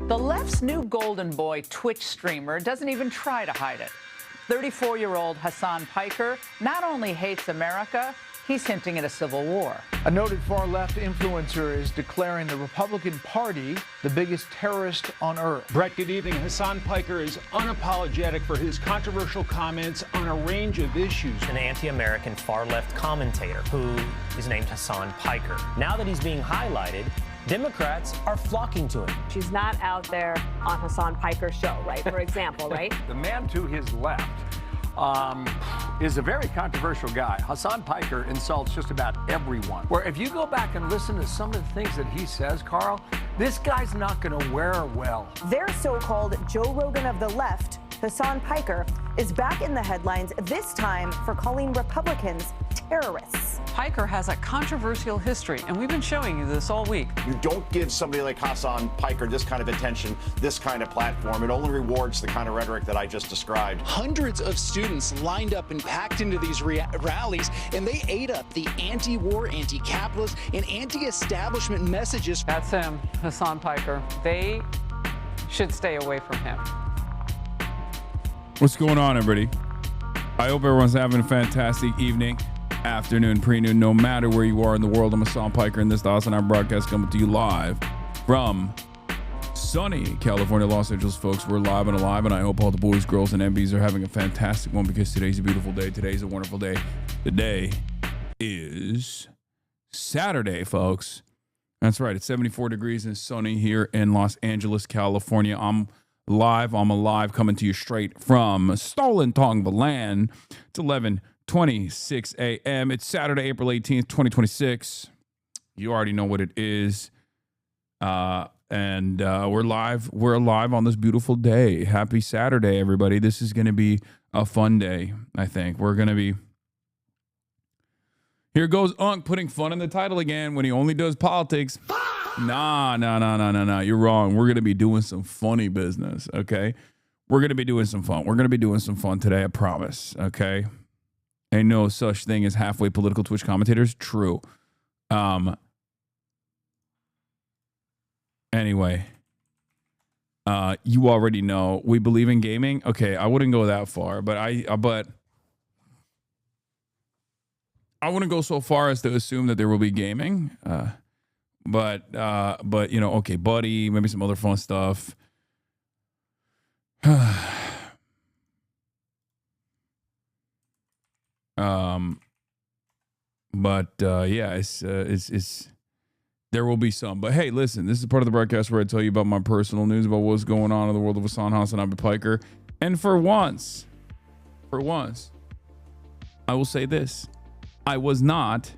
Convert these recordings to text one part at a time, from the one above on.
The left's new golden boy Twitch streamer doesn't even try to hide it. 34-year-old Hasan Piker not only hates America, he's hinting at a civil war. A noted far-left influencer is declaring the Republican Party the biggest terrorist on earth. Brett, good evening. Hasan Piker is unapologetic for his controversial comments on a range of issues. An anti-American far-left commentator who is named Hasan Piker. Now that he's being highlighted, Democrats are flocking to him. She's not out there on Hasan Piker's show, right? For example, right? The man to his left is a very controversial guy. Hasan Piker insults just about everyone. Where if you go back and listen to some of the things that he says, Carl, this guy's not going to wear well. Their so-called Joe Rogan of the left, Hasan Piker, is back in the headlines, this time for calling Republicans terrorists. Piker has a controversial history, and we've been showing you this all week. You don't give somebody like Hasan Piker this kind of attention, this kind of platform. It only rewards the kind of rhetoric that I just described. Hundreds of students lined up and packed into these rallies, and they ate up the anti-war, anti-capitalist, and anti-establishment messages. That's him, Hasan Piker. They should stay away from him. What's going on, everybody? I hope everyone's having a fantastic evening, afternoon, pre-noon, no matter where you are in the world. I'm Hasan Piker, and this is the HasanAbi broadcast coming to you live from sunny California, Los Angeles, folks. We're live and alive, and I hope all the boys, girls, and MBs are having a fantastic one because today's a beautiful day. Today's a wonderful day. Today is Saturday, folks. That's right. It's 74 degrees and sunny here in Los Angeles, California. I'm alive coming to you straight from Stolen Tonga Land. It's 11:26 a.m. It's Saturday, April 18th, 2026. You already know what it is. And we're live. We're alive on this beautiful day. Happy Saturday, everybody. This is going to be a fun day, I think. We're going to be... Here goes Unc putting fun in the title again when he only does politics. Nah. You're wrong. We're going to be doing some funny business, okay? We're going to be doing some fun. We're going to be doing some fun today, I promise, okay? Ain't no such thing as halfway political Twitch commentators. True. Anyway, you already know we believe in gaming. Okay, I wouldn't go that far, but I wouldn't go so far as to assume that there will be gaming. But you know, OKBUDDY, maybe some other fun stuff. Yeah, it's there will be some. But hey, listen, this is part of the broadcast where I tell you about my personal news about what's going on in the world of HasanAbi Piker. And for once, I will say this. I was not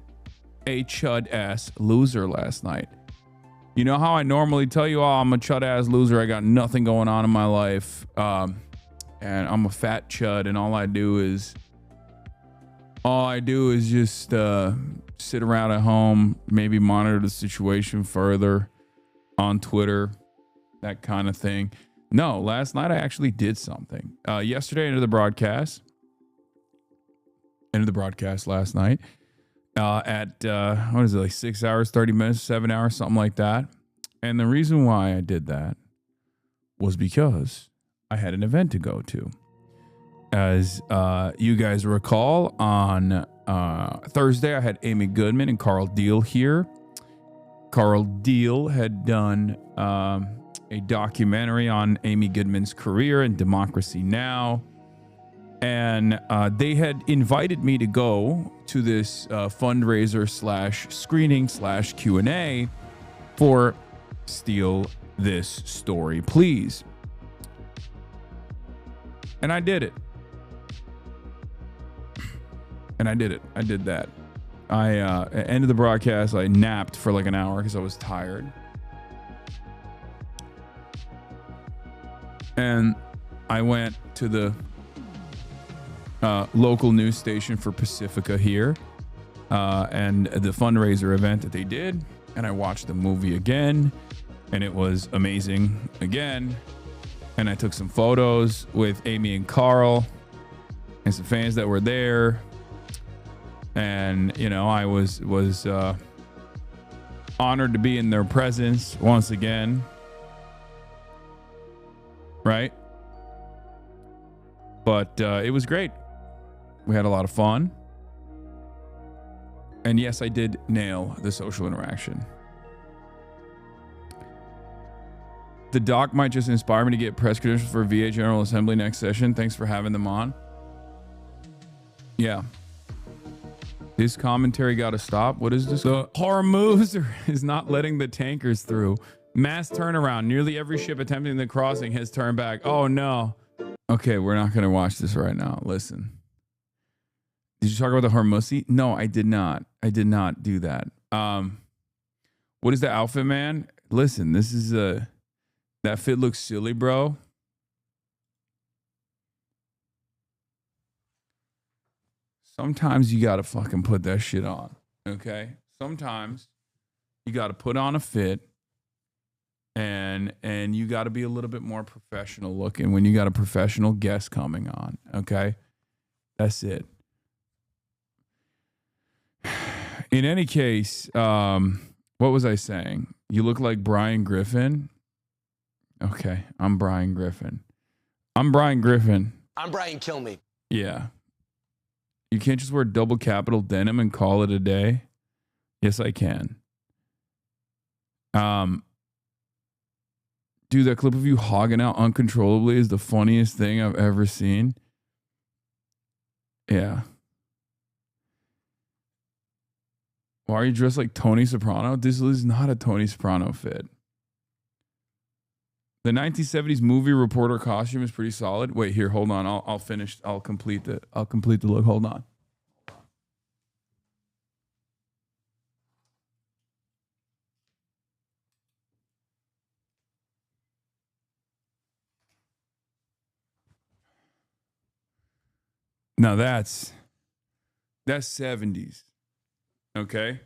a chud-ass loser last night. You know how I normally tell you, oh, I'm a chud-ass loser. I got nothing going on in my life. And I'm a fat chud, and all I do is just sit around at home, maybe monitor the situation further on Twitter, that kind of thing. No, last night I actually did something. Yesterday, ended the broadcast last night. At what is it, like 6 hours, 30 minutes, 7 hours, something like that. And the reason why I did that was because I had an event to go to. As you guys recall, on Thursday, I had Amy Goodman and Carl Deal here. Carl Deal had done a documentary on Amy Goodman's career and Democracy Now! And they had invited me to go to this fundraiser / screening / Q&A for Steal This Story, Please. And I did it. I did that. I ended the broadcast. I napped for like an hour because I was tired. And I went to the local news station for Pacifica here, and the fundraiser event that they did, and I watched the movie again, and it was amazing again. And I took some photos with Amy and Carl and some fans that were there, and you know, I was honored to be in their presence once again, right? But it was great. We had a lot of fun. And yes, I did nail the social interaction. The doc might just inspire me to get press credentials for VA General Assembly next session. Thanks for having them on. Yeah. This commentary got to stop. What is this? The Hormuz is not letting the tankers through. Mass turnaround. Nearly every ship attempting the crossing has turned back. Oh, no. Okay, we're not going to watch this right now. Listen. Did you talk about the Hormuz? No, I did not. I did not do that. What is the outfit, man? Listen, this is that fit looks silly, bro. Sometimes you got to fucking put that shit on. Okay? Sometimes you got to put on a fit and you got to be a little bit more professional looking when you got a professional guest coming on, okay? That's it. In any case, what was I saying? You look like Brian Griffin. Okay, I'm Brian Griffin. I'm Brian Griffin. I'm Brian Kilmeade. Yeah. You can't just wear double capital denim and call it a day. Yes, I can. Dude, that clip of you hogging out uncontrollably is the funniest thing I've ever seen. Yeah. Why are you dressed like Tony Soprano? This is not a Tony Soprano fit. The 1970s movie reporter costume is pretty solid. Wait, here, hold on. I'll finish. I'll complete the look. Hold on. Now that's 70s. Okay?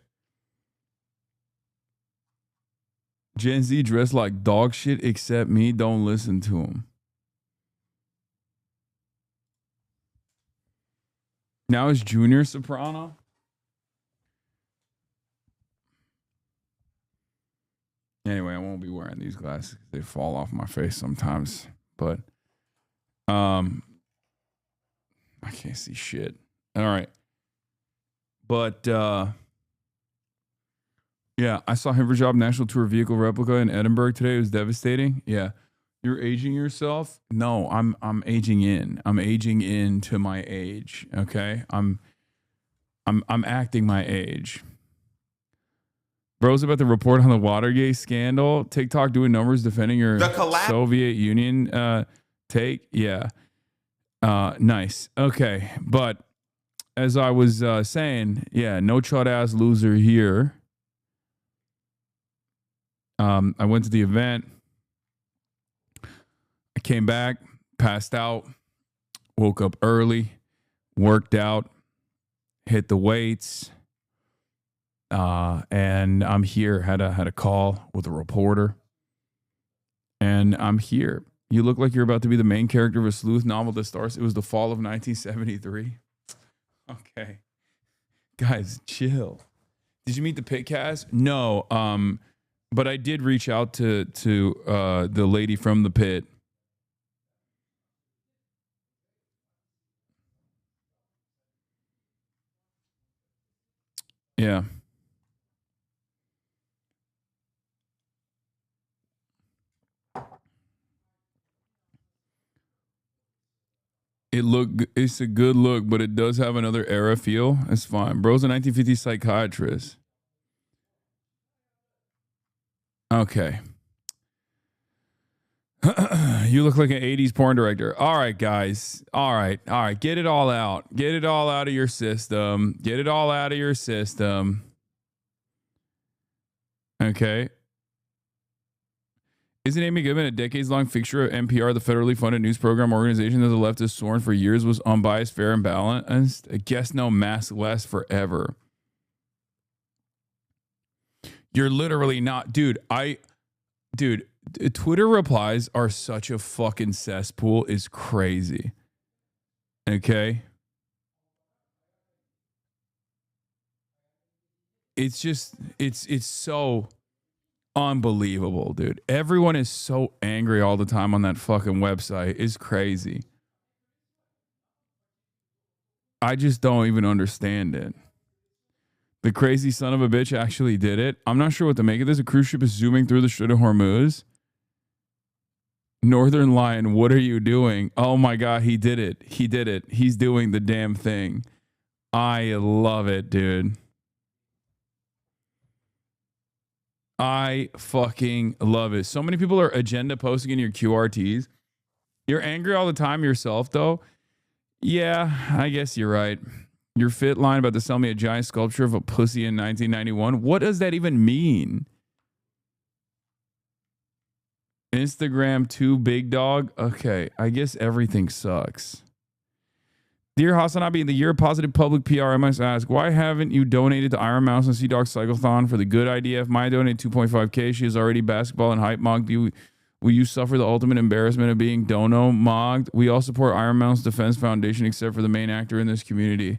Gen Z dressed like dog shit except me. Don't listen to him. Now is Junior Soprano. Anyway, I won't be wearing these glasses. They fall off my face sometimes. But I can't see shit. All right. But yeah, I saw Him for Job National Tour vehicle replica in Edinburgh today. It was devastating. Yeah. You're aging yourself? No, I'm aging in. I'm aging into my age. Okay? I'm acting my age. Bros, about the report on the Watergate scandal. TikTok doing numbers defending your Soviet Union take. Yeah. Nice. Okay. But as I was saying, yeah, no chud ass loser here. I went to the event. I came back, passed out, woke up early, worked out, hit the weights, and I'm here. Had a call with a reporter, and I'm here. You look like you're about to be the main character of a sleuth novel that starts. It was the fall of 1973. Okay, guys, chill. Did you meet the Pitcast? No, but I did reach out to the lady from the pit. Yeah. It's a good look, but it does have another era feel. It's fine. Bro's a 1950s psychiatrist. Okay. You look like an 80s porn director. All right, guys. All right. Get it all out. Get it all out of your system. Get it all out of your system. Okay. Isn't Amy Goodman a decades-long fixture of NPR, the federally funded news program organization that the left has sworn for years was unbiased, fair, and balanced? I guess no, mask less forever. You're literally not. Dude, Twitter replies are such a fucking cesspool. It's crazy. Okay? It's just, it's so unbelievable, dude. Everyone is so angry all the time on that fucking website. It's crazy. I just don't even understand it. The crazy son of a bitch actually did it. I'm not sure what to make of this. A cruise ship is zooming through the Strait of Hormuz. Northern Lion, what are you doing? Oh my God, he did it. He did it. He's doing the damn thing. I love it, dude. I fucking love it. So many people are agenda posting in your QRTs. You're angry all the time yourself, though. Yeah, I guess you're right. Your fit line about to sell me a giant sculpture of a pussy in 1991. What does that even mean? Instagram 2 big dog. Okay, I guess everything sucks. Dear HasanAbi, in the year of positive public PR, I must ask, why haven't you donated to Iron Mouse and Sea Dog Cyclothon for the good idea? If Maya donated 2.5K, she is already basketball and hype mogged. Will you suffer the ultimate embarrassment of being dono mogged? We all support Iron Mouse Defense Foundation except for the main actor in this community.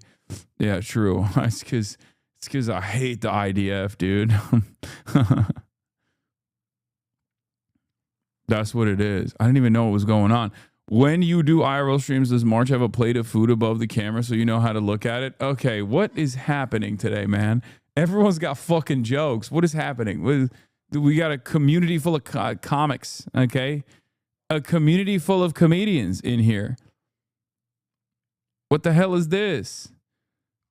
Yeah, true. It's because I hate the IDF, dude. That's what it is. I didn't even know what was going on. When you do IRL streams, does March have a plate of food above the camera so you know how to look at it? Okay, what is happening today, man? Everyone's got fucking jokes. What is happening? We got a community full of comics, okay? A community full of comedians in here. What the hell is this?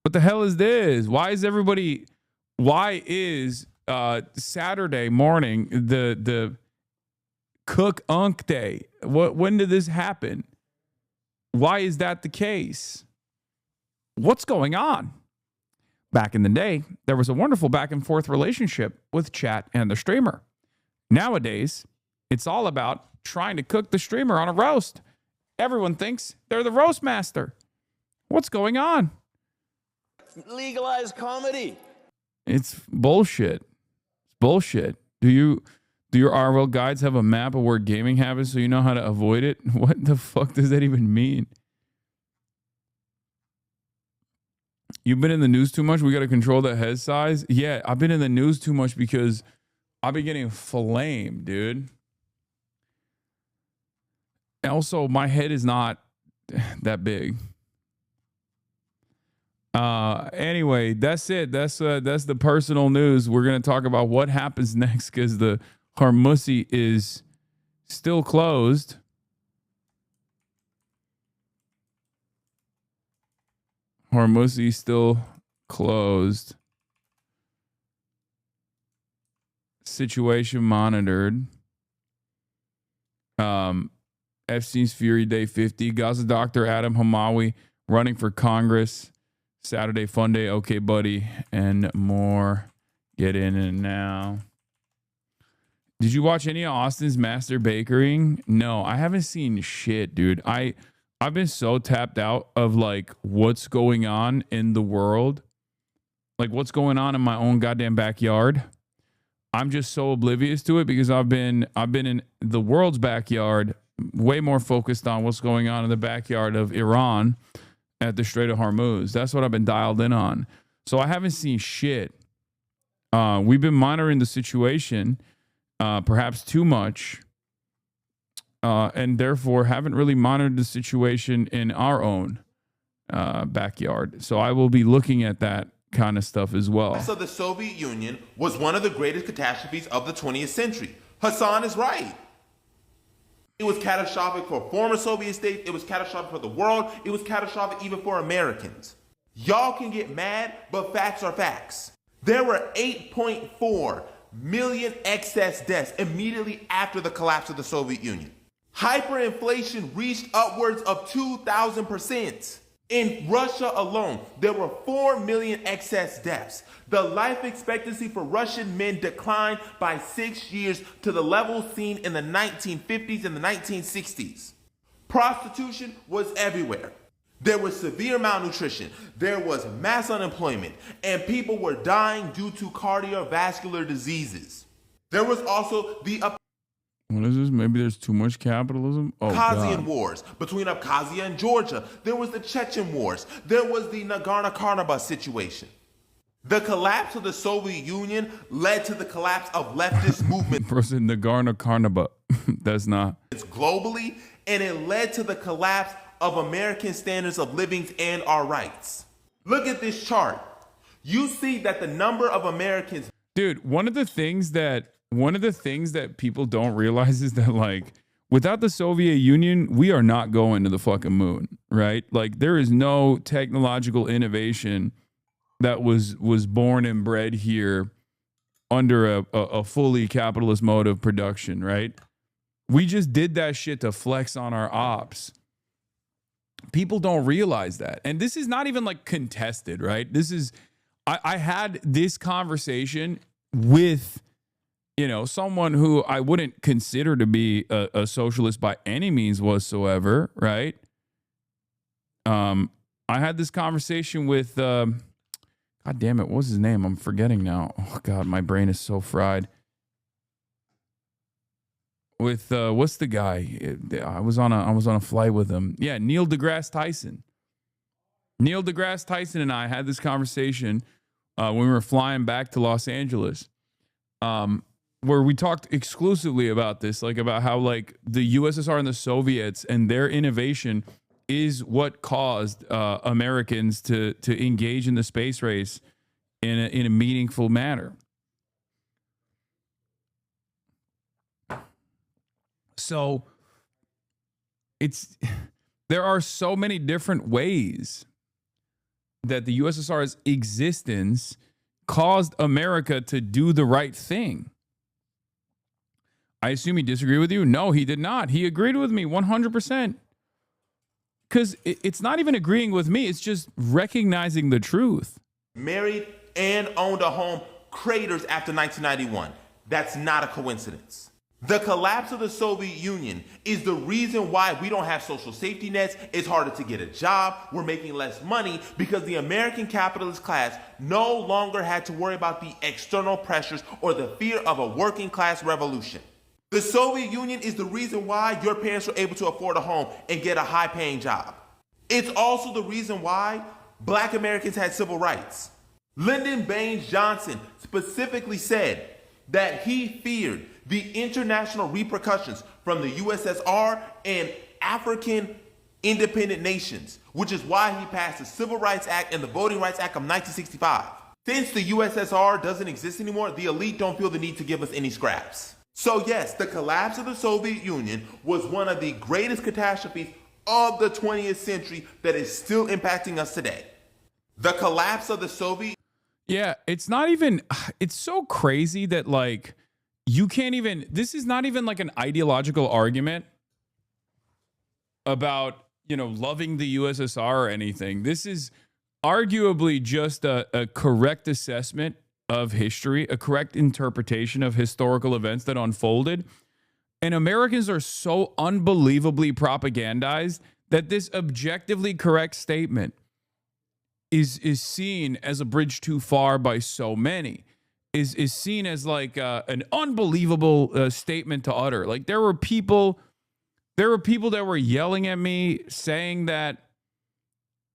What the hell is this? Why is Saturday morning the Cook Unk Day? When did this happen? Why is that the case? What's going on? Back in the day, there was a wonderful back and forth relationship with chat and the streamer. Nowadays, it's all about trying to cook the streamer on a roast. Everyone thinks they're the roast master. What's going on? Legalize comedy. It's bullshit. It's bullshit. Do your RL guides have a map of where gaming happens so you know how to avoid it? What the fuck does that even mean? You've been in the news too much? We got to control the head size? Yeah, I've been in the news too much because I've been getting flamed, dude. Also, my head is not that big. Anyway, that's it. That's the personal news. We're going to talk about what happens next because the Hormuz is still closed. Hormuz still closed. Situation monitored. Epstein's Fury Day 50. Gaza doctor Adam Hamawi running for Congress. Saturday FUNDAY, OKBUDDY, and more. Get in and now. Did you watch any of Austin's Master Bakering? No, I haven't seen shit, dude. I've been so tapped out of like what's going on in the world, like what's going on in my own goddamn backyard. I'm just so oblivious to it because I've been in the world's backyard, way more focused on what's going on in the backyard of Iran at the Strait of Hormuz. That's what I've been dialed in on. So I haven't seen shit. We've been monitoring the situation, perhaps too much. And therefore haven't really monitored the situation in our own backyard. So I will be looking at that kind of stuff as well. So the Soviet Union was one of the greatest catastrophes of the 20th century. Hasan is right. It was catastrophic for former Soviet states. It was catastrophic for the world. It was catastrophic even for Americans. Y'all can get mad, but facts are facts. There were 8.4 million excess deaths immediately after the collapse of the Soviet Union. Hyperinflation reached upwards of 2,000%. In Russia alone, there were 4 million excess deaths. The life expectancy for Russian men declined by 6 years to the levels seen in the 1950s and the 1960s. Prostitution was everywhere. There was severe malnutrition. There was mass unemployment, and people were dying due to cardiovascular diseases. There was also the what is this? Maybe there's too much capitalism? Oh, Abkhazian wars between Abkhazia and Georgia. There was the Chechen wars. There was the Nagorno-Karabakh situation. The collapse of the Soviet Union led to the collapse of leftist movements. Person Nagorno-Karabakh. That's not. It's globally, and it led to the collapse of American standards of living and our rights. Look at this chart. You see that the number of Americans. Dude, one of the things that people don't realize is that, like, without the Soviet Union, we are not going to the fucking moon, right? Like, there is no technological innovation that was born and bred here under a fully capitalist mode of production, right? We just did that shit to flex on our ops. People don't realize that. And this is not even like contested, right? This is, I had this conversation with, you know, someone who I wouldn't consider to be a socialist by any means whatsoever, right? I had this conversation with, God damn it, what was his name? I'm forgetting now. Oh God, my brain is so fried. With what's the guy? I was on a flight with him. Yeah, Neil deGrasse Tyson. Neil deGrasse Tyson and I had this conversation when we were flying back to Los Angeles, where we talked exclusively about this, like about how like the USSR and the Soviets and their innovation is what caused Americans to engage in the space race in a meaningful manner. So there are so many different ways that the USSR's existence caused America to do the right thing. I assume he disagreed with you? No, he did not. He agreed with me 100%. Because it's not even agreeing with me. It's just recognizing the truth. Married and owned a home craters after 1991. That's not a coincidence. The collapse of the Soviet Union is the reason why we don't have social safety nets. It's harder to get a job. We're making less money because the American capitalist class no longer had to worry about the external pressures or the fear of a working class revolution. The Soviet Union is the reason why your parents were able to afford a home and get a high-paying job. It's also the reason why Black Americans had civil rights. Lyndon Baines Johnson specifically said that he feared the international repercussions from the USSR and African independent nations, which is why he passed the Civil Rights Act and the Voting Rights Act of 1965. Since the USSR doesn't exist anymore, the elite don't feel the need to give us any scraps. So yes, the collapse of the Soviet Union was one of the greatest catastrophes of the 20th century that is still impacting us today. The collapse of the Soviet... Yeah, it's not even... It's so crazy that, like, you can't even... This is not even, like, an ideological argument about, you know, loving the USSR or anything. This is arguably just a correct assessment of history, a correct interpretation of historical events that unfolded. And Americans are so unbelievably propagandized that this objectively correct statement is seen as a bridge too far by so many, is seen as like an unbelievable statement to utter. Like there were people that were yelling at me saying that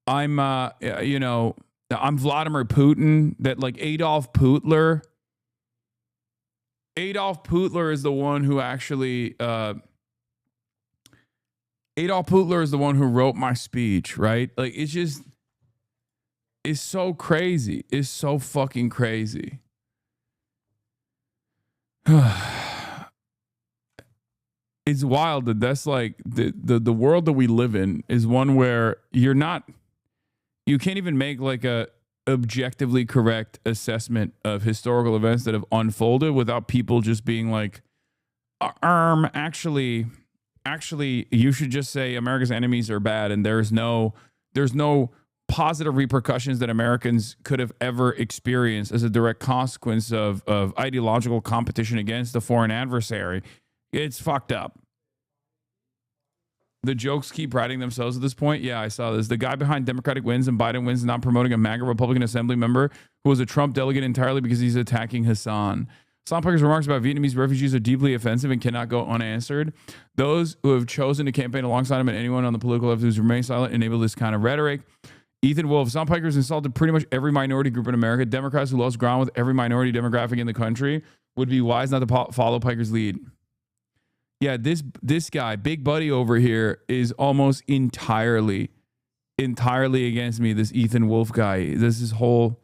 I'm Vladimir Putin, that like Adolf Putler is the one who actually Adolf Putler is the one who wrote my speech, right? Like it's so crazy. It's so fucking crazy. It's wild that that's like the world that we live in is one where you can't even make like a objectively correct assessment of historical events that have unfolded without people just being like, actually, you should just say America's enemies are bad and there's no positive repercussions that Americans could have ever experienced as a direct consequence of ideological competition against a foreign adversary. It's fucked up. The jokes keep writing themselves at this point. Yeah, I saw this. The guy behind Democratic wins and Biden wins not promoting a MAGA Republican Assembly member who was a Trump delegate entirely because he's attacking Hasan. Hasan Piker's remarks about Vietnamese refugees are deeply offensive and cannot go unanswered. Those who have chosen to campaign alongside him and anyone on the political left who's remained silent enable this kind of rhetoric. Ethan Wolf, Hasan Piker's insulted pretty much every minority group in America. Democrats who lost ground with every minority demographic in the country would be wise not to follow Piker's lead. Yeah, this guy, Big Buddy over here, is almost entirely against me. This Ethan Wolf guy. His whole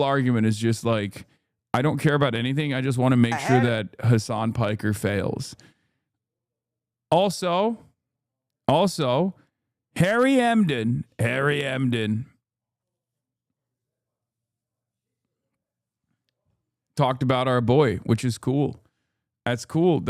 argument is just like, I don't care about anything. I just want to make sure that Hasan Piker fails. Also, Harry Emden talked about our boy, which is cool. That's cool.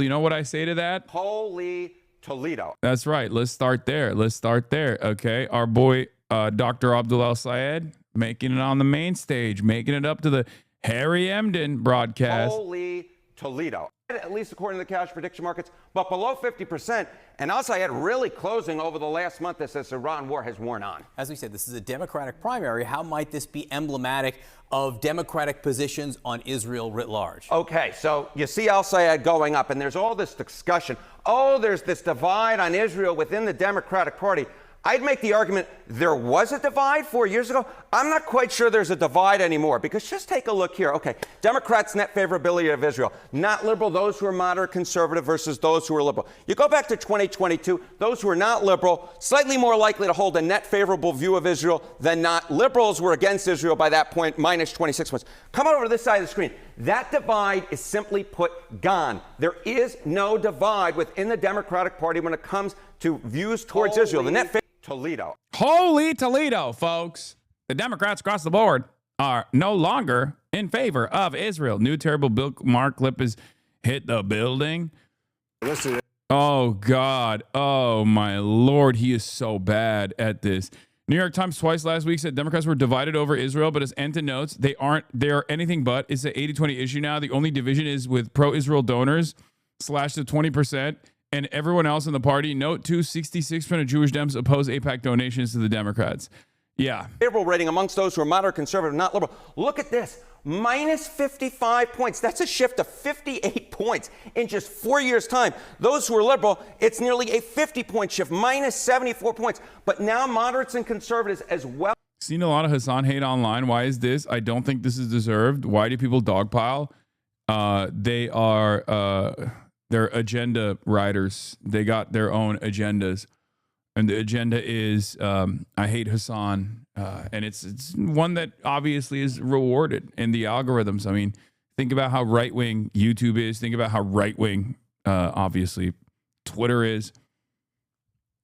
You know what I say to that? Holy Toledo. That's right. Let's start there. Okay. Our boy, Dr. Abdul El-Sayed, making it on the main stage, making it up to the Harry Emden broadcast. Holy Toledo, at least according to the cash prediction markets, but below 50%. And also, I had really closing over the last month as this Iran war has worn on. As we said, this is a Democratic primary. How might this be emblematic of Democratic positions on Israel writ large? Okay, so you see Al-Sayed going up, and there's all this discussion. Oh, there's this divide on Israel within the Democratic Party. I'd make the argument there was a divide 4 years ago. I'm not quite sure there's a divide anymore, because just take a look here. Okay, Democrats' net favorability of Israel. Not liberal, those who are moderate conservative versus those who are liberal. You go back to 2022, those who are not liberal, slightly more likely to hold a net favorable view of Israel than not. Liberals were against Israel by that point, minus 26 points. Come over to this side of the screen. That divide is simply put gone. There is no divide within the Democratic Party when it comes to views towards Israel. The net Toledo. Holy Toledo, folks. The Democrats across the board are no longer in favor of Israel. New terrible bookmark clip has hit the building. Listen. Oh, God. Oh, my Lord. He is so bad at this. New York Times twice last week said Democrats were divided over Israel, but as Enta notes, they are anything but. It's an 80-20 issue now. The only division is with pro-Israel donors / the 20%. And everyone else in the party. Note 2, 66% of Jewish Dems oppose AIPAC donations to the Democrats. Yeah. Favorable rating amongst those who are moderate conservative, not liberal. Look at this. Minus 55 points. That's a shift of 58 points in just 4 years' time. Those who are liberal, it's nearly a 50-point shift, minus 74 points. But now moderates and conservatives as well. Seen a lot of Hasan hate online. Why is this? I don't think this is deserved. Why do people dogpile? They are... They're agenda writers. They got their own agendas. And the agenda is, I hate Hasan. And it's one that obviously is rewarded in the algorithms. I mean, think about how right-wing YouTube is. Think about how right-wing, obviously, Twitter is.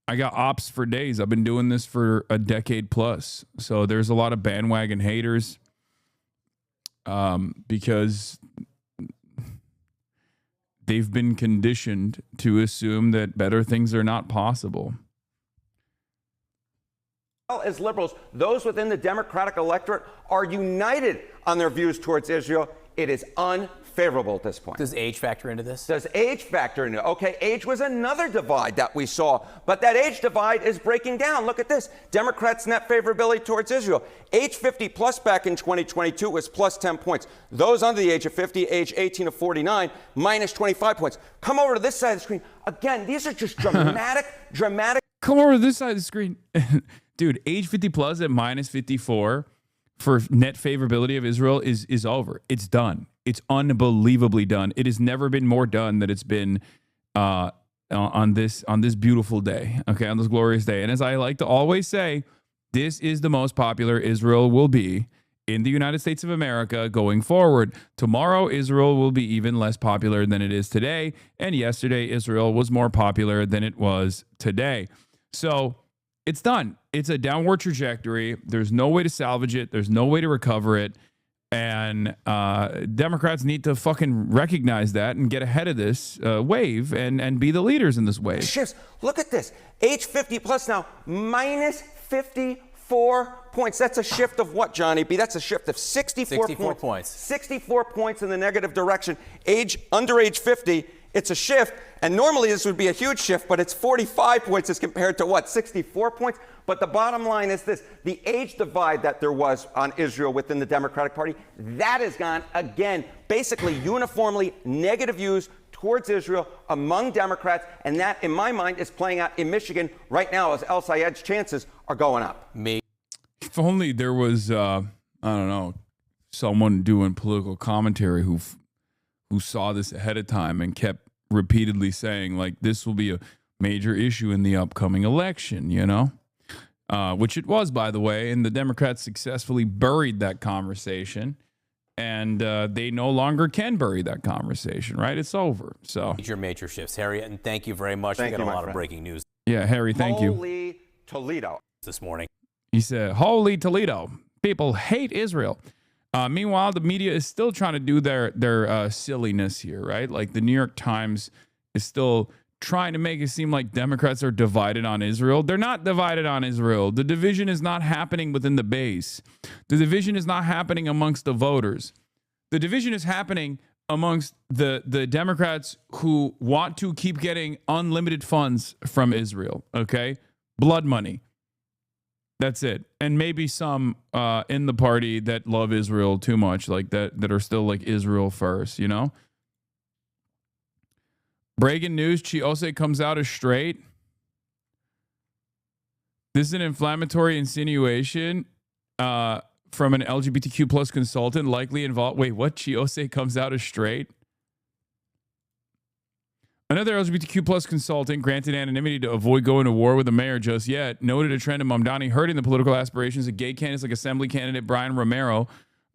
I got ops for days. I've been doing this for a decade plus. So there's a lot of bandwagon haters because... they've been conditioned to assume that better things are not possible. As liberals, those within the Democratic electorate are united on their views towards Israel. It is unfavorable at this point. Does age factor into this? Does age factor into it? Okay, age was another divide that we saw, but that age divide is breaking down. Look at this. Democrats' net favorability towards Israel. Age 50 plus back in 2022 was plus 10 points. Those under the age of 50, age 18 to 49, minus 25 points. Come over to this side of the screen. Again, these are just dramatic. Come over to this side of the screen. Dude, age 50 plus at minus 54 for net favorability of Israel is over. It's done. It's unbelievably done. It has never been more done than it's been on this beautiful day. Okay, on this glorious day. And as I like to always say, this is the most popular Israel will be in the United States of America going forward. Tomorrow, Israel will be even less popular than it is today. And yesterday, Israel was more popular than it was today. So it's done. It's a downward trajectory. There's no way to salvage it. There's no way to recover it. And Democrats need to fucking recognize that and get ahead of this wave and be the leaders in this wave. Shifts. Look at this. Age 50 plus now, minus 54 points. That's a shift of what, Johnny B? That's a shift of 64 points. 64 points in the negative direction. Under age 50, it's a shift. And normally this would be a huge shift, but it's 45 points as compared to what, 64 points? But the bottom line is this. The age divide that there was on Israel within the Democratic Party, that has gone again, basically uniformly negative views towards Israel among Democrats. And that, in my mind, is playing out in Michigan right now as Al-Sayed's chances are going up. If only there was, I don't know, someone doing political commentary who saw this ahead of time and kept repeatedly saying, like, this will be a major issue in the upcoming election, you know? Which it was, by the way, and the Democrats successfully buried that conversation, and they no longer can bury that conversation, right? It's over. So Major shifts. Harry, and thank you very much. We got a lot of breaking news. Yeah, Harry, thank you. Holy Toledo. This morning. He said, holy Toledo. People hate Israel. Meanwhile, the media is still trying to do their silliness here, right? Like the New York Times is still trying to make it seem like Democrats are divided on Israel. They're not divided on Israel. The division is not happening within the base. The division is not happening amongst the voters. The division is happening amongst the Democrats who want to keep getting unlimited funds from Israel, okay? Blood money. That's it. And maybe some in the party that love Israel too much, like that are still like Israel first, you know? Breaking news, Chiose comes out as straight. This is an inflammatory insinuation from an LGBTQ plus consultant likely involved. Wait, what? Chiose comes out as straight? Another LGBTQ plus consultant, granted anonymity to avoid going to war with the mayor just yet, noted a trend in Mamdani hurting the political aspirations of gay candidates like Assembly candidate Brian Romero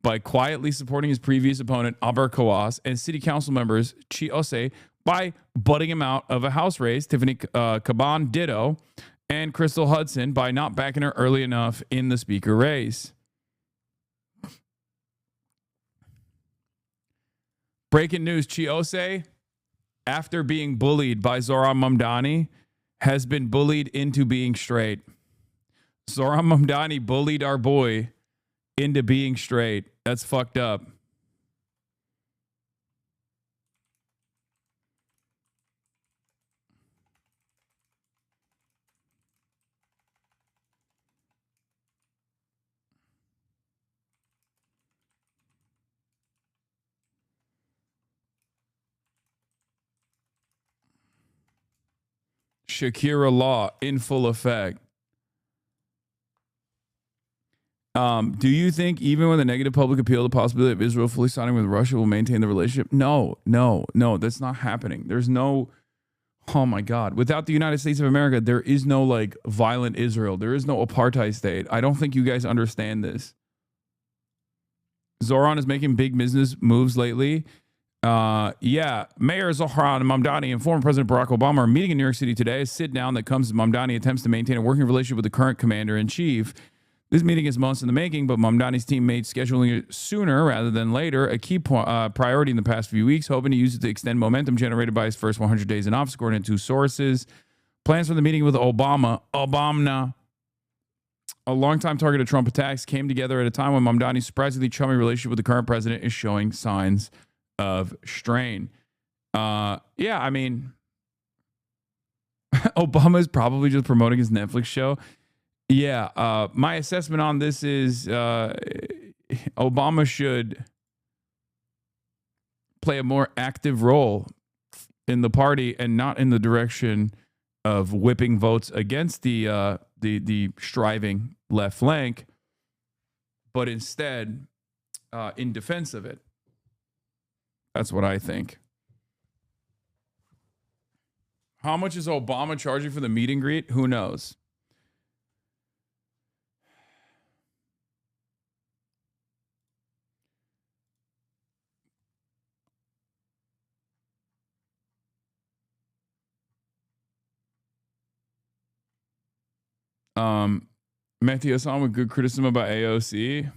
by quietly supporting his previous opponent, Aber Kawas, and city council members, Chiose, by butting him out of a House race, Tiffany Caban ditto, and Crystal Hudson by not backing her early enough in the speaker race. Breaking news, Chiose, after being bullied by Zohran Mamdani, has been bullied into being straight. Zohran Mamdani bullied our boy into being straight. That's fucked up. Shakira law in full effect. Do you think even with a negative public appeal, the possibility of Israel fully siding with Russia will maintain the relationship? No, that's not happening. There's no, oh my God. Without the United States of America, there is no like violent Israel. There is no apartheid state. I don't think you guys understand this. Zohran is making big business moves lately. Mayor Zohran Mamdani and former President Barack Obama are meeting in New York City today. A sit down that comes as Mamdani attempts to maintain a working relationship with the current commander-in-chief. This meeting is months in the making, but Mamdani's team made scheduling it sooner rather than later a key priority in the past few weeks, hoping to use it to extend momentum generated by his first 100 days in office, according to sources. Plans for the meeting with Obama, a longtime target of Trump attacks, came together at a time when Mamdani's surprisingly chummy relationship with the current president is showing signs of strain. I mean, Obama is probably just promoting his Netflix show. My assessment on this is Obama should play a more active role in the party and not in the direction of whipping votes against the striving left flank, but instead in defense of it. That's what I think. How much is Obama charging for the meet and greet? Who knows? Matthew Hasan with good criticism about AOC.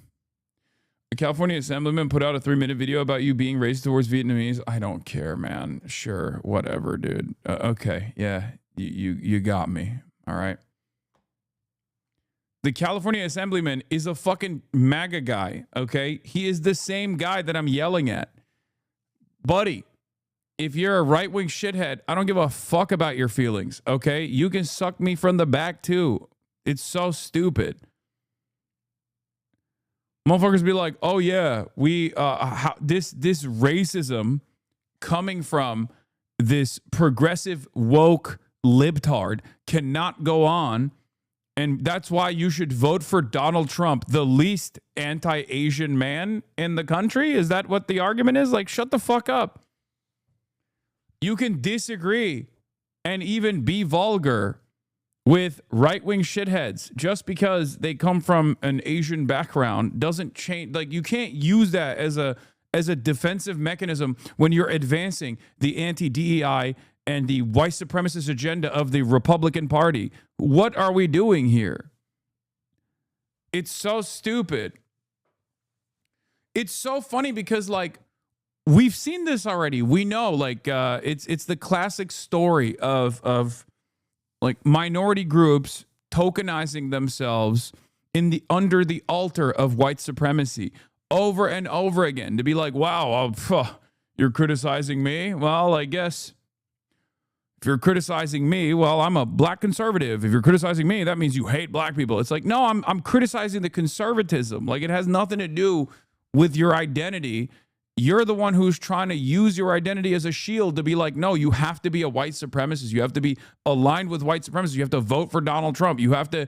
A California assemblyman put out a 3-minute video about you being racist towards Vietnamese. I don't care, man. Sure, whatever, dude. Okay, yeah, you got me. All right. The California assemblyman is a fucking MAGA guy, okay? He is the same guy that I'm yelling at. Buddy, if you're a right-wing shithead, I don't give a fuck about your feelings, okay? You can suck me from the back, too. It's so stupid. Motherfuckers be like, oh yeah, we this racism coming from this progressive woke libtard cannot go on, and that's why you should vote for Donald Trump, the least anti-Asian man in the country. Is that what the argument is? Like, shut the fuck up. You can disagree and even be vulgar with right-wing shitheads just because they come from an Asian background doesn't change. Like, you can't use that as a defensive mechanism when you're advancing the anti-DEI and the white supremacist agenda of the Republican Party. What are we doing here? It's so stupid. It's so funny because, like, we've seen this already. We know, like, it's the classic story of like minority groups tokenizing themselves under the altar of white supremacy over and over again to be like, wow, you're criticizing me. Well, I guess if you're criticizing me, well, I'm a black conservative. If you're criticizing me, that means you hate black people. It's like, no, I'm criticizing the conservatism. Like, it has nothing to do with your identity. You're the one who's trying to use your identity as a shield to be like, no, you have to be a white supremacist. You have to be aligned with white supremacists. You have to vote for Donald Trump. You have to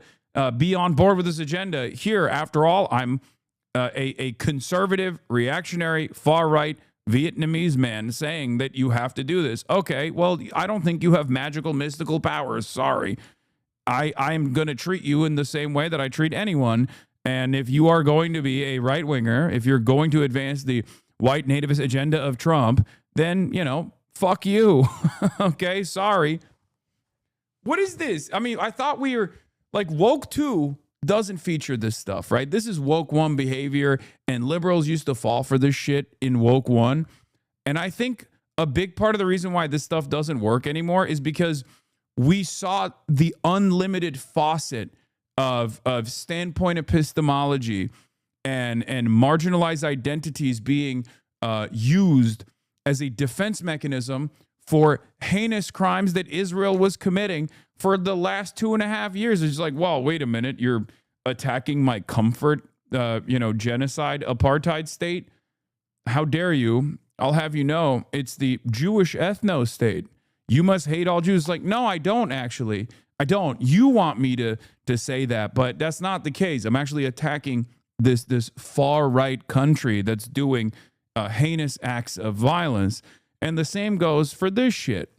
be on board with this agenda. Here, after all, I'm a conservative, reactionary, far-right Vietnamese man saying that you have to do this. Okay, well, I don't think you have magical, mystical powers. Sorry. I'm going to treat you in the same way that I treat anyone. And if you are going to be a right-winger, if you're going to advance the white nativist agenda of Trump, then, you know, fuck you. Okay, sorry. What is this? I mean, I thought we were, like, woke 2 doesn't feature this stuff, right? This is woke 1 behavior, and liberals used to fall for this shit in woke 1. And I think a big part of the reason why this stuff doesn't work anymore is because we saw the unlimited faucet of standpoint epistemology and marginalized identities being used as a defense mechanism for heinous crimes that Israel was committing for the last 2.5 years. It's like, well, wait a minute, you're attacking my comfort, genocide, apartheid state? How dare you? I'll have you know, it's the Jewish ethno state. You must hate all Jews. Like, no, I don't actually. I don't. You want me to say that, but that's not the case. I'm actually attacking this far right country that's doing heinous acts of violence. And the same goes for this shit.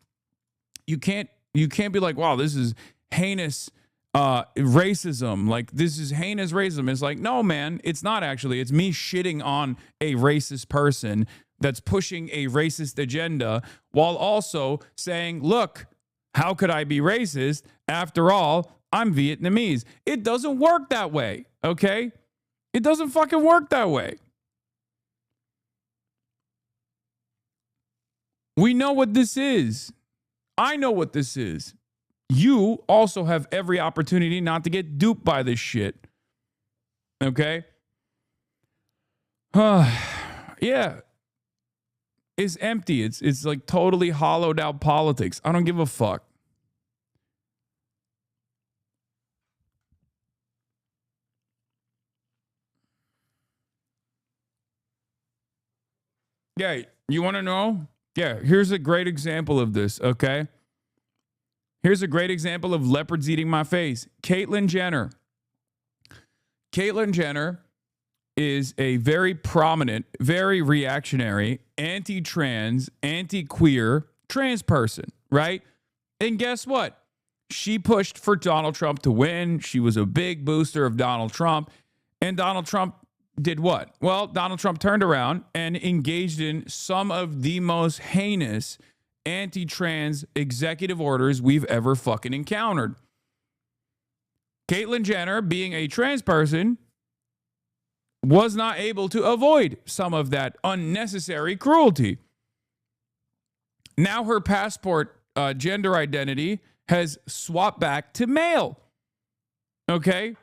You can't be like, wow, this is heinous racism. Like, this is heinous racism. It's like, no, man, it's not actually. It's me shitting on a racist person that's pushing a racist agenda while also saying, look, how could I be racist? After all, I'm Vietnamese. It doesn't work that way, okay? It doesn't fucking work that way. We know what this is. I know what this is. You also have every opportunity not to get duped by this shit. Okay? Yeah. It's empty. It's like totally hollowed out politics. I don't give a fuck. Yeah, you want to know? Yeah, here's a great example of this, okay? Here's a great example of leopards eating my face. Caitlyn Jenner. Caitlyn Jenner is a very prominent, very reactionary, anti-trans, anti-queer trans person, right? And guess what? She pushed for Donald Trump to win. She was a big booster of Donald Trump. And Donald Trump did what? Well, Donald Trump turned around and engaged in some of the most heinous anti-trans executive orders we've ever fucking encountered. Caitlyn Jenner, being a trans person, was not able to avoid some of that unnecessary cruelty. Now her passport gender identity has swapped back to male. Okay?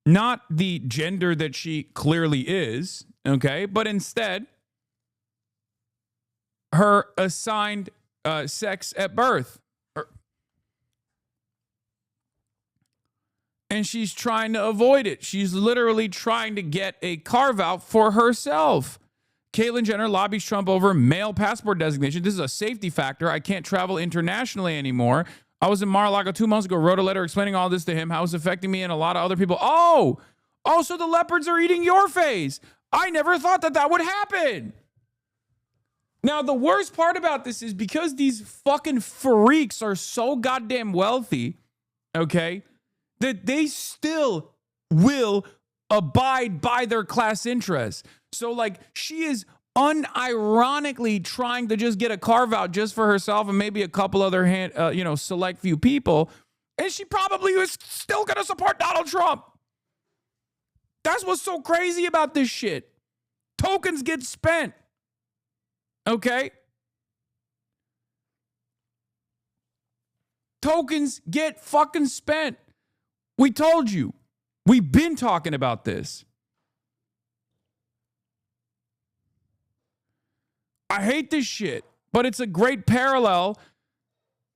Not the gender that she clearly is, okay? But instead, her assigned sex at birth. And she's trying to avoid it. She's literally trying to get a carve-out for herself. Caitlyn Jenner lobbies Trump over male passport designation. This is a safety factor. I can't travel internationally anymore. I was in Mar-a-Lago 2 months ago, wrote a letter explaining all this to him, how it's affecting me and a lot of other people. Oh, so the leopards are eating your face. I never thought that would happen. Now, the worst part about this is because these fucking freaks are so goddamn wealthy, okay, that they still will abide by their class interests. So, like, she is unironically trying to just get a carve out just for herself and maybe a couple other select few people, and she probably was still gonna support Donald Trump. That's what's so crazy about this shit. Tokens get spent. Okay? Tokens get fucking spent. We told you. We've been talking about this. I hate this shit, but it's a great parallel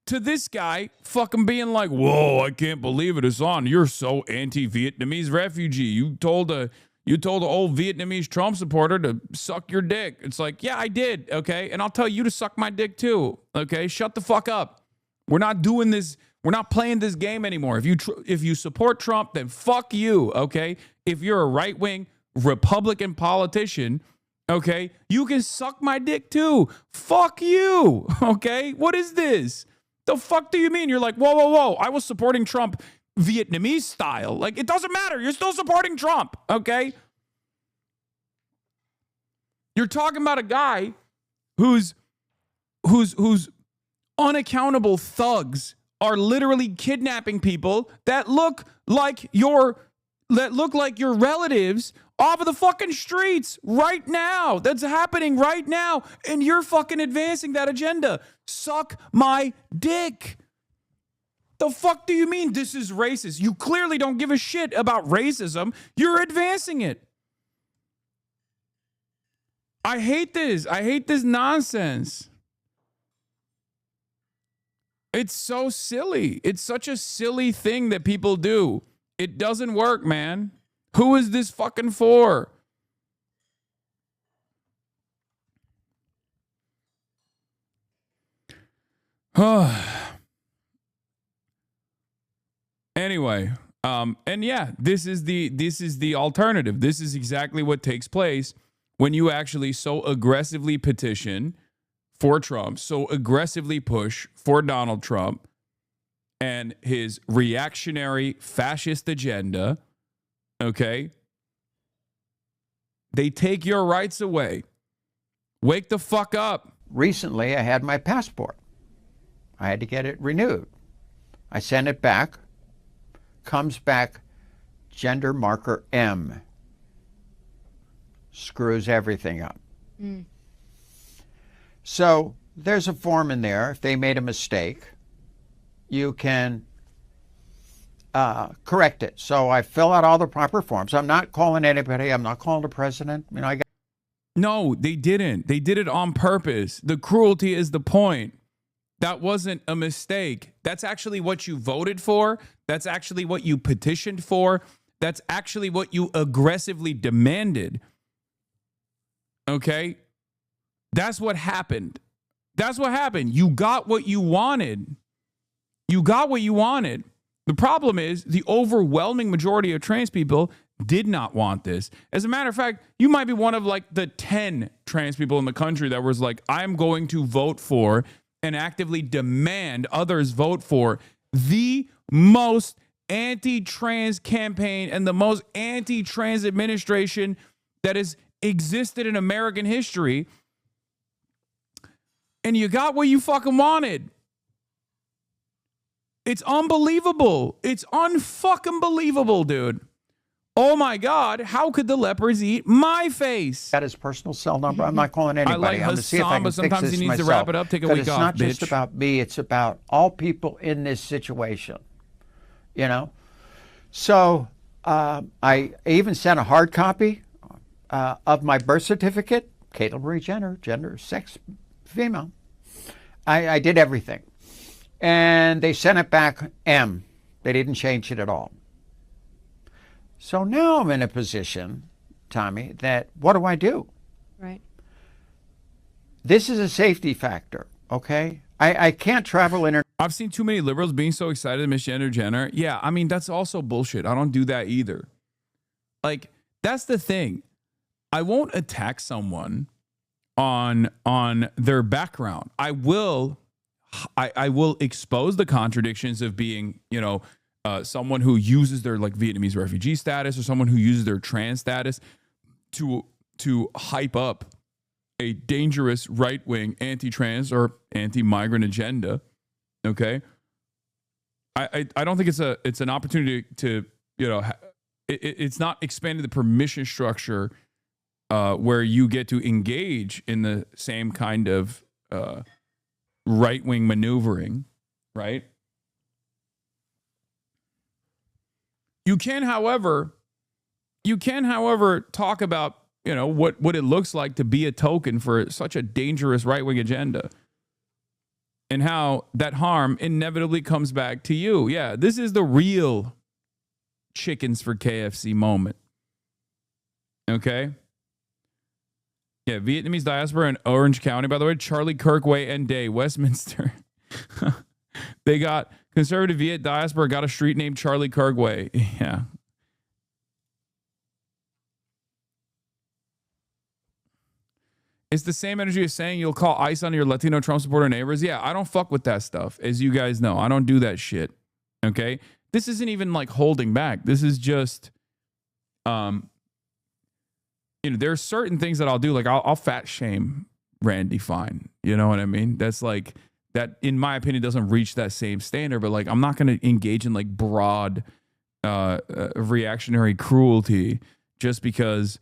to this guy fucking being like, whoa, I can't believe it, Hasan. You're so anti-Vietnamese refugee. You told a old Vietnamese Trump supporter to suck your dick. It's like, yeah, I did, okay? And I'll tell you to suck my dick too, okay? Shut the fuck up. We're not doing this. We're not playing this game anymore. If you support Trump, then fuck you, okay? If you're a right-wing Republican politician, okay, you can suck my dick too. Fuck you, okay? What is this? The fuck do you mean? You're like, whoa, whoa, whoa. I was supporting Trump Vietnamese style. Like, it doesn't matter. You're still supporting Trump, okay? You're talking about a guy whose unaccountable thugs are literally kidnapping people that look like your relatives off of the fucking streets right now. That's happening right now. And you're fucking advancing that agenda. Suck my dick. The fuck do you mean this is racist? You clearly don't give a shit about racism. You're advancing it. I hate this. I hate this nonsense. It's so silly. It's such a silly thing that people do. It doesn't work, man. Who is this fucking for? Anyway, and yeah, this is the alternative. This is exactly what takes place when you actually so aggressively petition for Trump, so aggressively push for Donald Trump and his reactionary fascist agenda. Okay? They take your rights away. Wake the fuck up. Recently, I had my passport. I had to get it renewed. I sent it back. Comes back gender marker M. Screws everything up. Mm. So there's a form in there. If they made a mistake, you can correct it. So I fill out all the proper forms. I'm not calling anybody. I'm not calling the president. You know, No, they didn't. They did it on purpose. The cruelty is the point. That wasn't a mistake. That's actually what you voted for. That's actually what you petitioned for. That's actually what you aggressively demanded. Okay? That's what happened. That's what happened. You got what you wanted. You got what you wanted. The problem is the overwhelming majority of trans people did not want this. As a matter of fact, you might be one of like the 10 trans people in the country that was like, I'm going to vote for and actively demand others vote for the most anti-trans campaign and the most anti-trans administration that has existed in American history. And you got what you fucking wanted. It's unbelievable. It's unfucking believable, dude. Oh my God, how could the lepers eat my face? Got his personal cell number. I'm not calling anybody. I like I'm see if I Hasan, can but sometimes he needs myself. to wrap it up, take a week it's off, not bitch. just about me. It's about all people in this situation, you know? So I even sent a hard copy of my birth certificate, Caitlyn Jenner, gender, sex, female. I did everything. And they sent it back M. They didn't change it at all. So now I'm in a position, Tommy, that what do I do? Right. This is a safety factor, okay? I can't travel I've seen too many liberals being so excited to misgender Jenner. Yeah, I mean, that's also bullshit. I don't do that either. Like, that's the thing. I won't attack someone on their background. I will expose the contradictions of being, you know, someone who uses their like Vietnamese refugee status or someone who uses their trans status to hype up a dangerous right-wing anti-trans or anti-migrant agenda. Okay, I don't think it's an opportunity to, you know, it's not expanding the permission structure where you get to engage in the same kind of right-wing maneuvering, right? You can, however, talk about you know, what it looks like to be a token for such a dangerous right-wing agenda. And how that harm inevitably comes back to you. Yeah, this is the real chickens for KFC moment. Okay? Yeah, Vietnamese diaspora in Orange County, by the way, Charlie Kirkway and Day, Westminster. They got conservative Viet diaspora got a street named Charlie Kirkway. Yeah. It's the same energy as saying you'll call ICE on your Latino Trump supporter neighbors. Yeah, I don't fuck with that stuff, as you guys know. I don't do that shit. Okay? This isn't even like holding back. This is just, you know, there's certain things that I'll do. Like I'll fat shame Randy Fine. You know what I mean? That's like, that in my opinion doesn't reach that same standard, but like I'm not going to engage in like broad reactionary cruelty just because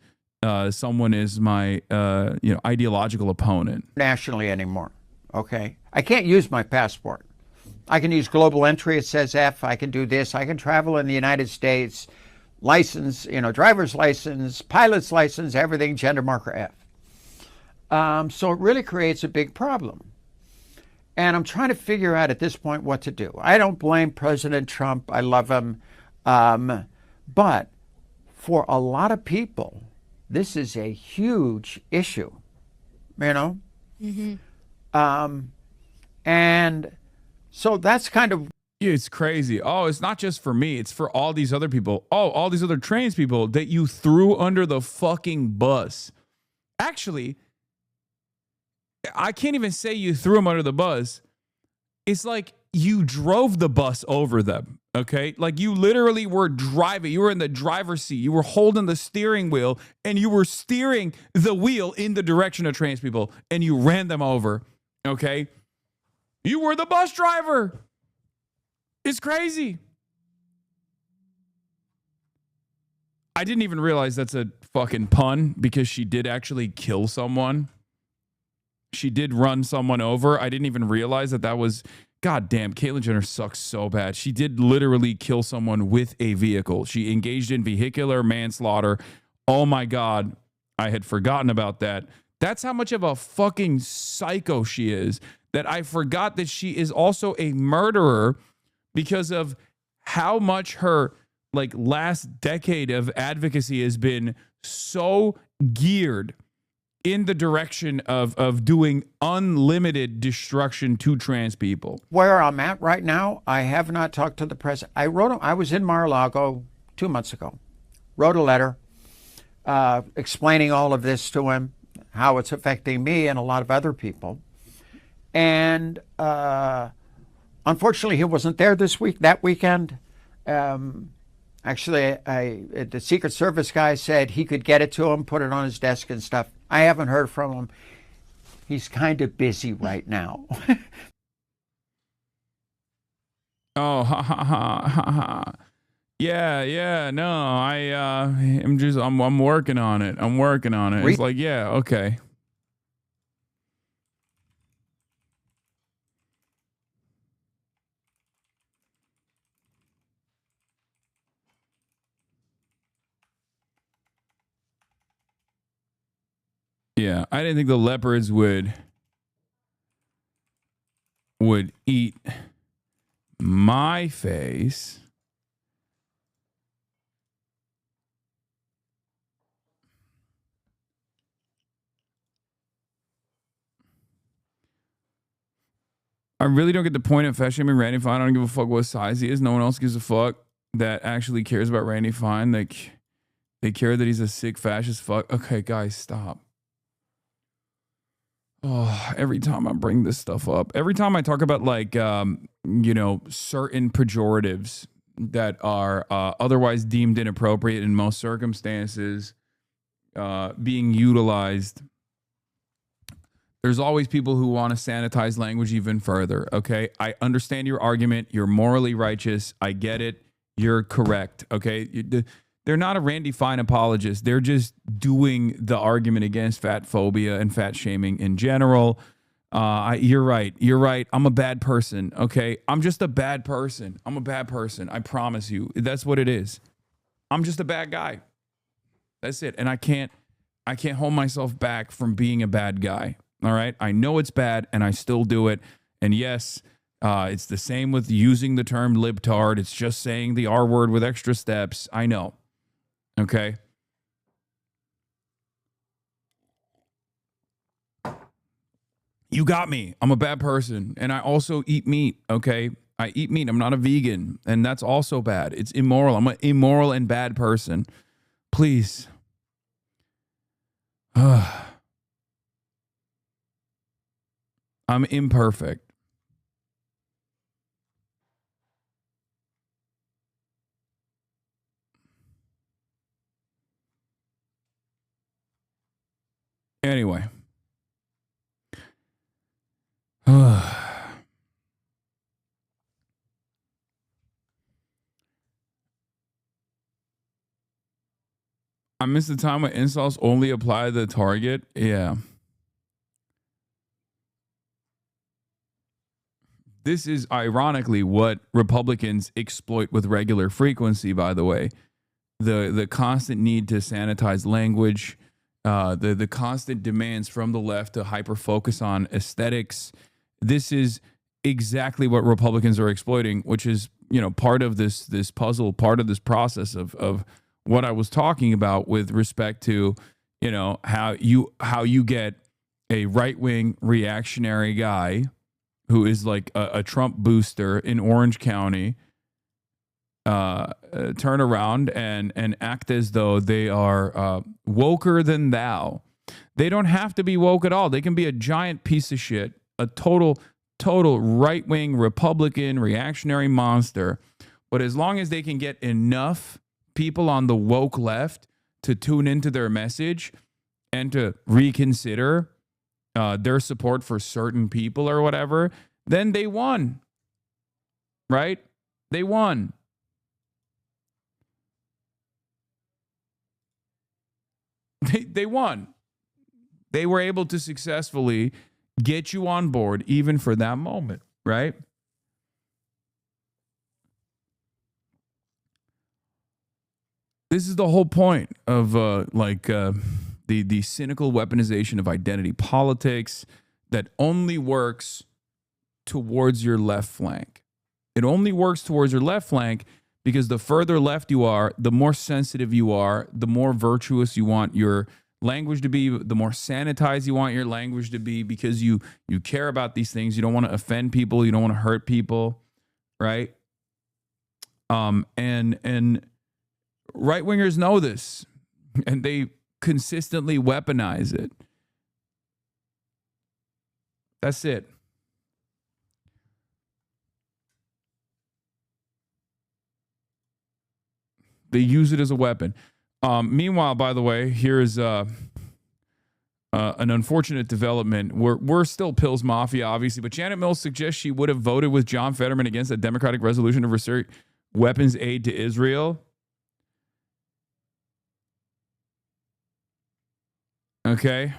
someone is my you know, ideological opponent. Nationally anymore, okay? I can't use my passport. I can use global entry, it says F, I can do this, I can travel in the United States, license, you know, driver's license, pilot's license, everything, gender marker F. So it really creates a big problem. And I'm trying to figure out at this point what to do. I don't blame President Trump, I love him, but for a lot of people, this is a huge issue, you know? And so that's kind of... It's crazy. Oh, it's not just for me. It's for all these other people. Oh, all these other trans people that you threw under the fucking bus. Actually, I can't even say you threw them under the bus. It's like you drove the bus over them. Okay, like you literally were driving. You were in the driver's seat. You were holding the steering wheel and you were steering the wheel in the direction of trans people and you ran them over. Okay, you were the bus driver. It's crazy. I didn't even realize that's a fucking pun because she did actually kill someone. She did run someone over. I didn't even realize that was... God damn, Caitlyn Jenner sucks so bad. She did literally kill someone with a vehicle. She engaged in vehicular manslaughter. Oh my God, I had forgotten about that. That's how much of a fucking psycho she is, that I forgot that she is also a murderer because of how much her like last decade of advocacy has been so geared in the direction of doing unlimited destruction to trans people. Where I'm at right now, I have not talked to the president. I was in Mar-a-Lago 2 months ago, wrote a letter explaining all of this to him, how it's affecting me and a lot of other people. And unfortunately, he wasn't there that weekend. Actually, the Secret Service guy said he could get it to him, put it on his desk and stuff. I haven't heard from him. He's kind of busy right now. Oh, ha ha ha ha ha. Yeah, no, I'm working on it. It's like, yeah, okay. Yeah, I didn't think the leopards would eat my face. I really don't get the point of fat shaming Randy Fine. I don't give a fuck what size he is. No one else gives a fuck that actually cares about Randy Fine. Like, they care that he's a sick fascist fuck. Okay, guys, stop. Oh, every time I bring this stuff up, every time I talk about like, you know, certain pejoratives that are otherwise deemed inappropriate in most circumstances being utilized, there's always people who want to sanitize language even further. Okay, I understand your argument. You're morally righteous. I get it. You're correct. Okay. They're not a Randy Fine apologist. They're just doing the argument against fat phobia and fat shaming in general. You're right. You're right. I'm a bad person. Okay. I'm just a bad person. I'm a bad person. I promise you. That's what it is. I'm just a bad guy. That's it. And I can't I can't hold myself back from being a bad guy. All right. I know it's bad and I still do it. And yes, it's the same with using the term libtard. It's just saying the R word with extra steps. I know. Okay. You got me. I'm a bad person. And I also eat meat. Okay. I eat meat. I'm not a vegan. And that's also bad. It's immoral. I'm an immoral and bad person. Please. I'm imperfect. Anyway. I miss the time when insults only apply to the target. Yeah. This is ironically what Republicans exploit with regular frequency, by the way. The constant need to sanitize language, the constant demands from the left to hyper-focus on aesthetics. This is exactly what Republicans are exploiting, which is, you know, part of this puzzle, part of this process of what I was talking about with respect to, you know, how you get a right-wing reactionary guy who is like a Trump booster in Orange County turn around and act as though they are woker than thou. They don't have to be woke at all. They can be a giant piece of shit, a total right-wing Republican reactionary monster. But as long as they can get enough people on the woke left to tune into their message and to reconsider their support for certain people or whatever, then they won. Right? They won. They won. They were able to successfully get you on board even for that moment, right? This is the whole point of the cynical weaponization of identity politics that only works towards your left flank. It only works towards your left flank because the further left you are, the more sensitive you are, the more virtuous you want your language to be, the more sanitized you want your language to be, because you care about these things. You don't want to offend people. You don't want to hurt people, right? And right-wingers know this, and they consistently weaponize it. That's it. They use it as a weapon. Meanwhile, by the way, here's an unfortunate development. We're still Pills Mafia, obviously, but Janet Mills suggests she would have voted with John Fetterman against a Democratic resolution to restrict weapons aid to Israel. Okay.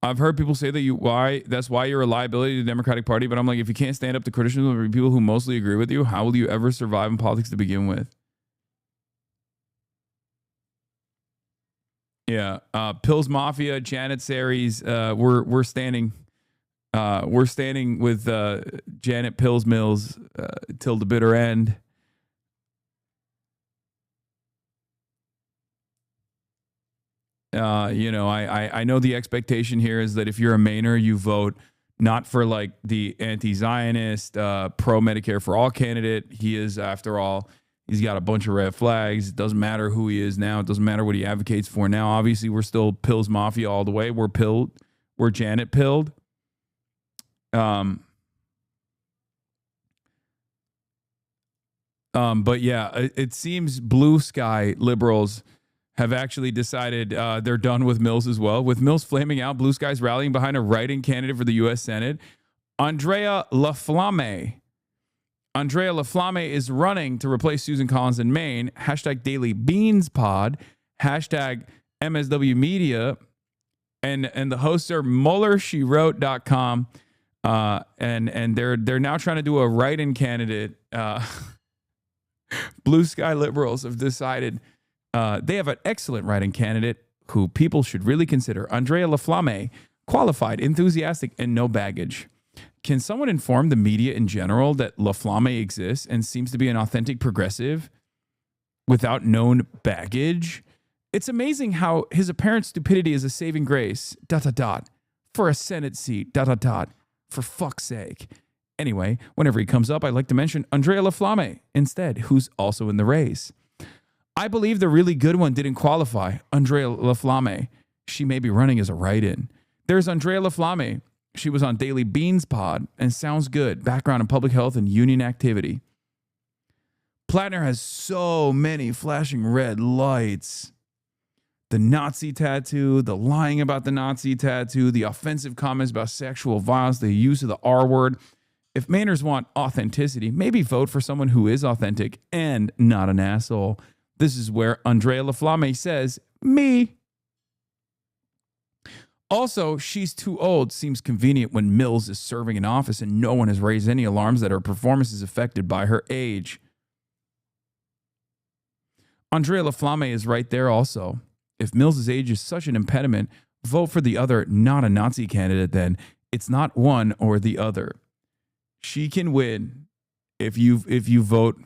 I've heard people say that that's why you're a liability to the Democratic Party, but I'm like, if you can't stand up to criticism of people who mostly agree with you, how will you ever survive in politics to begin with? Yeah, Pills Mafia, Janet Series, we're standing with Janet Pills Mills till the bitter end. I know the expectation here is that if you're a Mainer, you vote not for like the anti-Zionist, pro-Medicare for all candidate. He is, after all, he's got a bunch of red flags. It doesn't matter who he is now. It doesn't matter what he advocates for now. Obviously, we're still Pills Mafia all the way. We're pilled. We're Janet pilled. But yeah, it seems blue sky liberals have actually decided they're done with Mills as well. With Mills flaming out, blue skies rallying behind a write-in candidate for the U.S. Senate, Andrea LaFlamme. Andrea LaFlamme is running to replace Susan Collins in Maine. Hashtag Daily Beans Pod. Hashtag MSW Media. And the hosts are MullerSheWrote.com. And they're now trying to do a write-in candidate. Blue Sky liberals have decided they have an excellent write-in candidate who people should really consider. Andrea Laflamme, qualified, enthusiastic, and no baggage. Can someone inform the media in general that Laflamme exists and seems to be an authentic progressive without known baggage? It's amazing how his apparent stupidity is a saving grace, ... for a Senate seat, ... for fuck's sake. Anyway, whenever he comes up, I'd like to mention Andrea Laflamme instead, who's also in the race. I believe the really good one didn't qualify, Andrea Laflamme. She may be running as a write-in. There's Andrea Laflamme. She was on Daily Beans pod and sounds good. Background in public health and union activity. Plattner has so many flashing red lights. The Nazi tattoo, the lying about the Nazi tattoo, the offensive comments about sexual violence, the use of the R word. If Mainers want authenticity, maybe vote for someone who is authentic and not an asshole. This is where Andrea Laflamme says, me. Also, she's too old. Seems convenient when Mills is serving in office and no one has raised any alarms that her performance is affected by her age. Andrea Laflamme is right there also. If Mills' age is such an impediment, vote for the other not a Nazi candidate then. It's not one or the other. She can win if you vote.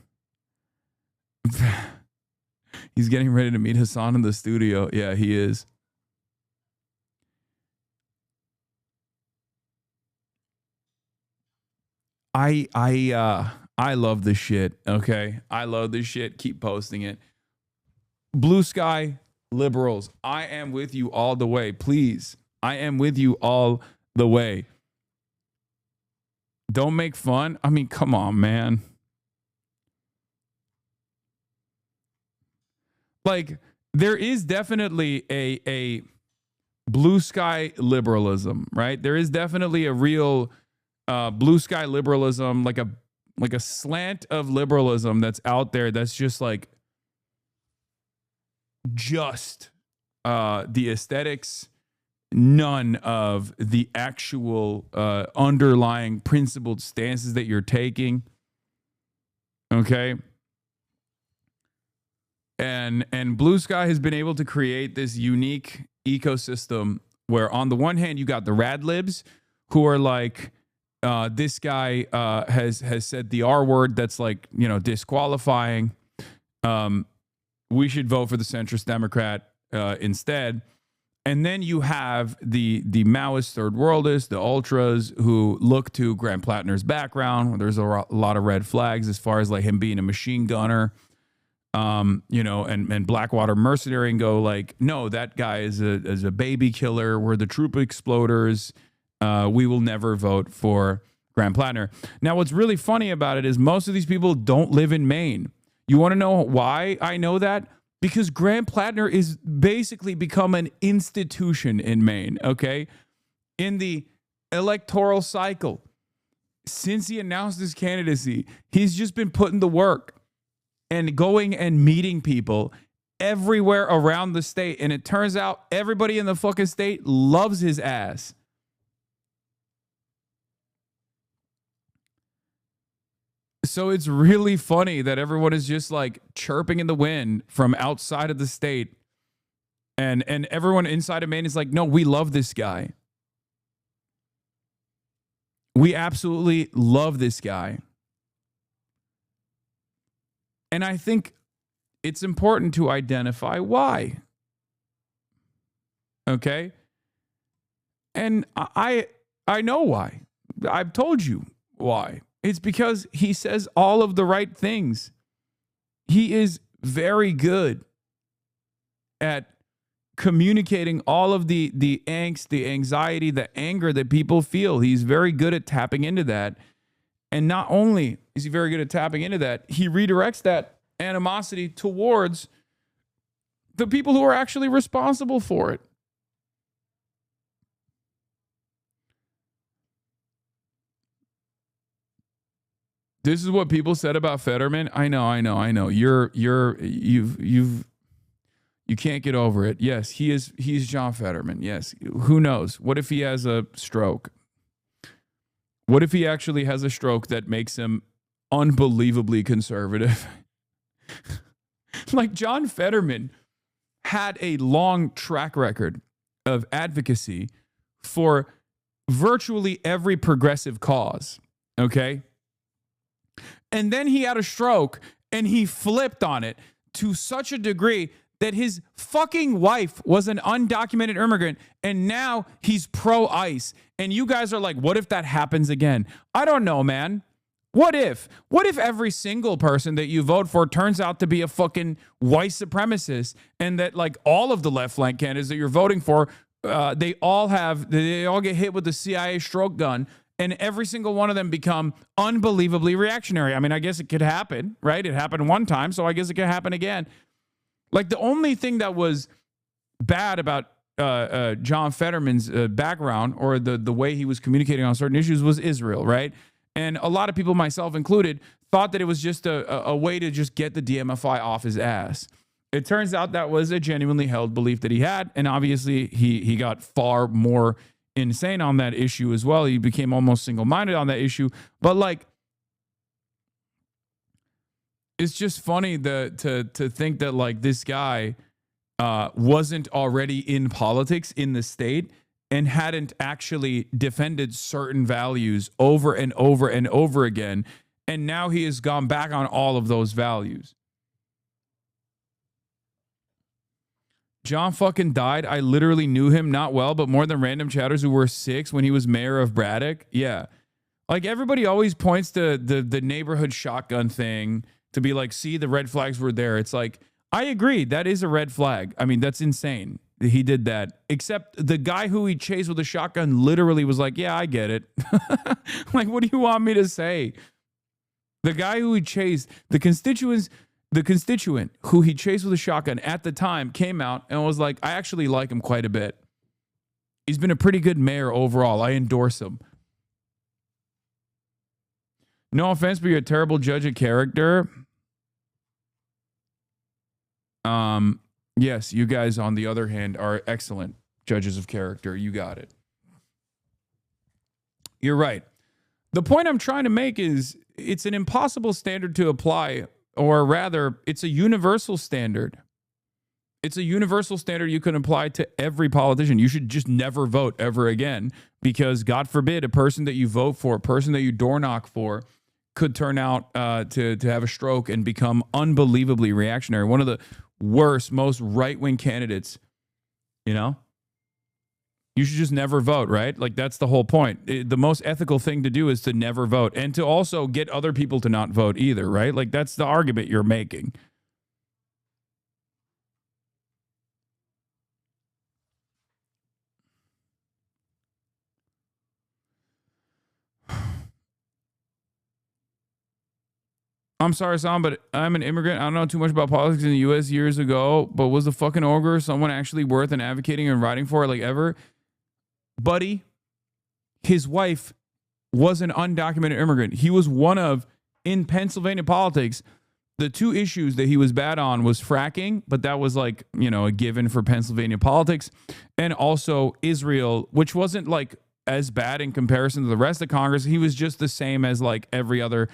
He's getting ready to meet Hasan in the studio. Yeah, he is. I love this shit, okay? I love this shit. Keep posting it. Blue Sky liberals, I am with you all the way. Please, I am with you all the way. Don't make fun. I mean, come on, man. Like, there is definitely a blue sky liberalism, right? There is definitely a real blue sky liberalism, like a slant of liberalism that's out there that's just like the aesthetics, none of the actual underlying principled stances that you're taking. Okay. And Blue Sky has been able to create this unique ecosystem where on the one hand you got the rad libs who are like, this guy has said the R word that's like, you know, disqualifying. We should vote for the centrist Democrat instead. And then you have the Maoist third worldists, the ultras who look to Grant Plattner's background, where there's a lot of red flags as far as like him being a machine gunner, you know, and Blackwater mercenary, and go like, no, that guy is a baby killer. We're the troop exploders. We will never vote for Grant Plattner. Now, what's really funny about it is most of these people don't live in Maine. You want to know why I know that? Because Grant Plattner is basically become an institution in Maine, okay? In the electoral cycle, since he announced his candidacy, he's just been putting the work and going and meeting people everywhere around the state. And it turns out everybody in the fucking state loves his ass. So it's really funny that everyone is just like chirping in the wind from outside of the state. And everyone inside of Maine is like, no, we love this guy. We absolutely love this guy. And I think it's important to identify why. Okay? And I know why. I've told you why. It's because he says all of the right things. He is very good at communicating all of the angst, the anxiety, the anger that people feel. He's very good at tapping into that. And not only is he very good at tapping into that, he redirects that animosity towards the people who are actually responsible for it. This is what people said about Fetterman. I know. You can't get over it. Yes, he's John Fetterman. Yes. Who knows? What if he has a stroke? What if he actually has a stroke that makes him unbelievably conservative? Like John Fetterman had a long track record of advocacy for virtually every progressive cause, okay? And then he had a stroke and he flipped on it to such a degree that his fucking wife was an undocumented immigrant and now he's pro-ICE. And you guys are like, what if that happens again? I don't know, man. What if every single person that you vote for turns out to be a fucking white supremacist, and that like all of the left flank candidates that you're voting for, they all get hit with the CIA stroke gun, and every single one of them become unbelievably reactionary? I mean, I guess it could happen, right? It happened one time, so I guess it could happen again. Like the only thing that was bad about John Fetterman's background or the way he was communicating on certain issues was Israel, right? And a lot of people, myself included, thought that it was just a way to just get the DMFI off his ass. It turns out that was a genuinely held belief that he had, and obviously he got far more insane on that issue as well. He became almost single-minded on that issue. But like, it's just funny to think that like this guy wasn't already in politics in the state and hadn't actually defended certain values over and over and over again. And now he has gone back on all of those values. John fucking died. I literally knew him, not well, but more than random chatters who were 6 when he was mayor of Braddock. Yeah. Like everybody always points to the neighborhood shotgun thing to be like, see, the red flags were there. It's like, I agree. That is a red flag. I mean, that's insane. He did that. Except the guy who he chased with a shotgun literally was like, yeah, I get it. Like, what do you want me to say? The guy who he chased, the constituent who he chased with a shotgun at the time came out and was like, I actually like him quite a bit. He's been a pretty good mayor overall. I endorse him. No offense, but you're a terrible judge of character. Yes, you guys, on the other hand, are excellent judges of character. You got it. You're right. The point I'm trying to make is it's an impossible standard to apply, or rather, it's a universal standard. It's a universal standard you can apply to every politician. You should just never vote ever again because, God forbid, a person that you vote for, a person that you door knock for, could turn out to have a stroke and become unbelievably reactionary. One of the worst, most right-wing candidates, you know? You should just never vote, right? Like, that's the whole point. The most ethical thing to do is to never vote and to also get other people to not vote either, right? Like, that's the argument you're making. I'm sorry, Sam, but I'm an immigrant. I don't know too much about politics in the U.S. years ago, but was the fucking ogre someone actually worth and advocating and writing for, like, ever? Buddy, his wife was an undocumented immigrant. He was one of, in Pennsylvania politics, the 2 issues that he was bad on was fracking, but that was like, you know, a given for Pennsylvania politics, and also Israel, which wasn't like as bad in comparison to the rest of Congress. He was just the same as like every other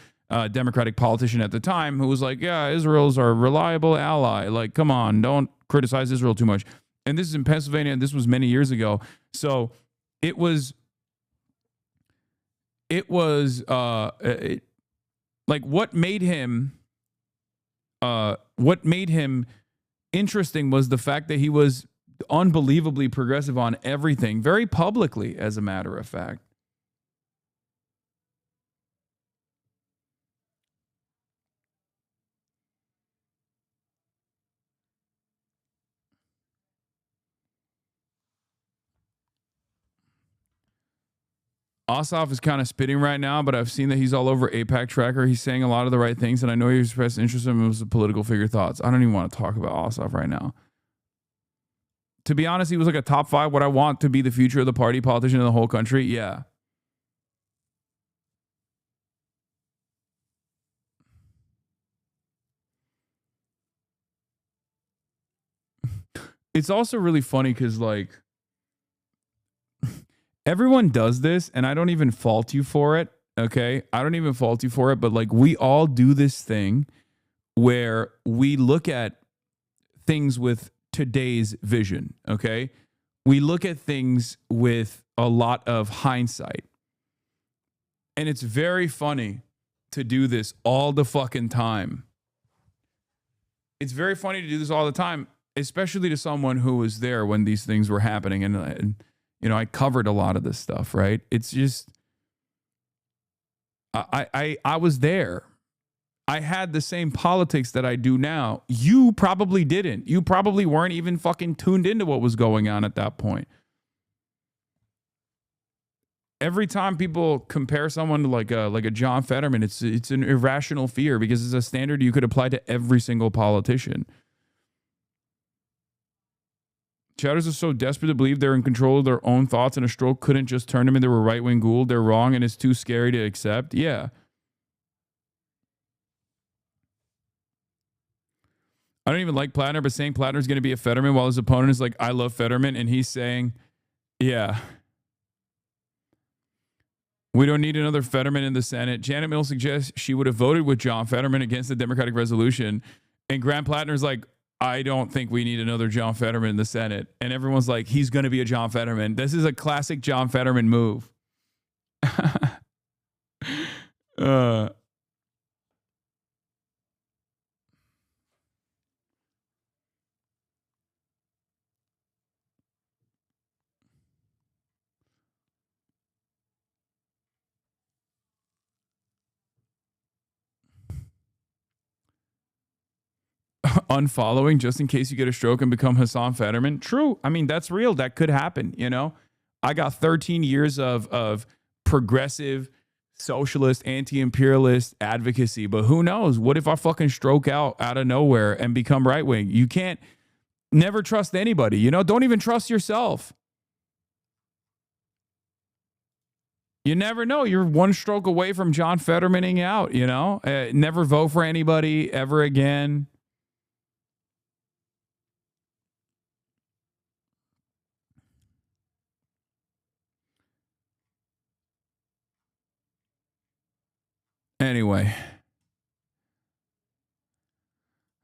Democratic politician at the time who was like, yeah, Israel's our reliable ally. Like, come on, don't criticize Israel too much. And this is in Pennsylvania, and this was many years ago. So it was like what made him interesting was the fact that he was unbelievably progressive on everything, very publicly, as a matter of fact. Ossoff is kind of spitting right now, but I've seen that he's all over AIPAC Tracker. He's saying a lot of the right things, and I know he expressed interest in him as a political figure. Thoughts? I don't even want to talk about Ossoff right now. To be honest, he was like a top 5. What I want to be the future of the party, politician in the whole country. Yeah. It's also really funny because, like, everyone does this, and I don't even fault you for it. Okay, I don't even fault you for it, but like we all do this thing where we look at things with today's vision. Okay, we look at things with a lot of hindsight, and it's very funny to do this all the fucking time. It's very funny to do this all the time, especially to someone who was there when these things were happening. And you know, I covered a lot of this stuff, right? It's just, I was there. I had the same politics that I do now. You probably didn't. You probably weren't even fucking tuned into what was going on at that point. Every time people compare someone to like a John Fetterman, it's an irrational fear because it's a standard you could apply to every single politician. Chatters are so desperate to believe they're in control of their own thoughts, and a stroke couldn't just turn them into a right-wing ghoul. They're wrong, and it's too scary to accept. Yeah. I don't even like Plattner, but saying Plattner's going to be a Fetterman while his opponent is like, I love Fetterman, and he's saying, yeah. We don't need another Fetterman in the Senate. Janet Mills suggests she would have voted with John Fetterman against the Democratic resolution. And Grant Plattner's like, I don't think we need another John Fetterman in the Senate. And everyone's like, he's going to be a John Fetterman. This is a classic John Fetterman move. Unfollowing just in case you get a stroke and become Hasan Fetterman. True. I mean, that's real. That could happen. You know, I got 13 years of progressive, socialist, anti-imperialist advocacy, but who knows? What if I fucking stroke out of nowhere and become right wing? You can't never trust anybody. You know, don't even trust yourself. You never know. You're one stroke away from John Fettermaning out, you know? Never vote for anybody ever again. Anyway.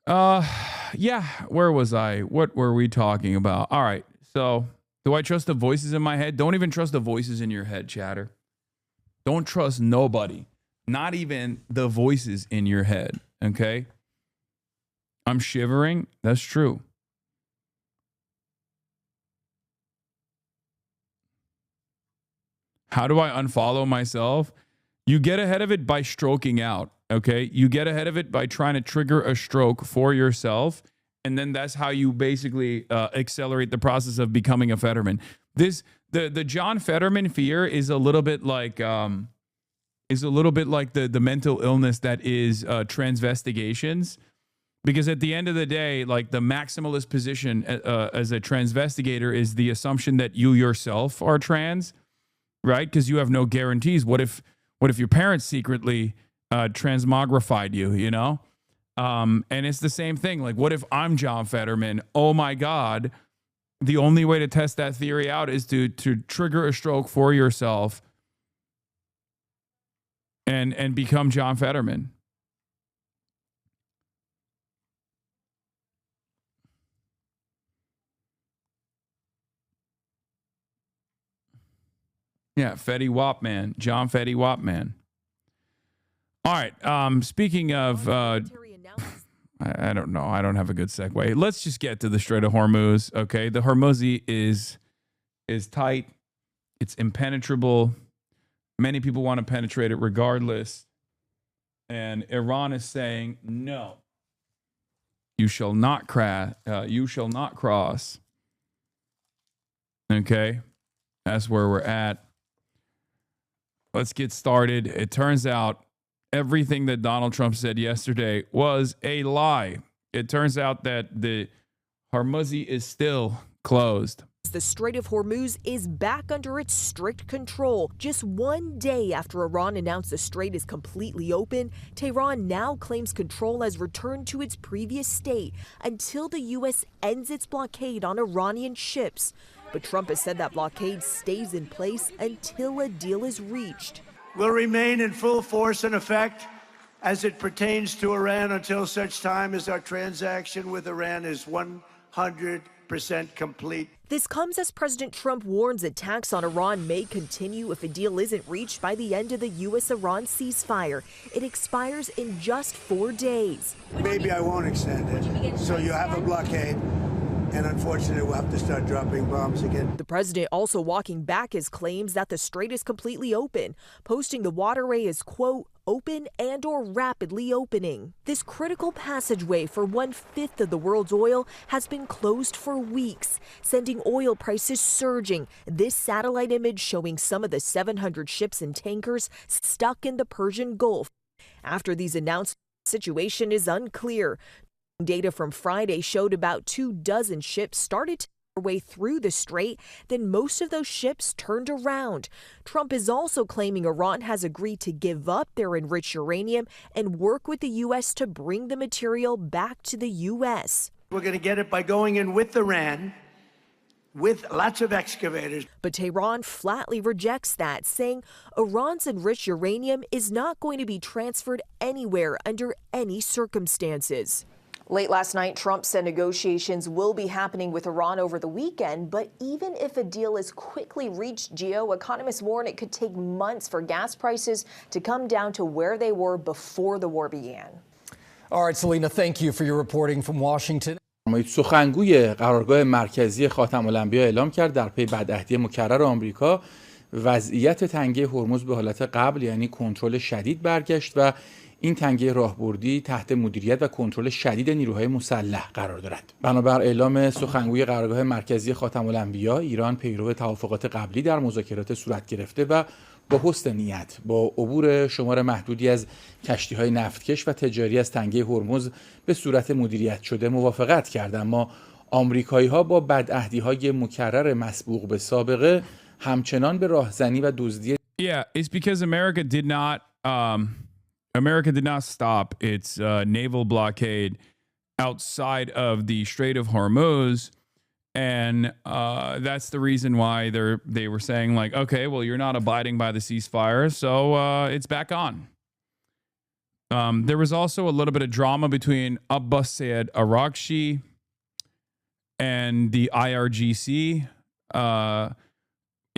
Yeah, where was I? What were we talking about? All right. So, do I trust the voices in my head? Don't even trust the voices in your head, chatter. Don't trust nobody. Not even the voices in your head, okay? I'm shivering. That's true. How do I unfollow myself? You get ahead of it by stroking out, okay? You get ahead of it by trying to trigger a stroke for yourself, and then that's how you basically accelerate the process of becoming a Fetterman. The John Fetterman fear is a little bit like the mental illness that is transvestigations, because at the end of the day, like the maximalist position as a transvestigator is the assumption that you yourself are trans, right? Because you have no guarantees. What if your parents secretly transmogrified you, you know? And it's the same thing. Like, what if I'm John Fetterman? Oh my God. The only way to test that theory out is to trigger a stroke for yourself and become John Fetterman. Yeah, Fetty Wap Man, John Fetty Wap Man. All right. Speaking of, I don't know. I don't have a good segue. Let's just get to the Strait of Hormuz. Okay, the Hormuzi is tight. It's impenetrable. Many people want to penetrate it regardless, and Iran is saying no. You shall not cross. You shall not cross. Okay, that's where we're at. Let's get started. It turns out everything that Donald Trump said yesterday was a lie. It turns out that the Hormuzi is still closed. The Strait of Hormuz is back under its strict control. Just one day after Iran announced the strait is completely open, Tehran now claims control has returned to its previous state until the U.S. ends its blockade on Iranian ships. But Trump has said that blockade stays in place until a deal is reached. Will remain in full force and effect as it pertains to Iran until such time as our transaction with Iran is 100% complete. This comes as President Trump warns attacks on Iran may continue if a deal isn't reached by the end of the U.S.-Iran ceasefire. It expires in just 4 days. Maybe I won't extend it. So you have a blockade, and unfortunately we'll have to start dropping bombs again. The president also walking back his claims that the strait is completely open, posting the waterway as, quote, open and or rapidly opening. This critical passageway for 1/5 of the world's oil has been closed for weeks, sending oil prices surging. This satellite image showing some of the 700 ships and tankers stuck in the Persian Gulf. After these announcements, the situation is unclear. Data from Friday showed about 24 ships started to make their way through the strait, then most of those ships turned around. Trump is also claiming Iran has agreed to give up their enriched uranium and work with the U.S. to bring the material back to the U.S. We're going to get it by going in with Iran, with lots of excavators. But Tehran flatly rejects that, saying Iran's enriched uranium is not going to be transferred anywhere under any circumstances. Late last night, Trump said negotiations will be happening with Iran over the weekend, but even if a deal is quickly reached, Gio, economists warn it could take months for gas prices to come down to where they were before the war began. All right, Selena, thank you for your reporting from Washington. سخنگوی قرارگاه مرکزی خاتم الانبیا اعلام کرد در پی بدعهدی مکرر آمریکا وضعیت تنگه هرمز به حالت قبل یعنی کنترل شدید برگشت و این تنگه راهبردی تحت مدیریت و کنترل شدید نیروهای مسلح قرار دارد. بنابر اعلام سخنگوی قرارگاه مرکزی خاتم الانبیا، ایران پیرو توافقات قبلی در مذاکرات صورت گرفته و با حسن نیت با عبور شمار محدودی از کشتی‌های نفتکش و تجاری از تنگه هرمز به صورت مدیریت شده موافقت کرد، اما آمریکایی‌ها با بدعهدی‌های مکرر مسبوق به سابقه همچنان به راهزنی و دزدی Yeah, it's because America did not stop its naval blockade outside of the Strait of Hormuz. And that's the reason why they were saying, like, okay, well, you're not abiding by the ceasefire, so it's back on. There was also a little bit of drama between Abbas Sayed Arakshi and the IRGC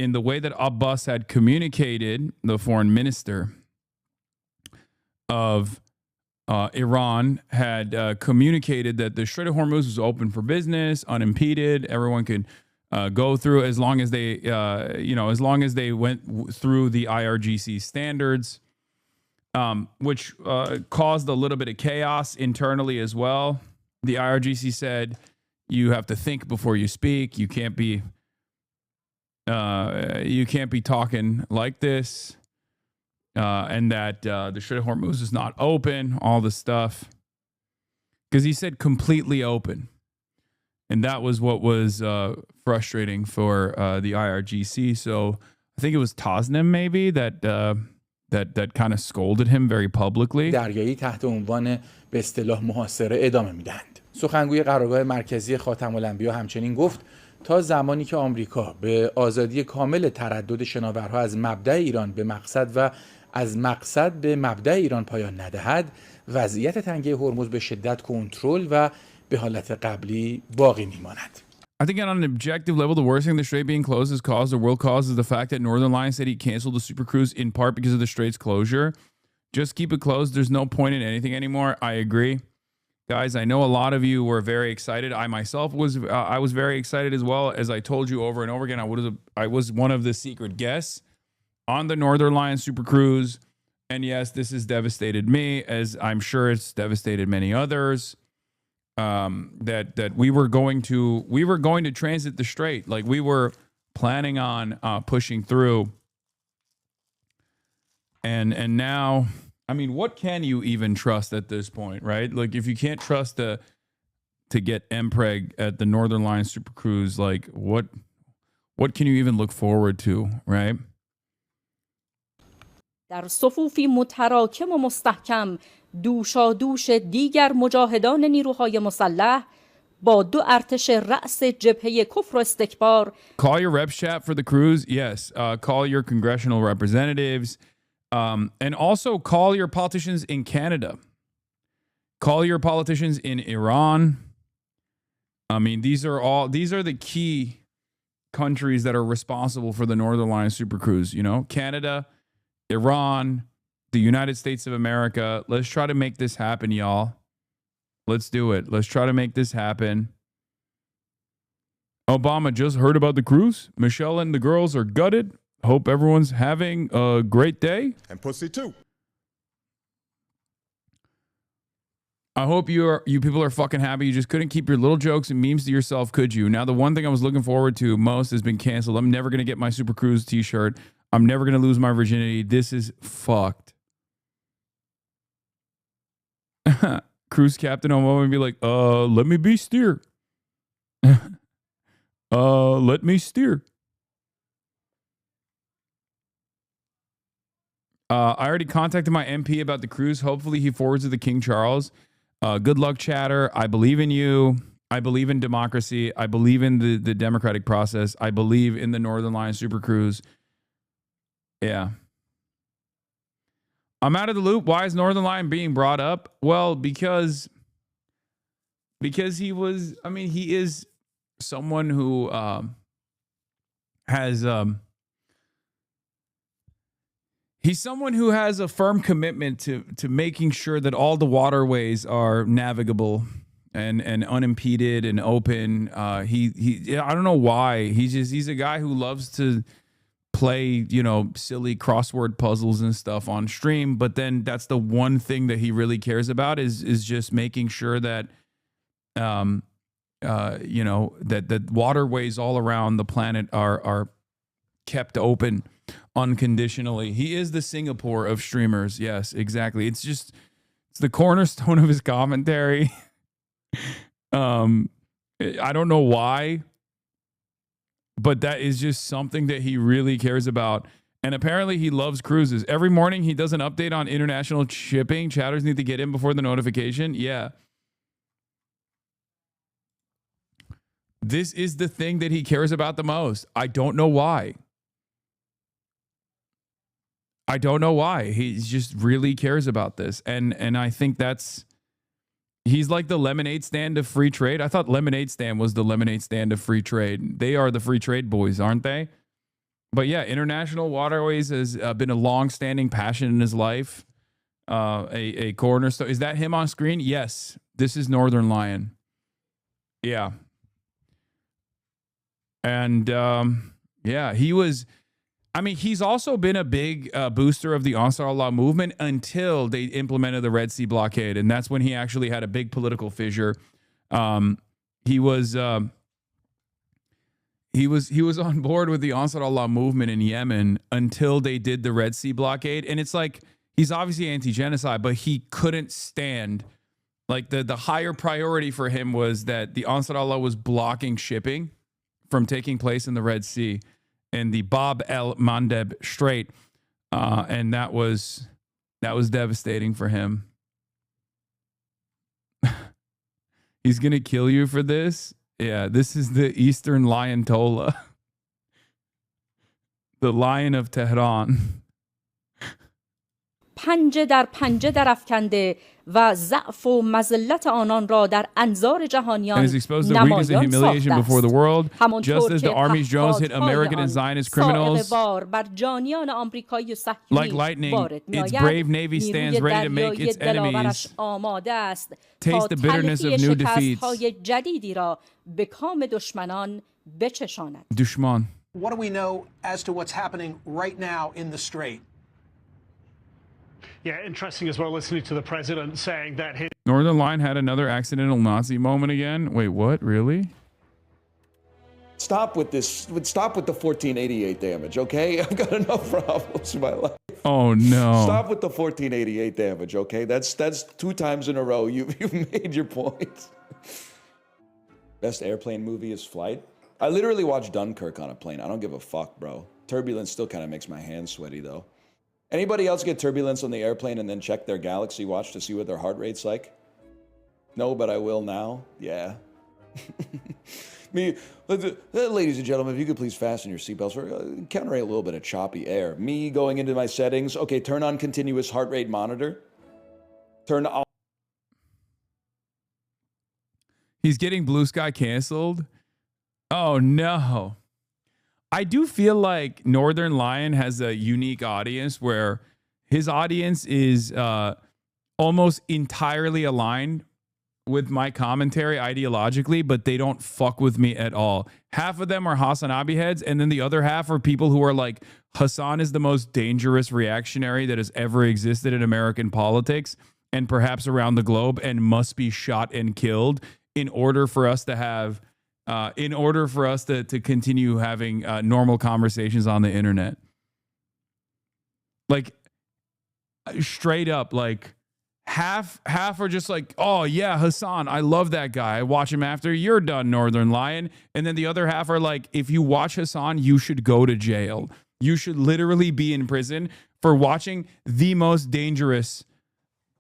in the way that Abbas had communicated, the foreign minister of Iran had communicated that the Strait of Hormuz was open for business, unimpeded. Everyone could go through as long as they, as long as they went through the IRGC standards, which caused a little bit of chaos internally as well. The IRGC said you have to think before you speak. You can't be talking like this. And that the Strait of Hormuz is not open, all this stuff. Because he said completely open. And that was what was frustrating for the IRGC. So I think it was Tasnim maybe that kind of scolded him very publicly. دریایی تحت عنوان به اصطلاح محاصره ادامه میدهند. سخنگوی قرارگاه مرکزی خاتم الانبیا همچنین گفت تا زمانی که آمریکا به آزادی کامل تردد شناورها از مبدأ ایران به مقصد و از مقصد به مبدأ ایران پایان ندهد، وضعیت تنگه هرمز به شدت کنترل و به حالت قبلی باقی میماند. I think on an objective level, the worst thing the strait being closed has caused, the world cause, is the fact that Northern Lion said he canceled the Super Cruise in part because of the strait's closure. Just keep it closed. There's no point in anything anymore. I agree. Guys, I know a lot of you were very excited. I myself was very excited as well. As I told you over and over again, I was one of the secret guests on the Northern Lion Super Cruise. And yes, this has devastated me, as I'm sure it's devastated many others. That we were going to transit the strait. Like, we were planning on pushing through. And now, I mean, what can you even trust at this point, right? Like, if you can't trust to get MPreg at the Northern Lion Super Cruise, like, what can you even look forward to, right? در صفوفی متراکم و مستحکم دوشادوش دیگر مجاهدان نیروهای مسلح با دو ارتش رأس جبهه کفر و استکبار. Call your reps chat for the cruise. Yes. Call your congressional representatives. And also call your politicians in Canada. Call your politicians in Iran. I mean, these are the key countries that are responsible for the Northern Line Super Cruise. You know, Canada, Iran, the United States of America. Let's try to make this happen, y'all. Let's do it. Let's try to make this happen. Obama just heard about the cruise. Michelle and the girls are gutted. Hope everyone's having a great day. And pussy too. I hope you people are fucking happy. You just couldn't keep your little jokes and memes to yourself, could you? Now, the one thing I was looking forward to most has been canceled. I'm never going to get my Super Cruise t-shirt. I'm never going to lose my virginity. This is fucked. Cruise Captain Obama would be like, let me be steer. Let me steer. I already contacted my MP about the cruise. Hopefully he forwards it to King Charles. Good luck, chatter. I believe in you. I believe in democracy. I believe in the democratic process. I believe in the Northern Line Super Cruise. Yeah. I'm out of the loop. Why is Northern Line being brought up? Well, because he was, I mean, he is someone who has he's someone who has a firm commitment to making sure that all the waterways are navigable and unimpeded and open. He I don't know why. He's a guy who loves to play, you know, silly crossword puzzles and stuff on stream, but then that's the one thing that he really cares about is just making sure that you know, that waterways all around the planet are kept open unconditionally. He is the Singapore of streamers. Yes, exactly. It's the cornerstone of his commentary. I don't know why, but that is just something that he really cares about. And apparently he loves cruises. Every morning he does an update on international shipping. Chatters need to get in before the notification. Yeah. This is the thing that he cares about the most. I don't know why. I don't know why. He just really cares about this. And I think he's like the lemonade stand of free trade. I thought lemonade stand was the lemonade stand of free trade. They are the free trade boys, aren't they? But yeah, international waterways has been a long-standing passion in his life. A cornerstone. Is that him on screen? Yes. This is Northern Lion. Yeah. And yeah, he's also been a big booster of the Ansar Allah movement until they implemented the Red Sea blockade. And that's when he actually had a big political fissure. He was on board with the Ansar Allah movement in Yemen until they did the Red Sea blockade. And it's like, he's obviously anti-genocide, but he couldn't stand, like the higher priority for him was that the Ansar Allah was blocking shipping from taking place in the Red Sea in the Bab el Mandeb Strait, and that was devastating for him. He's gonna kill you for this. Yeah, this is the Eastern Lion Tola, the Lion of Tehran. پنجه در پنجه درافکنده و ضعف و مذلت آنان را در انظار جهانیان نمایان ساخته است. همانطور که پهپادهای آن صاعقه وار بر جانیان آمریکایی و صهیونی وارد می‌آید، نیروی دریایی دلاورش آماده است تا تلخی شکست‌های جدیدی را به کام دشمنان بچشاند. دشمن. What do we know as to what's happening right now in the strait? Yeah, interesting as well, listening to the president saying that his Northern Line had another accidental Nazi moment again. Wait, what? Really? Stop with this. Stop with the 1488 damage, okay? I've got enough problems in my life. Oh no! Stop with the 1488 damage, okay? That's 2 times in a row. You've made your point. Best airplane movie is Flight. I literally watched Dunkirk on a plane. I don't give a fuck, bro. Turbulence still kind of makes my hands sweaty though. Anybody else get turbulence on the airplane and then check their Galaxy Watch to see what their heart rate's like? No, but I will now. Yeah. Ladies and gentlemen, if you could please fasten your seatbelts. We're encountering a little bit of choppy air. Me going into my settings. Okay, turn on continuous heart rate monitor. Turn on. He's getting Blue Sky canceled. Oh no. I do feel like Northern Lion has a unique audience where his audience is almost entirely aligned with my commentary ideologically, but they don't fuck with me at all. Half of them are HasanAbi heads, and then the other half are people who are like, Hasan is the most dangerous reactionary that has ever existed in American politics and perhaps around the globe, and must be shot and killed in order for us to have to continue having normal conversations on the internet. Like, straight up, like, half are just like, oh yeah, Hasan, I love that guy. I watch him after you're done, Northern Lion. And then the other half are like, if you watch Hasan, you should go to jail. You should literally be in prison for watching the most dangerous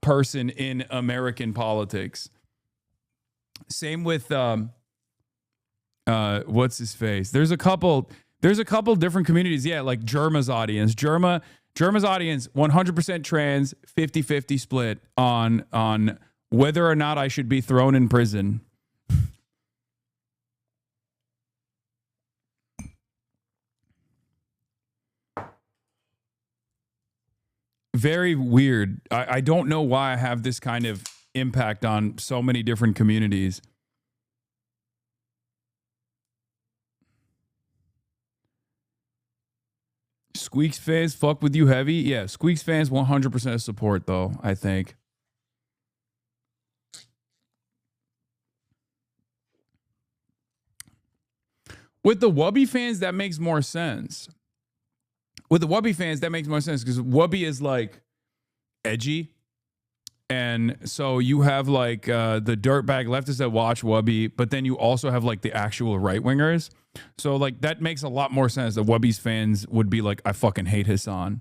person in American politics. Same with what's his face? There's a couple different communities. Yeah, like Germa's audience. Germa's audience, 100% trans, 50-50 split on whether or not I should be thrown in prison. Very weird. I don't know why I have this kind of impact on so many different communities. Squeaks fans fuck with you heavy. Yeah, Squeaks fans 100% support though, I think. With the Wubby fans, that makes more sense. With the Wubby fans, that makes more sense because Wubby is like edgy. And so you have like the dirtbag leftists that watch Wubby, but then you also have like the actual right wingers. So like that makes a lot more sense that Wubby's fans would be like, I fucking hate Hasan.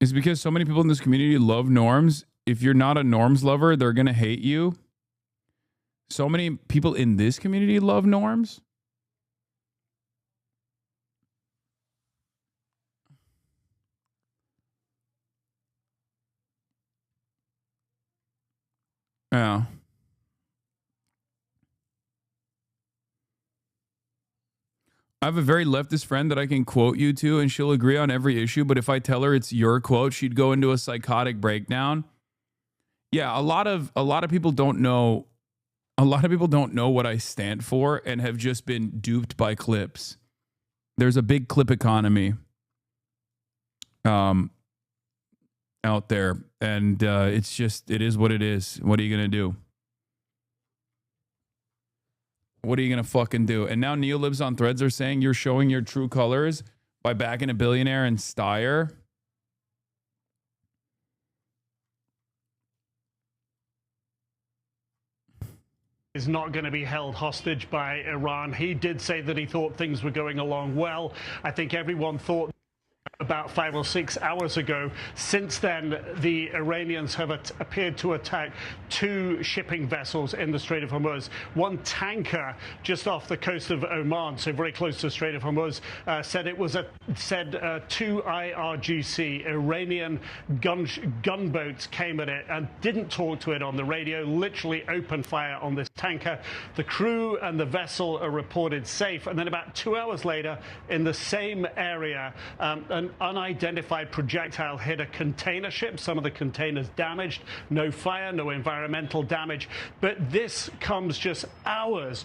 It's because so many people in this community love norms. If you're not a norms lover, they're going to hate you. So many people in this community love norms. Yeah. I have a very leftist friend that I can quote you to and she'll agree on every issue. But if I tell her it's your quote, she'd go into a psychotic breakdown. Yeah, a lot of people don't know. A lot of people don't know what I stand for and have just been duped by clips. There's a big clip economy out there. And it's just, it is what it is. What are you going to do? What are you going to fucking do? And now neolibs on Threads are saying you're showing your true colors by backing a billionaire and Steyer. Is not going to be held hostage by Iran. He did say that he thought things were going along well. I think everyone thought about 5 or 6 hours ago. Since then, the Iranians have appeared to attack 2 shipping vessels in the Strait of Hormuz. One tanker just off the coast of Oman, so very close to the Strait of Hormuz, said 2 IRGC Iranian gunboats came at it and didn't talk to it on the radio, literally opened fire on this tanker. The crew and the vessel are reported safe. And then about 2 hours later, in the same area, an unidentified projectile hit a container ship. Some of the containers damaged. No fire, no environmental damage. But this comes just hours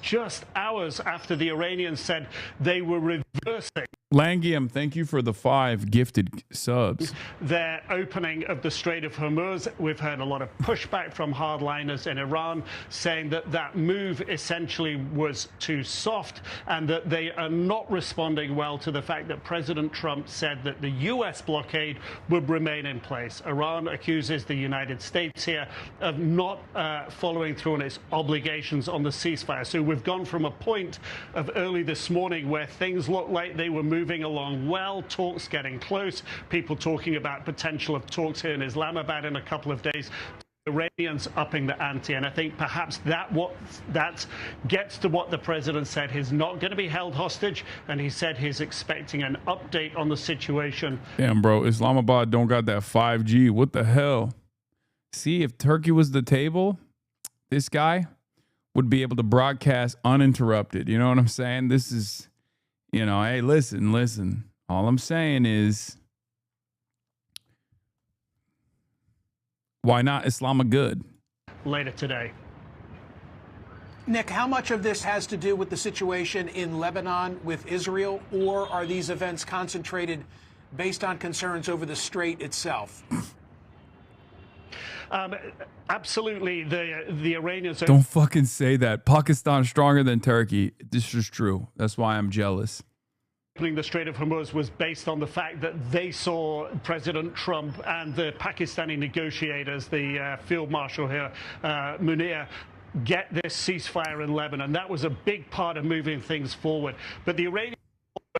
after the Iranians said they were reversing Langiam, thank you for the 5 gifted subs. their opening of the Strait of Hormuz. We've heard a lot of pushback from hardliners in Iran saying that that move essentially was too soft and that they are not responding well to the fact that President Trump said that the U.S. blockade would remain in place. Iran accuses the United States here of not following through on its obligations on the ceasefire. So we've gone from a point of early this morning where things looked like they were moving along well, talks getting close, people talking about potential of talks here in Islamabad in a couple of days, Iranians upping the ante. And I think perhaps that gets to what the president said. He's not going to be held hostage, and he said he's expecting an update on the situation. Damn, bro, Islamabad don't got that 5G. What the hell? See, if Turkey was the table, this guy would be able to broadcast uninterrupted. You know what I'm saying? This is, you know, hey, listen. All I'm saying is, why not Islamabad? Later today. Nick, how much of this has to do with the situation in Lebanon with Israel, or are these events concentrated based on concerns over the strait itself? Absolutely, the Iranians don't fucking say that. Pakistan's stronger than Turkey. This is true. That's why I'm jealous. Opening the Strait of Hormuz was based on the fact that they saw President Trump and the Pakistani negotiators, the Field Marshal here, Munir, get this ceasefire in Lebanon. That was a big part of moving things forward. But the Iranians,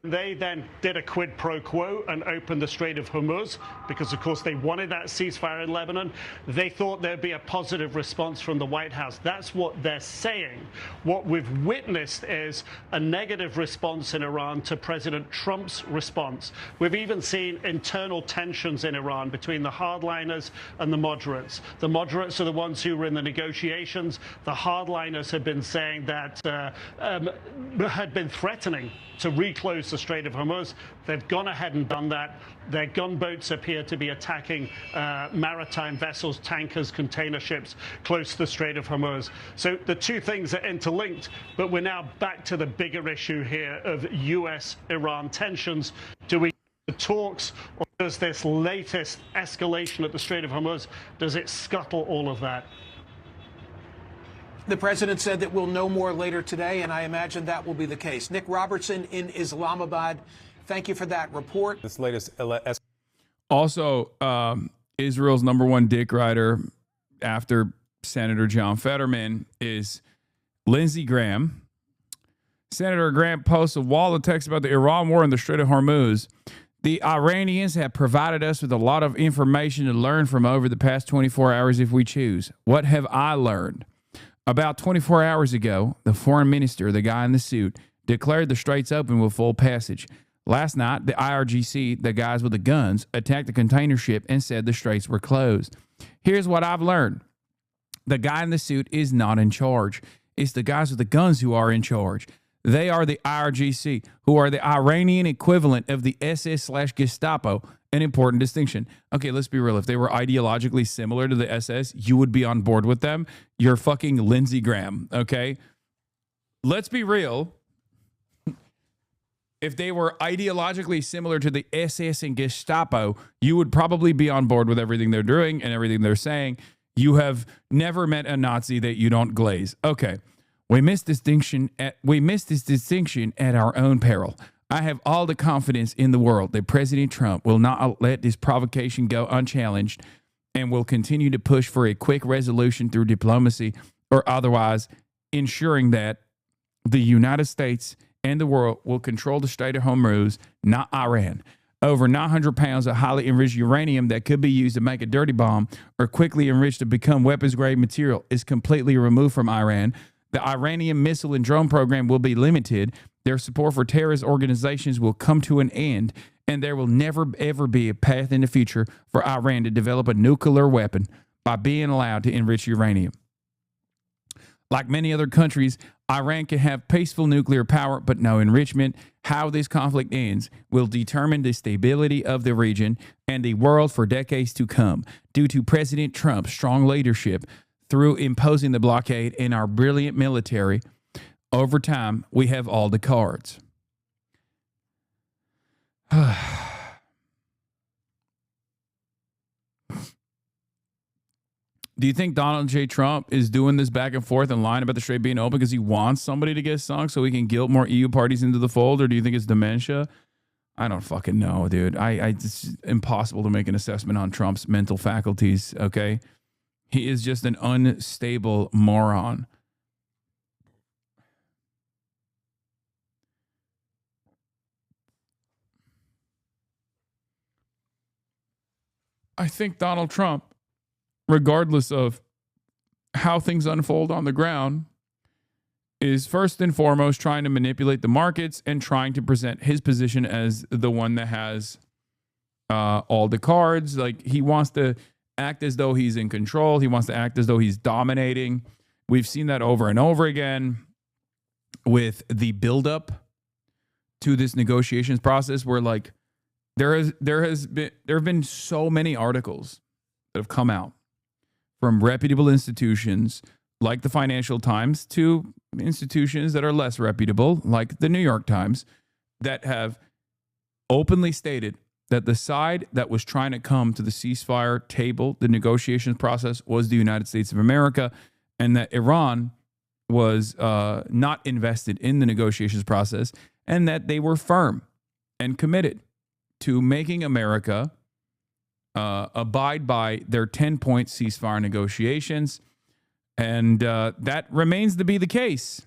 they then did a quid pro quo and opened the Strait of Hormuz because, of course, they wanted that ceasefire in Lebanon. They thought there'd be a positive response from the White House. That's what they're saying. What we've witnessed is a negative response in Iran to President Trump's response. We've even seen internal tensions in Iran between the hardliners and the moderates. The moderates are the ones who were in the negotiations. The hardliners have been saying that, had been threatening to reclose the Strait of Hormuz. They've gone ahead and done that. Their gunboats appear to be attacking maritime vessels, tankers, container ships close to the Strait of Hormuz. So the two things are interlinked, but we're now back to the bigger issue here of U.S.-Iran tensions. Do we the talks, or does this latest escalation at the Strait of Hormuz, does it scuttle all of that? The president said that we'll know more later today, and I imagine that will be the case. Nick Robertson in Islamabad, thank you for that report. This latest also, Israel's #1 dick rider after Senator John Fetterman is Lindsey Graham. Senator Graham posts a wall of text about the Iran war and the Strait of Hormuz. The Iranians have provided us with a lot of information to learn from over the past 24 hours if we choose. What have I learned? About 24 hours ago, the foreign minister, the guy in the suit, declared the straits open with full passage. Last night, the IRGC, the guys with the guns, attacked the container ship and said the straits were closed. Here's what I've learned. The guy in the suit is not in charge. It's the guys with the guns who are in charge. They are the IRGC, who are the Iranian equivalent of the SS/Gestapo. An important distinction. Okay, let's be real. If they were ideologically similar to the SS, you would be on board with them. You're fucking Lindsey Graham, okay? Let's be real. If they were ideologically similar to the SS and Gestapo, you would probably be on board with everything they're doing and everything they're saying. You have never met a Nazi that you don't glaze. Okay, we missed this distinction at our own peril. I have all the confidence in the world that President Trump will not let this provocation go unchallenged and will continue to push for a quick resolution through diplomacy or otherwise, ensuring that the United States and the world will control the Strait of Hormuz, not Iran. Over 900 pounds of highly enriched uranium that could be used to make a dirty bomb or quickly enriched to become weapons-grade material is completely removed from Iran. The Iranian missile and drone program will be limited. Their support for terrorist organizations will come to an end, and there will never, ever be a path in the future for Iran to develop a nuclear weapon by being allowed to enrich uranium. Like many other countries, Iran can have peaceful nuclear power, but no enrichment. How this conflict ends will determine the stability of the region and the world for decades to come. Due to President Trump's strong leadership through imposing the blockade and our brilliant military, over time, we have all the cards. Do you think Donald J. Trump is doing this back and forth and lying about the Strait being open because he wants somebody to get sunk so he can guilt more EU parties into the fold? Or do you think it's dementia? I don't fucking know, dude. It's impossible to make an assessment on Trump's mental faculties, okay? He is just an unstable moron. I think Donald Trump, regardless of how things unfold on the ground, is first and foremost trying to manipulate the markets and trying to present his position as the one that has all the cards. Like, he wants to act as though he's in control. He wants to act as though he's dominating. We've seen that over and over again with the buildup to this negotiations process, where like there have been so many articles that have come out from reputable institutions like the Financial Times to institutions that are less reputable, like the New York Times, that have openly stated that the side that was trying to come to the ceasefire table, the negotiations process, was the United States of America, and that Iran was not invested in the negotiations process, and that they were firm and committed to making America abide by their 10-point ceasefire negotiations. And that remains to be the case.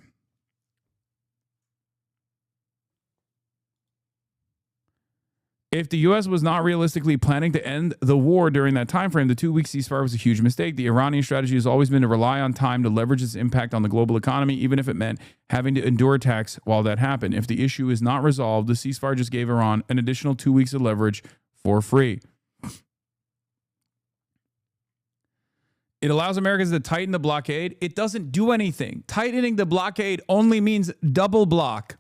If the U.S. was not realistically planning to end the war during that time frame, the 2-week ceasefire was a huge mistake. The Iranian strategy has always been to rely on time to leverage its impact on the global economy, even if it meant having to endure attacks while that happened. If the issue is not resolved, the ceasefire just gave Iran an additional 2 weeks of leverage for free. It allows Americans to tighten the blockade. It doesn't do anything. Tightening the blockade only means double block.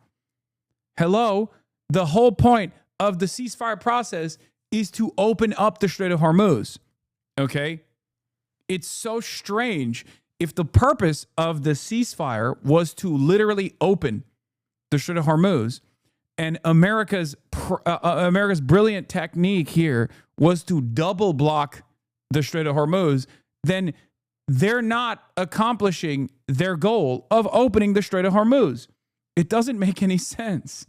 Hello? The whole point of the ceasefire process is to open up the Strait of Hormuz. Okay? It's so strange. If the purpose of the ceasefire was to literally open the Strait of Hormuz, and America's brilliant technique here was to double block the Strait of Hormuz, then they're not accomplishing their goal of opening the Strait of Hormuz. It doesn't make any sense.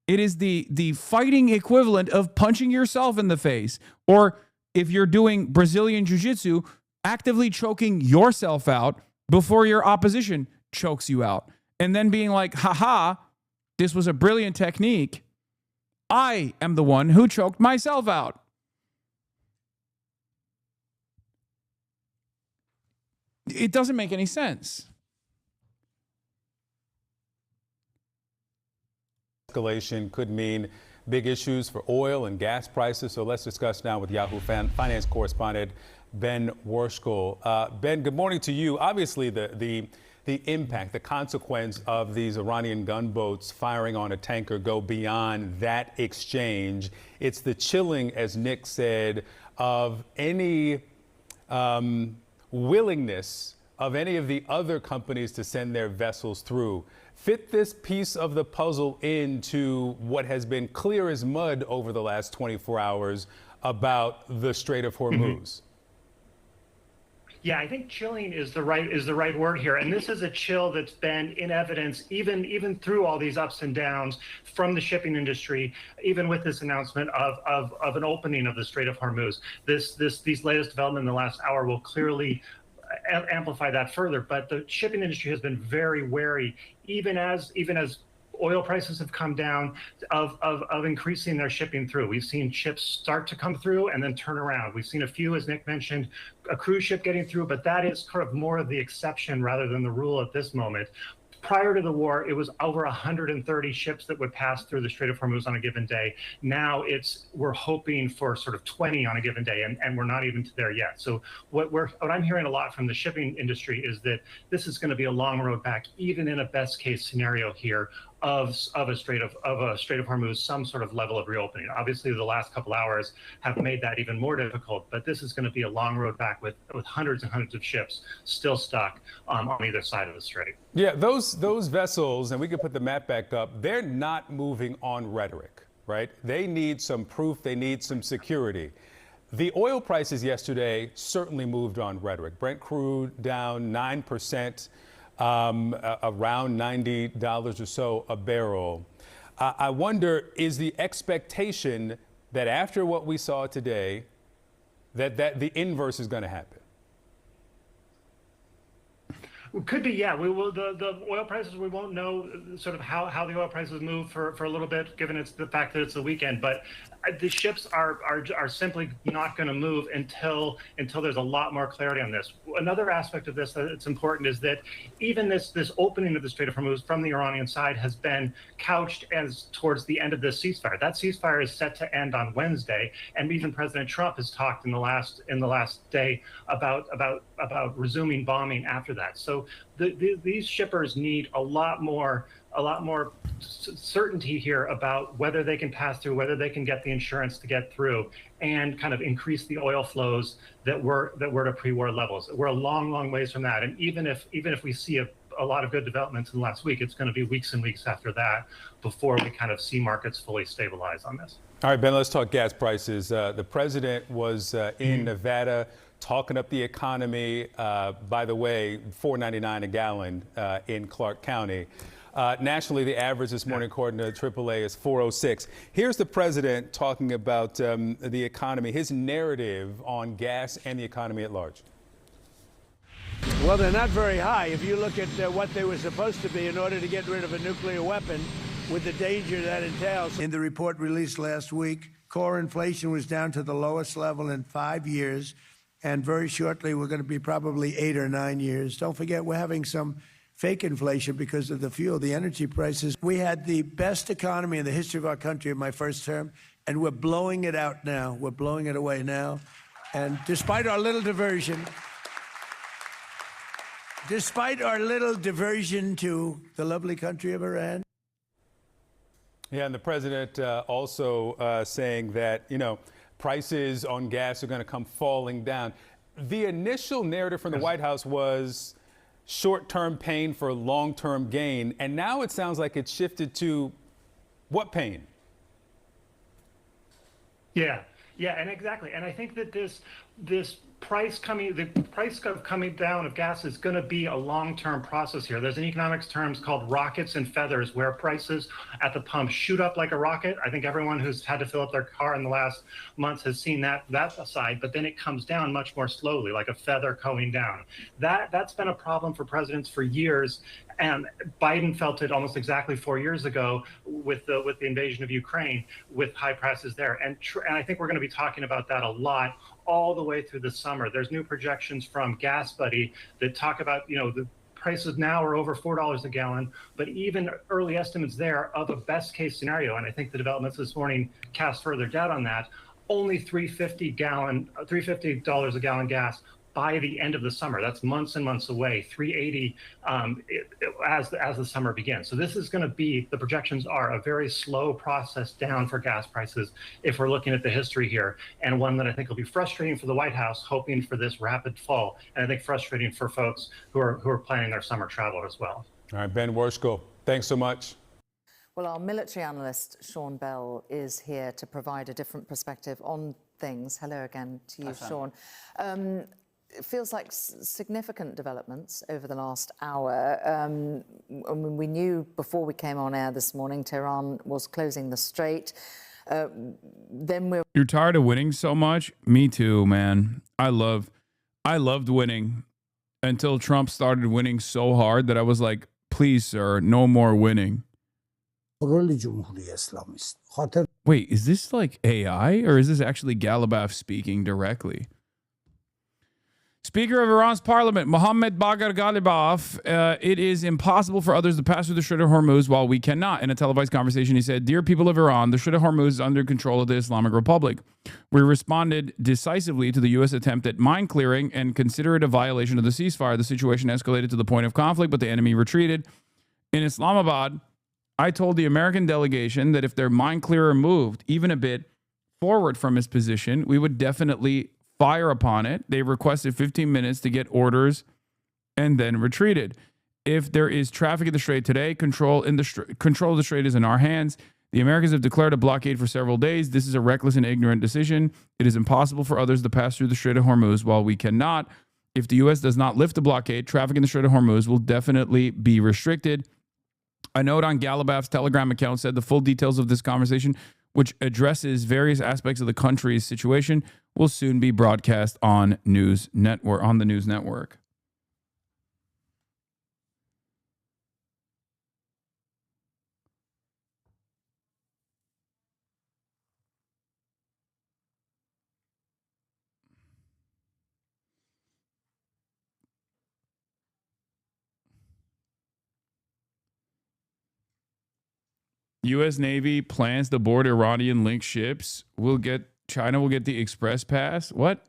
It is the fighting equivalent of punching yourself in the face, or if you're doing Brazilian Jiu-Jitsu, actively choking yourself out before your opposition chokes you out, and then being like, haha, this was a brilliant technique. I am the one who choked myself out. It doesn't make any sense. Escalation could mean big issues for oil and gas prices. So let's discuss now with Yahoo finance correspondent Ben Worskell. Ben, good morning to you. Obviously, the impact, the consequence of these Iranian gunboats firing on a tanker go beyond that exchange. It's the chilling, as Nick said, of any willingness of any of the other companies to send their vessels through. Fit this piece of the puzzle into what has been clear as mud over the last 24 hours about the Strait of Hormuz. Yeah, I think chilling is the right word here, and this is a chill that's been in evidence even through all these ups and downs from the shipping industry, even with this announcement of an opening of the Strait of Hormuz. These latest developments in the last hour will clearly amplify that further, but the shipping industry has been very wary, even as oil prices have come down, of increasing their shipping through. We've seen ships start to come through and then turn around. We've seen a few, as Nick mentioned, a cruise ship getting through, but that is kind of more of the exception rather than the rule at this moment. Prior to the war, it was over 130 ships that would pass through the Strait of Hormuz on a given day. Now we're hoping for sort of 20 on a given day, and we're not even there yet. So what I'm hearing a lot from the shipping industry is that this is going to be a long road back, even in a best case scenario here of a Strait of Hormuz, some sort of level of reopening. Obviously, the last couple hours have made that even more difficult, but this is going to be a long road back with hundreds and hundreds of ships still stuck on either side of the strait. Yeah, those vessels, and we can put the map back up, they're not moving on rhetoric. right? They need some proof. They need some security. The oil prices yesterday certainly moved on rhetoric. Brent crude down 9%, around $90 or so a barrel. I wonder, is the expectation that after what we saw today, that the inverse is going to happen? Could be, yeah. We will. The oil prices, we won't know sort of how the oil prices move for a little bit, given it's the fact that it's the weekend. But the ships are simply not going to move until there's a lot more clarity on this. Another aspect of this that's important is that even this opening of the Strait of Hormuz from the Iranian side has been couched as towards the end of this ceasefire. That ceasefire is set to end on Wednesday, and even President Trump has talked in the last day about resuming bombing after that. So these shippers need a lot more certainty here about whether they can pass through, whether they can get the insurance to get through, and kind of increase the oil flows that were to pre-war levels. We're a long ways from that, and even if we see a lot of good developments in the last week, it's going to be weeks and weeks after that before we kind of see markets fully stabilize on this. All right, Ben, let's talk gas prices. The president was in Nevada talking up the economy. By the way, $4.99 a gallon in Clark County. Nationally, the average this morning, according to AAA, is $4.06. Here's the president talking about the economy, his narrative on gas and the economy at large. Well, they're not very high. If you look at what they were supposed to be in order to get rid of a nuclear weapon, with the danger that entails. In the report released last week, core inflation was down to the lowest level in 5 years, and very shortly we're going to be probably 8 or 9 years. Don't forget, we're having some fake inflation because of the fuel, the energy prices. We had the best economy in the history of our country in my first term, and we're blowing it out now. We're blowing it away now. And despite our little diversion to the lovely country of Iran. Yeah, and the president also saying that, prices on gas are going to come falling down. The initial narrative from the White House was short-term pain for long-term gain, and now it sounds like it's shifted to what pain? Yeah, and exactly. And I think that the price of coming down of gas is going to be a long-term process here. There's an economics terms called rockets and feathers, where prices at the pump shoot up like a rocket. I think everyone who's had to fill up their car in the last months has seen that aside, but then it comes down much more slowly, like a feather going down. That's been a problem for presidents for years. And Biden felt it almost exactly 4 years ago with the invasion of Ukraine, with high prices there. And I think we're going to be talking about that a lot all the way through the summer. There's new projections from GasBuddy that talk about, the prices now are over $4 a gallon, but even early estimates there of a best case scenario. And I think the developments this morning cast further doubt on that. Only $350 a gallon gas by the end of the summer. That's months and months away. 380 as the summer begins. So this is going to be, the projections are a very slow process down for gas prices if we're looking at the history here, and one that I think will be frustrating for the White House, hoping for this rapid fall, and I think frustrating for folks who are planning their summer travel as well. All right, Ben Worshko, thanks so much. Well, our military analyst, Sean Bell, is here to provide a different perspective on things. Hello again to you, Sean. It feels like significant developments over the last hour. We knew before we came on air this morning, Tehran was closing the strait. You're tired of winning so much? Me too, man. I loved winning until Trump started winning so hard that I was like, please, sir, no more winning. Wait, is this like AI or is this actually Galibaf speaking directly? Speaker of Iran's parliament, Mohammad Bagher Ghalibaf, it is impossible for others to pass through the Strait of Hormuz while we cannot. In a televised conversation, he said, "Dear people of Iran, the Strait of Hormuz is under control of the Islamic Republic. We responded decisively to the U.S. attempt at mine clearing and consider it a violation of the ceasefire. The situation escalated to the point of conflict, but the enemy retreated. In Islamabad, I told the American delegation that if their mine clearer moved even a bit forward from his position, we would definitely fire upon it. They requested 15 minutes to get orders and then retreated. If there is traffic in the strait today, control of the strait is in our hands. The Americans have declared a blockade for several days. This is a reckless and ignorant decision. It is impossible for others to pass through the Strait of Hormuz while we cannot. If the U.S. does not lift the blockade, traffic in the Strait of Hormuz will definitely be restricted. A note on Galabaf's Telegram account said the full details of this conversation, which addresses various aspects of the country's situation, will soon be broadcast on the news network. U.S. Navy plans to board Iranian-linked ships. China will get the express pass. What?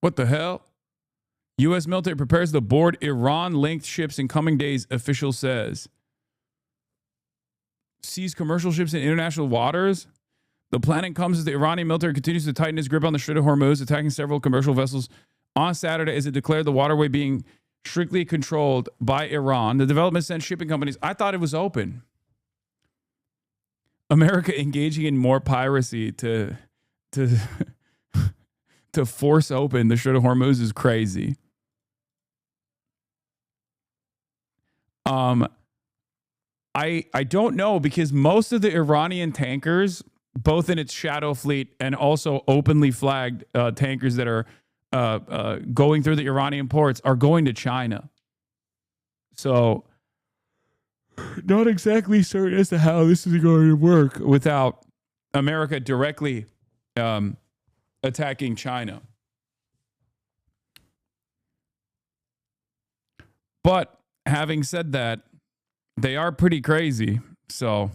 What the hell? U.S. military prepares to board Iran-linked ships in coming days, official says. Seize commercial ships in international waters? The planning comes as the Iranian military continues to tighten its grip on the Strait of Hormuz, attacking several commercial vessels on Saturday as it declared the waterway being strictly controlled by Iran. The development sent shipping companies. I thought it was open. America engaging in more piracy to force open the Strait of Hormuz is crazy. I don't know, because most of the Iranian tankers, both in its shadow fleet and also openly flagged tankers that are going through the Iranian ports, are going to China. So, not exactly certain as to how this is going to work without America directly attacking China. But having said that, they are pretty crazy. So,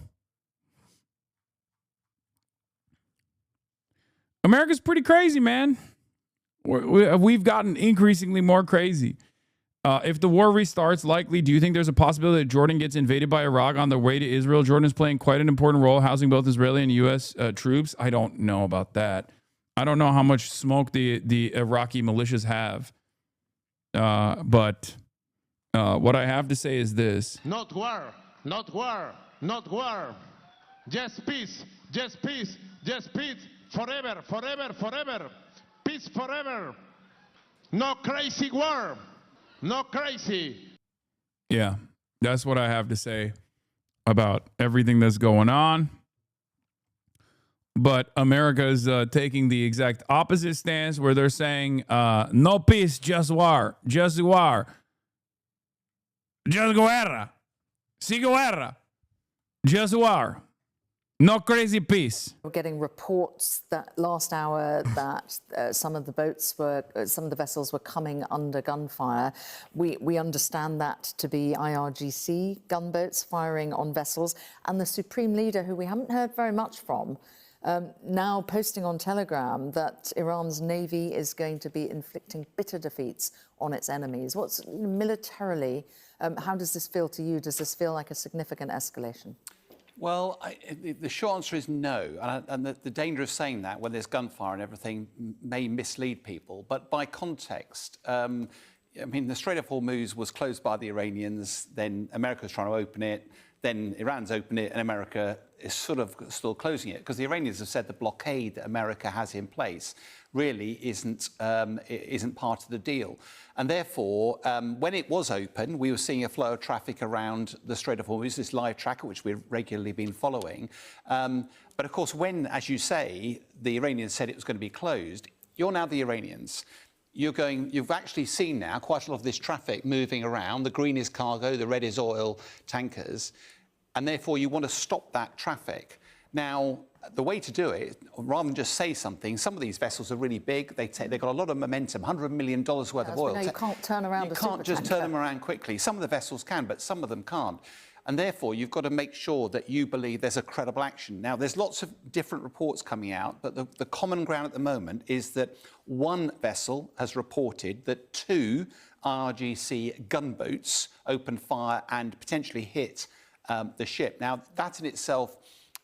America's pretty crazy, man. We've gotten increasingly more crazy. If the war restarts, likely, do you think there's a possibility that Jordan gets invaded by Iraq on their way to Israel? Jordan is playing quite an important role, housing both Israeli and U.S. Troops. I don't know about that. I don't know how much smoke the Iraqi militias have. But what I have to say is this. Not war, not war, not war. Just peace, just peace, just peace. Forever, forever, forever. Peace forever. No crazy war. No crazy. Yeah, that's what I have to say about everything that's going on. But America is taking the exact opposite stance, where they're saying, no peace, just war. Just war. Just guerra. Si guerra. Just war. No crazy peace. We're getting reports that last hour that some of the vessels were coming under gunfire. We understand that to be IRGC gunboats firing on vessels, and the Supreme Leader, who we haven't heard very much from, now posting on Telegram that Iran's navy is going to be inflicting bitter defeats on its enemies. What's militarily, how does this feel to you? Does this feel like a significant escalation? Well, the short answer is no. And the danger of saying that when there's gunfire and everything may mislead people. But by context, I mean, the Strait of Hormuz was closed by the Iranians, then America's trying to open it, then Iran's opened it, and America is sort of still closing it. Because the Iranians have said the blockade that America has in place really isn't part of the deal. And therefore, when it was open, we were seeing a flow of traffic around the Strait of Hormuz, this live tracker, which we've regularly been following. But of course, when, as you say, the Iranians said it was going to be closed, you're now the Iranians. You've actually seen now quite a lot of this traffic moving around. The green is cargo, the red is oil tankers. And therefore, you want to stop that traffic. Now, the way to do it, rather than just say something, some of these vessels are really big. They've got a lot of momentum, $100 million worth of oil. You can't turn around. You can't just turn them around quickly. Some of the vessels can, but some of them can't. And therefore, you've got to make sure that you believe there's a credible action. Now, there's lots of different reports coming out, but the common ground at the moment is that one vessel has reported that 2 IRGC gunboats opened fire and potentially hit the ship. Now, that in itself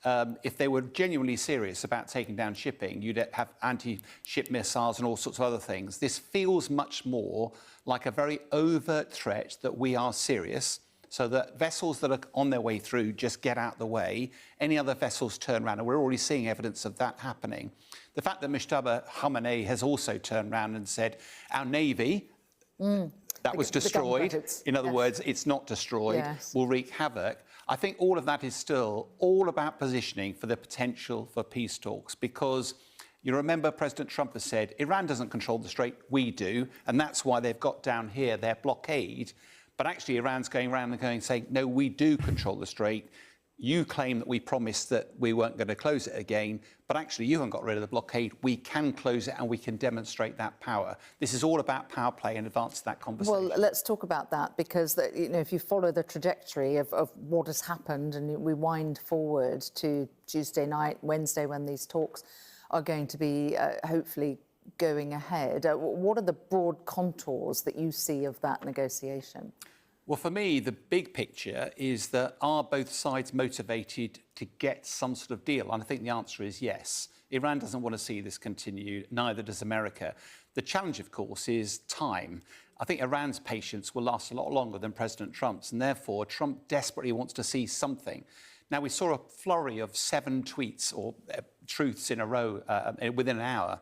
If they were genuinely serious about taking down shipping, you'd have anti-ship missiles and all sorts of other things. This feels much more like a very overt threat that we are serious, so that vessels that are on their way through just get out the way. Any other vessels turn around, and we're already seeing evidence of that happening. The fact that Mujtaba Khamenei has also turned around and said, our Navy, that was destroyed. In other words, it's not destroyed, will wreak havoc. I think all of that is still all about positioning for the potential for peace talks, because you remember President Trump has said, Iran doesn't control the Strait, we do, and that's why they've got down here their blockade. But actually, Iran's going around and saying, no, we do control the Strait. You claim that we promised that we weren't going to close it again, but actually you haven't got rid of the blockade. We can close it and we can demonstrate that power. This is all about power play in advance of that conversation. Well, let's talk about that, because if you follow the trajectory of what has happened, and we wind forward to Tuesday night, Wednesday, when these talks are going to be hopefully going ahead, what are the broad contours that you see of that negotiation? Well, for me, the big picture is that are both sides motivated to get some sort of deal? And I think the answer is yes. Iran doesn't want to see this continue, neither does America. The challenge, of course, is time. I think Iran's patience will last a lot longer than President Trump's, and therefore Trump desperately wants to see something. Now, we saw a flurry of 7 tweets or truths in a row within an hour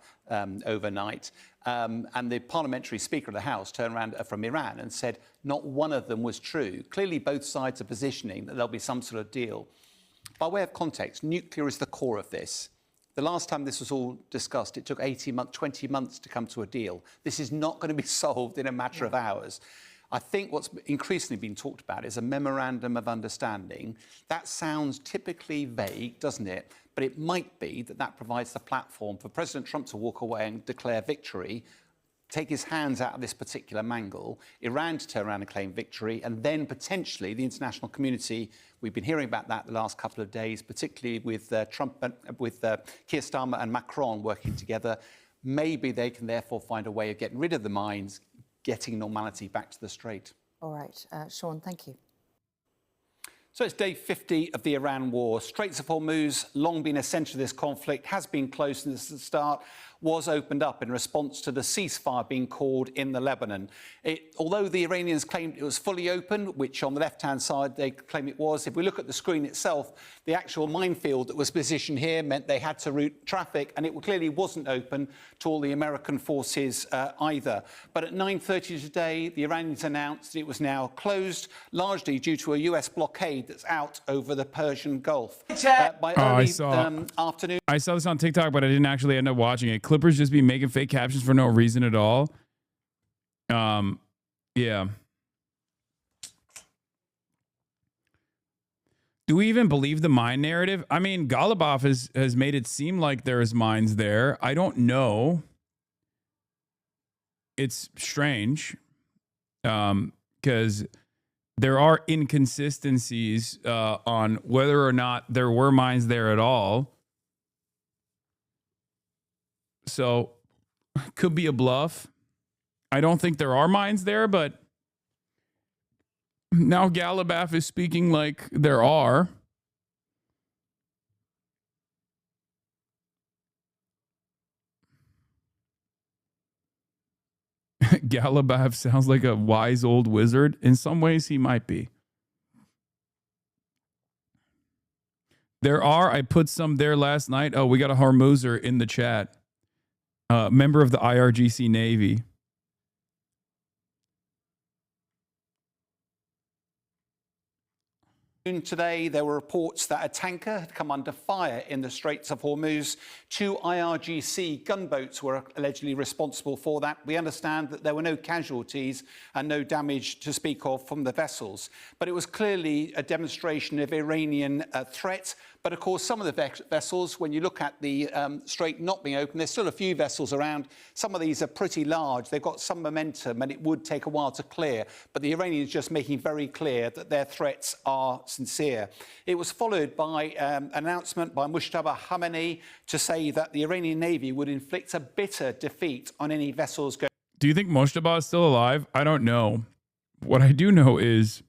overnight. And the parliamentary Speaker of the House turned around from Iran and said not one of them was true. Clearly, both sides are positioning that there'll be some sort of deal. By way of context, nuclear is the core of this. The last time this was all discussed, it took 18 months, 20 months to come to a deal. This is not going to be solved in a matter of hours. I think what's increasingly been talked about is a memorandum of understanding. That sounds typically vague, doesn't it? But it might be that that provides the platform for President Trump to walk away and declare victory, take his hands out of this particular mangle, Iran to turn around and claim victory, and then potentially the international community, we've been hearing about that the last couple of days, particularly with Trump, with Keir Starmer and Macron working together. Maybe they can therefore find a way of getting rid of the mines, getting normality back to the Strait. All right, Sean, thank you. So it's day 50 of the Iran war. Straits of Hormuz, long been a centre of this conflict, has been closed since the start, was opened up in response to the ceasefire being called in the Lebanon. Although the Iranians claimed it was fully open, which on the left-hand side they claim it was, if we look at the screen itself, the actual minefield that was positioned here meant they had to route traffic, and it clearly wasn't open to all the American forces either. But at 9:30 today, the Iranians announced that it was now closed, largely due to a US blockade that's out over the Persian Gulf. By early afternoon. I saw this on TikTok, but I didn't actually end up watching it. Clippers just be making fake captions for no reason at all. Yeah. Do we even believe the mine narrative? I mean, Golubov has made it seem like there's mines there. I don't know. It's strange because there are inconsistencies on whether or not there were mines there at all. So could be a bluff. I don't think there are mines there, but now Golubov is speaking like there are. Golubov sounds like a wise old wizard. In some ways, he might be. There are. I put some there last night. Oh, we got a Hormuzer in the chat. Member of the IRGC Navy. Today, there were reports that a tanker had come under fire in the Straits of Hormuz. 2 IRGC gunboats were allegedly responsible for that. We understand that there were no casualties and no damage to speak of from the vessels. But it was clearly a demonstration of Iranian threat. But of course, some of the vessels, when you look at the strait not being open, there's still a few vessels around. Some of these are pretty large. They've got some momentum, and it would take a while to clear. But the Iranians just making very clear that their threats are sincere. It was followed by an announcement by Mujtaba Khamenei to say that the Iranian Navy would inflict a bitter defeat on any vessels going. Do you think Mujtaba is still alive? I don't know. What I do know is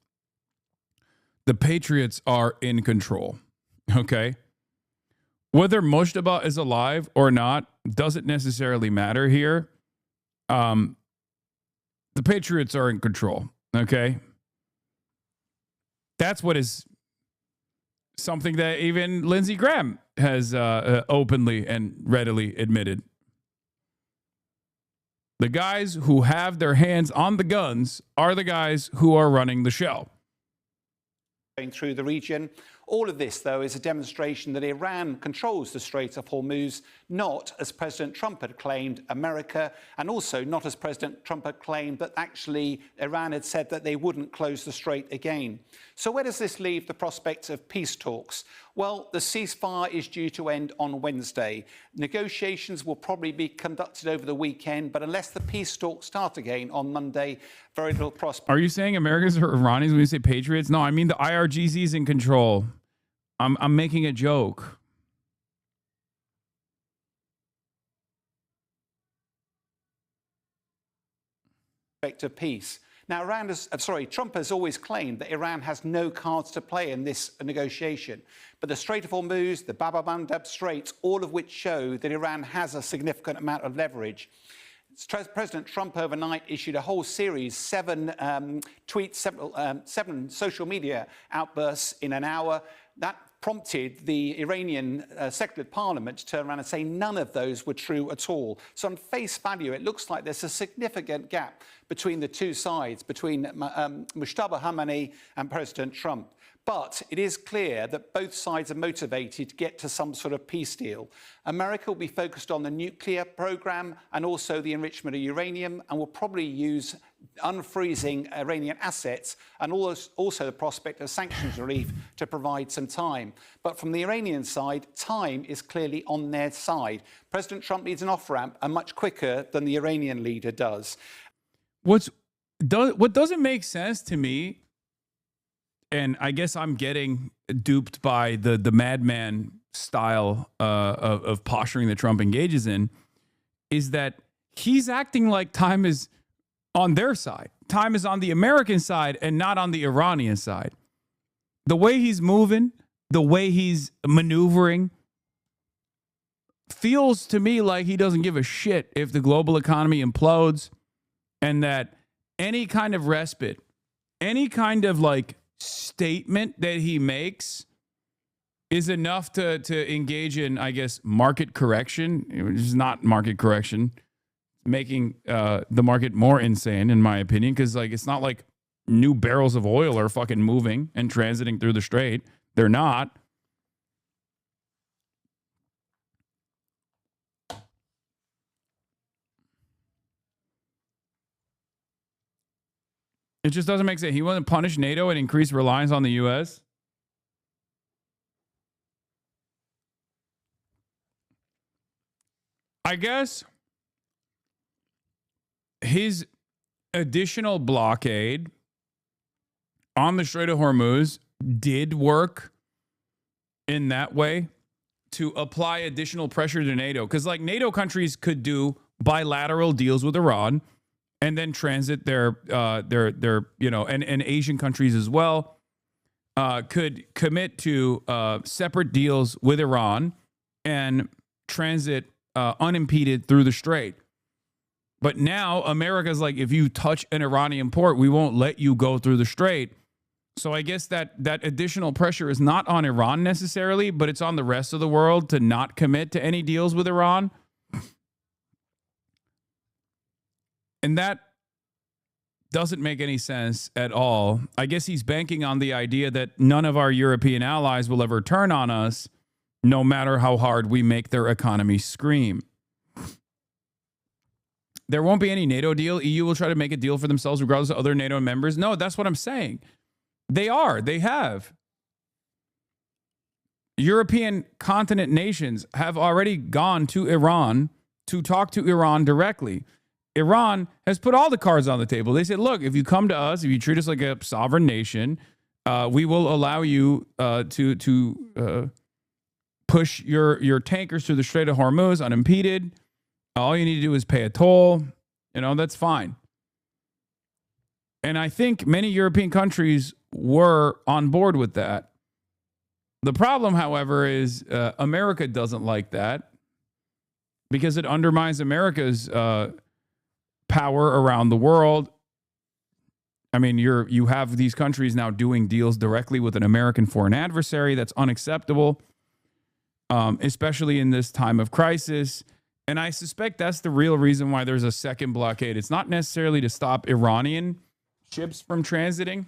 the Patriots are in control. Okay. Whether Moshtaba is alive or not doesn't necessarily matter here. The Patriots are in control, okay? That's what is something that even Lindsey Graham has openly and readily admitted. The guys who have their hands on the guns are the guys who are running the show. Going through the region. All of this, though, is a demonstration that Iran controls the Strait of Hormuz, not, as President Trump had claimed, America, and also not, as President Trump had claimed, that actually Iran had said that they wouldn't close the strait again. So where does this leave the prospect of peace talks? Well, the ceasefire is due to end on Wednesday. Negotiations will probably be conducted over the weekend, but unless the peace talks start again on Monday, very little prospect. Are you saying Americans are Iranians when you say Patriots? No, I mean the IRGC is in control. I'm making a joke. Of peace. Now, Trump has always claimed that Iran has no cards to play in this negotiation. But the Strait of Hormuz, the Bab el-Mandeb Straits, all of which show that Iran has a significant amount of leverage. President Trump overnight issued a whole series, 7 tweets, 7 social media outbursts in an hour. That prompted the Iranian Secretary of Parliament to turn around and say none of those were true at all. So on face value, it looks like there's a significant gap between the two sides, between Mujtaba Khamenei and President Trump. But it is clear that both sides are motivated to get to some sort of peace deal. America will be focused on the nuclear program and also the enrichment of uranium, and will probably use unfreezing Iranian assets and also the prospect of sanctions relief to provide some time. But from the Iranian side, time is clearly on their side. President Trump needs an off-ramp, and much quicker than the Iranian leader does. What doesn't make sense to me, and I guess I'm getting duped by the madman style of posturing that Trump engages in, is that he's acting like time is on their side. Time is on the American side and not on the Iranian side. The way he's moving, the way he's maneuvering, feels to me like he doesn't give a shit if the global economy implodes, and that any kind of respite, any kind of like statement that he makes is enough to engage in, I guess, market correction, which is not market correction, making the market more insane, in my opinion, because like it's not like new barrels of oil are fucking moving and transiting through the strait. They're not. It just doesn't make sense. He wants to punish NATO and increase reliance on the U.S. I guess his additional blockade on the Strait of Hormuz did work in that way to apply additional pressure to NATO. Because like NATO countries could do bilateral deals with Iran and then transit their you know, and Asian countries as well could commit to separate deals with Iran and transit unimpeded through the strait. But now America's like, if you touch an Iranian port, we won't let you go through the strait. So I guess that additional pressure is not on Iran necessarily, but it's on the rest of the world to not commit to any deals with Iran. And that doesn't make any sense at all. I guess he's banking on the idea that none of our European allies will ever turn on us, no matter how hard we make their economy scream. There won't be any NATO deal. EU will try to make a deal for themselves regardless of other NATO members. No, that's what I'm saying. They have. European continent nations have already gone to Iran to talk to Iran directly. Iran has put all the cards on the table. They said, look, if you come to us, if you treat us like a sovereign nation, we will allow you to push your tankers through the Strait of Hormuz unimpeded. All you need to do is pay a toll. You know, that's fine. And I think many European countries were on board with that. The problem, however, is America doesn't like that because it undermines America's power around the world. I mean, you have these countries now doing deals directly with an American foreign adversary. That's unacceptable, especially in this time of crisis. And I suspect that's the real reason why there's a second blockade. It's not necessarily to stop Iranian ships from transiting,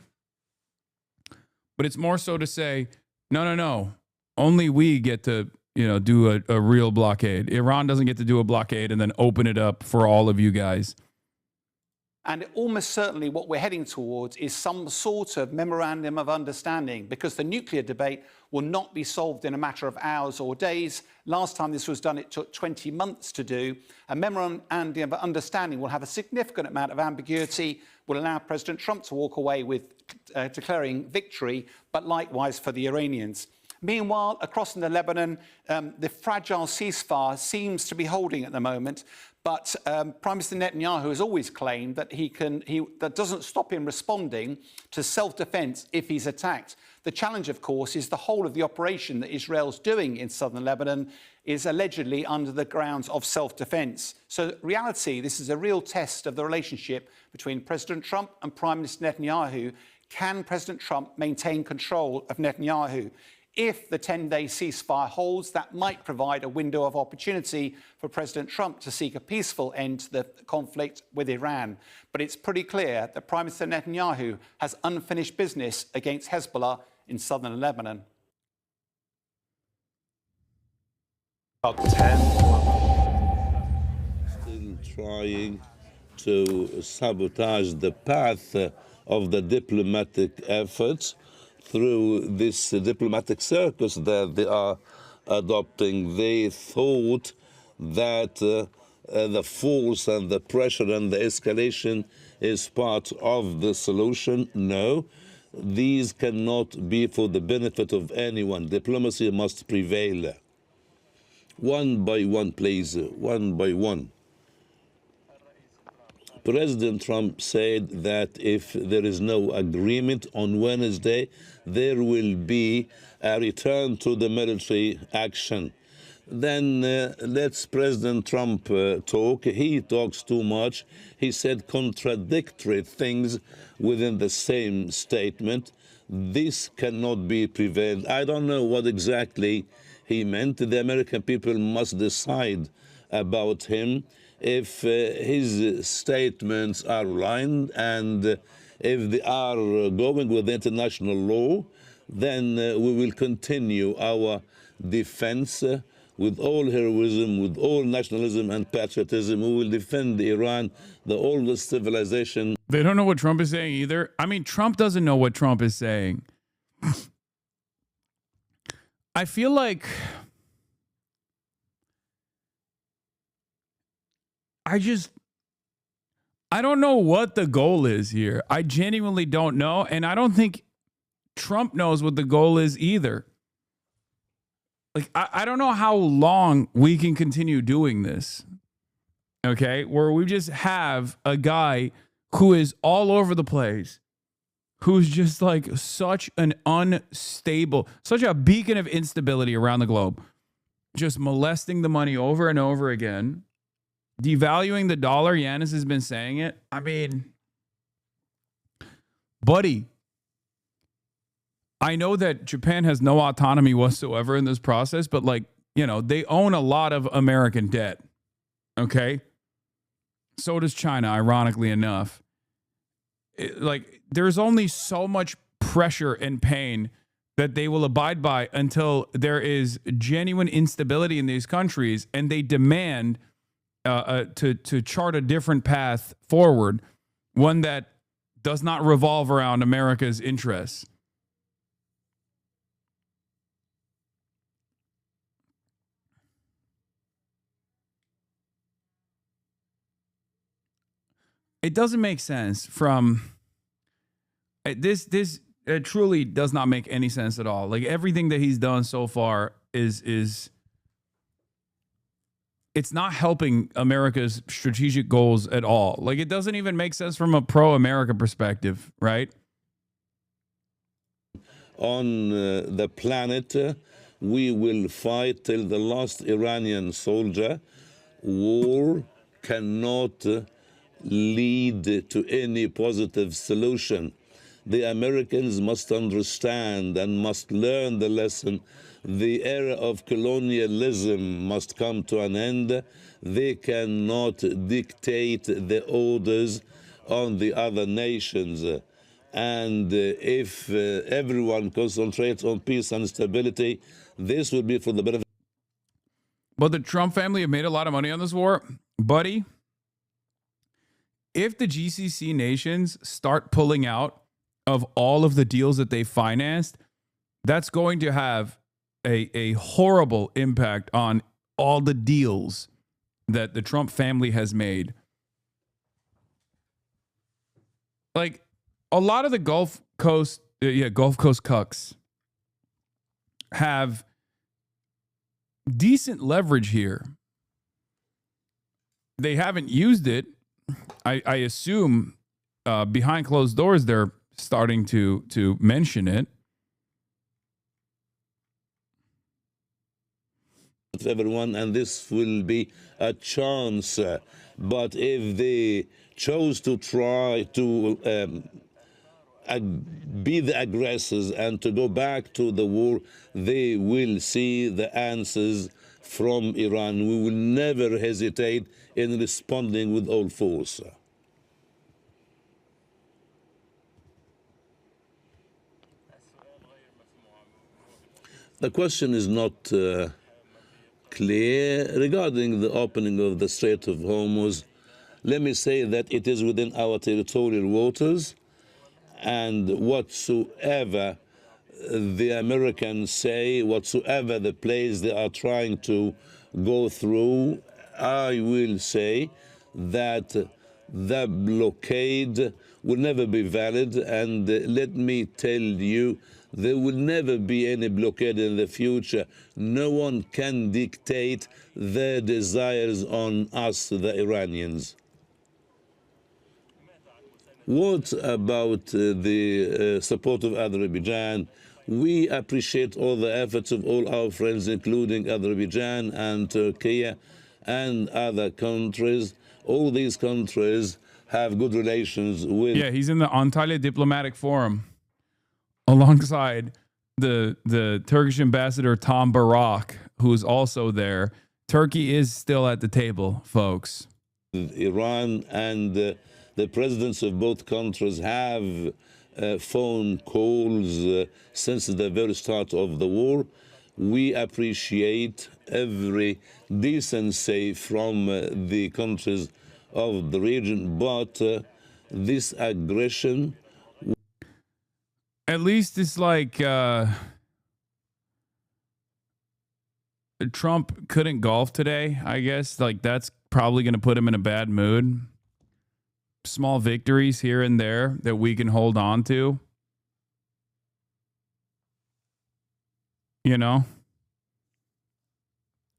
but it's more so to say, no. Only we get to, do a real blockade. Iran doesn't get to do a blockade and then open it up for all of you guys. And almost certainly what we're heading towards is some sort of memorandum of understanding, because the nuclear debate will not be solved in a matter of hours or days. Last time this was done, it took 20 months to do. A memorandum of understanding will have a significant amount of ambiguity, will allow President Trump to walk away with declaring victory, but likewise for the Iranians. Meanwhile, across in the Lebanon, the fragile ceasefire seems to be holding at the moment. But Prime Minister Netanyahu has always claimed that that doesn't stop him responding to self-defense if he's attacked. The challenge, of course, is the whole of the operation that Israel's doing in southern Lebanon is allegedly under the grounds of self-defense. So, in reality, this is a real test of the relationship between President Trump and Prime Minister Netanyahu. Can President Trump maintain control of Netanyahu? If the 10-day ceasefire holds, that might provide a window of opportunity for President Trump to seek a peaceful end to the conflict with Iran. But it's pretty clear that Prime Minister Netanyahu has unfinished business against Hezbollah in southern Lebanon. About 10 still trying to sabotage the path of the diplomatic efforts through this diplomatic circus that they are adopting. They thought that the force and the pressure and the escalation is part of the solution. No, these cannot be for the benefit of anyone. Diplomacy must prevail. One by one, please, one by one. President Trump said that if there is no agreement on Wednesday, there will be a return to the military action. Then let's President Trump talk. He talks too much. He said contradictory things within the same statement. This cannot be prevailed. I don't know what exactly he meant. The American people must decide about him. If his statements are aligned and if they are going with international law, then we will continue our defense with all heroism, with all nationalism and patriotism. We will defend Iran, the oldest civilization. They don't know what Trump is saying either. I mean, Trump doesn't know what Trump is saying. I feel like I don't know what the goal is here. I genuinely don't know. And I don't think Trump knows what the goal is either. Like, I don't know how long we can continue doing this. Okay. Where we just have a guy who is all over the place, who's just like such an unstable, such a beacon of instability around the globe, just molesting the money over and over again. Devaluing the dollar. Yanis has been saying it. I mean, buddy, I know that Japan has no autonomy whatsoever in this process, but they own a lot of American debt. Okay. So does China, ironically enough. There's only so much pressure and pain that they will abide by until there is genuine instability in these countries and they demand to chart a different path forward, one that does not revolve around America's interests. It doesn't make sense from this. It truly does not make any sense at all. Like, everything that he's done so far is it's not helping America's strategic goals at all. Like, it doesn't even make sense from a pro-America perspective, right? on the planet. We will fight till the last Iranian soldier. War cannot lead to any positive solution. The Americans must understand and must learn the lesson. The era of colonialism must come to an end. They cannot dictate the orders on the other nations. And if everyone concentrates on peace and stability, this will be for the benefit. But the Trump family have made a lot of money on this war. Buddy, if the GCC nations start pulling out of all of the deals that they financed, that's going to have a horrible impact on all the deals that the Trump family has made. Like, a lot of the Gulf Coast cucks have decent leverage here. They haven't used it. I assume behind closed doors they're starting to mention it. Everyone, and this will be a chance. But if they chose to try to be the aggressors and to go back to the war, they will see the answers from Iran. We will never hesitate in responding with all force. The question is not clear regarding the opening of the Strait of Hormuz. Let me say that it is within our territorial waters, and whatsoever the Americans say, whatsoever the place they are trying to go through, I will say that the blockade will never be valid. And let me tell you, there will never be any blockade in the future. No one can dictate their desires on us, the Iranians. What about the support of Azerbaijan? We appreciate all the efforts of all our friends, including Azerbaijan and Turkey and other countries. All these countries have good relations with... Yeah, he's in the Antalya Diplomatic Forum alongside the Turkish ambassador Tom Barak, who's also there. Turkey is still at the table, folks. Iran and the presidents of both countries have phone calls since the very start of the war. We appreciate every decency from the countries of the region, but this aggression... At least it's like Trump couldn't golf today, I guess. Like, that's probably going to put him in a bad mood. Small victories here and there that we can hold on to. You know?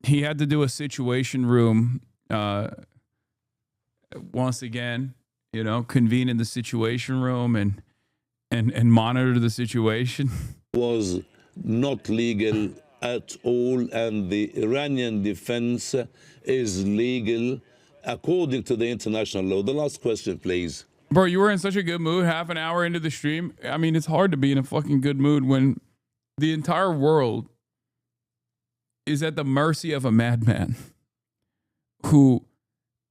He had to do a situation room once again, you know, convene in the situation room and monitor the situation. Was not legal at all, and the Iranian defense is legal according to the international law. The last question, please. Bro, you were in such a good mood half an hour into the stream. I mean, it's hard to be in a fucking good mood when the entire world is at the mercy of a madman who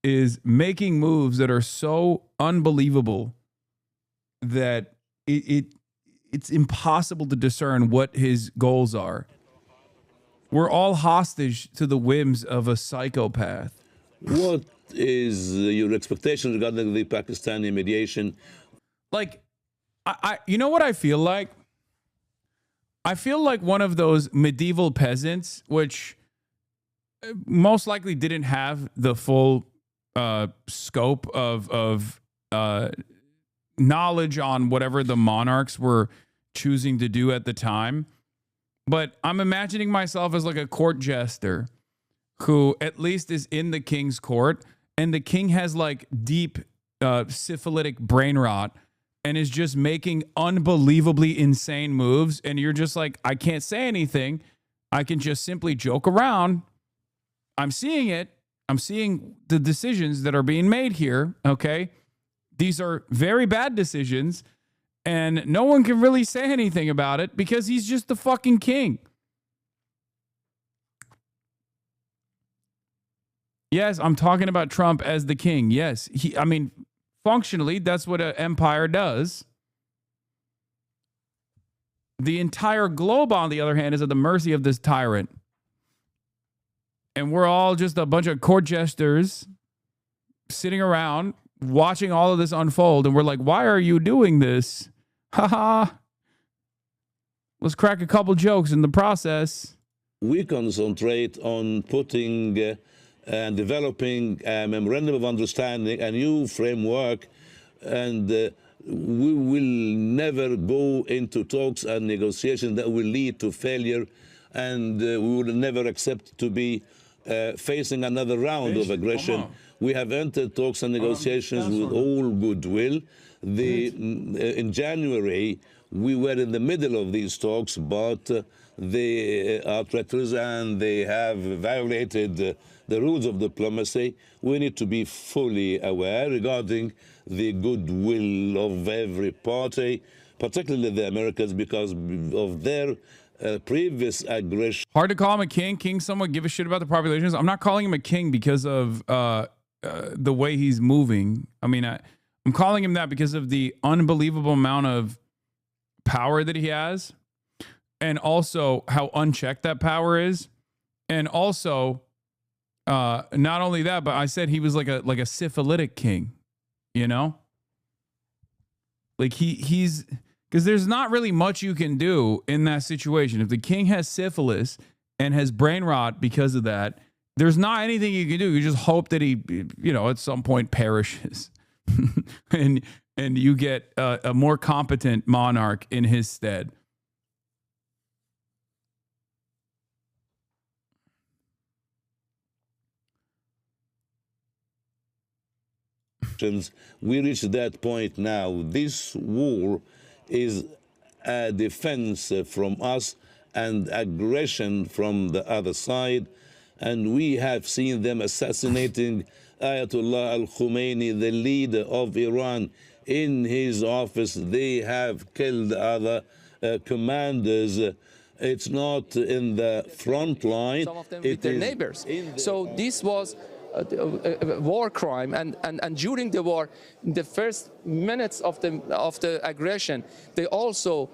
is making moves that are so unbelievable that it's impossible to discern what his goals are. We're all hostage to the whims of a psychopath. What is your expectation regarding the Pakistani mediation? Like, I you know what I feel like? I feel like one of those medieval peasants, which most likely didn't have the full scope of knowledge on whatever the monarchs were choosing to do at the time. But I'm imagining myself as like a court jester who at least is in the king's court, and the king has like deep syphilitic brain rot, and is just making unbelievably insane moves, and you're just like, I can't say anything. I can just simply joke around. I'm seeing it. I'm seeing the decisions that are being made here, okay? These are very bad decisions, and no one can really say anything about it because he's just the fucking king. Yes, I'm talking about Trump as the king. Yes, I mean, functionally, that's what an empire does. The entire globe, on the other hand, is at the mercy of this tyrant. And we're all just a bunch of court jesters sitting around watching all of this unfold. And we're like, why are you doing this? Haha. Let's crack a couple jokes in the process. We concentrate on putting and developing a memorandum of understanding, a new framework, and we will never go into talks and negotiations that will lead to failure, and we will never accept to be facing another round of aggression. We have entered talks and negotiations with all goodwill. In January, we were in the middle of these talks, but they are treacherous and they have violated the rules of diplomacy. We need to be fully aware regarding the goodwill of every party, particularly the Americans, because of their previous aggression. Hard to call him a king. King, someone give a shit about the populations. I'm not calling him a king because of the way he's moving. I mean, I'm calling him that because of the unbelievable amount of power that he has, and also how unchecked that power is, and also not only that, but I said he was like a syphilitic king, you know, like he's because there's not really much you can do in that situation. If the king has syphilis and has brain rot because of that, there's not anything you can do. You just hope that he, you know, at some point perishes, and you get a more competent monarch in his stead. We reached that point now. This war is a defense from us and aggression from the other side. And we have seen them assassinating Ayatollah al-Khomeini, the leader of Iran, in his office. They have killed other commanders. It's not in the front line. Some of them with their neighbors. So this was a war crime, and during the war, in the first minutes of the aggression, they also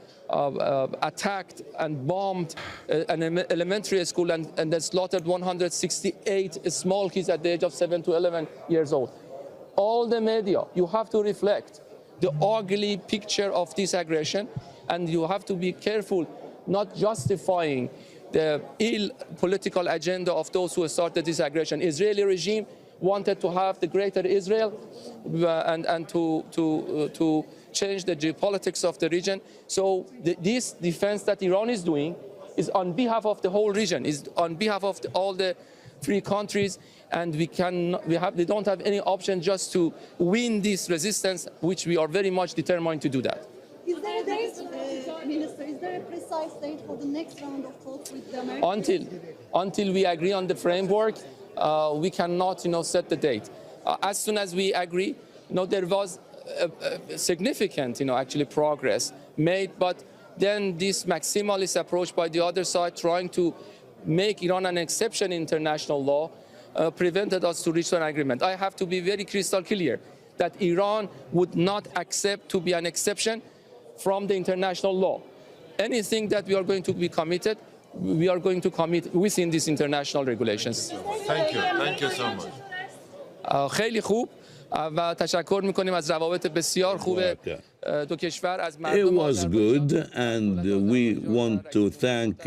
attacked and bombed an elementary school and they slaughtered 168 small kids at the age of 7 to 11 years old. All the media, you have to reflect the ugly picture of this aggression, and you have to be careful not justifying the ill political agenda of those who started this aggression. Israeli regime wanted to have the greater Israel and to change the geopolitics of the region. So this defense that Iran is doing is on behalf of the whole region, is on behalf of all the free countries, and we don't have any option just to win this resistance, which we are very much determined to do that. Is there a date, Minister? Is there a precise date for the next round of talks with the Americans? Until we agree on the framework, we cannot, set the date. As soon as we agree, there was significant, actually progress made, but then this maximalist approach by the other side, trying to make Iran an exception in international law, prevented us to reach an agreement. I have to be very crystal clear that Iran would not accept to be an exception from the international law. Anything that we are going to be committed, we are going to commit within these international regulations. Thank you so much. خیلی خوب و تشکر میکنیم از روابط بسیار خوب دو کشور از مردم. It was good, and we want to thank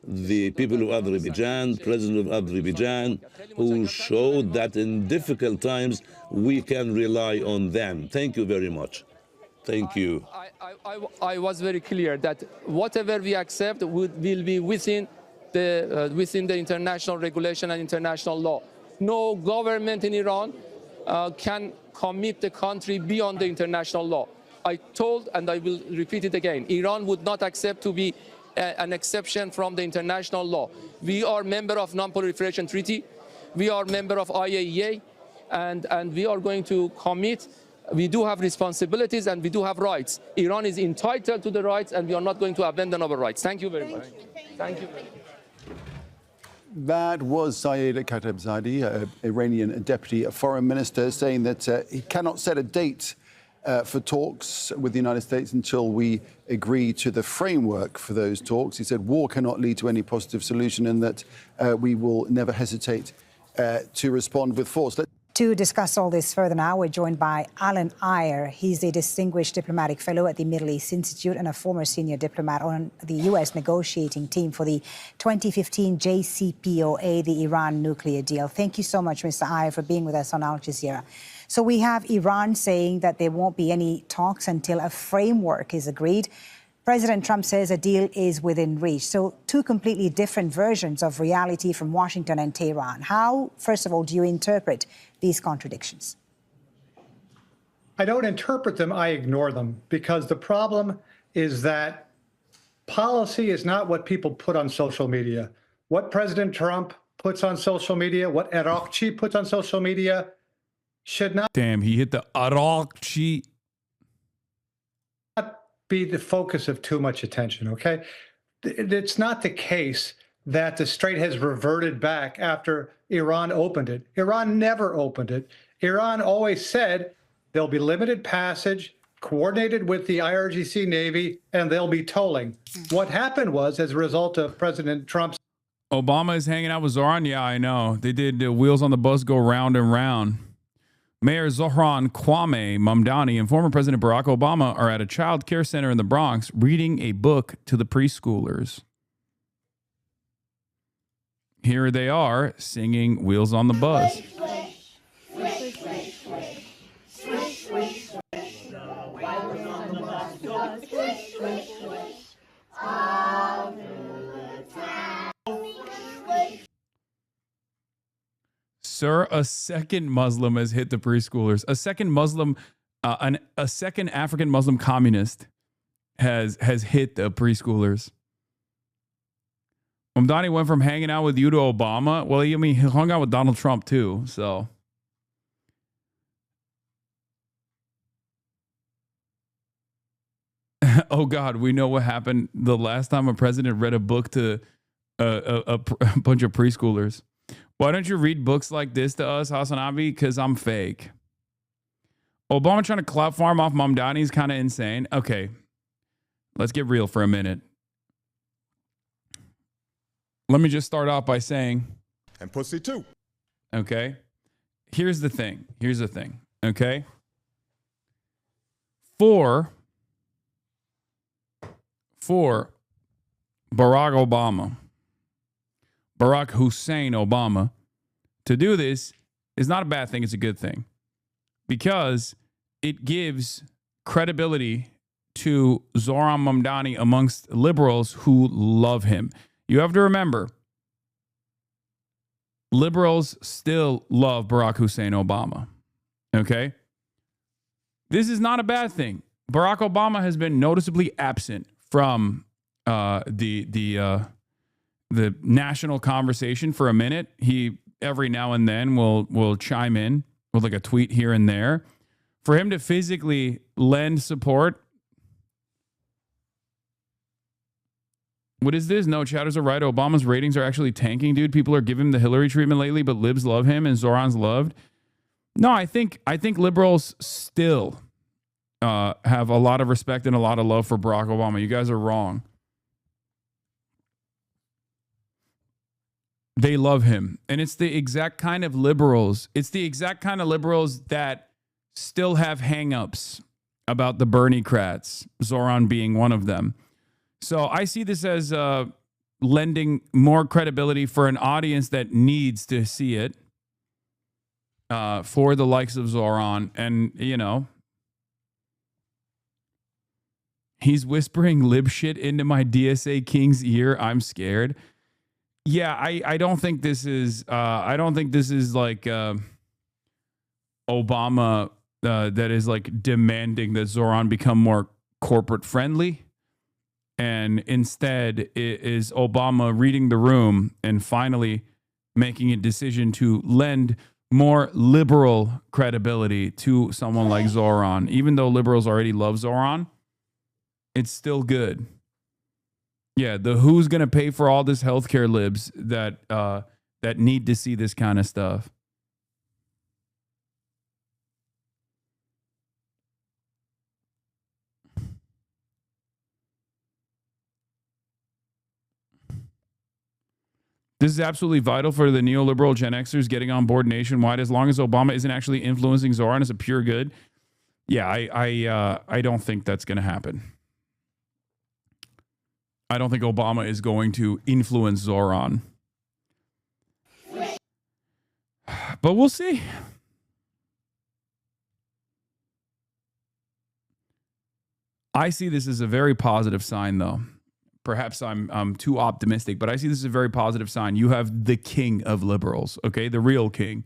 the people of Azerbaijan, President of Azerbaijan, who showed that in difficult times we can rely on them. Thank you very much. Thank you. I was very clear that whatever we accept will be within the international regulation and international law. No government in Iran can commit the country beyond the international law. I told, and I will repeat it again, Iran would not accept to be an exception from the international law. We are member of Non-Proliferation Treaty. We are member of IAEA, and we are going to commit. We do have responsibilities and we do have rights. Iran is entitled to the rights, and we are not going to abandon our rights. Thank you very much. Thank you. That was Saeed Khatibzadeh, Iranian deputy foreign minister, saying that he cannot set a date for talks with the United States until we agree to the framework for those talks. He said war cannot lead to any positive solution, and that we will never hesitate to respond with force. To discuss all this further now, we're joined by Alan Iyer. He's a distinguished diplomatic fellow at the Middle East Institute and a former senior diplomat on the U.S. negotiating team for the 2015 JCPOA, the Iran nuclear deal. Thank you so much, Mr. Iyer, for being with us on Al Jazeera. So we have Iran saying that there won't be any talks until a framework is agreed. President Trump says a deal is within reach. So two completely different versions of reality from Washington and Tehran. How, first of all, do you interpret these contradictions? I don't interpret them, I ignore them, because the problem is that policy is not what people put on social media. What President Trump puts on social media, what Arakchi puts on social media should not... Damn, he hit the Arakchi. ...be the focus of too much attention, okay? It's not the case that the Strait has reverted back after Iran opened it. Iran never opened it. Iran always said there'll be limited passage, coordinated with the IRGC Navy, and they'll be tolling. What happened was, as a result of President Trump's... Obama is hanging out with Zoran? Yeah, I know. They did Wheels on the Bus go round and round. Mayor Zohran Kwame Mamdani and former President Barack Obama are at a child care center in the Bronx reading a book to the preschoolers. Here they are singing Wheels on the Bus. Sir, a second Muslim has hit the preschoolers. A second Muslim, a second African Muslim communist has hit the preschoolers. Mamdani went from hanging out with you to Obama. Well, I mean, he hung out with Donald Trump too, so. Oh God, we know what happened the last time a president read a book to a bunch of preschoolers. Why don't you read books like this to us, HasanAbi? Because I'm fake. Obama trying to clout farm off Mamdani is kind of insane. Okay, let's get real for a minute. Let me just start off by saying... And pussy too. Okay? Here's the thing. Okay? For Barack Obama, Barack Hussein Obama, to do this is not a bad thing. It's a good thing. Because it gives credibility to Zohran Mamdani amongst liberals who love him. You have to remember, liberals still love Barack Hussein Obama. Okay? This is not a bad thing. Barack Obama has been noticeably absent from the national conversation for a minute. He every now and then will chime in with like a tweet here and there. For him to physically lend support. What is this? No, chatters are right. Obama's ratings are actually tanking, dude. People are giving him the Hillary treatment lately, but libs love him and Zoran's loved. No, I think liberals still have a lot of respect and a lot of love for Barack Obama. You guys are wrong. They love him. And it's the exact kind of liberals. It's the exact kind of liberals that still have hang-ups about the Bernie-crats, Zoran being one of them. So I see this as lending more credibility for an audience that needs to see it for the likes of Zoran. And, you know, he's whispering lib shit into my DSA King's ear. I'm scared. Yeah, I don't think this is like Obama that is like demanding that Zoran become more corporate friendly. And instead, it is Obama reading the room and finally making a decision to lend more liberal credibility to someone like Zoran. Even though liberals already love Zoran, it's still good. Yeah, the who's going to pay for all this healthcare libs that need to see this kind of stuff. This is absolutely vital for the neoliberal Gen Xers getting on board nationwide. As long as Obama isn't actually influencing Zoran as a pure good, yeah, I don't think that's going to happen. I don't think Obama is going to influence Zoran. But we'll see. I see this as a very positive sign, though. Perhaps I'm too optimistic, but I see this as a very positive sign. You have the king of liberals, okay? The real king.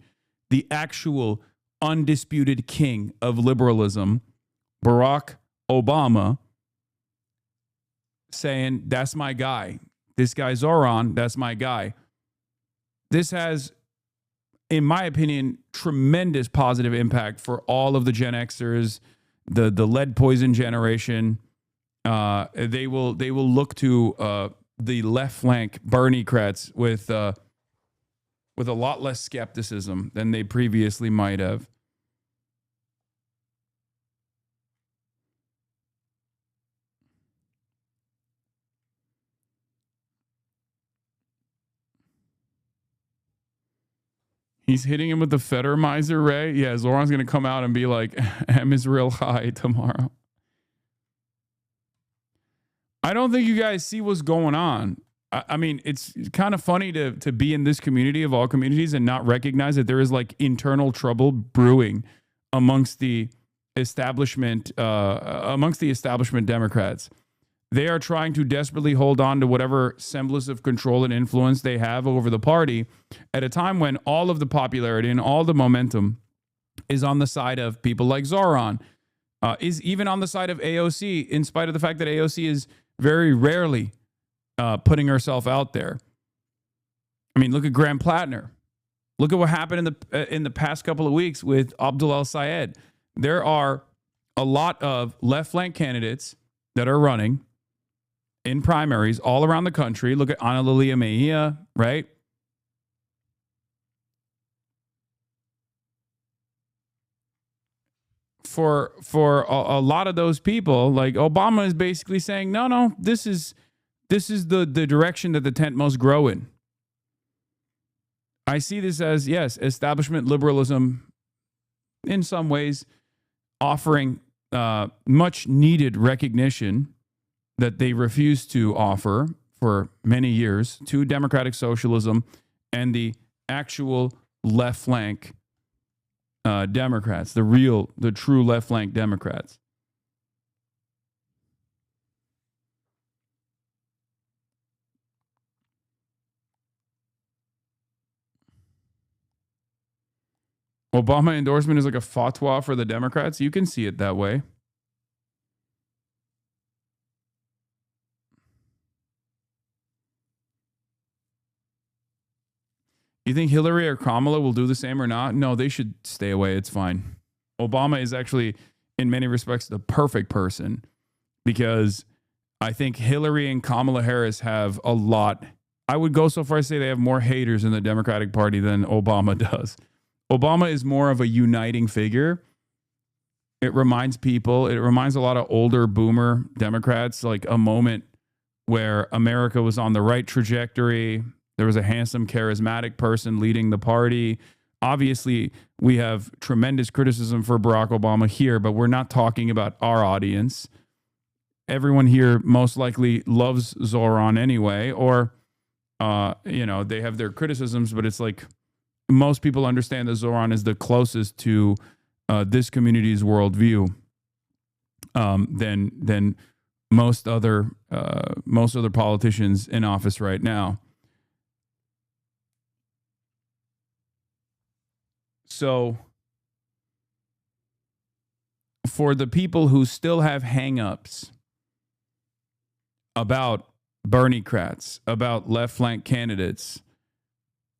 The actual undisputed king of liberalism, Barack Obama, saying, that's my guy. This guy Zoran, that's my guy. This has, in my opinion, tremendous positive impact for all of the Gen Xers, the lead poison generation. They will look to the left flank Bernie-crats with a lot less skepticism than they previously might have. He's hitting him with the Fettermizer, Ray. Yeah, Zoran's going to come out and be like, M is real high tomorrow. I don't think you guys see what's going on. I mean, it's kind of funny to be in this community of all communities and not recognize that there is like internal trouble brewing amongst the establishment Democrats. They are trying to desperately hold on to whatever semblance of control and influence they have over the party at a time when all of the popularity and all the momentum is on the side of people like Zoran, is even on the side of AOC, in spite of the fact that AOC is very rarely putting herself out there. I mean, look at Graham Plattner. Look at what happened in the past couple of weeks with Abdul El-Sayed. There are a lot of left flank candidates that are running in primaries all around the country. Look at Ana Lilia Mejia, right? For a lot of those people, like Obama is basically saying, no, this is the direction that the tent must grow in. I see this as, yes, establishment liberalism in some ways offering much needed recognition that they refused to offer for many years to democratic socialism and the actual left flank Democrats, the true left flank Democrats. Obama endorsement is like a fatwa for the Democrats. You can see it that way. You think Hillary or Kamala will do the same or not? No, they should stay away. It's fine. Obama is actually, in many respects, the perfect person because I think Hillary and Kamala Harris have a lot. I would go so far as to say they have more haters in the Democratic Party than Obama does. Obama is more of a uniting figure. It reminds a lot of older boomer Democrats, like a moment where America was on the right trajectory. There was a handsome, charismatic person leading the party. Obviously, we have tremendous criticism for Barack Obama here, but we're not talking about our audience. Everyone here most likely loves Zoran anyway, or, they have their criticisms, but it's like most people understand that Zoran is the closest to this community's worldview than most other politicians in office right now. So for the people who still have hang-ups about Bernie-crats, about left-flank candidates,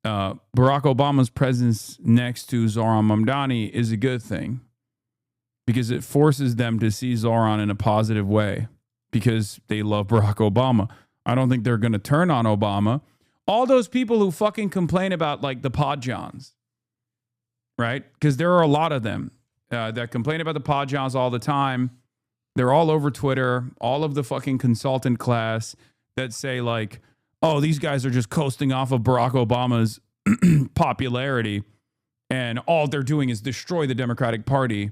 Barack Obama's presence next to Zoran Mamdani is a good thing because it forces them to see Zoran in a positive way because they love Barack Obama. I don't think they're going to turn on Obama. All those people who fucking complain about like the Podjons, right? Because there are a lot of them that complain about the Podjons all the time. They're all over Twitter, all of the fucking consultant class that say like, oh, these guys are just coasting off of Barack Obama's popularity and all they're doing is destroy the Democratic Party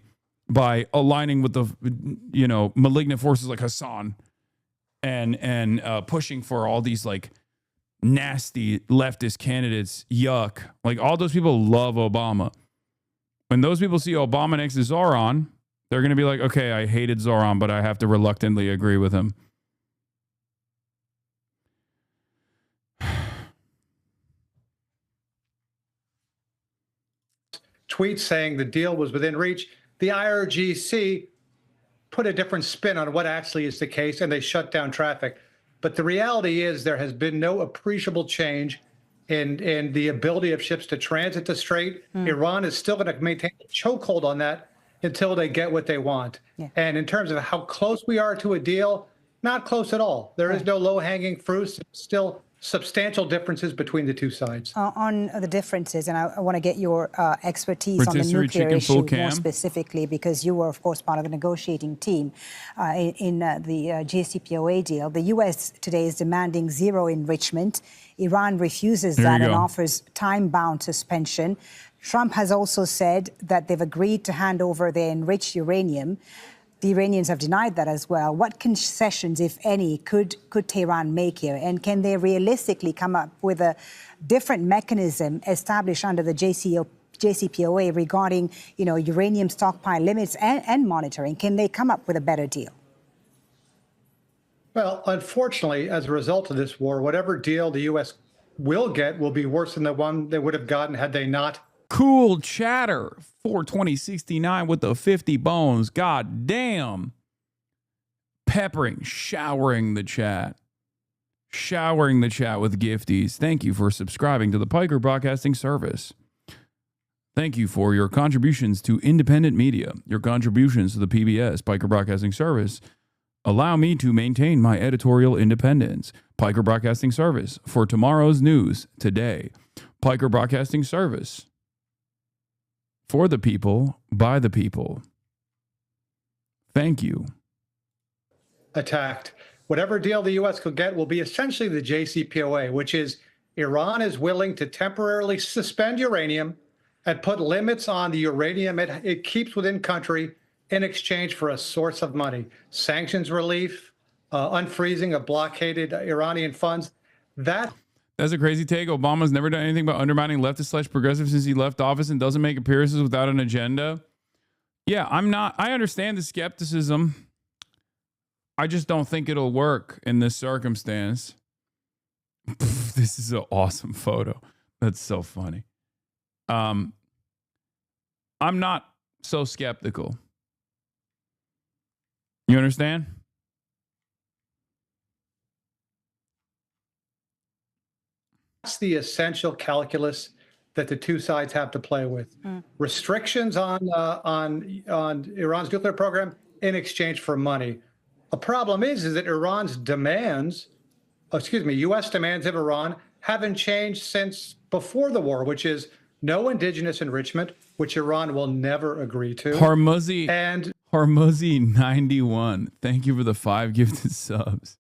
by aligning with the, malignant forces like Hasan and pushing for all these like nasty leftist candidates. Yuck. Like all those people love Obama. When those people see Obama next to Zoran, they're going to be like, okay, I hated Zoran, but I have to reluctantly agree with him. Tweet saying the deal was within reach. The IRGC put a different spin on what actually is the case, and they shut down traffic. But the reality is there has been no appreciable change in the ability of ships to transit the Strait. Iran is still going to maintain a chokehold on that until they get what they want. Yeah. And in terms of how close we are to a deal, not close at all. There is no low-hanging fruit. Still substantial differences between the two sides. On the differences, and I want to get your expertise on the nuclear issue more specifically, because you were, of course, part of the negotiating team in the JCPOA deal. The U.S. today is demanding zero enrichment. Iran refuses that and offers time-bound suspension. Trump has also said that they've agreed to hand over their enriched uranium. The Iranians have denied that as well. What concessions, if any, could Tehran make here? And can they realistically come up with a different mechanism established under the JCPOA regarding, uranium stockpile limits and monitoring? Can they come up with a better deal? Well, unfortunately, as a result of this war, whatever deal the U.S. will get will be worse than the one they would have gotten had they not. Cool chatter. 42069 with the 50 bones. God damn. Peppering, showering the chat. Showering the chat with gifties. Thank you for subscribing to the Piker Broadcasting Service. Thank you for your contributions to independent media. Your contributions to the PBS, Piker Broadcasting Service, allow me to maintain my editorial independence. Piker Broadcasting Service, for tomorrow's news today. Piker Broadcasting Service, for the people, by the people. Thank you. Attacked. Whatever deal the U.S. could get will be essentially the JCPOA, which is Iran is willing to temporarily suspend uranium and put limits on the uranium it keeps within country in exchange for a source of money. Sanctions relief, unfreezing of blockaded Iranian funds. That's a crazy take. Obama's never done anything but undermining leftist/progressive since he left office and doesn't make appearances without an agenda. Yeah, I understand the skepticism. I just don't think it'll work in this circumstance. This is an awesome photo. That's so funny. I'm not so skeptical. You understand? That's the essential calculus that the two sides have to play with. Restrictions on Iran's nuclear program in exchange for money. A problem is that Iran's demands, U.S. demands of Iran haven't changed since before the war, which is no indigenous enrichment, which Iran will never agree to. Hormuzi 91. Thank you for the 5 gifted subs.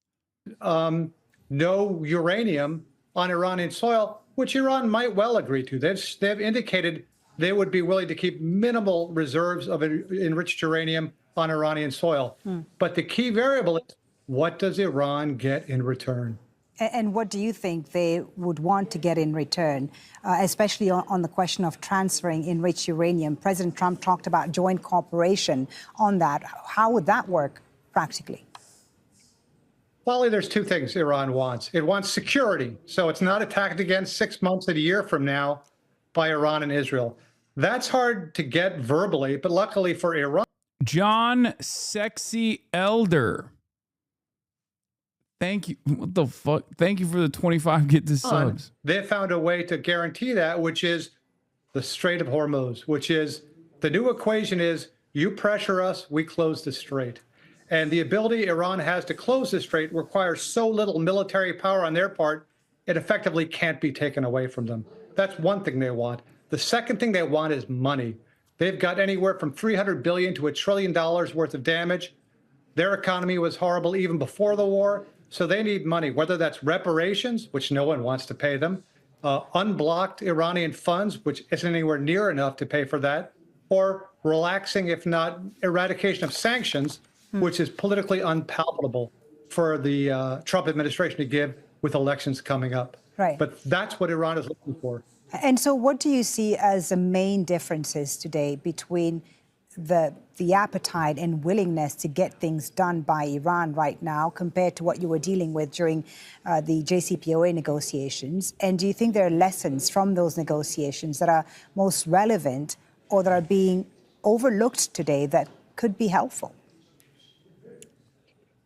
No uranium on Iranian soil, which Iran might well agree to. They've indicated they would be willing to keep minimal reserves of enriched uranium on Iranian soil. But the key variable is, what does Iran get in return? And what do you think they would want to get in return, especially on the question of transferring enriched uranium? President Trump talked about joint cooperation on that. How would that work practically? Wally, there's two things Iran wants. It wants security, so it's not attacked again 6 months and a year from now by Iran and Israel. That's hard to get verbally, but luckily for Iran. John Sexy Elder. Thank you. What the fuck? Thank you for the 25 get to subs. They found a way to guarantee that, which is the Strait of Hormuz, which is the new equation is you pressure us, we close the strait. And the ability Iran has to close the strait requires so little military power on their part, it effectively can't be taken away from them. That's one thing they want. The second thing they want is money. They've got anywhere from $300 billion to $1 trillion worth of damage. Their economy was horrible even before the war. So they need money, whether that's reparations, which no one wants to pay them, unblocked Iranian funds, which isn't anywhere near enough to pay for that, or relaxing, if not eradication of sanctions, which is politically unpalatable for the Trump administration to give with elections coming up. Right. But that's what Iran is looking for. And so what do you see as the main differences today between the appetite and willingness to get things done by Iran right now compared to what you were dealing with during the JCPOA negotiations? And do you think there are lessons from those negotiations that are most relevant or that are being overlooked today that could be helpful?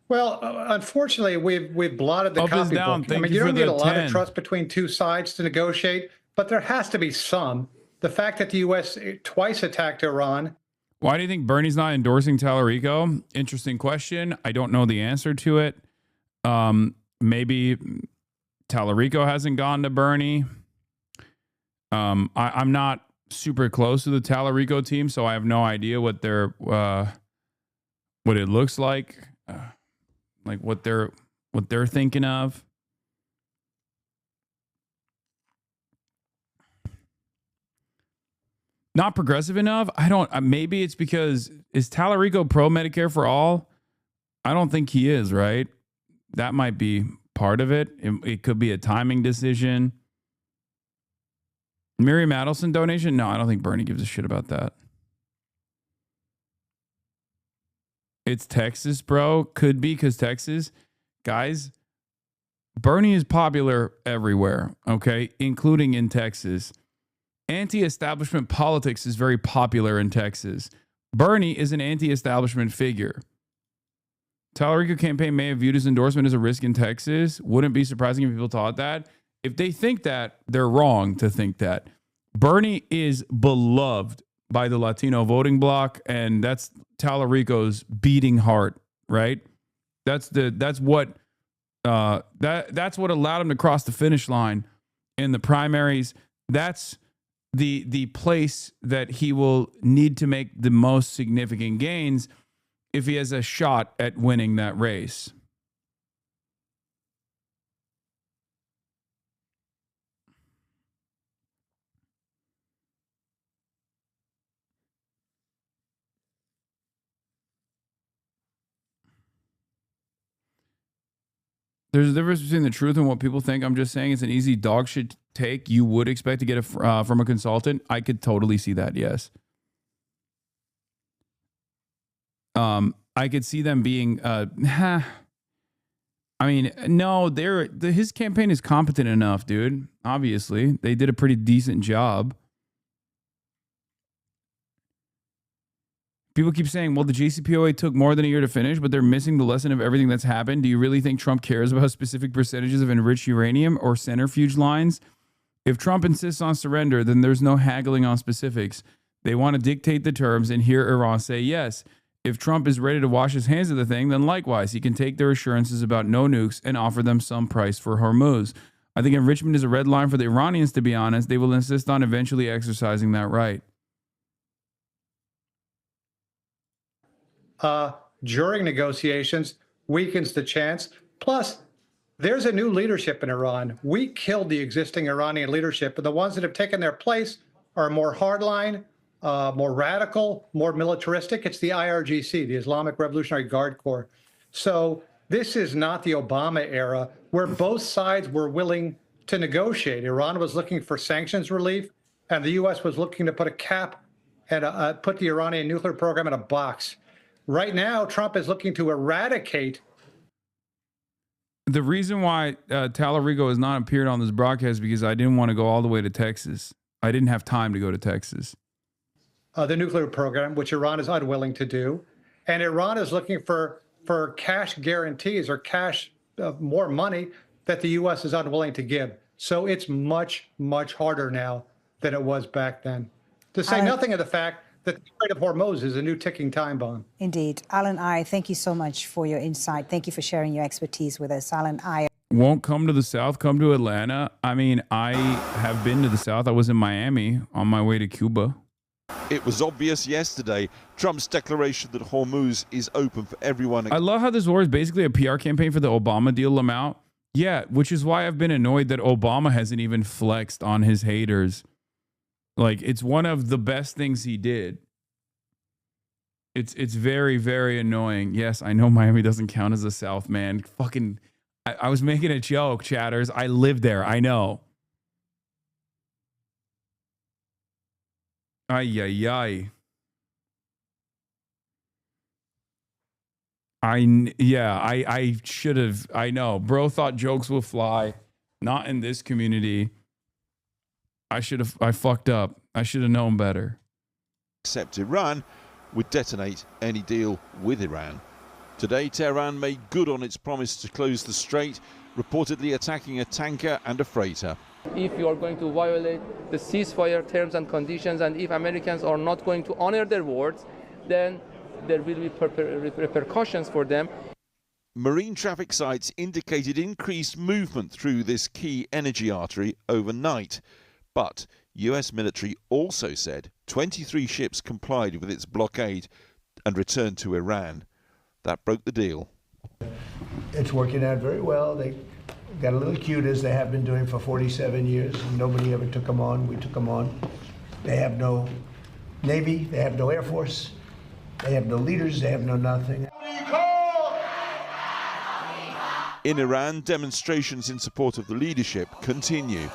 Well, unfortunately, we've blotted the copybook. I mean, you don't need a lot of trust between two sides to negotiate, but there has to be some. The fact that the U.S. twice attacked Iran. Why do you think Bernie's not endorsing Tallarico? Interesting question. I don't know the answer to it. Maybe Tallarico hasn't gone to Bernie. I'm not super close to the Tallarico team, so I have no idea what their what it looks like what they're thinking of. Not progressive enough? I don't, maybe it's because, is Tallarico pro Medicare for all? I don't think he is, right? That might be part of it. It could be a timing decision. Miriam Adelson donation? No, I don't think Bernie gives a shit about that. It's Texas, bro. Could be because Texas. Guys, Bernie is popular everywhere, okay? Including in Texas. Anti-establishment politics is very popular in Texas. Bernie is an anti-establishment figure. Tallarico campaign may have viewed his endorsement as a risk in Texas. Wouldn't be surprising if people thought that. If they think that, they're wrong to think that. Bernie is beloved by the Latino voting bloc, and that's Tallarico's beating heart, right? That's what allowed him to cross the finish line in the primaries. That's the place that he will need to make the most significant gains if he has a shot at winning that race. There's a difference between the truth and what people think. I'm just saying it's an easy dog shit take. You would expect to get it from a consultant. I could totally see that, yes. I could see them being, I mean, no, his campaign is competent enough, dude. Obviously, they did a pretty decent job. People keep saying, well, the JCPOA took more than a year to finish, but they're missing the lesson of everything that's happened. Do you really think Trump cares about specific percentages of enriched uranium or centrifuge lines? If Trump insists on surrender, then there's no haggling on specifics. They want to dictate the terms and hear Iran say yes. If Trump is ready to wash his hands of the thing, then likewise, he can take their assurances about no nukes and offer them some price for Hormuz. I think enrichment is a red line for the Iranians, to be honest. They will insist on eventually exercising that right. During negotiations weakens the chance. Plus, there's a new leadership in Iran. We killed the existing Iranian leadership, but the ones that have taken their place are more hardline, more radical, more militaristic. It's the IRGC, the Islamic Revolutionary Guard Corps. So this is not the Obama era where both sides were willing to negotiate. Iran was looking for sanctions relief, and the U.S. was looking to put a cap and put the Iranian nuclear program in a box. Right now, Trump is looking to eradicate. The reason why Tallarico has not appeared on this broadcast is because I didn't want to go all the way to Texas. I didn't have time to go to Texas. The nuclear program, which Iran is unwilling to do. And Iran is looking for cash guarantees or cash, more money that the U.S. is unwilling to give. So it's much, much harder now than it was back then. To say nothing of the fact that the Strait of Hormuz is a new ticking time bomb. Indeed. Alan Iyer, thank you so much for your insight. Thank you for sharing your expertise with us. Alan Iyer. Won't come to the South, come to Atlanta. I mean, I have been to the South. I was in Miami on my way to Cuba. It was obvious yesterday, Trump's declaration that Hormuz is open for everyone. I love how this war is basically a PR campaign for the Obama deal amount. Yeah, which is why I've been annoyed that Obama hasn't even flexed on his haters. Like, it's one of the best things he did. It's very, very annoying. Yes, I know Miami doesn't count as a South, man. Fucking, I was making a joke, chatters. I lived there. I know. Ay, ay, ay. I should have. I know. Bro thought jokes would fly. Not in this community. I fucked up. I should have known better. Except Iran would detonate any deal with Iran. Today, Tehran made good on its promise to close the strait, reportedly attacking a tanker and a freighter. If you are going to violate the ceasefire terms and conditions, and if Americans are not going to honor their words, then there will be repercussions for them. Marine traffic sites indicated increased movement through this key energy artery overnight. But US military also said 23 ships complied with its blockade and returned to Iran. That broke the deal. It's working out very well. They got a little cute, as they have been doing for 47 years. Nobody ever took them on. We took them on. They have no Navy. They have no Air Force. They have no leaders. They have no nothing. In Iran, demonstrations in support of the leadership continue.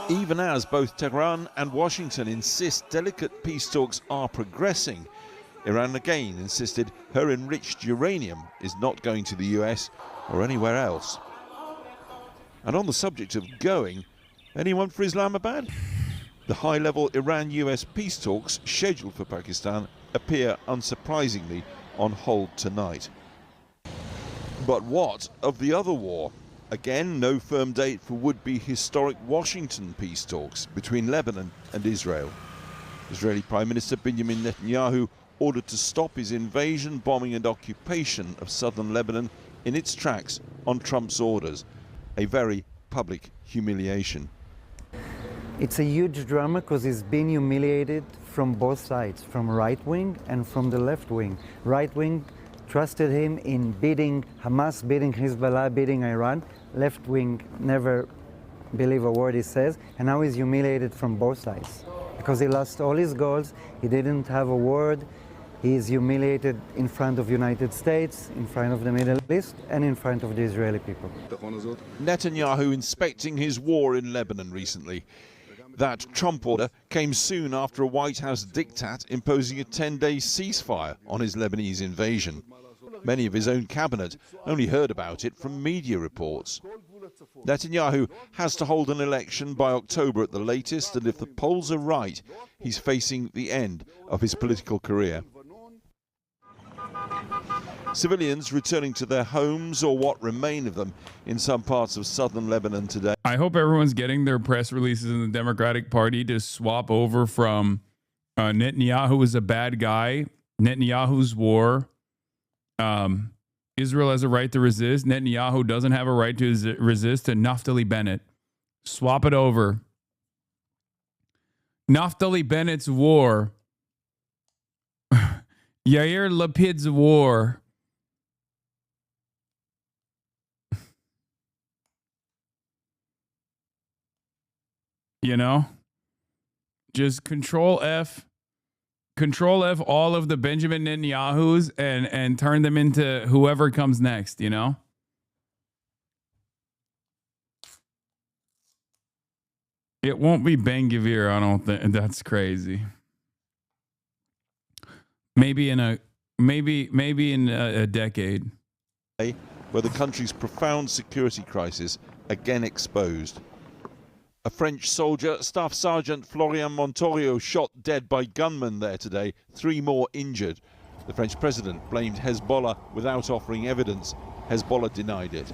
Even as both Tehran and Washington insist delicate peace talks are progressing, Iran again insisted her enriched uranium is not going to the US or anywhere else. And on the subject of going, anyone for Islamabad? The high-level Iran-US peace talks scheduled for Pakistan appear unsurprisingly on hold tonight. But what of the other war? Again, no firm date for would-be historic Washington peace talks between Lebanon and Israel. Israeli Prime Minister Benjamin Netanyahu ordered to stop his invasion, bombing and occupation of southern Lebanon in its tracks on Trump's orders. A very public humiliation. It's a huge drama because he's been humiliated from both sides, from right wing and from the left wing. Right wing trusted him in beating Hamas, beating Hezbollah, beating Iran. Left wing never believe a word he says, and now he's humiliated from both sides because he lost all his goals. He didn't have a word. He's humiliated in front of the United States, in front of the Middle East, and in front of the Israeli people. Netanyahu inspecting his war in Lebanon recently. That Trump order came soon after a White House diktat imposing a 10-day ceasefire on his Lebanese invasion. Many of his own cabinet only heard about it from media reports. Netanyahu has to hold an election by October at the latest, and if the polls are right, he's facing the end of his political career. Civilians returning to their homes, or what remain of them, in some parts of southern Lebanon today. I hope everyone's getting their press releases in the Democratic Party to swap over from Netanyahu is a bad guy, Netanyahu's war, Israel has a right to resist, Netanyahu doesn't have a right to resist, to Naftali Bennett. Swap it over. Naftali Bennett's war. Yair Lapid's war. You know, just control F all of the Benjamin Netanyahus and turn them into whoever comes next, you know? It won't be Ben Gvir, I don't think. That's crazy. Maybe in a decade. Where the country's profound security crisis again exposed. A French soldier, Staff Sergeant Florian Montorio, shot dead by gunmen there today, 3 more injured. The French president blamed Hezbollah without offering evidence. Hezbollah denied it.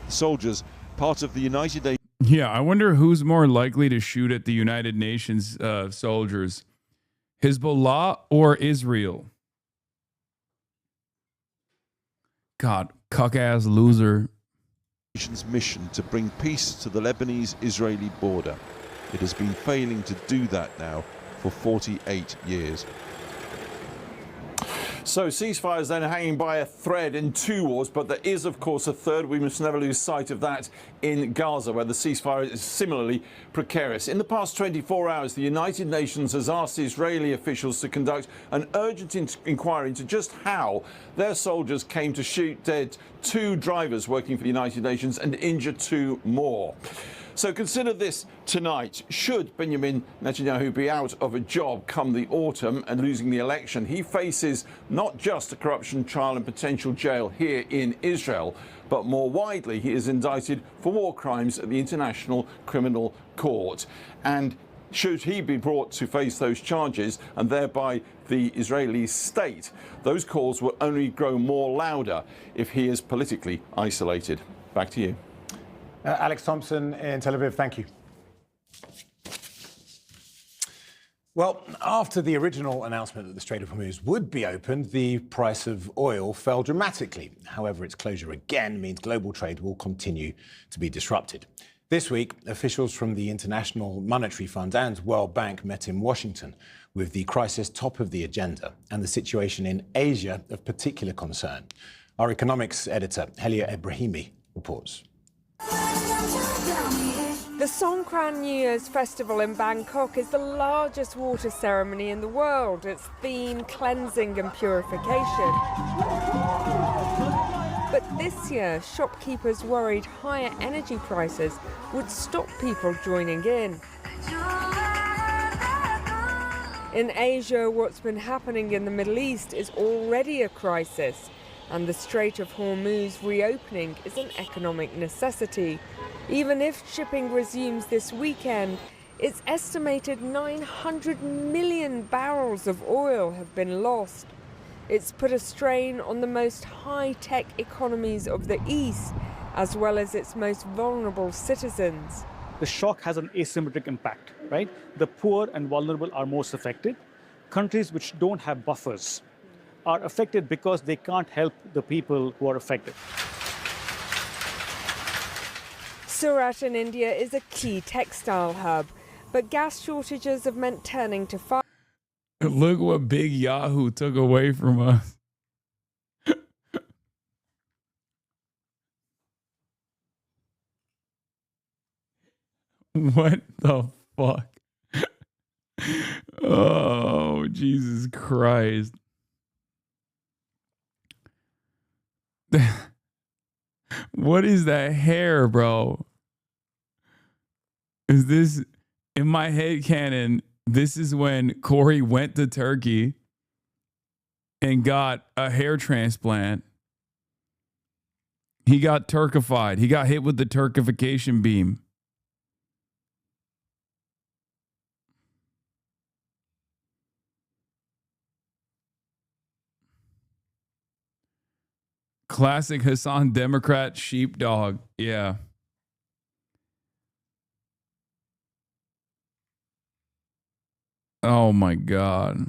The soldiers, part of the United Nations. Yeah, I wonder who's more likely to shoot at the United Nations soldiers, Hezbollah or Israel? God, cuck-ass loser. Mission to bring peace to the Lebanese-Israeli border. It has been failing to do that now for 48 years. So ceasefires then hanging by a thread in two wars, but there is, of course, a third. We must never lose sight of that in Gaza, where the ceasefire is similarly precarious. In the past 24 hours, the United Nations has asked Israeli officials to conduct an urgent inquiry into just how their soldiers came to shoot dead 2 drivers working for the United Nations and injure 2 more. So consider this tonight. Should Benjamin Netanyahu be out of a job come the autumn and losing the election, he faces not just a corruption trial and potential jail here in Israel, but more widely, he is indicted for war crimes at the International Criminal Court. And should he be brought to face those charges and thereby the Israeli state, those calls will only grow more louder if he is politically isolated. Back to you. Alex Thompson in Tel Aviv, thank you. Well, after the original announcement that the Strait of Hormuz would be opened, the price of oil fell dramatically. However, its closure again means global trade will continue to be disrupted. This week, officials from the International Monetary Fund and World Bank met in Washington with the crisis top of the agenda and the situation in Asia of particular concern. Our economics editor, Helia Ebrahimi, reports. The Songkran New Year's festival in Bangkok is the largest water ceremony in the world. Its theme, cleansing and purification. But this year, shopkeepers worried higher energy prices would stop people joining in. In Asia, what's been happening in the Middle East is already a crisis, and the Strait of Hormuz reopening is an economic necessity. Even if shipping resumes this weekend, it's estimated 900 million barrels of oil have been lost. It's put a strain on the most high-tech economies of the East, as well as its most vulnerable citizens. The shock has an asymmetric impact, right? The poor and vulnerable are most affected. Countries which don't have buffers are affected because they can't help the people who are affected. Surat in India is a key textile hub, but gas shortages have meant turning to fire. Look what Big Yahoo took away from us. What the fuck? Oh, Jesus Christ. What is that hair, bro? Is this, in my head canon, this is when Corey went to Turkey and got a hair transplant. He got Turkified. He got hit with the Turkification beam. Classic Hasan Democrat sheepdog. Yeah. Oh my God.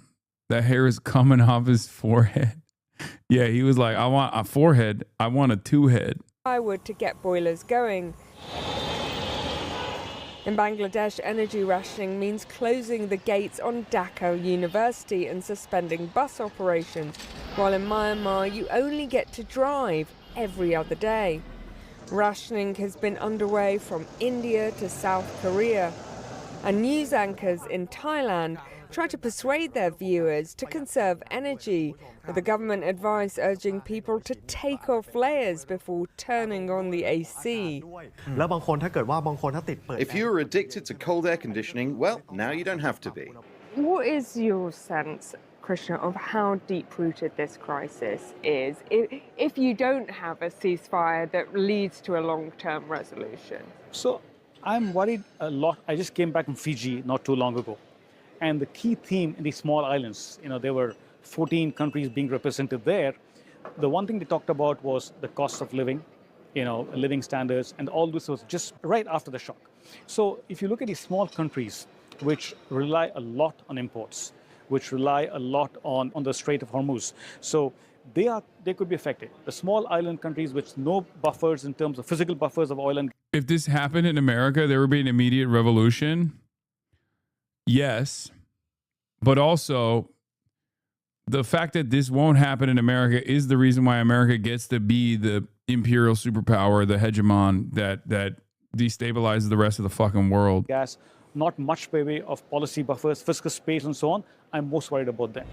That hair is coming off his forehead. Yeah, he was like, I want a forehead. I want a 2-head. Firewood to get boilers going. In Bangladesh, energy rationing means closing the gates on Dhaka University and suspending bus operations, while in Myanmar you only get to drive every other day. Rationing has been underway from India to South Korea, and news anchors in Thailand try to persuade their viewers to conserve energy, with the government advice urging people to take off layers before turning on the AC. If you're addicted to cold air conditioning, well, now you don't have to be. What is your sense, Krishna, of how deep-rooted this crisis is if you don't have a ceasefire that leads to a long-term resolution? So I'm worried a lot. I just came back from Fiji not too long ago. And the key theme in these small islands, there were 14 countries being represented there, the one thing they talked about was the cost of living, living standards, and all this was just right after the shock. So if you look at these small countries which rely a lot on imports, which rely a lot on the Strait of Hormuz, so they could be affected. The small island countries with no buffers in terms of physical buffers of oil and gas. If this happened in America, there would be an immediate revolution. Yes. But also, the fact that this won't happen in America is the reason why America gets to be the imperial superpower, the hegemon that destabilizes the rest of the fucking world. Gas, not much by way of policy buffers, fiscal space, and so on. I'm most worried about that.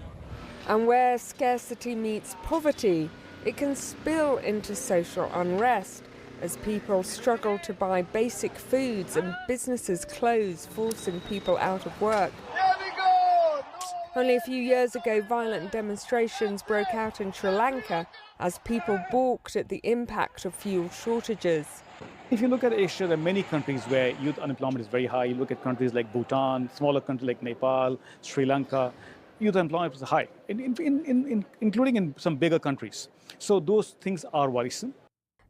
And where scarcity meets poverty, it can spill into social unrest as people struggle to buy basic foods and businesses close, forcing people out of work. Only a few years ago, violent demonstrations broke out in Sri Lanka as people balked at the impact of fuel shortages. If you look at Asia, there are many countries where youth unemployment is very high. You look at countries like Bhutan, smaller countries like Nepal, Sri Lanka, youth unemployment is high, including in some bigger countries. So those things are worrisome.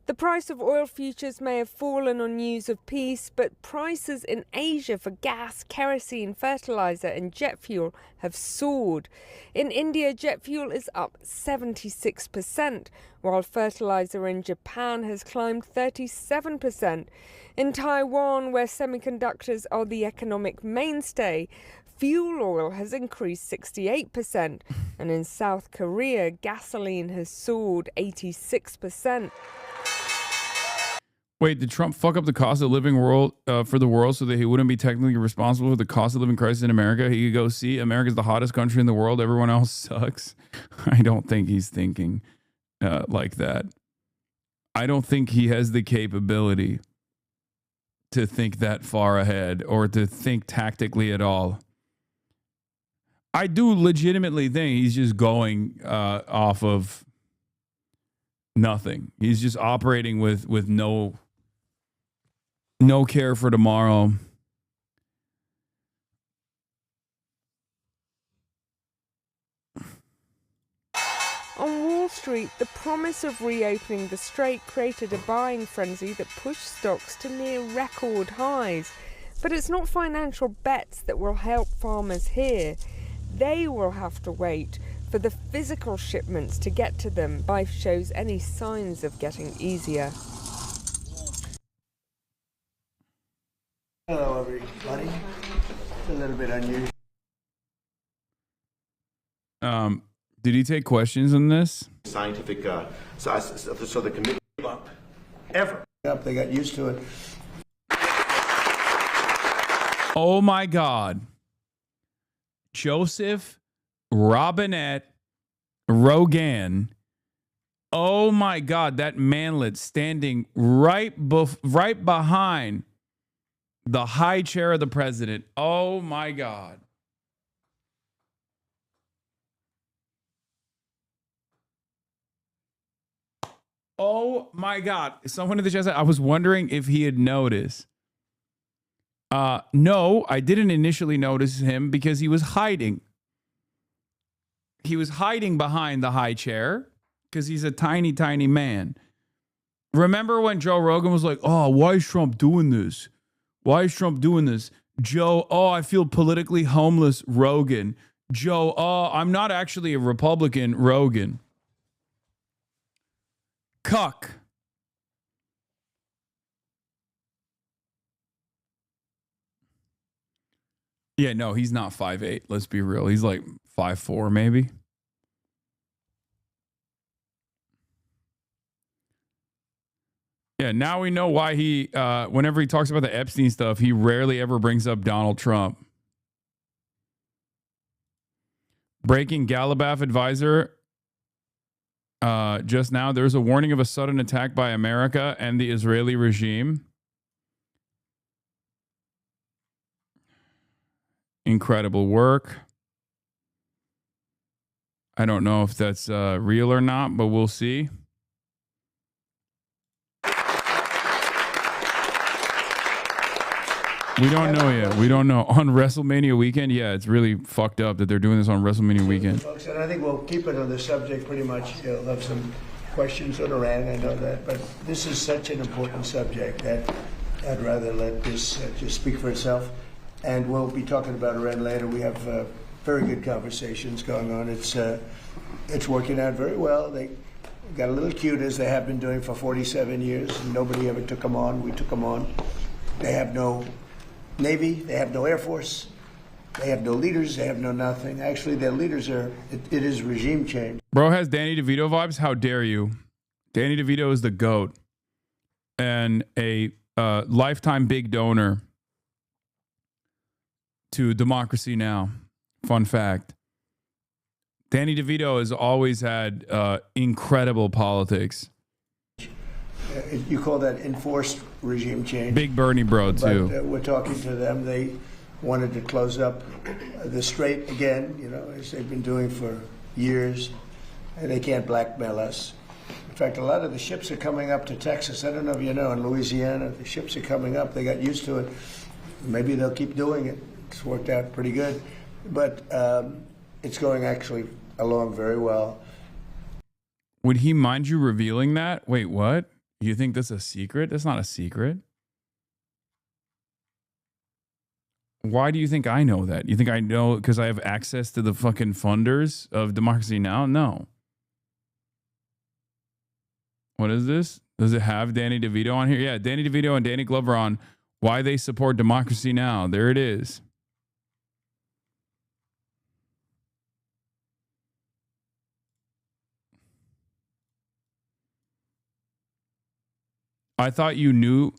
The price of oil futures may have fallen on news of peace, but prices in Asia for gas, kerosene, fertilizer and jet fuel have soared. In India, jet fuel is up 76%, while fertilizer in Japan has climbed 37%. In Taiwan, where semiconductors are the economic mainstay, fuel oil has increased 68%. And in South Korea, gasoline has soared 86%. Wait, did Trump fuck up the cost of living world for the world so that he wouldn't be technically responsible for the cost of living crisis in America? He could go, see, America's the hottest country in the world. Everyone else sucks. I don't think he's thinking like that. I don't think he has the capability to think that far ahead or to think tactically at all. I do legitimately think he's just going off of nothing. He's just operating with no care for tomorrow. On Wall Street, the promise of reopening the strait created a buying frenzy that pushed stocks to near record highs. But it's not financial bets that will help farmers here. They will have to wait for the physical shipments to get to them. Life shows any signs of getting easier. Hello, everybody. It's a little bit unusual. Did he take questions on this? Scientific, so the committee up ever. Yep, they got used to it. Oh my God. Joseph Robinette Rogan. Oh my God, that manlet standing right behind the high chair of the president. Oh my God. Oh my God. Someone in the chat said, I was wondering if he had noticed. No, I didn't initially notice him because he was hiding. He was hiding behind the high chair because he's a tiny, tiny man. Remember when Joe Rogan was like, oh, why is Trump doing this? Why is Trump doing this? Joe, oh, I feel politically homeless, Rogan. Joe, oh, I'm not actually a Republican, Rogan. Cuck. Yeah, no, he's not 5'8". Let's be real. He's like 5'4", maybe. Yeah, now we know why he, whenever he talks about the Epstein stuff, he rarely ever brings up Donald Trump. Breaking Gallup advisor. Just now, there's a warning of a sudden attack by America and the Israeli regime. Incredible work. I don't know if that's real or not, but we'll see. We don't know yet. We don't know. On WrestleMania weekend, yeah, it's really fucked up that they're doing this on WrestleMania weekend. Folks, and I think we'll keep it on the subject pretty much. You'll have some questions on Iran, I know that, but this is such an important subject that I'd rather let this just speak for itself. And we'll be talking about Iran later. We have very good conversations going on. It's working out very well. They got a little cute, as they have been doing for 47 years. Nobody ever took them on. We took them on. They have no Navy. They have no Air Force. They have no leaders. They have no nothing. Actually, their leaders are, it is regime change. Bro has Danny DeVito vibes. How dare you? Danny DeVito is the GOAT and a lifetime big donor to Democracy Now! Fun fact. Danny DeVito has always had incredible politics. You call that enforced regime change. Big Bernie bro, too. But we're talking to them. They wanted to close up the strait again, you know, as they've been doing for years. And they can't blackmail us. In fact, a lot of the ships are coming up to Texas. I don't know if you know, in Louisiana, the ships are coming up. They got used to it. Maybe they'll keep doing it. It's worked out pretty good. But it's going actually along very well. Would he mind you revealing that? Wait, what? You think that's a secret? That's not a secret. Why do you think I know that? You think I know because I have access to the fucking funders of Democracy Now? No. What is this? Does it have Danny DeVito on here? Yeah, Danny DeVito and Danny Glover on why they support Democracy Now! There it is. I thought you knew.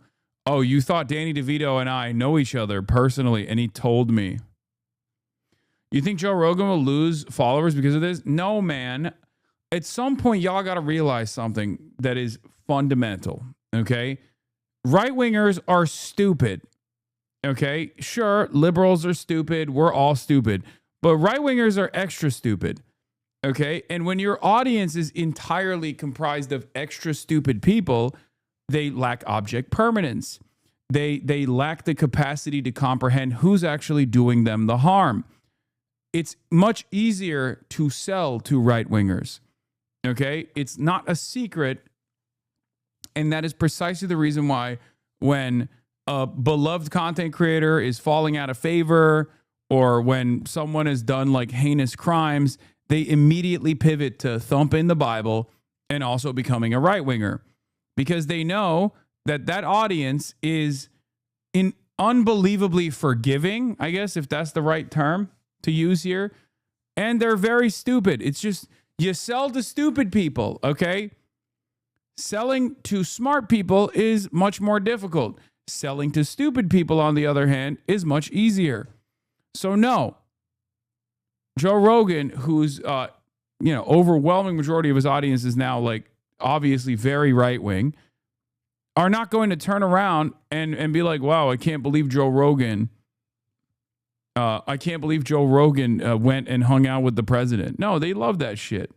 Oh, you thought Danny DeVito and I know each other personally, and he told me. You think Joe Rogan will lose followers because of this? No, man. At some point, y'all got to realize something that is fundamental, okay? Right-wingers are stupid, okay? Sure, liberals are stupid. We're all stupid. But right-wingers are extra stupid, okay? And when your audience is entirely comprised of extra stupid people, they lack object permanence. They lack the capacity to comprehend who's actually doing them the harm. It's much easier to sell to right-wingers, okay? It's not a secret, and that is precisely the reason why when a beloved content creator is falling out of favor or when someone has done like heinous crimes, they immediately pivot to thumping the Bible and also becoming a right-winger. Because they know that that audience is unbelievably forgiving, I guess, if that's the right term to use here. And they're very stupid. It's just, you sell to stupid people, okay? Selling to smart people is much more difficult. Selling to stupid people, on the other hand, is much easier. So no, Joe Rogan, who's, overwhelming majority of his audience is now like, obviously very right-wing, are not going to turn around and be like, wow, I can't believe Joe Rogan. I can't believe Joe Rogan went and hung out with the president. No, they love that shit.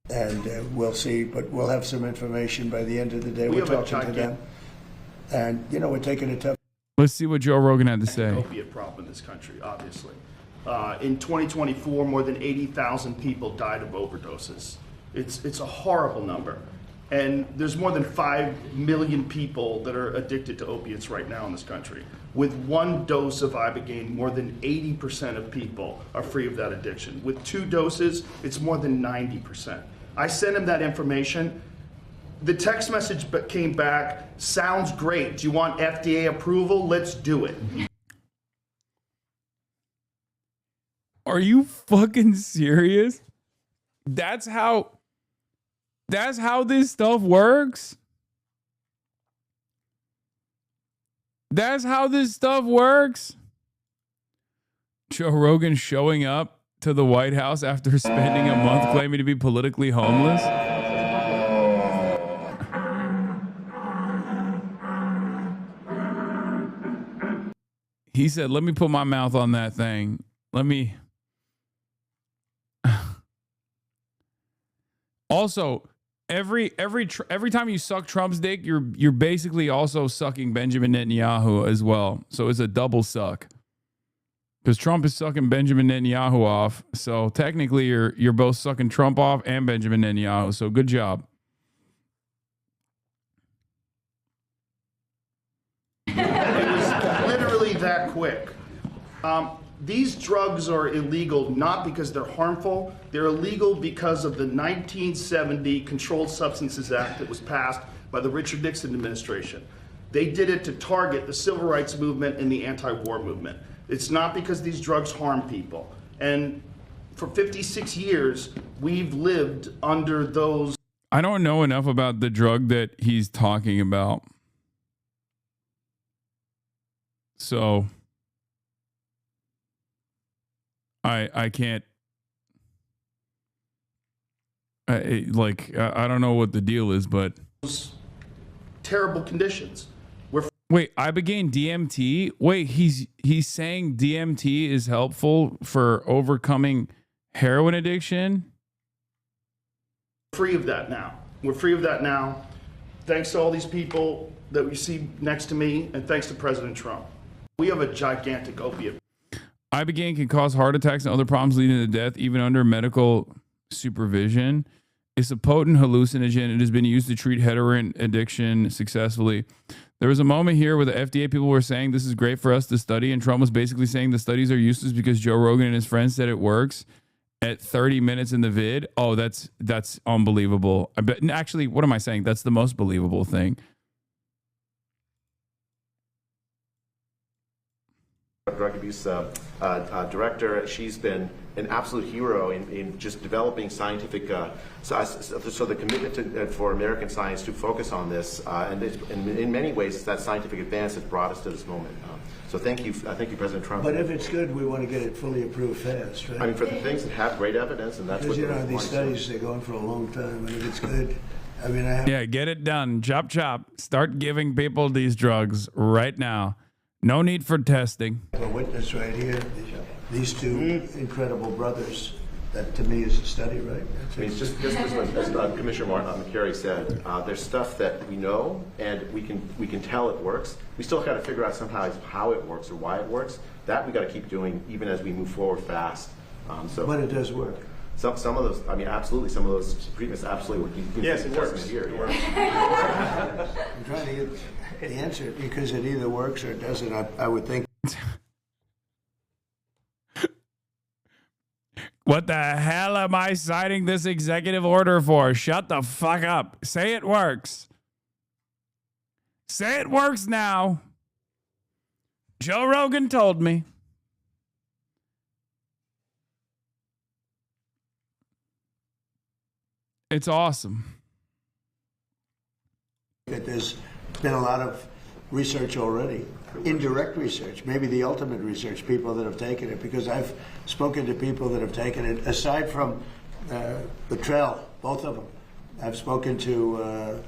And we'll see, but we'll have some information by the end of the day. We're talking to them. And, we're taking a tough... Let's see what Joe Rogan had to say. Opiate problem in this country, obviously. In 2024, more than 80,000 people died of overdoses. It's a horrible number. And there's more than 5 million people that are addicted to opiates right now in this country. With one dose of Ibogaine, more than 80% of people are free of that addiction. With 2 doses, it's more than 90%. I sent him that information. The text message came back, sounds great. Do you want FDA approval? Let's do it. Are you fucking serious? That's how this stuff works? That's how this stuff works? Joe Rogan showing up to the White House after spending a month claiming to be politically homeless? He said, let me put my mouth on that thing. Let me... Also, every time you suck Trump's dick, you're basically also sucking Benjamin Netanyahu as well. So it's a double suck. Because Trump is sucking Benjamin Netanyahu off. So technically you're both sucking Trump off and Benjamin Netanyahu. So good job. It was literally that quick. These drugs are illegal not because they're harmful. They're illegal because of the 1970 Controlled Substances Act that was passed by the Richard Nixon administration. They did it to target the civil rights movement and the anti-war movement. It's not because these drugs harm people. And for 56 years, we've lived under those. I don't know enough about the drug that he's talking about. So I can't, I don't know what the deal is, but Terrible conditions. Wait, Ibogaine DMT? Wait, he's saying DMT is helpful for overcoming heroin addiction? Free of that now. We're free of that now. Thanks to all these people that we see next to me, and thanks to President Trump. We have a gigantic opiate. Ibogaine can cause heart attacks and other problems leading to death, even under medical supervision. It's a potent hallucinogen. It has been used to treat heroin addiction successfully. There was a moment here where the FDA people were saying this is great for us to study, and Trump was basically saying the studies are useless because Joe Rogan and his friends said it works at 30 minutes in the vid. Oh, that's unbelievable. I bet. Actually, what am I saying? That's the most believable thing. Drug abuse director. She's been an absolute hero in just developing scientific, so the commitment for American science to focus on this, and in many ways, it's that scientific advance that brought us to this moment. So thank you, President Trump. But if it's good, we want to get it fully approved fast, right? I mean, for the things that have great evidence, and that's because, what these studies, they're going for a long time, and if it's good, I mean, Yeah, get it done. Chop, chop. Start giving people these drugs right now. No need for testing. A witness right here, these two incredible brothers. That to me is a study, right? I mean, just as Commissioner McCary said, there's stuff that we know and we can tell it works. We still got to figure out somehow how it works or why it works. That we got to keep doing even as we move forward fast. But it does work. Some of those, I mean, absolutely. Some of those treatments absolutely work. Yes, it works. Here, it works. I'm trying to get the answer because it either works or it doesn't. I would think. What the hell am I citing this executive order for? Shut the fuck up. Say it works. Say it works now. Joe Rogan told me. It's awesome. There's been a lot of research already, indirect research, maybe the ultimate research, people that have taken it, because I've spoken to people that have taken it, aside from the trail, both of them. I've spoken to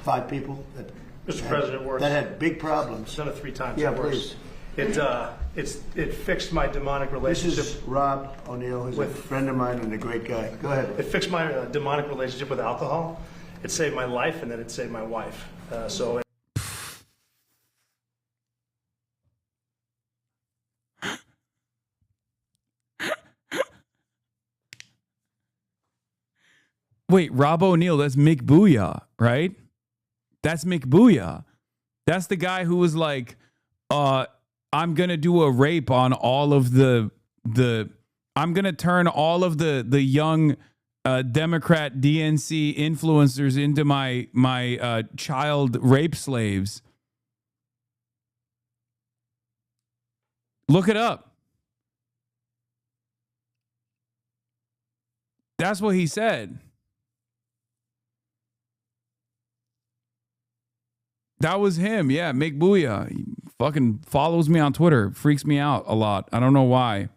5 people that Mr. President, works. That had big problems. I've done it 3 times. Yeah, it works. please. It fixed my demonic relationship. This is Rob O'Neill, who's a friend of mine and a great guy. Go ahead. It fixed my demonic relationship with alcohol. It saved my life, and then it saved my wife. Wait, Rob O'Neill, that's Mick Booyah, right? That's Mick Booyah. That's the guy who was like, I'm going to do a rape on all of the I'm going to turn all of the young Democrat DNC influencers into my child rape slaves. Look it up. That's what he said. That was him. Yeah, Mick Booyah. He fucking follows me on Twitter. Freaks me out a lot. I don't know why.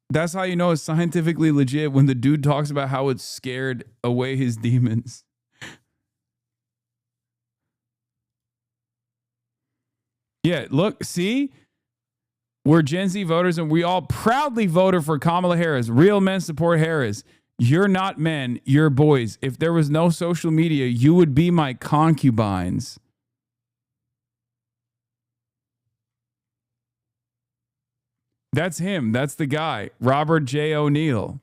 That's how you know it's scientifically legit, when the dude talks about how it scared away his demons. Yeah, look, see? We're Gen Z voters, and we all proudly voted for Kamala Harris. Real men support Harris. You're not men, you're boys. If there was no social media, you would be my concubines. That's him. That's the guy. Robert J. O'Neill.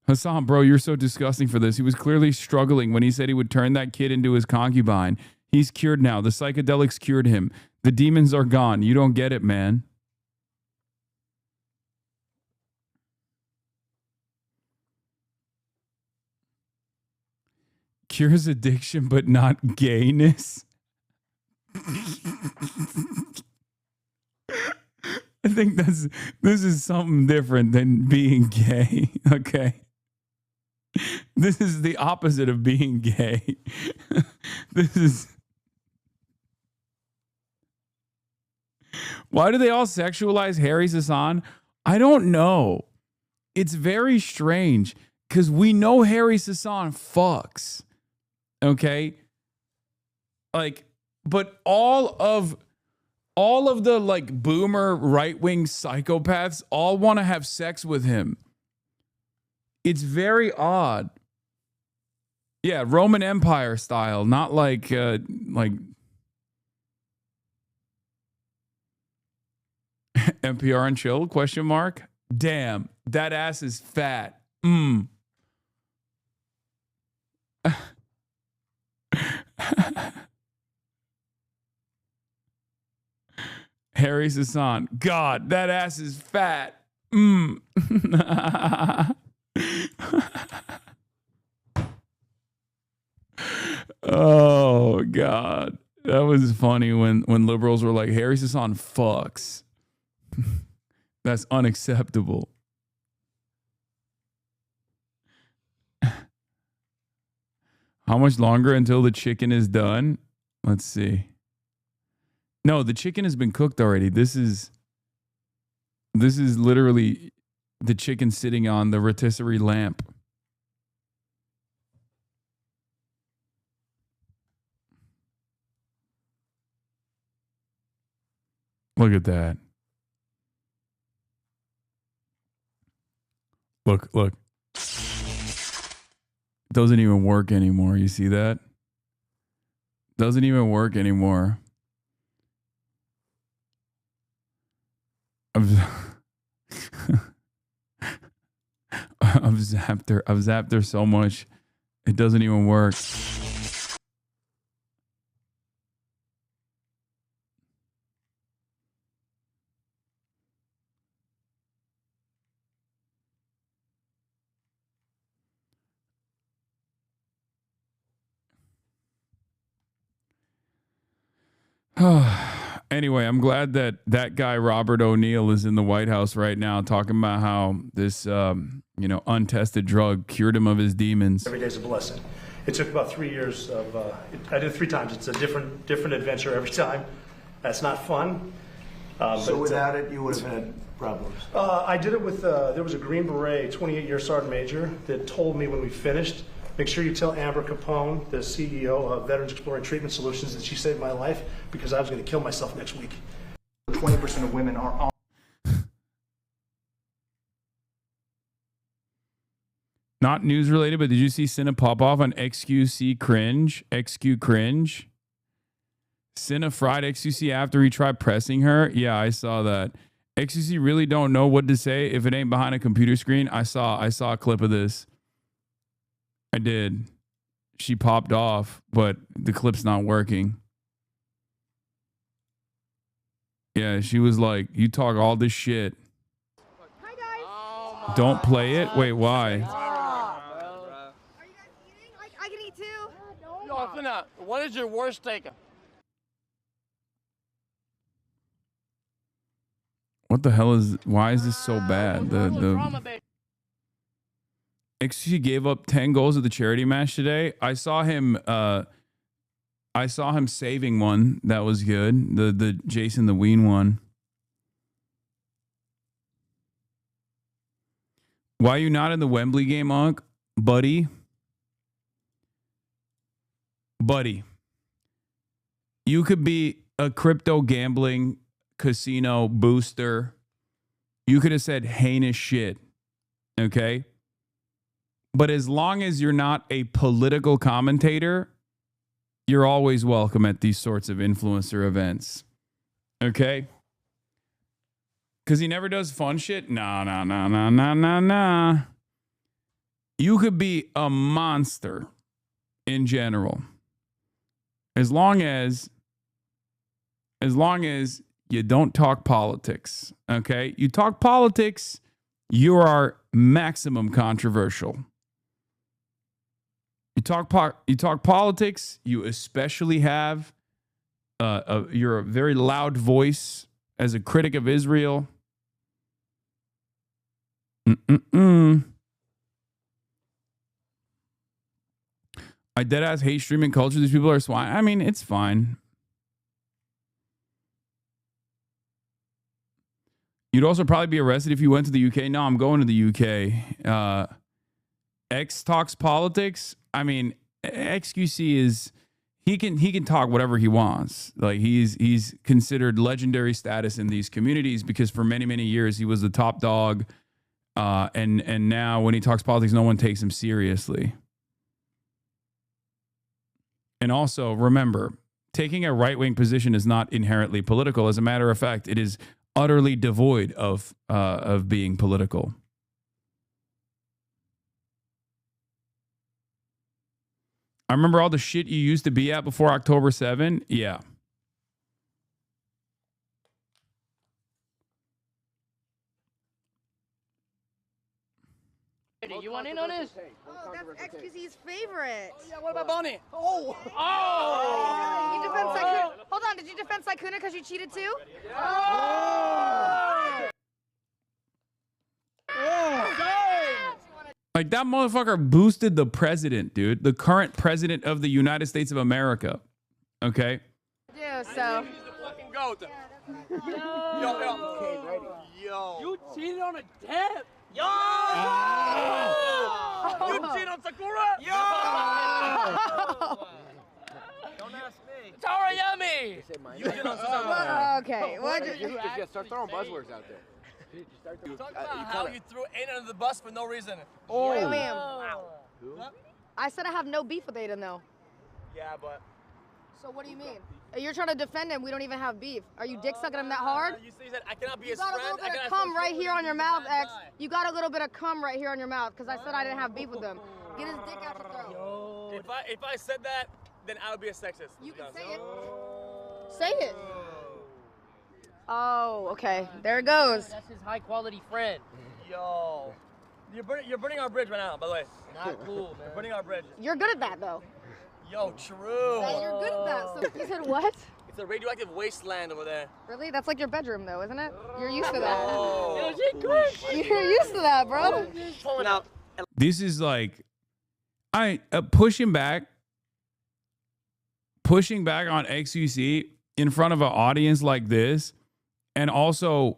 Hasan, bro, you're so disgusting for this. He was clearly struggling when he said he would turn that kid into his concubine. He's cured now. The psychedelics cured him. The demons are gone. You don't get it, man. Cures addiction, but not gayness. I think this is something different than being gay. Okay. This is the opposite of being gay. This is. Why do they all sexualize Harry Hasan? I don't know. It's very strange because we know Harry Hasan fucks. Okay. Like, but all of the like boomer right-wing psychopaths all want to have sex with him. It's very odd. Yeah, Roman Empire style, not like NPR and chill, question mark. Damn, that ass is fat. Harry Hasan. God, that ass is fat. Oh God, that was funny when liberals were like, Harry Hasan fucks. That's unacceptable. How much longer until the chicken is done? Let's see. No, the chicken has been cooked already. This is literally the chicken sitting on the rotisserie lamp. Look at that. Look. Doesn't even work anymore. You see that? Doesn't even work anymore. I've zapped her so much, it doesn't even work. Anyway, I'm glad that guy Robert O'Neill is in the White House right now talking about how this untested drug cured him of his demons. Every day's a blessing. It took about 3 years of, I did it 3 times. It's a different adventure every time. That's not fun. So without it, you would have had problems? I did it with, there was a Green Beret, 28-year sergeant major, that told me when we finished, make sure you tell Amber Capone, the CEO of Veterans Exploring Treatment Solutions, that she saved my life because I was going to kill myself next week. 20% of women are on. Not news related, but did you see Cinna pop off on XQC cringe? XQ cringe? Cinna fried XQC after he tried pressing her? Yeah, I saw that. XQC really don't know what to say if it ain't behind a computer screen. I saw a clip of this. I did. She popped off, but the clip's not working. Yeah, she was like, you talk all this shit. Hi guys. Don't play it? Wait, why? Are you guys eating? I can eat too. Yo, Finna, what is your worst takeout? What the hell is, why is this so bad? XC gave up 10 goals at the charity match today. I saw him saving one that was good. The Jason the Ween one. Why are you not in the Wembley game, Unc? Buddy. You could be a crypto gambling casino booster. You could have said heinous shit. Okay? But as long as you're not a political commentator, you're always welcome at these sorts of influencer events. Okay? Because he never does fun shit? Nah. You could be a monster in general. As long as you don't talk politics. Okay? You talk politics, you are maximum controversial. You talk politics, you especially have you're a very loud voice as a critic of Israel. I deadass hate streaming culture. These people are swine. I mean, it's fine. You'd also probably be arrested if you went to the UK. No, I'm going to the UK. X talks politics. I mean, XQC is he can talk whatever he wants. Like he's considered legendary status in these communities because for many years he was the top dog, and now when he talks politics, no one takes him seriously. And also remember, taking a right-wing position is not inherently political. As a matter of fact, it is utterly devoid of being political. I remember all the shit you used to be at before October 7. Yeah. You want in on this? Oh, that's XQC's favorite. Yeah, what about Bonnie? Oh! You defend Saikuna. Hold on, did you defend Saikuna because you cheated too? Like that motherfucker boosted the president, dude. The current president of the United States of America. Okay? Yeah, so. He's the fucking goat. Yo. You cheated on a dad? Yo! You cheated on Sakura? Yo! Don't ask me. Tara Yummy! You cheated on Sakura. Okay, what? Yeah, start throwing buzzwords out there. Talk about how you threw Aiden under the bus for no reason. Oh, ma'am. I said I have no beef with Aiden, though. Yeah, but. So what do you mean? You're trying to defend him. We don't even have beef. Are you dick sucking him that hard? You said I cannot be You his got friend. a little bit of cum right here on your mouth, X. You got a little bit of cum right here on your mouth because I said I didn't have beef with him. Get his dick out your throat. If I said that, then I would be a sexist. You can say it. Say it. Oh, okay. There it goes. That's his high quality friend. Yo. You're burning our bridge right now, by the way. Not cool, man. You're burning our bridge. You're good at that, though. Yo, true. You're good at that. So you said what? It's a radioactive wasteland over there. Really? That's like your bedroom, though, isn't it? You're used to that. Oh. You're used to that, bro. Pulling out. This is like pushing back on XUC in front of an audience like this, and also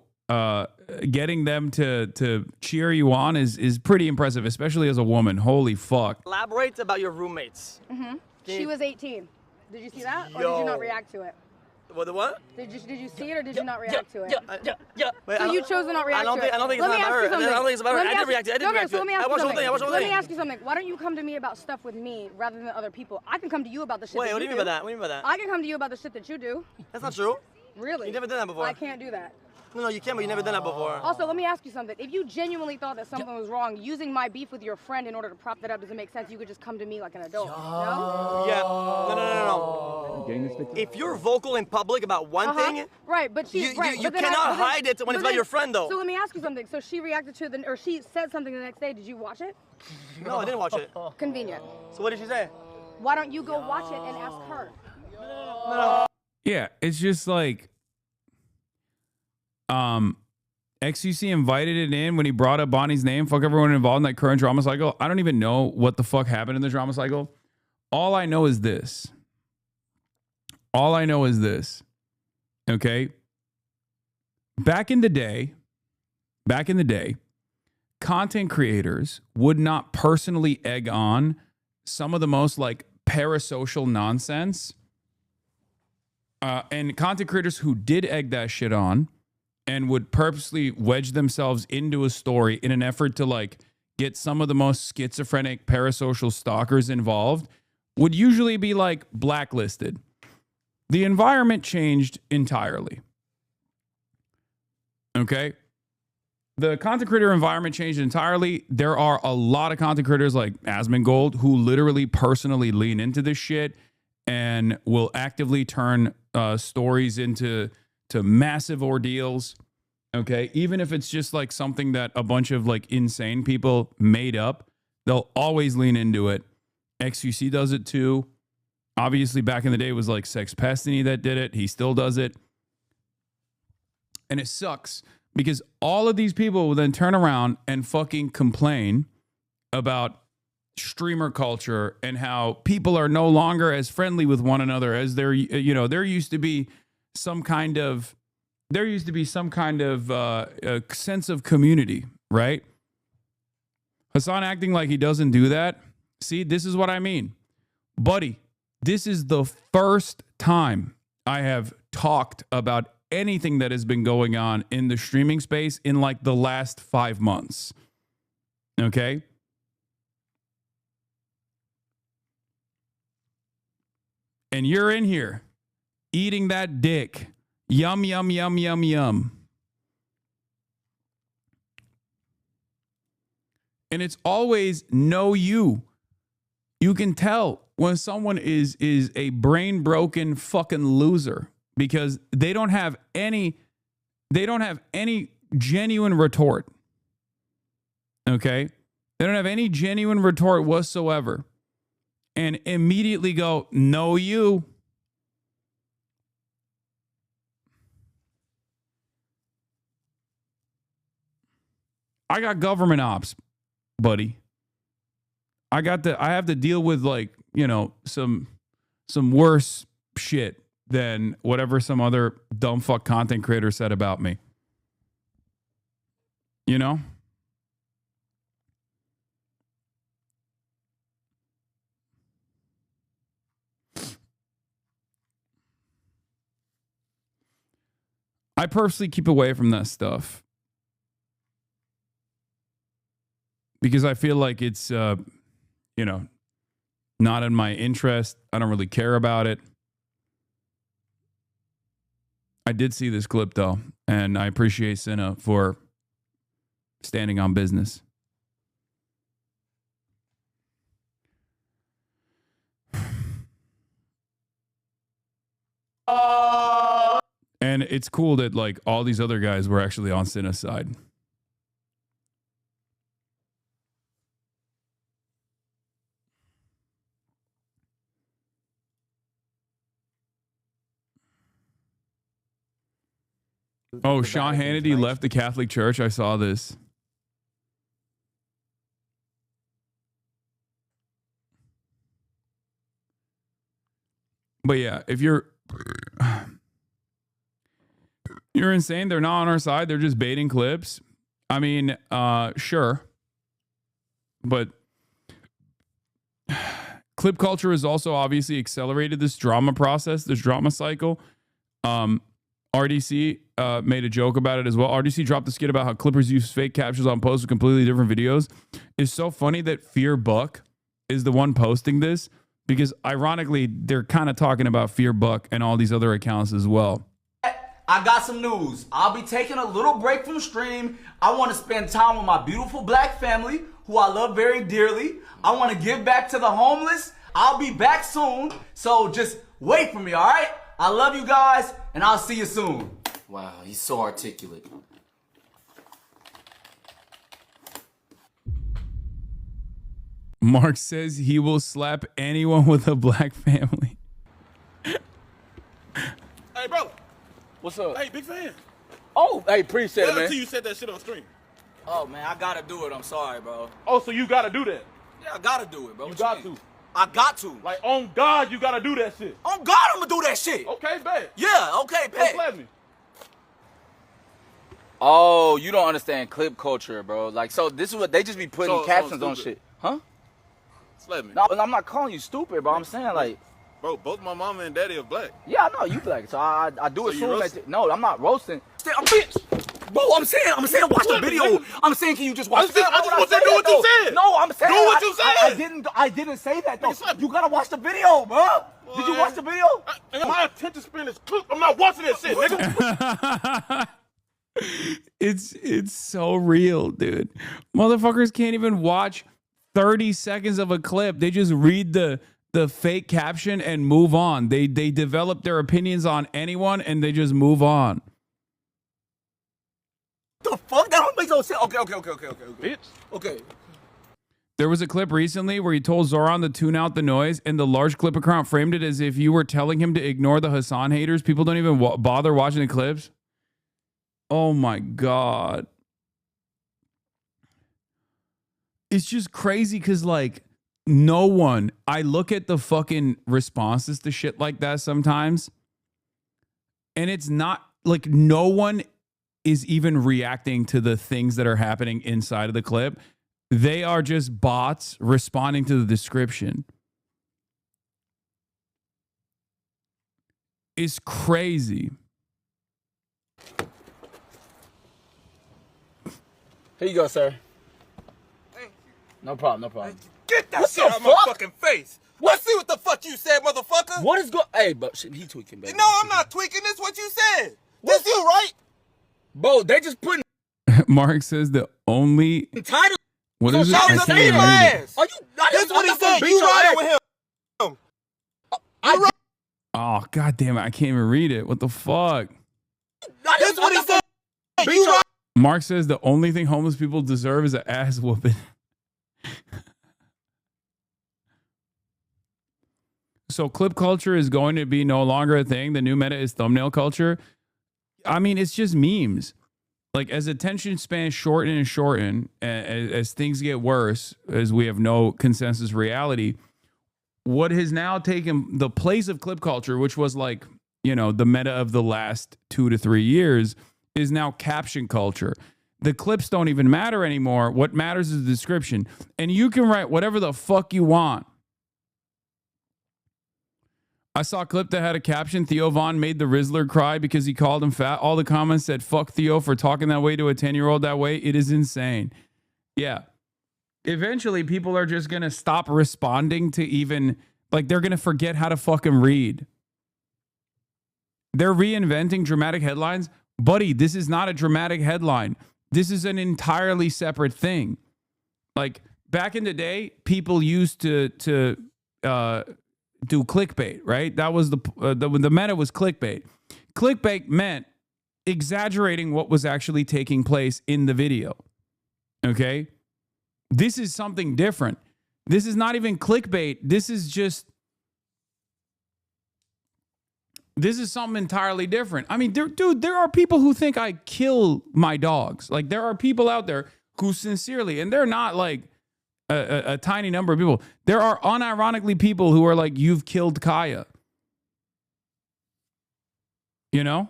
getting them to cheer you on is pretty impressive, especially as a woman. Holy fuck. Elaborate about your roommates. Mm-hmm. She was 18. Did you see that, or Yo. did you not react to it? What? The what? Did you see it, or did you not react to it? Yeah. Wait, So you chose to not react to it. I don't think it's about her. I don't think it's about her. I did react to it. I did react to it. I watched the whole thing. Let me ask you something. Why don't you come to me about stuff with me rather than other people? I can come to you about the shit. Wait, what do you mean by that? What do you mean by that? I can come to you about the shit that you do. That's not true. Really? You never done that before. I can't do that. No, you can, but you never done that before. Also, let me ask you something. If you genuinely thought that something was wrong, using my beef with your friend in order to prop that up doesn't make sense. You could just come to me like an adult. No? Yeah. No. If you're vocal in public about one thing, right, but you cannot hide it when it's about your friend, though. So let me ask you something. So she reacted to or she said something the next day. Did you watch it? No, I didn't watch it. Convenient. So what did she say? Why don't you go watch it and ask her? No. Yeah, it's just like XUC invited it in when he brought up Bonnie's name. Fuck everyone involved in that current drama cycle. I don't even know what the fuck happened in the drama cycle. All I know is this. Okay? Back in the day, content creators would not personally egg on some of the most like parasocial nonsense And content creators who did egg that shit on and would purposely wedge themselves into a story in an effort to like get some of the most schizophrenic parasocial stalkers involved would usually be like blacklisted. The environment changed entirely. Okay? The content creator environment changed entirely. There are a lot of content creators like Asmongold who literally personally lean into this shit and will actively turn stories into massive ordeals. Okay, even if it's just like something that a bunch of like insane people made up, they'll always lean into it. XQC does it too. Obviously, back in the day, it was like Sex Pestiny that did it. He still does it. And it sucks because all of these people will then turn around and fucking complain about streamer culture and how people are no longer as friendly with one another as there used to be some kind of a sense of community, right? Hasan acting like he doesn't do that. See, this is what I mean. Buddy, this is the first time I have talked about anything that has been going on in the streaming space in like the last 5 months. Okay? And you're in here eating that dick. Yum, yum, yum, yum, yum. And it's always know you. You can tell when someone is a brain broken fucking loser because they don't have any genuine retort. Okay? They don't have any genuine retort whatsoever. And immediately go, know you. I got government ops, buddy. I have to deal with like, some worse shit than whatever some other dumb fuck content creator said about me. You know? I personally keep away from that stuff because I feel like it's, not in my interest. I don't really care about it. I did see this clip though, and I appreciate Cinna for standing on business. And it's cool that like all these other guys were actually on Cinna's side. Oh, Sean Hannity left the Catholic Church. I saw this. But yeah, if you're insane, they're not on our side. They're just baiting clips. I mean, sure. But clip culture has also obviously accelerated this drama process, this drama cycle. RDC made a joke about it as well. RDC dropped a skit about how Clippers use fake captions on posts with completely different videos. It's so funny that Fear Buck is the one posting this because ironically, they're kind of talking about Fear Buck and all these other accounts as well. I got some news. I'll be taking a little break from stream. I want to spend time with my beautiful black family, who I love very dearly. I want to give back to the homeless. I'll be back soon, so just wait for me, all right? I love you guys, and I'll see you soon. Wow, he's so articulate. Mark says he will slap anyone with a black family. Hey, bro. What's up? Hey, big fan. Oh, hey, appreciate it, Wait man. until you said that shit on stream. Oh, man, I gotta do it. I'm sorry, bro. Oh, so you gotta do that? Yeah, I gotta do it, bro. You got to. I got to. Like, on God, you gotta do that shit. On God, I'm gonna do that shit. Okay, bet. Yeah, okay, bet. Slap me. Oh, you don't understand clip culture, bro. Like, so this is what they just be putting captions on shit. Huh? Slap me. No, I'm not calling you stupid, bro. I'm saying, like, Bro, both my mama and daddy are black. Yeah, I know you black, so I do So you assume roasting? that. No, I'm not roasting. I'm saying watch the video. I'm saying can you just watch the video? I just want you to do what you said. No, I'm saying Do what you said. I didn't say that though. You gotta watch the video, bro. Did you watch the video? My attention span is cooked. I'm not watching that shit, nigga. It's so real, dude. Motherfuckers can't even watch 30 seconds of a clip. They just read the fake caption and move on. They develop their opinions on anyone and they just move on. The fuck? That don't make no sense. Okay. Bitch. Okay. There was a clip recently where he told Zoran to tune out the noise, and the large clip account framed it as if you were telling him to ignore the Hasan haters. People don't even bother watching the clips. Oh my God. It's just crazy because, like, no one, I look at the fucking responses to shit like that sometimes, and it's not like no one is even reacting to the things that are happening inside of the clip. They are just bots responding to the description. It's crazy. Here you go, sir. No problem. Get that What shit the out my fuck? fucking face. Let's see what the fuck you said, motherfucker. What is going? Hey, but shit, he tweaking, baby. No, I'm not tweaking. This what you said. This you, right? Bro, they just putting Mark says the only title. What is it? Shout I out to can't beat even my read it. ass. Are you? This what he said. You riding with him. Oh, God damn it. I can't even read it. What the fuck? This what he said. You riding. Mark says the only thing homeless people deserve is an ass whooping. So clip culture is going to be no longer a thing. The new meta is thumbnail culture. I mean, it's just memes. Like, as attention spans shorten and shorten, as things get worse, as we have no consensus reality, what has now taken the place of clip culture, which was like, you know, the meta of the last 2 to 3 years, is now caption culture. The clips don't even matter anymore. What matters is the description. And you can write whatever the fuck you want. I saw a clip that had a caption, Theo Von made the Rizzler cry because he called him fat. All the comments said, fuck Theo for talking that way to a 10-year-old that way. It is insane. Yeah. Eventually, people are just going to stop responding to even, like, they're going to forget how to fucking read. They're reinventing dramatic headlines. Buddy, this is not a dramatic headline. This is an entirely separate thing. Like, back in the day, people used to do clickbait, right? That was the meta was clickbait. Clickbait meant exaggerating what was actually taking place in the video. Okay? This is something different. This is not even clickbait. This is something entirely different. I mean, there are people who think I kill my dogs. Like, there are people out there who sincerely, and they're not like a tiny number of people. There are unironically people who are like, you've killed Kaya. You know?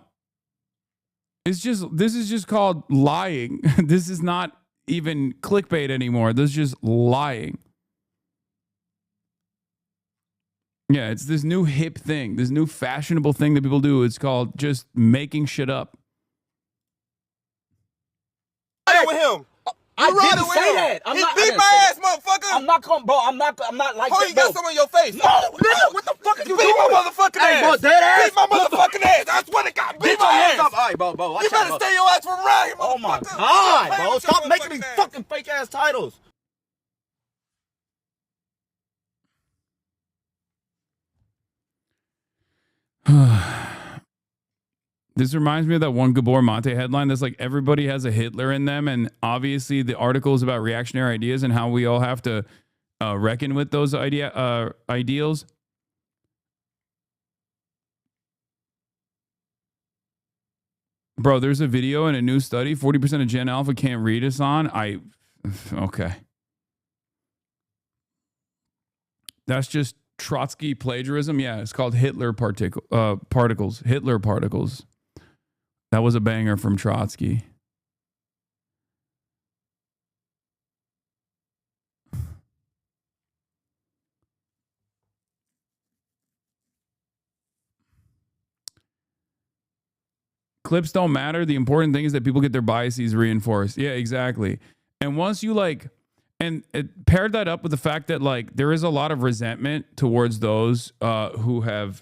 This is just called lying. This is not even clickbait anymore. This is just lying. Yeah, it's this new hip thing, this new fashionable thing that people do. It's called just making shit up. With him. I didn't say that. He beat my ass, motherfucker. I'm not like Oh, that. you got some on your face. No, nigga, what the fuck are you beat doing? my motherfucking Hey, ass. bro, dead ass. Beat my motherfucking ass. I swear to God, beat my ass. All right, bro, watch You better out, bro. stay your ass from around here, Oh my motherfucker. God, Play bro. with your Stop making these motherfucking ass. fucking fake ass titles. This reminds me of that one Gabor Mate headline that's like everybody has a Hitler in them, and obviously the article is about reactionary ideas and how we all have to reckon with those ideals. Bro, there's a video in a new study. 40% of Gen Alpha can't read, Hasan. Okay. That's just Trotsky plagiarism. Yeah, it's called Hitler particles. Hitler particles. That was a banger from Trotsky. clips don't matter. The important thing is that people get their biases reinforced. Yeah, exactly. And once you like, and it paired that up with the fact that like there is a lot of resentment towards those who have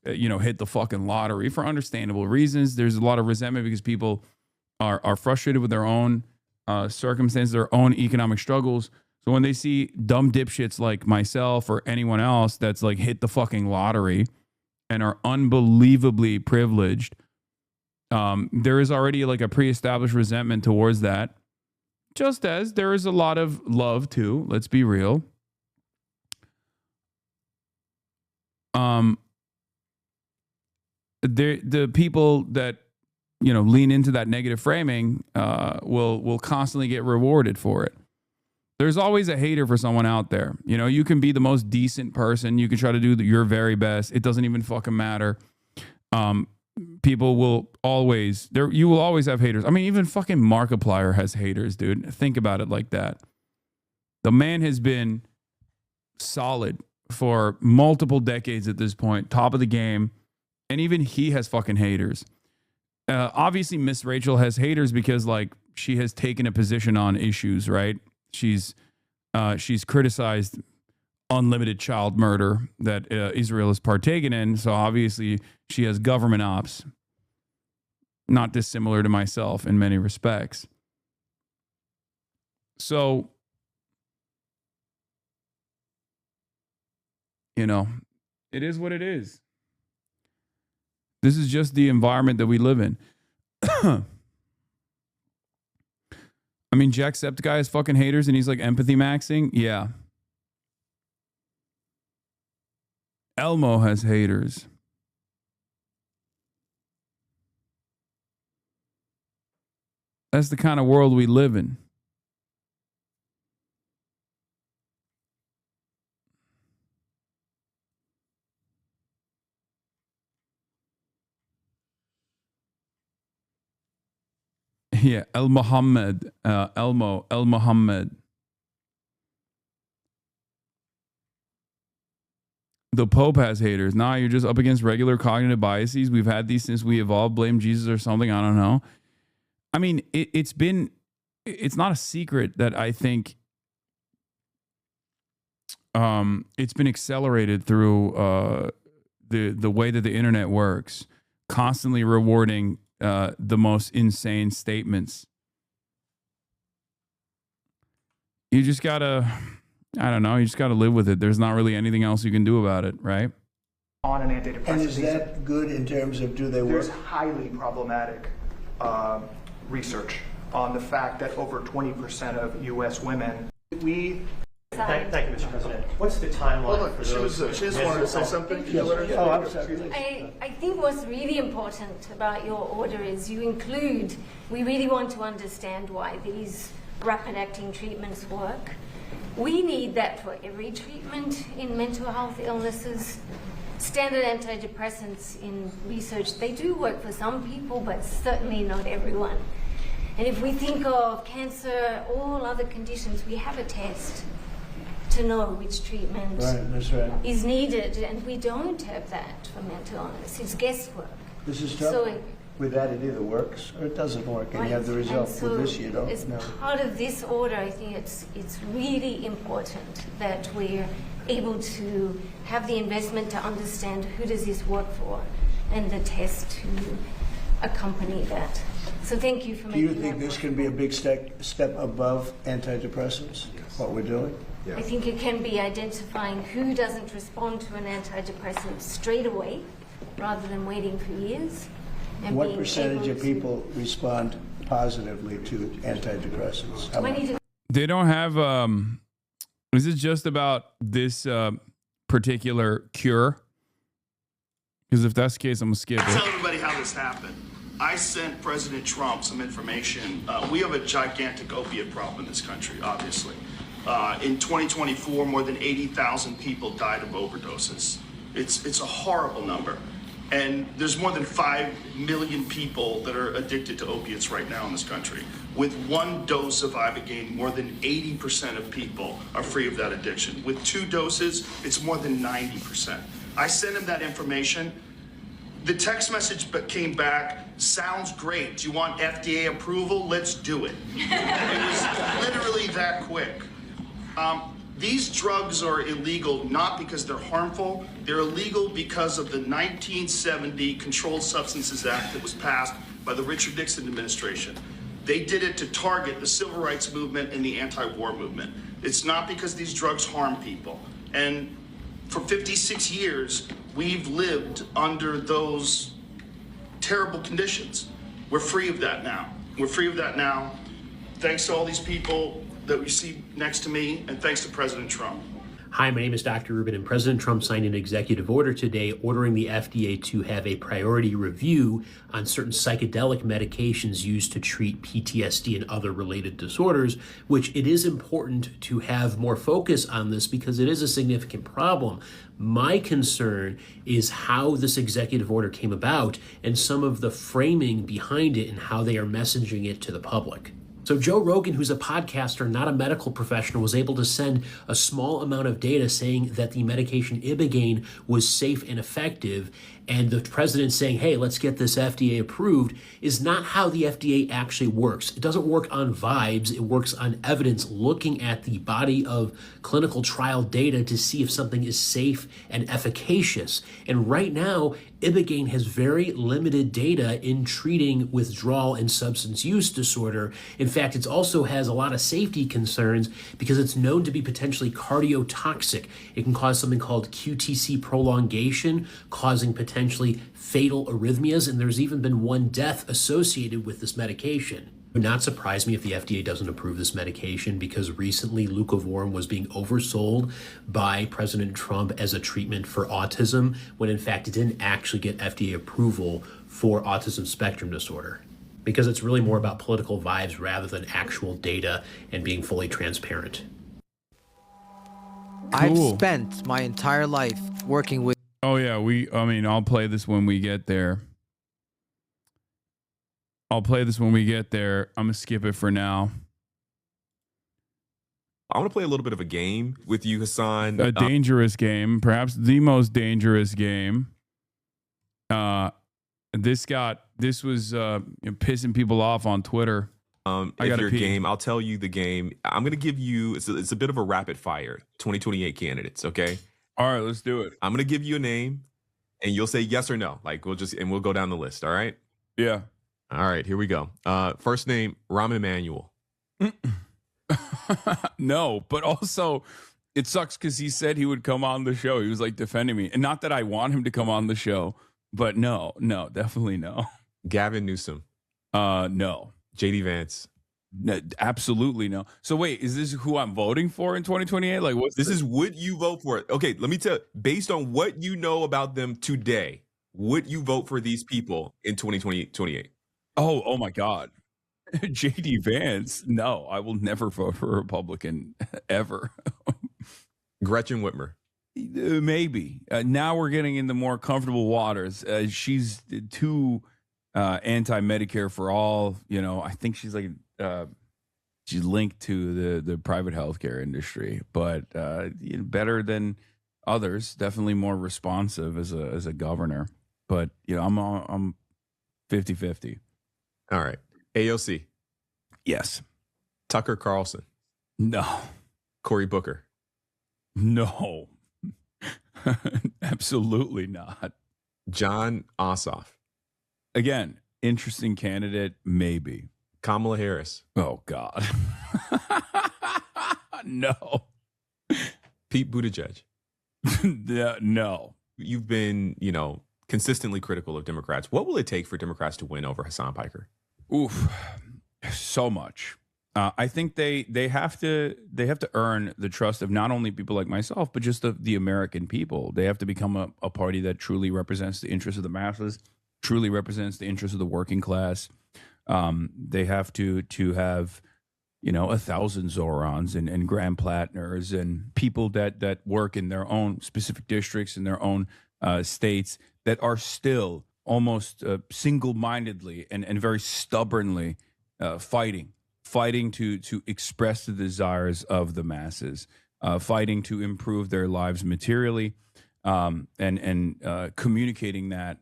you know, hit the fucking lottery for understandable reasons. There's a lot of resentment because people are frustrated with their own circumstances, their own economic struggles. So when they see dumb dipshits like myself or anyone else that's like hit the fucking lottery and are unbelievably privileged, there is already like a pre-established resentment towards that. Just as there is a lot of love too, let's be real. The people that, you know, lean into that negative framing will constantly get rewarded for it. There's always a hater for someone out there. You know, you can be the most decent person. You can try to do your very best. It doesn't even fucking matter. People will always, you will always have haters. I mean, even fucking Markiplier has haters, dude. Think about it like that. The man has been solid for multiple decades at this point, top of the game. And even he has fucking haters. Obviously, Miss Rachel has haters because like she has taken a position on issues, right? She's criticized unlimited child murder that Israel has partaken in. So obviously she has government ops, not dissimilar to myself in many respects. So, you know, it is what it is. This is just the environment that we live in. I mean, Jacksepticeye has fucking haters and he's like empathy maxing. Yeah. Elmo has haters. That's the kind of world we live in. Yeah, El Muhammad, El Muhammad. The Pope has haters. Nah, you're just up against regular cognitive biases. We've had these since we evolved. Blame Jesus or something. I don't know. I mean, it's not a secret that I think it's been accelerated through the way that the internet works, constantly rewarding the most insane statements. You just gotta, I don't know, you just gotta live with it. There's not really anything else you can do about it, right? On an antidepressant. And is that good in terms of do they work? There's highly problematic research on the fact that over 20% of U.S. women, Thank you, Mr. President. What's the timeline for those? She just wanted to say something. I think what's really important about your order is you include, we really want to understand why these rapid-acting treatments work. We need that for every treatment in mental health illnesses. Standard antidepressants in research, they do work for some people, but certainly not everyone. And if we think of cancer, all other conditions, we have a test to know which treatment is needed, and we don't have that for mental illness. It's guesswork. This is tough. So with that, it either works or it doesn't work, and you have the result. so with this, you don't as know. part of this order, I think it's really important that we're able to have the investment to understand who does this work for, and the test to accompany that. So thank you for making that. Do you think this can be a big step above antidepressants, what we're doing? I think it can be identifying who doesn't respond to an antidepressant straight away, rather than waiting for years. And What being percentage able of people respond positively to antidepressants? How much? They don't have, is it just about this particular cure? Because if that's the case, I'm going to skip Tell it. everybody how this happened. I sent President Trump some information. We have a gigantic opiate problem in this country, obviously. In 2024, more than 80,000 people died of overdoses. It's a horrible number. And there's more than 5 million people that are addicted to opiates right now in this country. With one dose of Ibogaine, more than 80% of people are free of that addiction. With 2 doses, it's more than 90%. I sent him that information. The text message came back, sounds great. Do you want FDA approval? Let's do it. It was literally that quick. These drugs are illegal not because they're harmful. They're illegal because of the 1970 Controlled Substances Act that was passed by the Richard Nixon administration. They did it to target the civil rights movement and the anti-war movement. It's not because these drugs harm people. And for 56 years, we've lived under those terrible conditions. We're free of that now. We're free of that now. Thanks to all these people that we see next to me, and thanks to President Trump. Hi, my name is Dr. Rubin, and President Trump signed an executive order today ordering the FDA to have a priority review on certain psychedelic medications used to treat PTSD and other related disorders, which it is important to have more focus on this because it is a significant problem. My concern is how this executive order came about and some of the framing behind it and how they are messaging it to the public. So Joe Rogan, who's a podcaster, not a medical professional, was able to send a small amount of data saying that the medication Ibogaine was safe and effective, and the president saying, hey, let's get this FDA approved, is not how the FDA actually works. It doesn't work on vibes. It works on evidence, looking at the body of clinical trial data to see if something is safe and efficacious. And right now, Ibogaine has very limited data in treating withdrawal and substance use disorder. In fact, it also has a lot of safety concerns because it's known to be potentially cardiotoxic. It can cause something called QTc prolongation, causing potentially fatal arrhythmias, and there's even been one death associated with this medication. It would not surprise me if the FDA doesn't approve this medication because recently leucovorin was being oversold by President Trump as a treatment for autism, when in fact it didn't actually get FDA approval for autism spectrum disorder. Because it's really more about political vibes rather than actual data and being fully transparent. I've spent my entire life working with. Oh yeah, I'll play this when we get there. I'm gonna skip it for now. I want to play a little bit of a game with you, Hasan. A dangerous game, perhaps the most dangerous game. This was pissing people off on Twitter. If your game, I'll tell you the game. I'm gonna give you. It's a bit of a rapid fire. 2028 candidates. Okay. All right, let's do it. I'm gonna give you a name, and you'll say yes or no. Like we'll go down the list. All right. Yeah. All right. Here we go. First name Rahm Emanuel. No, but also it sucks because he said he would come on the show. He was like defending me, and not that I want him to come on the show, but no, definitely no. Gavin Newsom. No. JD Vance. No, absolutely no. So wait, is this who I'm voting for in 2028? Like, what's this? Is would you vote for it? Okay, let me tell. Based on what you know about them today, would you vote for these people in 2028? Oh my God. JD Vance. No, I will never vote for a Republican ever. Gretchen Whitmer. Maybe. Now we're getting into more comfortable waters. She's too anti-Medicare for all. I think she's like she's linked to the private healthcare industry, but better than others. Definitely more responsive as a governor. But I'm 50-50. All right. AOC. Yes. Tucker Carlson. No. Cory Booker. No. Absolutely not. John Ossoff. Again, interesting candidate, maybe. Kamala Harris. Oh, God. No. Pete Buttigieg. No. You've been, consistently critical of Democrats. What will it take for Democrats to win over Hasan Piker? Oof, so much. I think they have to earn the trust of not only people like myself, but just the American people. They have to become a party that truly represents the interests of the masses, truly represents the interests of the working class. They have to have 1,000 Zorons and Grand Plattners and people that work in their own specific districts in their own states that are still almost single-mindedly and very stubbornly fighting to express the desires of the masses, fighting to improve their lives materially, and communicating that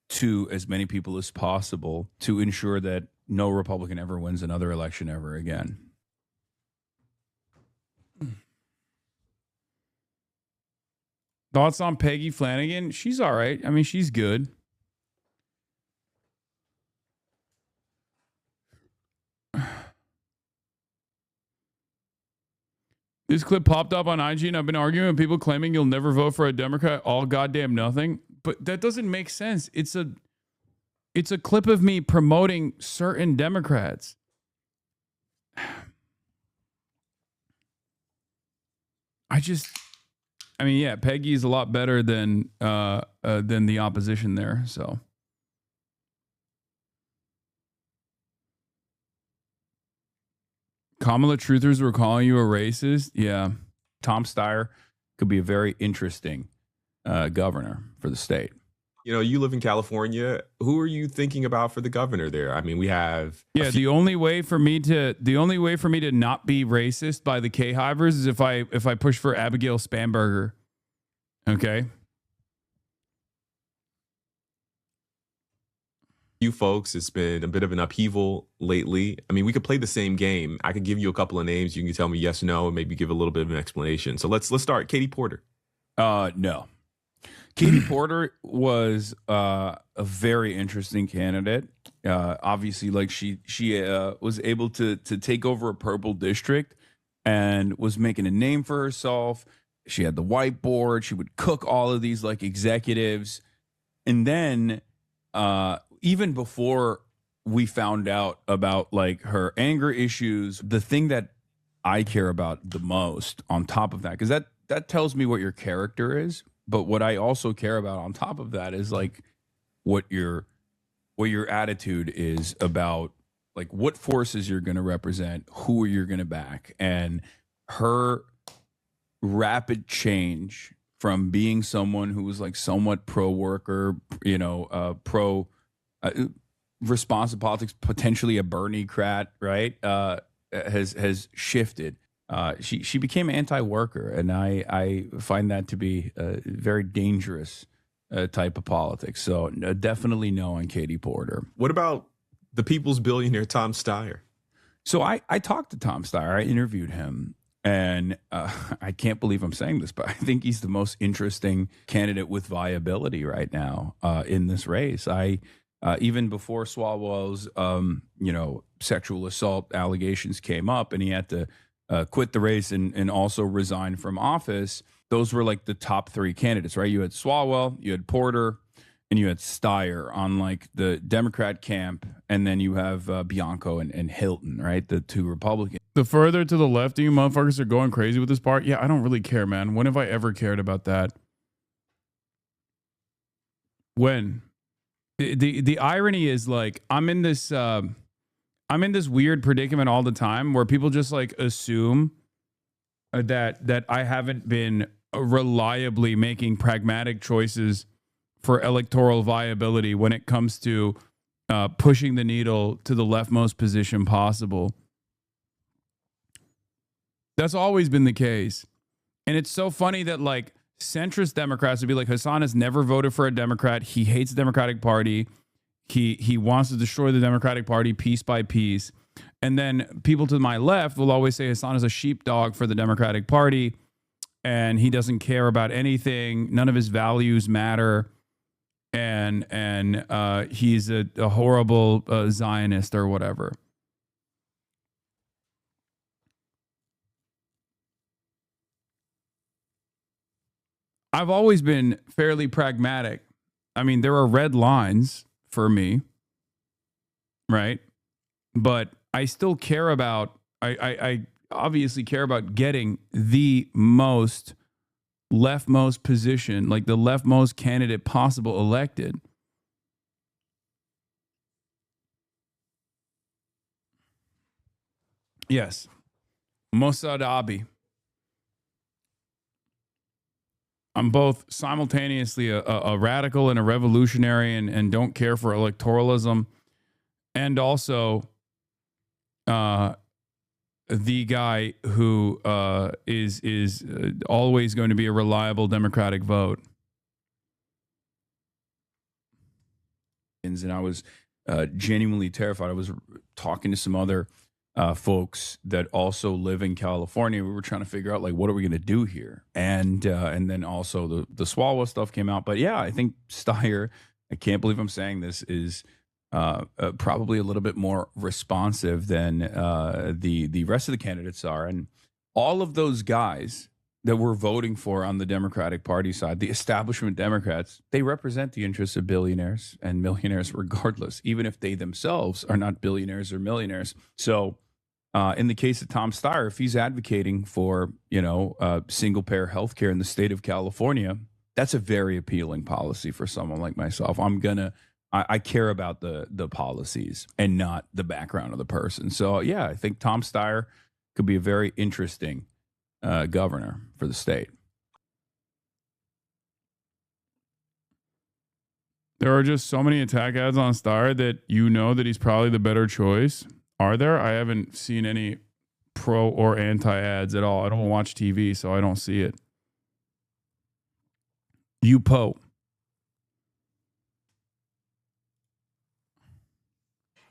to as many people as possible to ensure that no Republican ever wins another election ever again. Thoughts on Peggy Flanagan? She's all right. I mean, she's good. This clip popped up on IG, and I've been arguing with people claiming you'll never vote for a Democrat. All goddamn nothing. But that doesn't make sense. It's a clip of me promoting certain Democrats. I mean, yeah, Peggy's a lot better than the opposition there. So. Kamala truthers were calling you a racist. Yeah. Tom Steyer could be a very interesting governor for the state. You know, you live in California. Who are you thinking about for the governor there? I mean, we have the only way for me to not be racist by the K-Hivers is if I push for Abigail Spanberger. Okay. You folks, it's been a bit of an upheaval lately. I mean, we could play the same game. I could give you a couple of names. You can tell me yes, no, and maybe give a little bit of an explanation. So let's start. Katie Porter. No. Katie Porter was a very interesting candidate. Obviously, like she was able to take over a purple district and was making a name for herself. She had the whiteboard. She would cook all of these like executives, and then even before we found out about like her anger issues, the thing that I care about the most on top of that, because that tells me what your character is. But what I also care about on top of that is like what your attitude is about, like what forces you're going to represent, who you're going to back. And her rapid change from being someone who was like somewhat pro-worker, pro responsive politics, potentially a Bernie-crat, right? Has shifted. She became anti-worker, and I find that to be a very dangerous type of politics. So definitely no on Katie Porter. What about the people's billionaire Tom Steyer? So I talked to Tom Steyer. I interviewed him, and I can't believe I'm saying this, but I think he's the most interesting candidate with viability right now in this race. Even before Swalwell's sexual assault allegations came up, and he had to quit the race and also resign from office, those were like the top three candidates, right? You had Swalwell, you had Porter, and you had Steyer on like the Democrat camp, and then you have Bianco and Hilton, right? The two Republicans. The further to the left you motherfuckers are going crazy with this part, yeah, I don't really care, man. When have I ever cared about that? When? The irony is like I'm in this weird predicament all the time where people just like assume that I haven't been reliably making pragmatic choices for electoral viability when it comes to pushing the needle to the leftmost position possible. That's always been the case. And it's so funny that like centrist Democrats would be like, Hasan has never voted for a Democrat. He hates the Democratic Party. He wants to destroy the Democratic Party piece by piece. And then people to my left will always say Hasan is a sheepdog for the Democratic Party and he doesn't care about anything. None of his values matter. And he's a horrible Zionist or whatever. I've always been fairly pragmatic. I mean, there are red lines for me, right? But I still care about, I obviously care about getting the most leftmost position, like the leftmost candidate possible elected. Yes. HasanAbi. I'm both simultaneously a radical and a revolutionary and don't care for electoralism, and also the guy who is always going to be a reliable Democratic vote. elections, and I was genuinely terrified. I was talking to some other folks that also live in California. We were trying to figure out, like, what are we going to do here? And then also the Swalwell stuff came out. But yeah, I think Steyer, I can't believe I'm saying this, is probably a little bit more responsive than the rest of the candidates are. And all of those guys that we're voting for on the Democratic Party side, the establishment Democrats, they represent the interests of billionaires and millionaires regardless, even if they themselves are not billionaires or millionaires. So in the case of Tom Steyer, if he's advocating for, single payer health care in the state of California, that's a very appealing policy for someone like myself. I care about the policies and not the background of the person. So yeah, I think Tom Steyer could be a very interesting governor for the state. There are just so many attack ads on Steyer that that he's probably the better choice. Are there? I haven't seen any pro or anti ads at all. I don't watch TV, so I don't see it. You Poe.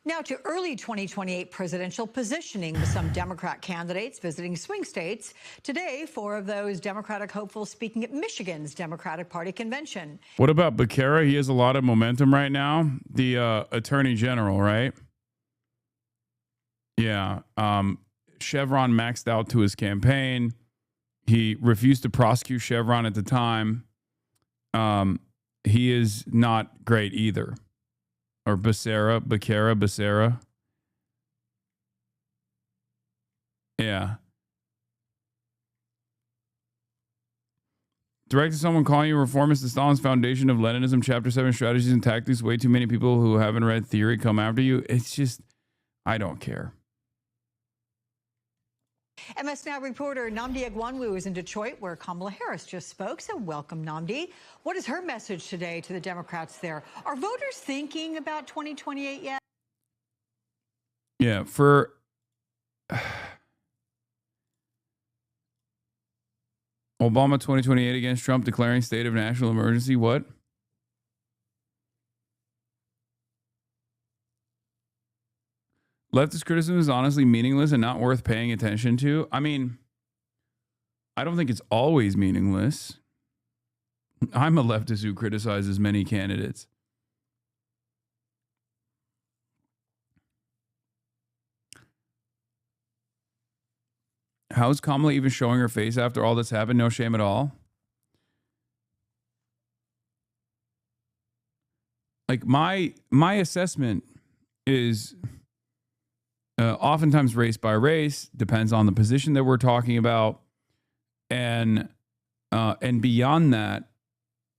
Now to early 2028 presidential positioning with some Democrat candidates visiting swing states. Today, 4 of those Democratic hopefuls speaking at Michigan's Democratic Party convention. What about Becerra? He has a lot of momentum right now. The Attorney General, right? Yeah. Chevron maxed out to his campaign. He refused to prosecute Chevron at the time. He is not great either. Or Becerra. Yeah. Directed someone calling you reformist to Stalin's foundation of Leninism, Chapter 7 strategies and tactics. Way too many people who haven't read theory come after you. It's just, I don't care. MS Now reporter Nnamdi Egwuonwu is in Detroit, where Kamala Harris just spoke. So welcome, Nnamdi. What is her message today to the Democrats there? Are voters thinking about 2028 yet? Yeah, for Obama 2028 against Trump declaring state of national emergency. What? Leftist criticism is honestly meaningless and not worth paying attention to. I mean, I don't think it's always meaningless. I'm a leftist who criticizes many candidates. How is Kamala even showing her face after all that's happened? No shame at all. Like my assessment is oftentimes race by race, depends on the position that we're talking about, and beyond that,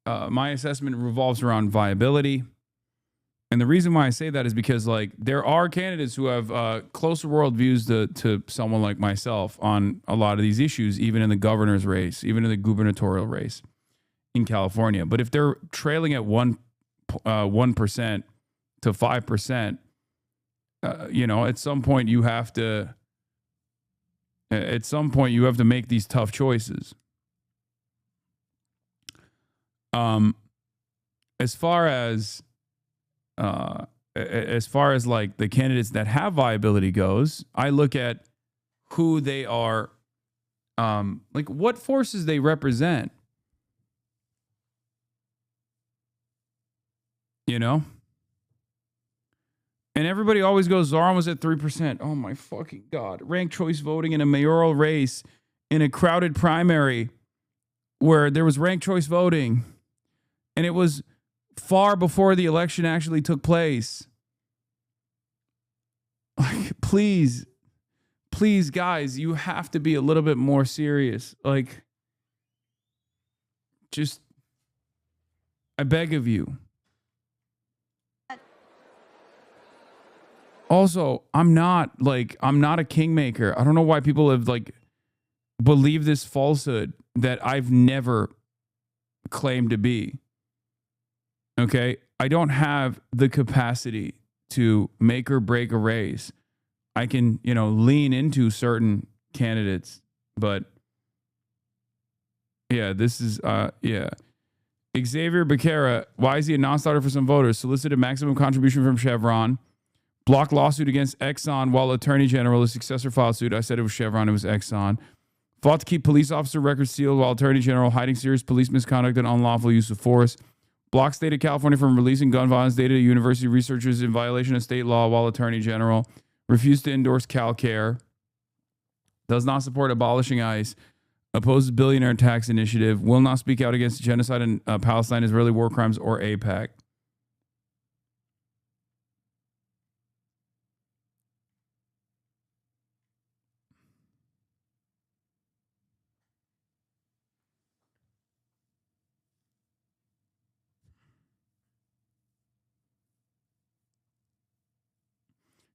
my assessment revolves around viability. And the reason why I say that is because, like, there are candidates who have closer worldviews to someone like myself on a lot of these issues, even in the governor's race, even in the gubernatorial race in California. But if they're trailing at 1% to 5%, at some point you have to. At some point, you have to make these tough choices. As far as like the candidates that have viability goes, I look at who they are, like what forces they represent. And everybody always goes, Zoran was at 3%. Oh my fucking God. Ranked choice voting in a mayoral race in a crowded primary where there was ranked choice voting. And it was far before the election actually took place. Like, please, guys, you have to be a little bit more serious. Like, just, I beg of you. Also, I'm not a kingmaker. I don't know why people have believed this falsehood that I've never claimed to be. Okay? I don't have the capacity to make or break a race. I can, lean into certain candidates, but yeah, this is, Xavier Becerra, why is he a non-starter for some voters? Solicited maximum contribution from Chevron. Blocked lawsuit against Exxon while Attorney General, his successor, filed suit. I said it was Chevron, it was Exxon. Fought to keep police officer records sealed while Attorney General hiding serious police misconduct and unlawful use of force. Blocked State of California from releasing gun violence data to university researchers in violation of state law while Attorney General. Refused to endorse CalCare. Does not support abolishing ICE. Opposes billionaire tax initiative. Will not speak out against genocide in Palestine, Israeli war crimes, or AIPAC.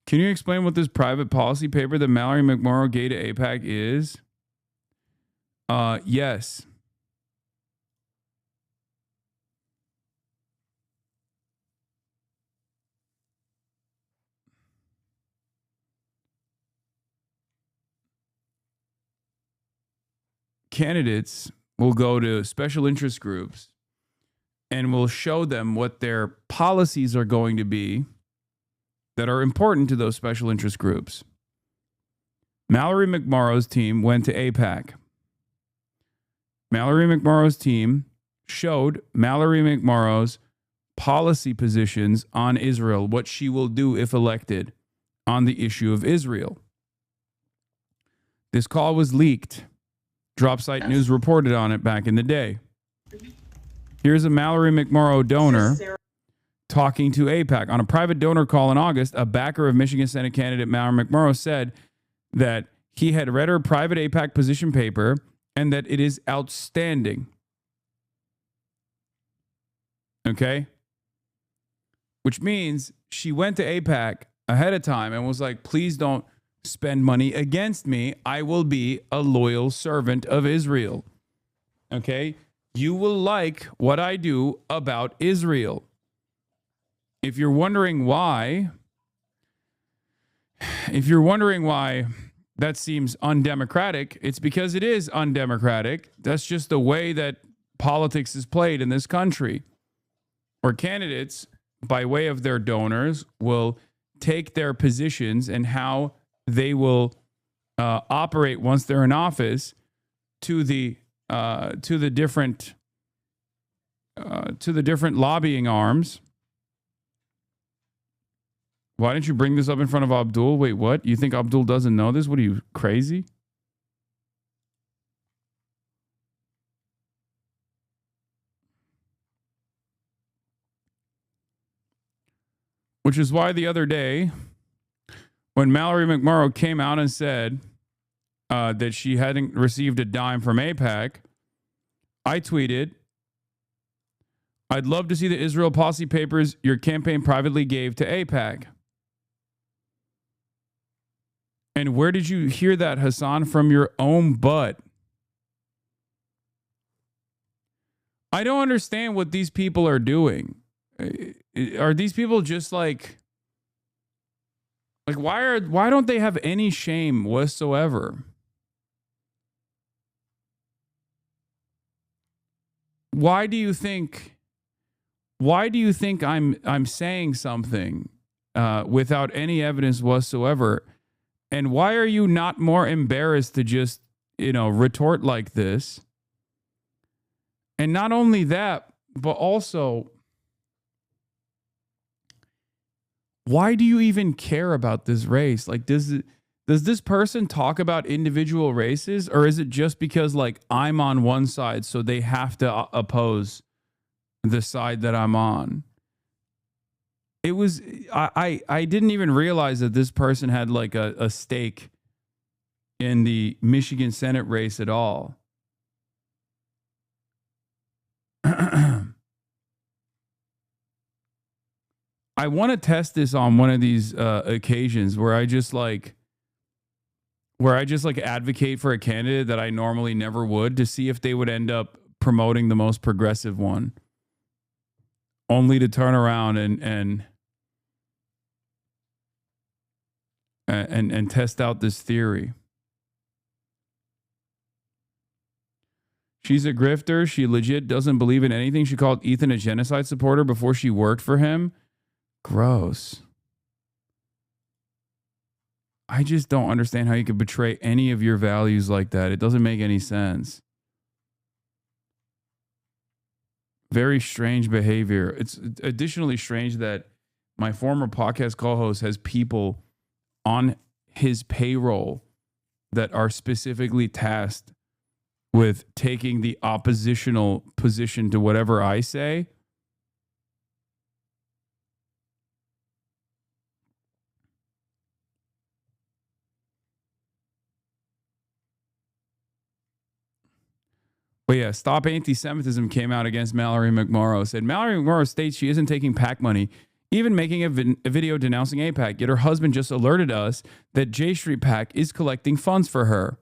Can you explain what this private policy paper that Mallory McMorrow gave to AIPAC is? Yes. Candidates will go to special interest groups and will show them what their policies are going to be that are important to those special interest groups. Mallory McMorrow's team went to AIPAC. Mallory McMorrow's team showed Mallory McMorrow's policy positions on Israel, what she will do if elected on the issue of Israel. This call was leaked. Dropsite News reported on it back in the day. Here's a Mallory McMorrow donor talking to AIPAC. On a private donor call in August, a backer of Michigan Senate candidate Mallory McMorrow said that he had read her private AIPAC position paper and that it is outstanding. Okay? Which means she went to AIPAC ahead of time and was like, please don't spend money against me. I will be a loyal servant of Israel. Okay? You will like what I do about Israel. If you're wondering why that seems undemocratic, it's because it is undemocratic. That's just the way that politics is played in this country, where candidates, by way of their donors, will take their positions and how they will operate once they're in office to the different lobbying arms. Why didn't you bring this up in front of Abdul? Wait, what? You think Abdul doesn't know this? What are you, crazy? Which is why the other day, when Mallory McMorrow came out and said that she hadn't received a dime from AIPAC, I tweeted, I'd love to see the Israel policy papers your campaign privately gave to AIPAC. And where did you hear that, Hasan? From your own butt. I don't understand what these people are doing. Are these people just like why don't they have any shame whatsoever? Why do you think I'm saying something without any evidence whatsoever? And why are you not more embarrassed to just, retort like this? And not only that, but also, why do you even care about this race? Like, does this person talk about individual races, or is it just because I'm on one side, so they have to oppose the side that I'm on? It was, I didn't even realize that this person had a stake in the Michigan Senate race at all. I want to test this on one of these occasions where I just advocate for a candidate that I normally never would, to see if they would end up promoting the most progressive one, only to turn around and test out this theory. She's a grifter. She legit doesn't believe in anything. She called Ethan a genocide supporter before she worked for him. Gross. I just don't understand how you could betray any of your values like that. It doesn't make any sense. Very strange behavior. It's additionally strange that my former podcast co-host has people on his payroll that are specifically tasked with taking the oppositional position to whatever I say. But yeah, Stop Anti-Semitism came out against Mallory McMorrow. Said Mallory McMorrow states she isn't taking PAC money, even making a video denouncing AIPAC. Yet her husband just alerted us that J Street PAC is collecting funds for her.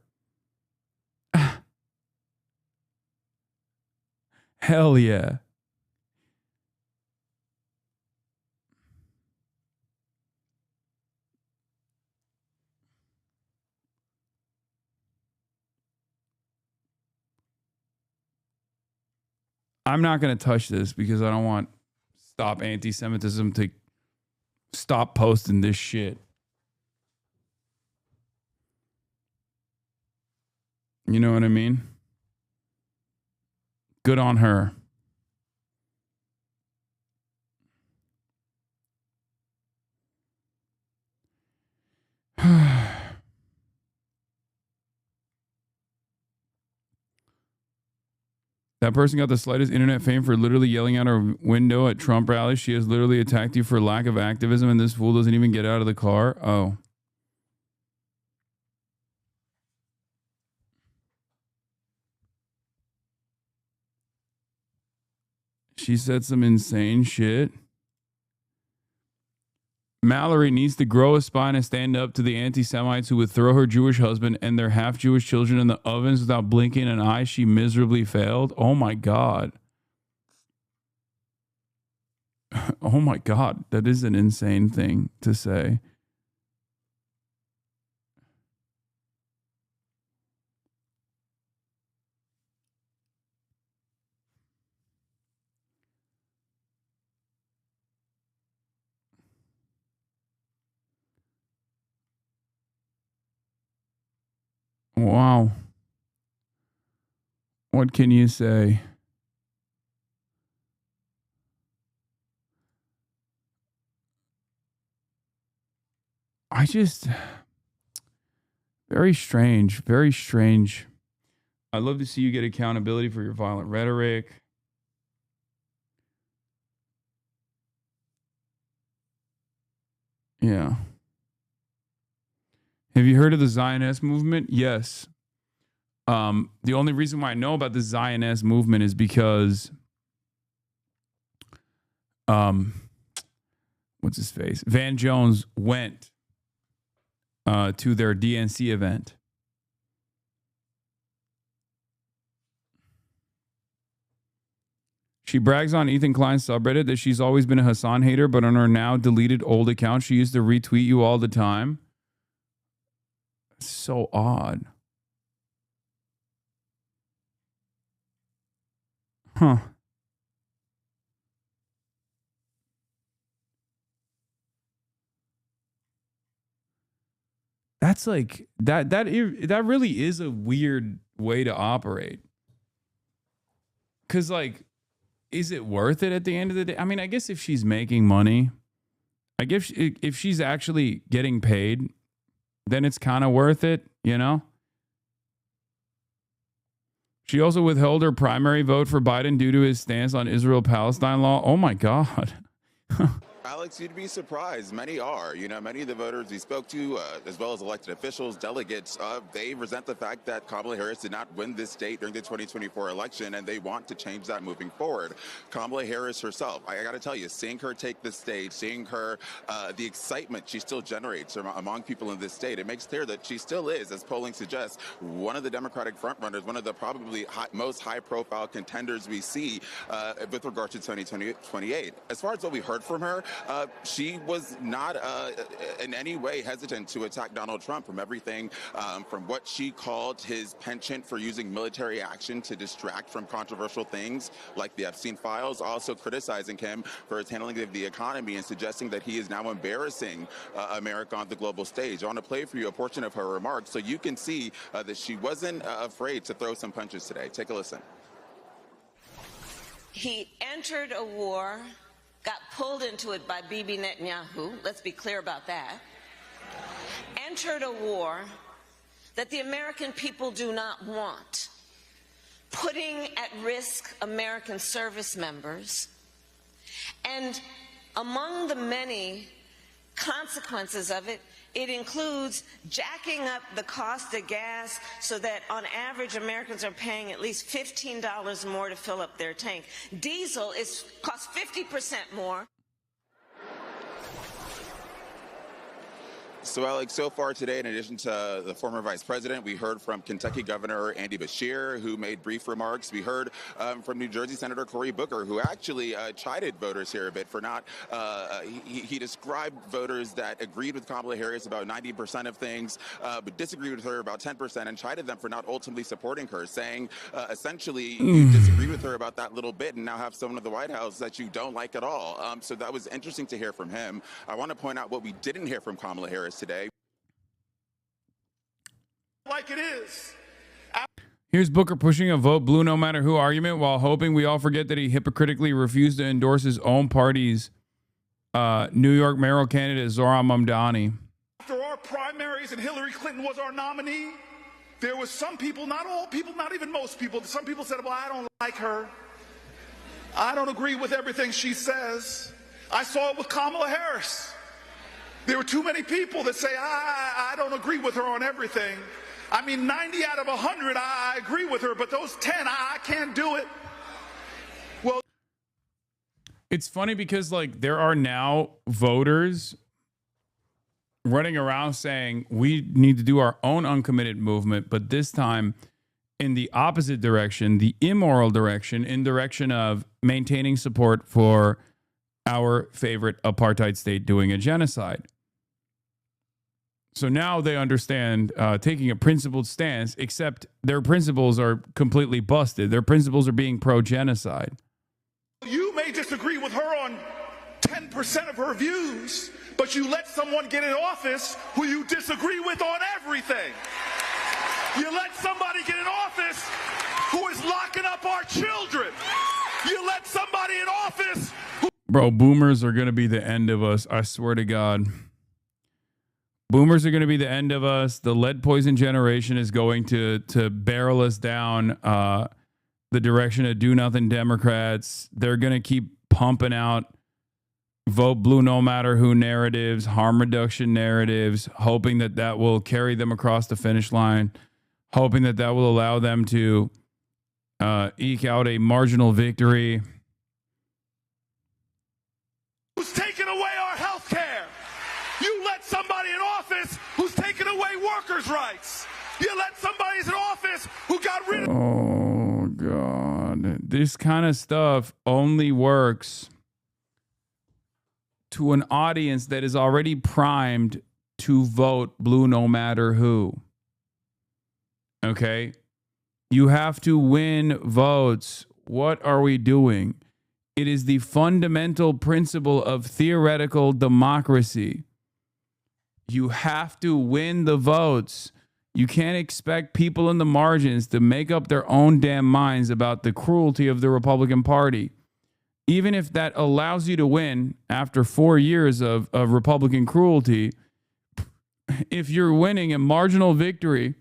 Hell yeah. I'm not going to touch this because I don't want Stop Anti-Semitism to stop posting this shit. You know what I mean? Good on her. That person got the slightest internet fame for literally yelling out her window at Trump rallies. She has literally attacked you for lack of activism, and this fool doesn't even get out of the car. Oh. She said some insane shit. Mallory needs to grow a spine and stand up to the anti-Semites who would throw her Jewish husband and their half-Jewish children in the ovens without blinking an eye. She miserably failed. Oh my God. Oh my God. That is an insane thing to say. Wow. What can you say? I just... Very strange. Very strange. I'd love to see you get accountability for your violent rhetoric. Yeah. Have you heard of the Zionist movement? Yes. The only reason why I know about the Zionist movement is because what's his face? Van Jones went to their DNC event. She brags on Ethan Klein's subreddit that she's always been a Hasan hater, but on her now deleted old account, she used to retweet you all the time. So odd. Huh. That's like that really is a weird way to operate. 'Cause like, is it worth it at the end of the day? I mean, I guess if she's making money, I guess if she's actually getting paid, then it's kind of worth it, you know? She also withheld her primary vote for Biden due to his stance on Israel-Palestine law. Oh my God. Alex, you'd be surprised. Many are. You know, many of the voters we spoke to, as well as elected officials, delegates, they resent the fact that Kamala Harris did not win this state during the 2024 election, and they want to change that moving forward. Kamala Harris herself, I got to tell you, seeing her take the stage, seeing her, the excitement she still generates among people in this state, it makes clear that she still is, as polling suggests, one of the Democratic frontrunners, one of the probably most high-profile contenders we see with regard to 2028. As far as what we heard from her, she was not in any way hesitant to attack Donald Trump from everything from what she called his penchant for using military action to distract from controversial things like the Epstein files, also criticizing him for his handling of the economy and suggesting that he is now embarrassing America on the global stage. I want to play for you a portion of her remarks so you can see that she wasn't afraid to throw some punches today. Take a listen. He entered a war, got pulled into it by Bibi Netanyahu, let's be clear about that, entered a war that the American people do not want, putting at risk American service members, and among the many consequences of it, it includes jacking up the cost of gas so that on average Americans are paying at least $15 more to fill up their tank. Diesel costs 50% more. So, Alex, so far today, in addition to the former vice president, we heard from Kentucky Governor Andy Beshear, who made brief remarks. We heard from New Jersey Senator Cory Booker, who actually chided voters here a bit for not, he described voters that agreed with Kamala Harris about 90% of things, but disagreed with her about 10%, and chided them for not ultimately supporting her, saying essentially you disagree with her about that little bit and now have someone at the White House that you don't like at all. So that was interesting to hear from him. I want to point out what we didn't hear from Kamala Harris today. Like it is. Here's Booker pushing a vote blue no matter who argument while hoping we all forget that he hypocritically refused to endorse his own party's New York mayoral candidate, Zohran Mamdani. After our primaries and Hillary Clinton was our nominee, there was some people, not all people, not even most people, some people said, well, I don't like her. I don't agree with everything she says. I saw it with Kamala Harris. There were too many people that say, I don't agree with her on everything. I mean, 90 out of 100, I agree with her, but those 10, I can't do it. Well, it's funny because, like, there are now voters running around saying we need to do our own uncommitted movement, but this time in the opposite direction, the immoral direction, in direction of maintaining support for our favorite apartheid state doing a genocide. So now they understand taking a principled stance, except their principles are completely busted. Their principles are being pro-genocide. you may disagree with her on 10% of her views, but you let someone get in office who you disagree with on everything. You let somebody get in office who is locking up our children. You let somebody in office who... Bro, boomers are going to be the end of us. I swear to God. Boomers are going to be the end of us. The lead poison generation is going to barrel us down the direction of do nothing Democrats. They're going to keep pumping out vote blue no matter who narratives, harm reduction narratives, hoping that that will carry them across the finish line, hoping that that will allow them to eke out a marginal victory. Who's taking away our health care? You let somebody in office who's taking away workers' rights. You let somebody in office who got rid of... Oh, God. This kind of stuff only works to an audience that is already primed to vote blue no matter who. Okay? You have to win votes. What are we doing? It is the fundamental principle of theoretical democracy. You have to win the votes. You can't expect people in the margins to make up their own damn minds about the cruelty of the Republican Party. Even if that allows you to win after 4 years of Republican cruelty, if you're winning a marginal victory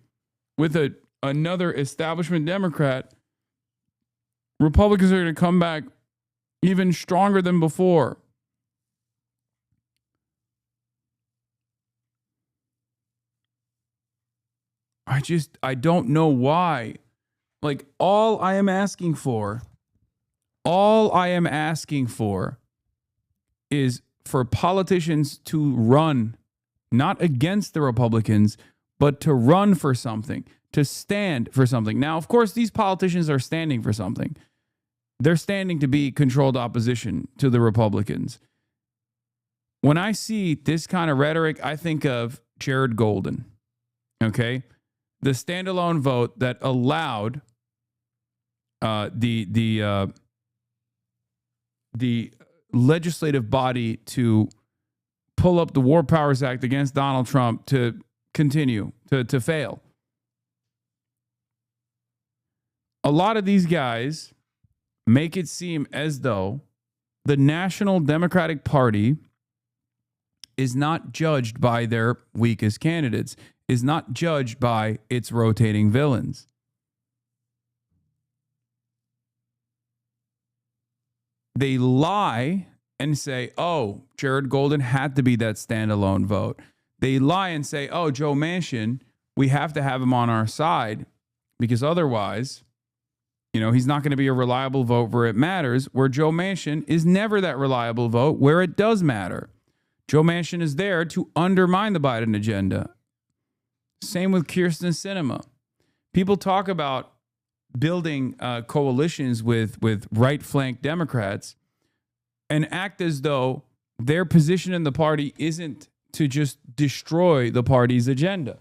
with another establishment Democrat, Republicans are going to come back even stronger than before. I don't know why. Like, all I am asking for is for politicians to run, not against the Republicans, but to run for something, to stand for something. Now, of course, these politicians are standing for something. They're standing to be controlled opposition to the Republicans. When I see this kind of rhetoric, I think of Jared Golden, okay? The standalone vote that allowed the legislative body to pull up the War Powers Act against Donald Trump to continue to fail. A lot of these guys make it seem as though the National Democratic Party is not judged by their weakest candidates, is not judged by its rotating villains. They lie and say, oh, Jared Golden had to be that standalone vote. They lie and say, oh, Joe Manchin, we have to have him on our side because otherwise, you know, he's not going to be a reliable vote where it matters, where Joe Manchin is never that reliable vote where it does matter. Joe Manchin is there to undermine the Biden agenda. Same with Kyrsten Sinema. People talk about building coalitions with right flank Democrats and act as though their position in the party isn't to just destroy the party's agenda.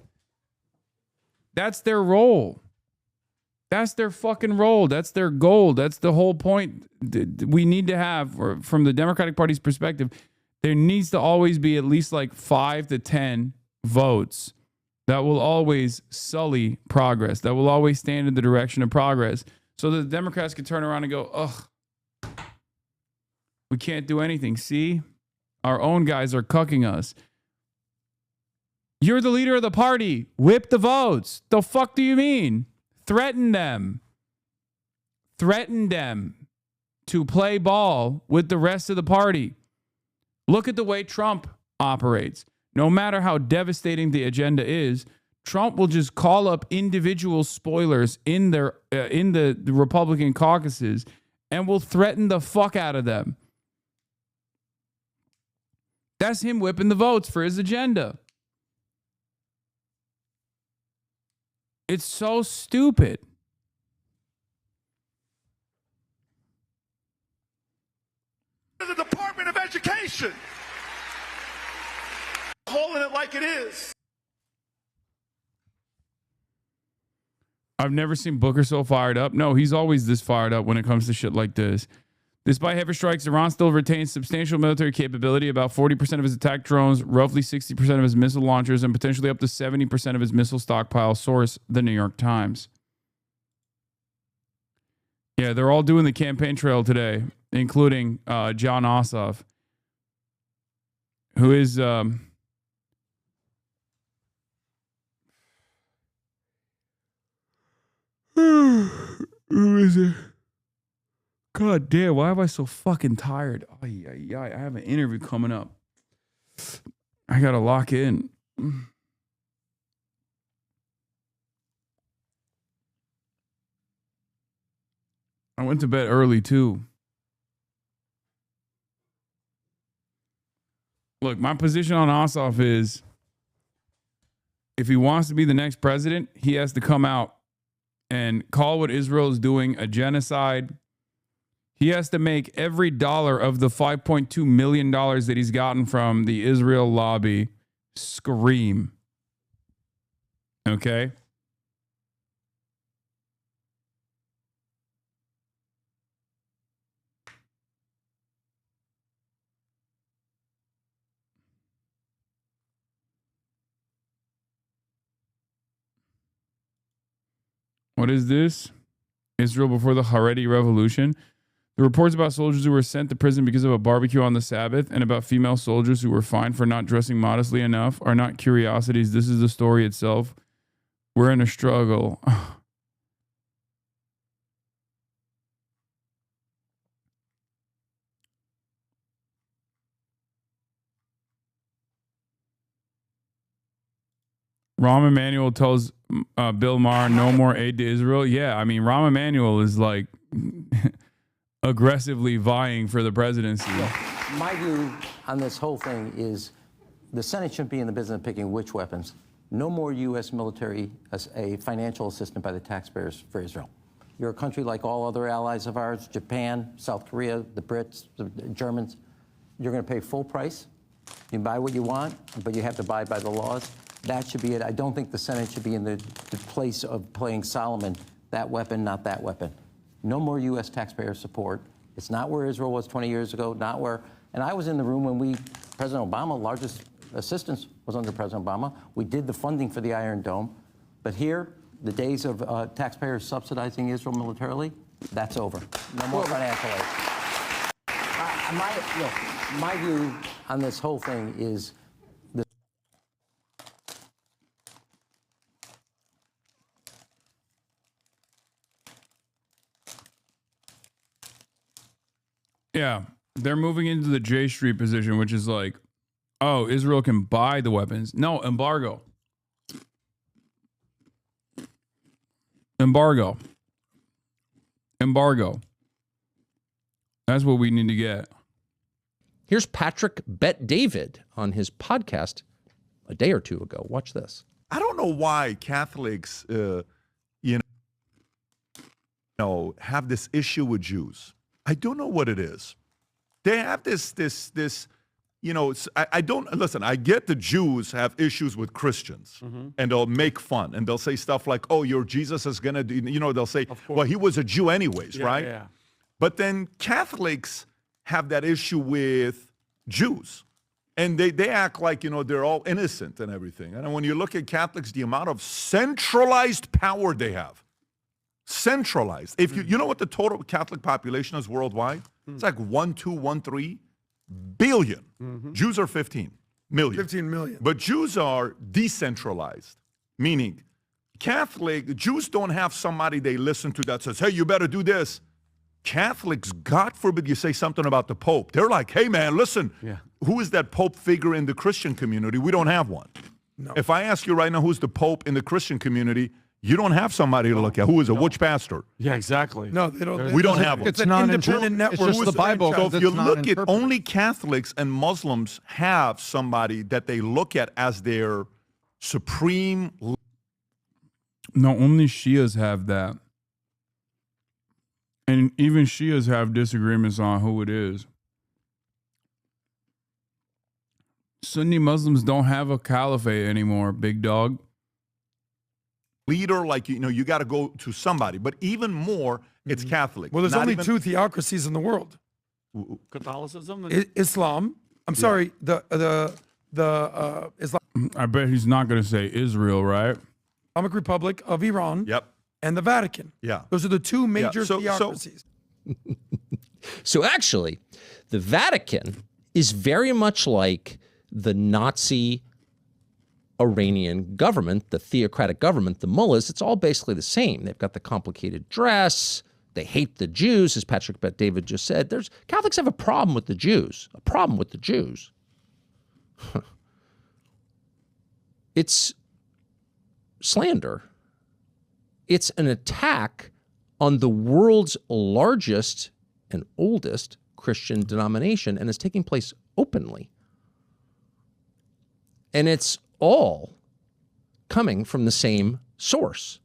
That's their role. That's their fucking role. That's their goal. That's the whole point we need to have, or from the Democratic Party's perspective. There needs to always be at least like 5 to 10 votes that will always sully progress, that will always stand in the direction of progress, so that the Democrats can turn around and go, ugh, we can't do anything. See, our own guys are cucking us. You're the leader of the party. Whip the votes. The fuck do you mean? Threaten them. Threaten them to play ball with the rest of the party. Look at the way Trump operates. No matter how devastating the agenda is, Trump will just call up individual spoilers in the Republican caucuses and will threaten the fuck out of them. That's him whipping the votes for his agenda. It's so stupid. The Department of Education holding it like it is. I've never seen Booker so fired up. No, he's always this fired up when it comes to shit like this. Despite heavy strikes, Iran still retains substantial military capability. About 40% of his attack drones, roughly 60% of his missile launchers, and potentially up to 70% of his missile stockpile. Source, The New York Times. Yeah, they're all doing the campaign trail today, including John Ossoff, who is... who is it? God damn, why am I so fucking tired? I have an interview coming up. I gotta lock in. I went to bed early too. Look, my position on Ossoff is if he wants to be the next president, he has to come out and call what Israel is doing a genocide. He has to make every dollar of the $5.2 million that he's gotten from the Israel lobby scream. Okay? What is this? Israel before the Haredi Revolution. The reports about soldiers who were sent to prison because of a barbecue on the Sabbath and about female soldiers who were fined for not dressing modestly enough are not curiosities. This is the story itself. We're in a struggle. Rahm Emanuel tells Bill Maher no more aid to Israel. Yeah, I mean, Rahm Emanuel is like aggressively vying for the presidency. My view on this whole thing is the Senate shouldn't be in the business of picking which weapons. No more U.S. military as a financial assistance by the taxpayers for Israel. You're a country like all other allies of ours, Japan, South Korea, the Brits, the Germans. You're going to pay full price You can buy what you want, but you have to abide by the laws. That should be it. I don't think the Senate should be in the place of playing Solomon, that weapon, not that weapon. No more U.S. taxpayer support. It's not where Israel was 20 years ago, not where, and I was in the room when President Obama, largest assistance was under President Obama. We did the funding for the Iron Dome. But here, the days of taxpayers subsidizing Israel militarily, that's over. No more financial aid. My view on this whole thing is Yeah, they're moving into the J Street position, which is like, oh, Israel can buy the weapons. No, embargo. Embargo. Embargo. That's what we need to get. Here's Patrick Bet-David on his podcast a day or two ago. Watch this. I don't know why Catholics, have this issue with Jews. I don't know what it is. They have this. I don't listen. I get the Jews have issues with Christians, and they'll make fun, and they'll say stuff like, "Oh, your Jesus is gonna do." They'll say, "Well, he was a Jew anyways, right?" Yeah. But then Catholics have that issue with Jews. And they act like, they're all innocent and everything. And when you look at Catholics, the amount of centralized power they have. Centralized. If you know what the total Catholic population is worldwide? It's like 1.213 billion. Jews are 15 million. 15 million. But Jews are decentralized, meaning Jews don't have somebody they listen to that says, hey, you better do this. Catholics, God forbid you say something about the Pope. They're like, hey, man, listen, who is that Pope figure in the Christian community? We don't have one. No. If I ask you right now who's the Pope in the Christian community, you don't have somebody to look at. Who is it? Which pastor? Yeah, exactly. No, they don't. We don't have one. It's an independent network. It's just the Bible. So if you look at only Catholics and Muslims have somebody that they look at as their supreme. No, only Shias have that. And even Shias have disagreements on who it is. Sunni Muslims don't have a caliphate anymore, big dog. Leader, like, you got to go to somebody. But even more, it's Catholic. Well, there's only two theocracies in the world. Catholicism? Islam. I'm sorry, the Islam. I bet he's not going to say Israel, right? Islamic Republic of Iran. Yep. And the Vatican. Yeah. Those are the two major theocracies. So actually, the Vatican is very much like the Nazi Iranian government, the theocratic government, the mullahs. It's all basically the same. They've got the complicated dress. They hate the Jews, as Patrick Bet-David just said. Catholics have a problem with the Jews. A problem with the Jews. It's slander. It's an attack on the world's largest and oldest Christian denomination, and it's taking place openly. And it's all coming from the same source,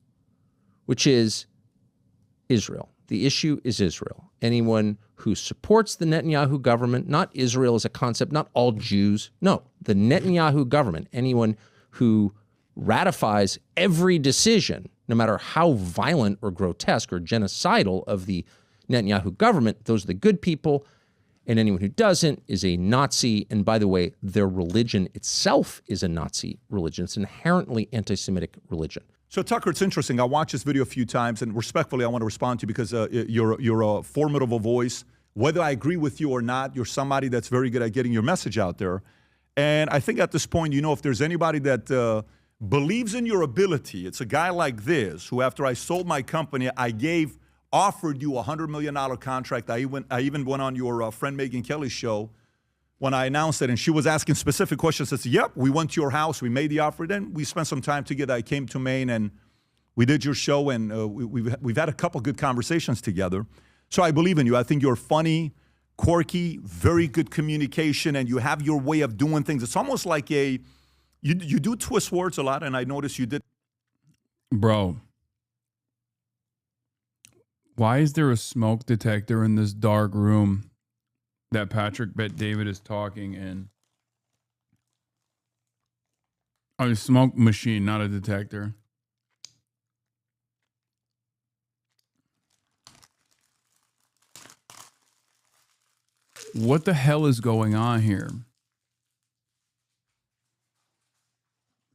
which is Israel. The issue is Israel. Anyone who supports the Netanyahu government, not Israel as a concept, not all Jews, no, the Netanyahu government, anyone who ratifies every decision, no matter how violent or grotesque or genocidal of the Netanyahu government, those are the good people. And anyone who doesn't is a Nazi. And by the way, their religion itself is a Nazi religion. It's an inherently anti-Semitic religion. So Tucker, it's interesting. I watched this video a few times, and respectfully, I want to respond to you because you're a formidable voice. Whether I agree with you or not, you're somebody that's very good at getting your message out there. And I think at this point, if there's anybody that believes in your ability, it's a guy like this who, after I sold my company, offered you a $100 million contract. I even went on your friend Megyn Kelly's show when I announced it, and she was asking specific questions. I said, yep, we went to your house, we made the offer, then we spent some time together. I came to Maine, and we did your show, and we've had a couple good conversations together. So I believe in you. I think you're funny, quirky, very good communication, and you have your way of doing things. It's almost like you do twist words a lot, and I noticed you did. Bro. Why is there a smoke detector in this dark room that Patrick Bet-David is talking in? A smoke machine, not a detector. What the hell is going on here?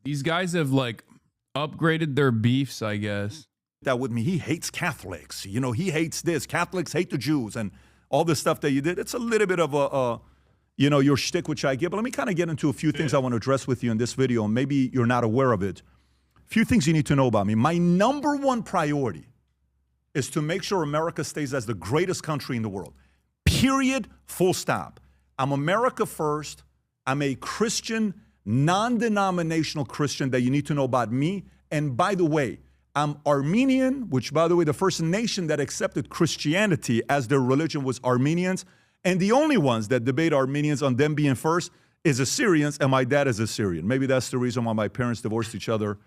These guys have like upgraded their beefs, I guess. That with me, he hates Catholics. You know, he hates this. Catholics hate the Jews and all this stuff that you did. It's a little bit of a you know, your shtick, which I get. But let me kind of get into a few things I want to address with you in this video. And maybe you're not aware of it. A few things you need to know about me. My number one priority is to make sure America stays as the greatest country in the world. Period. Full stop. I'm America first. I'm a Christian, non-denominational Christian that you need to know about me. And by the way, I'm Armenian, which, by the way, the first nation that accepted Christianity as their religion was Armenians. And the only ones that debate Armenians on them being first is Assyrians, and my dad is Assyrian. Maybe that's the reason why my parents divorced each other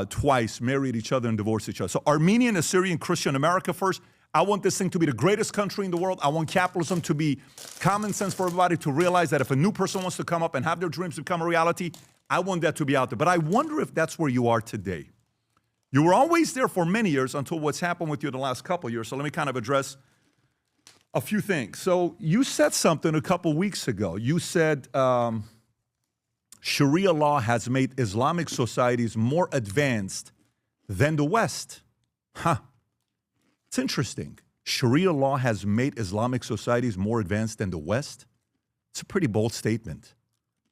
twice, married each other, and divorced each other. So Armenian, Assyrian, Christian, America first. I want this thing to be the greatest country in the world. I want capitalism to be common sense for everybody, to realize that if a new person wants to come up and have their dreams become a reality, I want that to be out there. But I wonder if that's where you are today. You were always there for many years until what's happened with you the last couple of years. So let me kind of address a few things. So you said something a couple weeks ago. You said Sharia law has made Islamic societies more advanced than the West. Huh. It's interesting. Sharia law has made Islamic societies more advanced than the West. It's a pretty bold statement.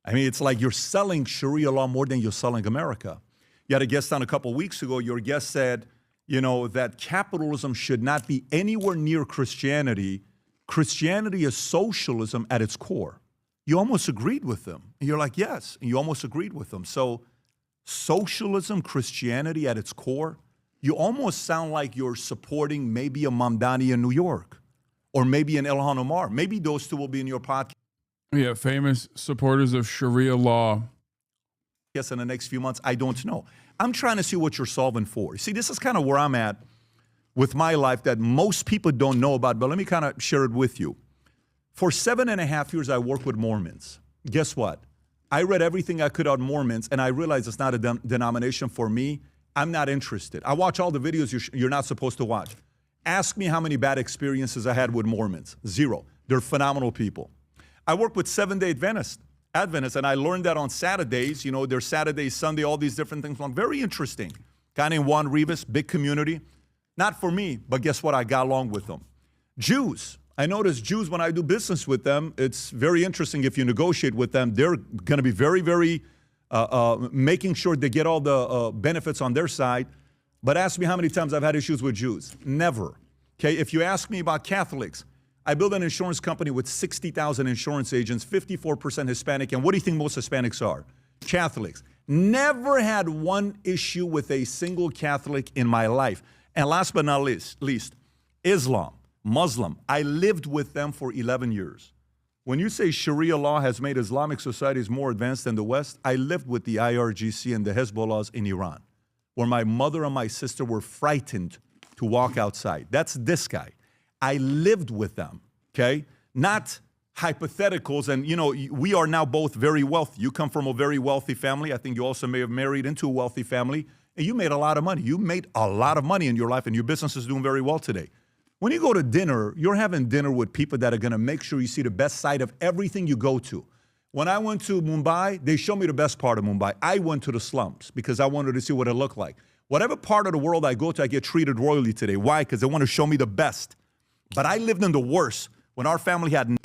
I mean, it's like you're selling Sharia law more than you're selling America. You had a guest on a couple weeks ago. Your guest said, you know, that capitalism should not be anywhere near Christianity. Christianity is socialism at its core. You almost agreed with them. And you're like, yes. And you almost agreed with them. So socialism, Christianity at its core, you almost sound like you're supporting maybe a Mamdani in New York or maybe an Ilhan Omar. Maybe those two will be in your podcast. Yeah, famous supporters of Sharia law. Yes, in the next few months, I don't know. I'm trying to see what you're solving for. See, this is kind of where I'm at with my life that most people don't know about, but let me kind of share it with you. For 7.5 years, I worked with Mormons. Guess what? I read everything I could on Mormons, and I realized it's not a denomination for me. I'm not interested. I watch all the videos you're not supposed to watch. Ask me how many bad experiences I had with Mormons. Zero. They're phenomenal people. I work with Seventh-day Adventists, and I learned that on Saturdays, you know, there's Saturday, Sunday, all these different things. Very interesting. Guy named Juan Rivas, big community. Not for me, but guess what? I got along with them. Jews. I notice Jews, when I do business with them, it's very interesting if you negotiate with them. They're going to be very, very making sure they get all the benefits on their side. But ask me how many times I've had issues with Jews. Never. Okay, if you ask me about Catholics, I built an insurance company with 60,000 insurance agents, 54% Hispanic. And what do you think most Hispanics are? Catholics. Never had one issue with a single Catholic in my life. And last but not least, Islam, Muslim. I lived with them for 11 years. When you say Sharia law has made Islamic societies more advanced than the West, I lived with the IRGC and the Hezbollahs in Iran, where my mother and my sister were frightened to walk outside. That's this guy. I lived with them, okay? Not hypotheticals. And, you know, we are now both very wealthy. You come from a very wealthy family. I think you also may have married into a wealthy family. And you made a lot of money. You made a lot of money in your life, and your business is doing very well today. When you go to dinner, you're having dinner with people that are going to make sure you see the best side of everything you go to. When I went to Mumbai, they showed me the best part of Mumbai. I went to the slums because I wanted to see what it looked like. Whatever part of the world I go to, I get treated royally today. Why? Because they want to show me the best. But I lived in the worst when our family had...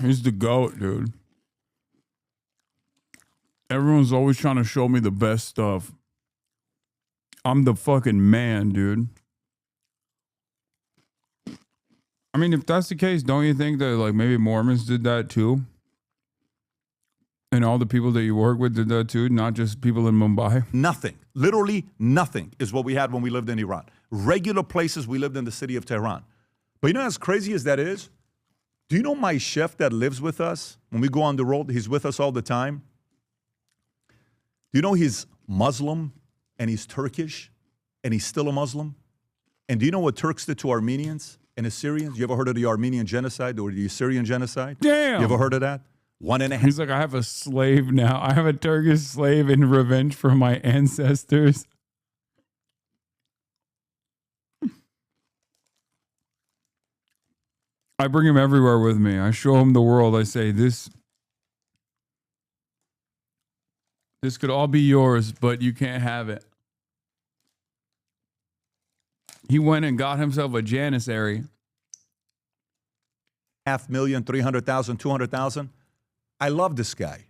He's the GOAT, dude. Everyone's always trying to show me the best stuff. I'm the fucking man, dude. I mean, if that's the case, don't you think that like maybe Mormons did that too? And all the people that you work with did that too, not just people in Mumbai? Nothing. Literally nothing is what we had when we lived in Iran. Regular places, we lived in the city of Tehran. But you know, as crazy as that is, do you know my chef that lives with us? When we go on the road, he's with us all the time. Do you know he's Muslim and he's Turkish and he's still a Muslim? And do you know what Turks did to Armenians and Assyrians? You ever heard of the Armenian genocide or the Assyrian genocide? Damn! You ever heard of that? 1.5. He's like, I have a slave now. I have a Turkish slave in revenge for my ancestors. I bring him everywhere with me. I show him the world. I say, this could all be yours, but you can't have it. He went and got himself a janissary. 500,000, 300,000, 200,000. I love this guy.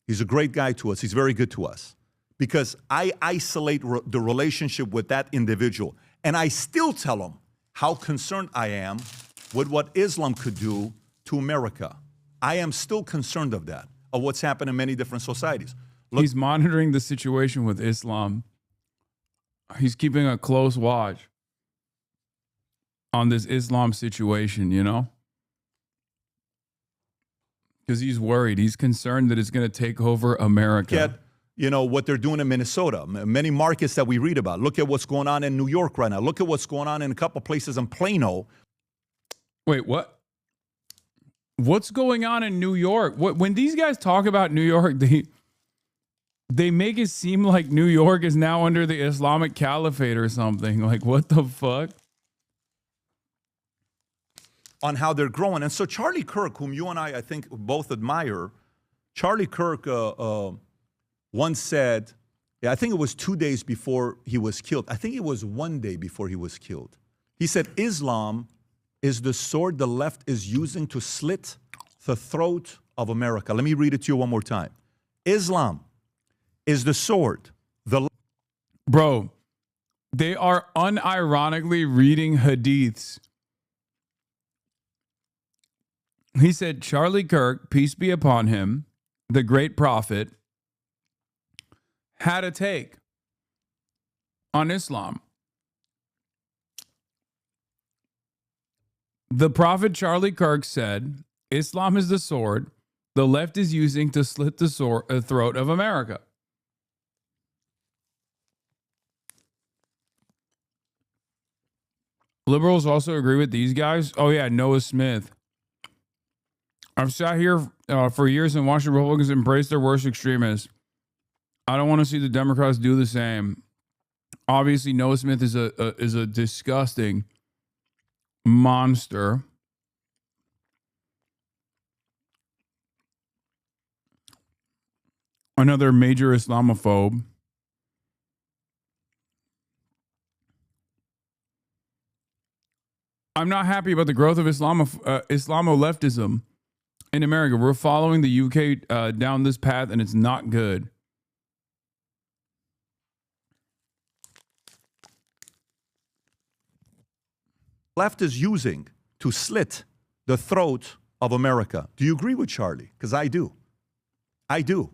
He's a great guy to us. He's very good to us because I isolate the relationship with that individual. And I still tell him how concerned I am with what Islam could do to America. I am still concerned of that, of what's happened in many different societies. Look, he's monitoring the situation with Islam. He's keeping a close watch on this Islam situation, you know? Because he's worried. He's concerned that it's going to take over America. Look at, you know, what they're doing in Minnesota, many markets that we read about. Look at what's going on in New York right now. Look at what's going on in a couple places in Plano. Wait, what? What's going on in New York? When these guys talk about New York, they make it seem like New York is now under the Islamic Caliphate or something. Like, what the fuck? On how they're growing. And so Charlie Kirk, whom you and I think both admire, Charlie Kirk once said, I think it was 2 days before he was killed. I think it was 1 day before he was killed. He said, Islam is the sword the left is using to slit the throat of America. Let me read it to you one more time. Islam is the sword. Bro, they are unironically reading hadiths. He said, Charlie Kirk, peace be upon him, the great prophet, had a take on Islam. The prophet Charlie Kirk said, Islam is the sword the left is using to slit the throat of America. Liberals also agree with these guys. Oh, yeah, Noah Smith. I've sat here for years and watched Republicans embrace their worst extremists. I don't want to see the Democrats do the same. Obviously, Noah Smith is a disgusting monster. Another major Islamophobe. I'm not happy about the growth of Islamo-leftism in America. We're following the UK down this path, and it's not good. Left is using to slit the throat of America. Do you agree with Charlie? Because I do. I do.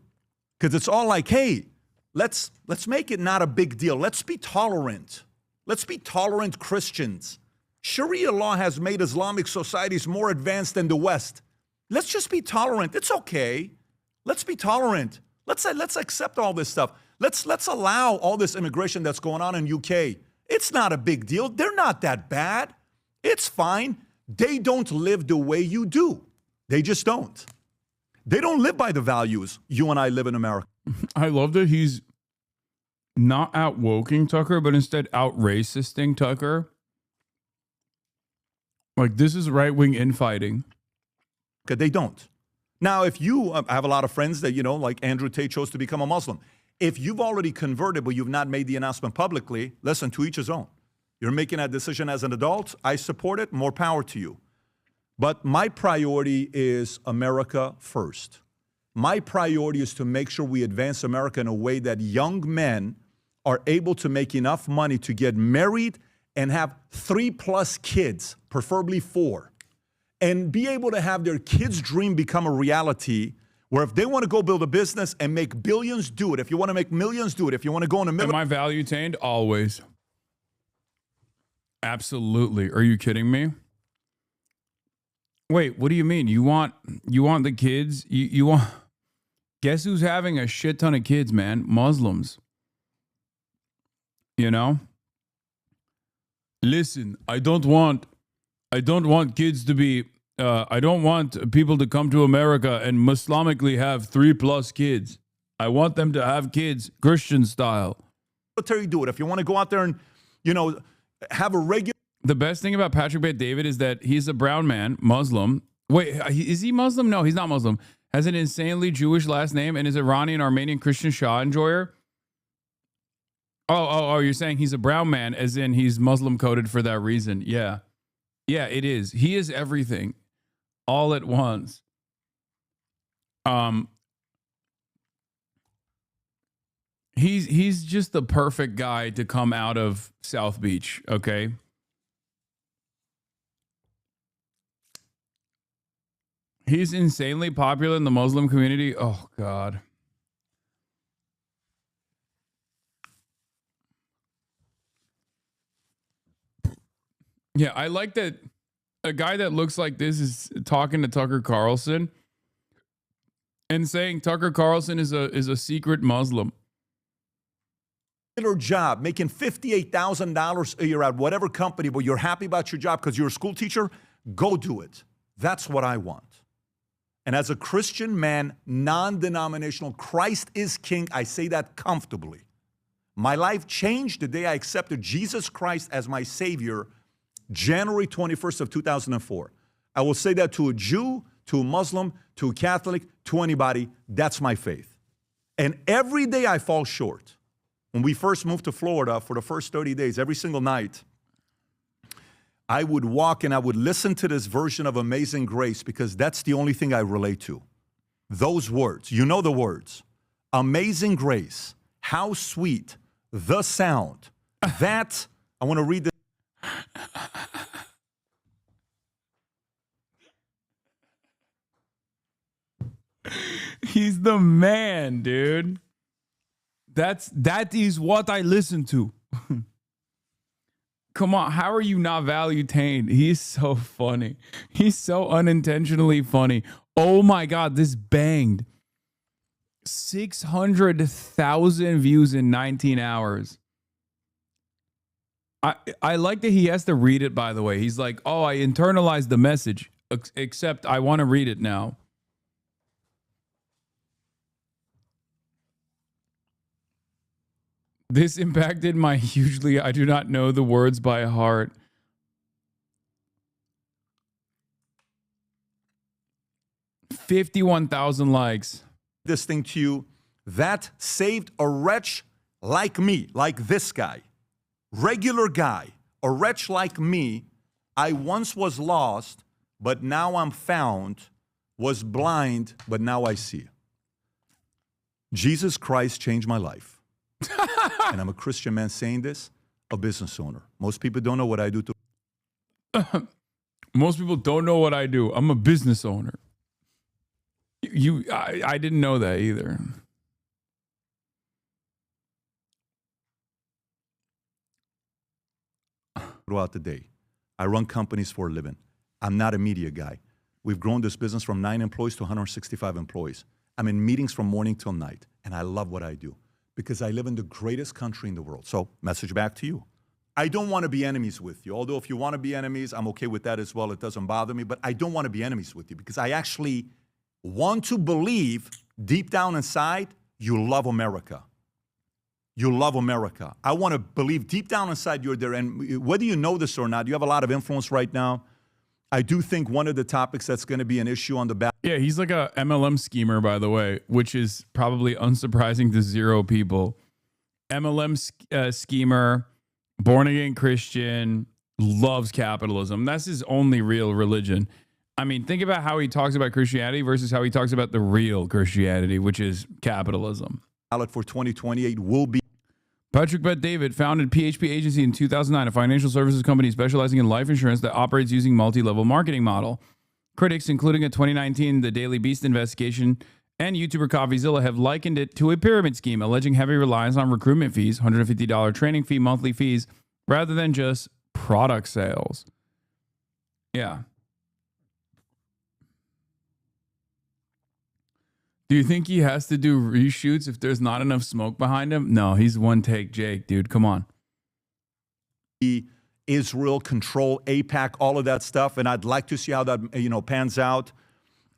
Because it's all like, hey, let's make it not a big deal. Let's be tolerant. Let's be tolerant Christians. Sharia law has made Islamic societies more advanced than the West. Let's just be tolerant. It's okay. Let's be tolerant. Let's accept all this stuff. Let's allow all this immigration that's going on in UK. It's not a big deal. They're not that bad. It's fine. They don't live the way you do. They just don't. They don't live by the values you and I live in America. I love that he's not out-woking Tucker, but instead out-racisting Tucker. Like, this is right-wing infighting. They don't. Now, if you I have a lot of friends that, you know, like Andrew Tate chose to become a Muslim. If you've already converted, but you've not made the announcement publicly, listen, to each his own. You're making that decision as an adult. I support it. More power to you. But my priority is America first. My priority is to make sure we advance America in a way that young men are able to make enough money to get married and have 3+ kids, preferably 4, and be able to have their kids' dream become a reality where if they want to go build a business and make billions, do it. If you want to make millions, do it. If you want to go in a Am I value tained? Always. Absolutely. Are you kidding me? Wait, what do you mean? You want the kids? You want... Guess who's having a shit ton of kids, man? Muslims. You know? Listen, I don't want kids to be I don't want people to come to America and Muslimically have 3+ kids. I want them to have kids Christian style. Military do it. If you want to go out there and, have a regular. The best thing about Patrick Bet David is that he's a brown man, Muslim. Wait, is he Muslim? No, he's not Muslim. Has an insanely Jewish last name and is Iranian Armenian Christian Shah enjoyer. Oh, you're saying he's a brown man as in he's Muslim coded for that reason. Yeah. Yeah, it is. He is everything all at once. He's just the perfect guy to come out of South Beach, okay? He's insanely popular in the Muslim community. Oh, God. Yeah, I like that a guy that looks like this is talking to Tucker Carlson and saying Tucker Carlson is a secret Muslim. Job, making $58,000 a year at whatever company, but you're happy about your job because you're a school teacher, go do it. That's what I want. And as a Christian man, non-denominational, Christ is king, I say that comfortably. My life changed the day I accepted Jesus Christ as my Savior, January 21st of 2004. I will say that to a Jew, to a Muslim, to a Catholic, to anybody, that's my faith. And every day I fall short. When we first moved to Florida for the first 30 days, every single night, I would walk and I would listen to this version of Amazing Grace because that's the only thing I relate to. Those words, you know the words. Amazing Grace, how sweet the sound. That, I want to read this. He's the man, dude. That is what I listen to. Come on, how are you not value-tained? He's so funny. He's so unintentionally funny. Oh my God, this banged. 600,000 views in 19 hours. I like that he has to read it, by the way. He's like, oh, I internalized the message, except I want to read it now. This impacted my hugely. I do not know the words by heart. $51,000 likes. This thing to you, that saved a wretch like me, like this guy, regular guy, a wretch like me. I once was lost, but now I'm found, was blind, but now I see. Jesus Christ changed my life. And I'm a Christian man saying this, a business owner. Most people don't know what I do. Most people don't know what I do. I'm a business owner. I didn't know that either. Throughout the day, I run companies for a living. I'm not a media guy. We've grown this business from 9 employees to 165 employees. I'm in meetings from morning till night, and I love what I do because I live in the greatest country in the world. So, message back to you. I don't want to be enemies with you. Although if you want to be enemies, I'm okay with that as well. It doesn't bother me, but I don't want to be enemies with you because I actually want to believe deep down inside you love America. You love America. I want to believe deep down inside you're there. And whether you know this or not, you have a lot of influence right now. I do think one of the topics that's going to be an issue on the back. Yeah, he's like a MLM schemer, by the way, which is probably unsurprising to zero people. MLM schemer, born-again Christian, loves capitalism. That's his only real religion. I mean, think about how he talks about Christianity versus how he talks about the real Christianity, which is capitalism. Ballot for 2028 will be. Patrick Bet David founded PHP Agency in 2009, a financial services company specializing in life insurance that operates using multi-level marketing model. Critics, including a 2019 The Daily Beast investigation and YouTuber CoffeeZilla, have likened it to a pyramid scheme, alleging heavy reliance on recruitment fees, $150 training fee, monthly fees, rather than just product sales. Yeah. Do you think he has to do reshoots if there's not enough smoke behind him? No, he's one take Jake, dude. Come on. Israel, control AIPAC, all of that stuff. And I'd like to see how that, pans out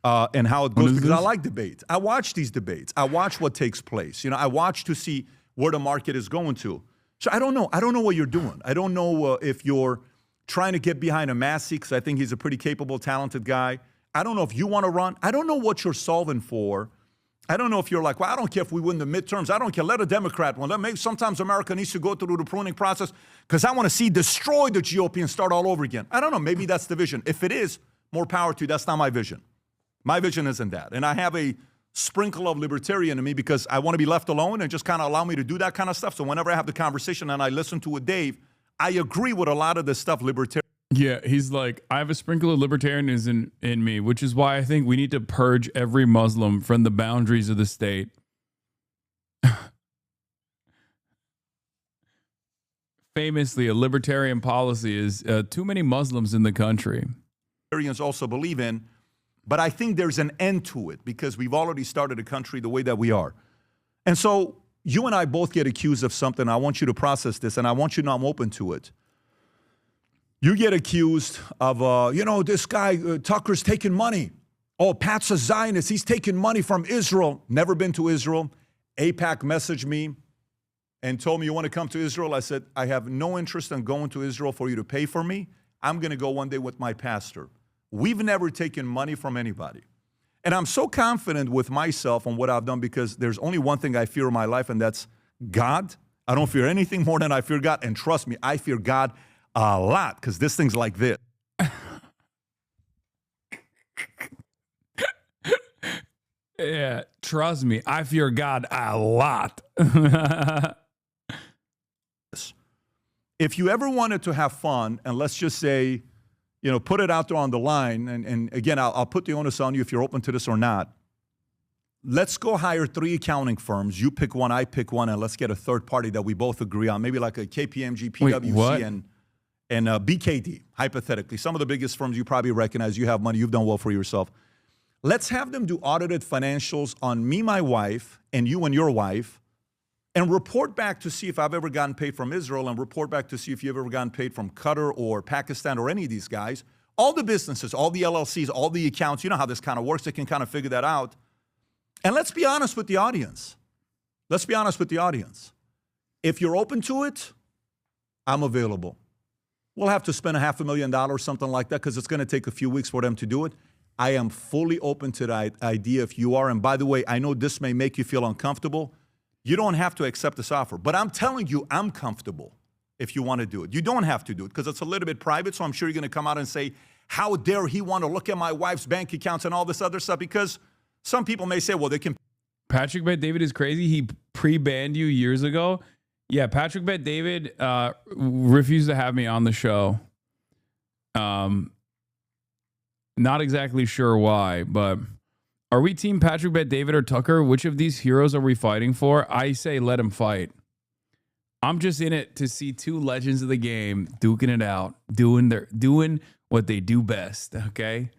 and how it goes, because I like debates. I watch these debates. I watch what takes place. I watch to see where the market is going to. So I don't know. I don't know what you're doing. I don't know if you're trying to get behind a Massey, because I think he's a pretty capable, talented guy. I don't know if you want to run. I don't know what you're solving for. I don't know if you're like, well, I don't care if we win the midterms. I don't care. Let a Democrat win. Maybe sometimes America needs to go through the pruning process because I want to see destroy the GOP and start all over again. I don't know. Maybe that's the vision. If it is, more power to you. That's not my vision. My vision isn't that. And I have a sprinkle of libertarian in me because I want to be left alone and just kind of allow me to do that kind of stuff. So whenever I have the conversation and I listen to it, Dave, I agree with a lot of the stuff libertarian. Yeah, he's like, I have a sprinkle of libertarianism in me, which is why I think we need to purge every Muslim from the boundaries of the state. Famously, a libertarian policy is too many Muslims in the country. Libertarians also believe in, but I think there's an end to it because we've already started a country the way that we are. And so you and I both get accused of something. I want you to process this, and I want you to know I'm open to it. You get accused of, this guy, Tucker's taking money. Oh, Pat's a Zionist. He's taking money from Israel. Never been to Israel. AIPAC messaged me and told me, you want to come to Israel? I said, I have no interest in going to Israel for you to pay for me. I'm going to go one day with my pastor. We've never taken money from anybody. And I'm so confident with myself on what I've done because there's only one thing I fear in my life, and that's God. I don't fear anything more than I fear God. And trust me, I fear God a lot, because this thing's like this. Yeah, trust me, I fear God a lot. If you ever wanted to have fun, and let's just say, put it out there on the line, and again, I'll put the onus on you if you're open to this or not. Let's go hire 3 accounting firms. You pick one, I pick one, and let's get a third party that we both agree on, maybe like a KPMG, PwC, and BKD, hypothetically. Some of the biggest firms you probably recognize. You have money. You've done well for yourself. Let's have them do audited financials on me, my wife, and you and your wife, and report back to see if I've ever gotten paid from Israel, and report back to see if you've ever gotten paid from Qatar or Pakistan or any of these guys. All the businesses, all the LLCs, all the accounts. You know how this kind of works. They can kind of figure that out. And let's be honest with the audience. Let's be honest with the audience. If you're open to it, I'm available. We'll have to spend $500,000, something like that, because it's going to take a few weeks for them to do it. I am fully open to that idea if you are. And by the way, I know this may make you feel uncomfortable. You don't have to accept this offer. But I'm telling you, I'm comfortable if you want to do it. You don't have to do it because it's a little bit private. So I'm sure you're going to come out and say, how dare he want to look at my wife's bank accounts and all this other stuff? Because some people may say, well, they can. Patrick Bet David is crazy. He pre-banned you years ago. Yeah, Patrick Bet David refused to have me on the show. Not exactly sure why, but are we team Patrick Bet David or Tucker? Which of these heroes are we fighting for? I say let him fight. I'm just in it to see 2 legends of the game duking it out, doing what they do best, okay?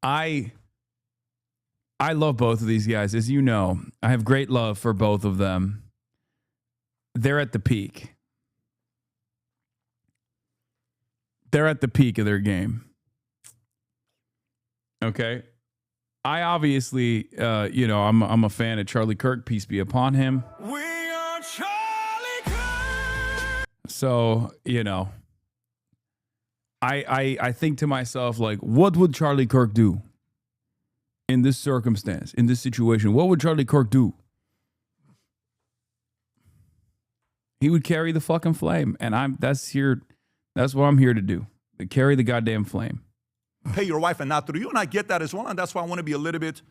I love both of these guys. As you know, I have great love for both of them. They're at the peak. They're at the peak of their game. Okay. I obviously, I'm a fan of Charlie Kirk. Peace be upon him. We are Charlie Kirk. So, I think to myself, like, what would Charlie Kirk do in this circumstance, in this situation? What would Charlie Kirk do? He would carry the fucking flame, and that's what I'm here to do. To carry the goddamn flame. Pay your wife and not through you, and I get that as well, and that's why I want to be a little bit